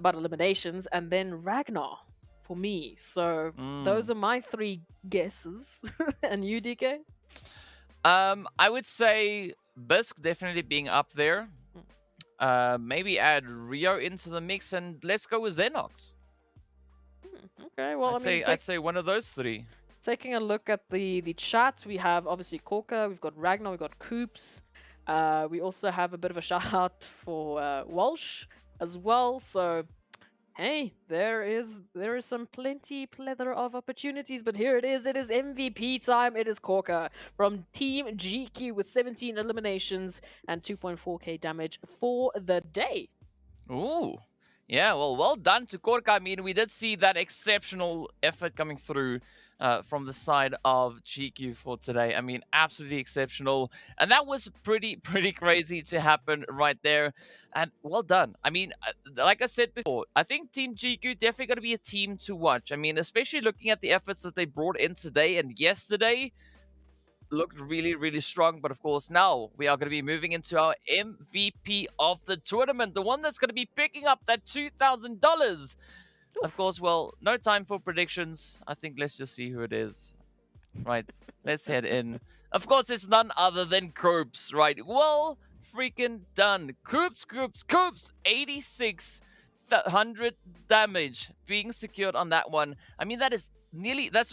eliminations. And then Ragnar for me. So those are my 3 guesses. And you, DK? I would say Bisk definitely being up there. Maybe add Rio into the mix, and let's go with Xenox. Okay, well, I'd say one of those 3. Taking a look at the chat, we have obviously KORKA, we've got Ragnar, we've got Coops. We also have a bit of a shout out for Walsh as well. So hey, there is some plethora of opportunities, but here it is MVP time. It is KORKA from Team GQ with 17 eliminations and 2.4k damage for the day. Ooh, yeah, well done to KORKA. I mean, we did see that exceptional effort coming through from the side of GQ for today. I mean, absolutely exceptional. And that was pretty crazy to happen right there. And well done. I mean, like I said before, I think Team GQ definitely going to be a team to watch. I mean, especially looking at the efforts that they brought in today and yesterday, looked really strong. But of course, now we are going to be moving into our MVP of the tournament, the one that's going to be picking up that $2,000. Of course, well, no time for predictions. I think let's just see who it is. Right, let's head in. Of course, it's none other than Coops, right? Well freaking done. Coops, 8,600 damage being secured on that one. I mean, that's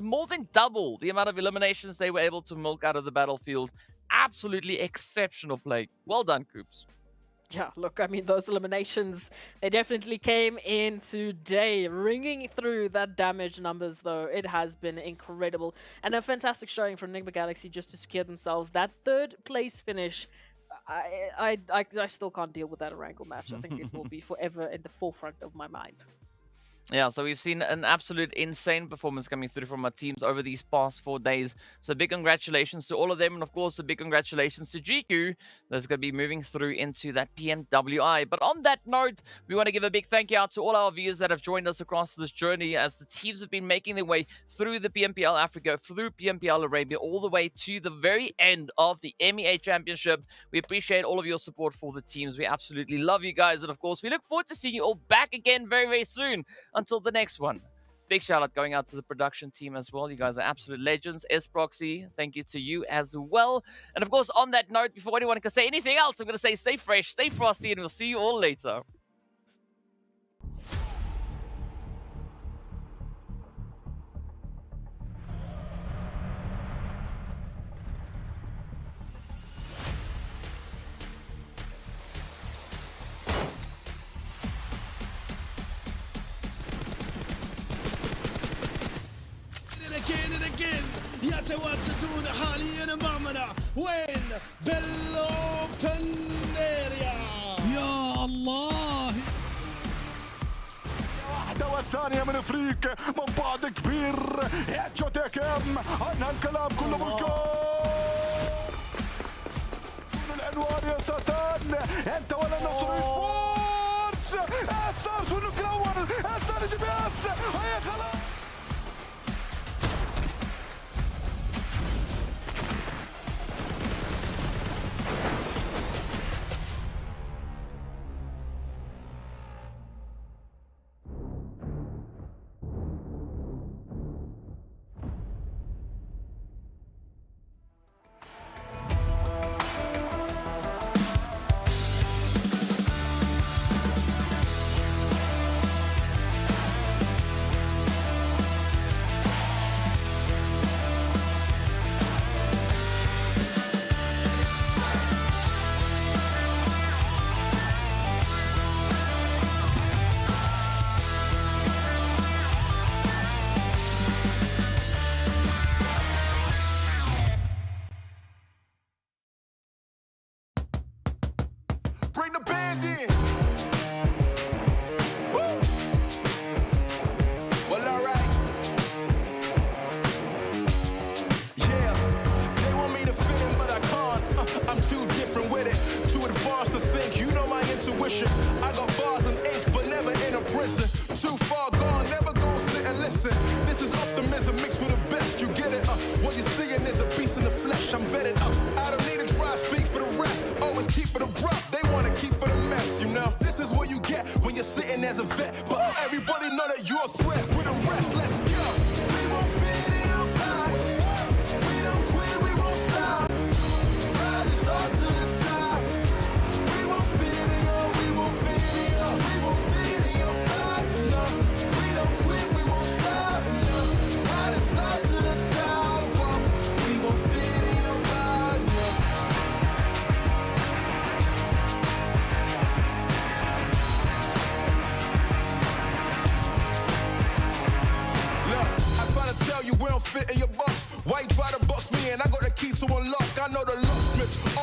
more than double the amount of eliminations they were able to milk out of the battlefield. Absolutely exceptional play. Well done, Coops. Yeah, look, I mean, those eliminations, they definitely came in today, ringing through that damage numbers, though. It has been incredible. And a fantastic showing from NIGMA Galaxy just to secure themselves that 3rd place finish. I still can't deal with that Erangel match. I think it will be forever in the forefront of my mind. Yeah, so we've seen an absolute insane performance coming through from our teams over these past 4 days. So big congratulations to all of them. And of course, a big congratulations to GQ that's going to be moving through into that PMWI. But on that note, we want to give a big thank you out to all our viewers that have joined us across this journey as the teams have been making their way through the PMPL Africa, through PMPL Arabia, all the way to the very end of the MEA Championship. We appreciate all of your support for the teams. We absolutely love you guys. And of course, we look forward to seeing you all back again very soon. Until the next one. Big shout out going out to the production team as well. You guys are absolute legends. S-Proxy, thank you to you as well. And of course, on that note, before anyone can say anything else, I'm going to say stay fresh, stay frosty, and we'll see you all later. يتواجدون حاليا امامنا وين بالأوبنيريا يا الله واحدة والثانية من افريقيا من بعد كبير هيتشوتيك عنها الكلام كله بالكون الانوار يا ساتان انت ولا نصر سبورتس الثالث والنك الاول الثاني دي بي اس هيا خلاص get when you're sitting as a vet. But everybody know that you're a threat. With the rest, let's go. We won't fit in your box. We don't quit, we won't stop. Ride us all to the top. We won't fit in your, we won't fit in your, we won't fit in your box. No, we don't quit, we won't stop. No, ride us all to the top. Whoa. We won't fit in your box. No. Look, I try to tell you we don't fit in your box. Why you try to box me and I got the key to unlock? I know the locksmith.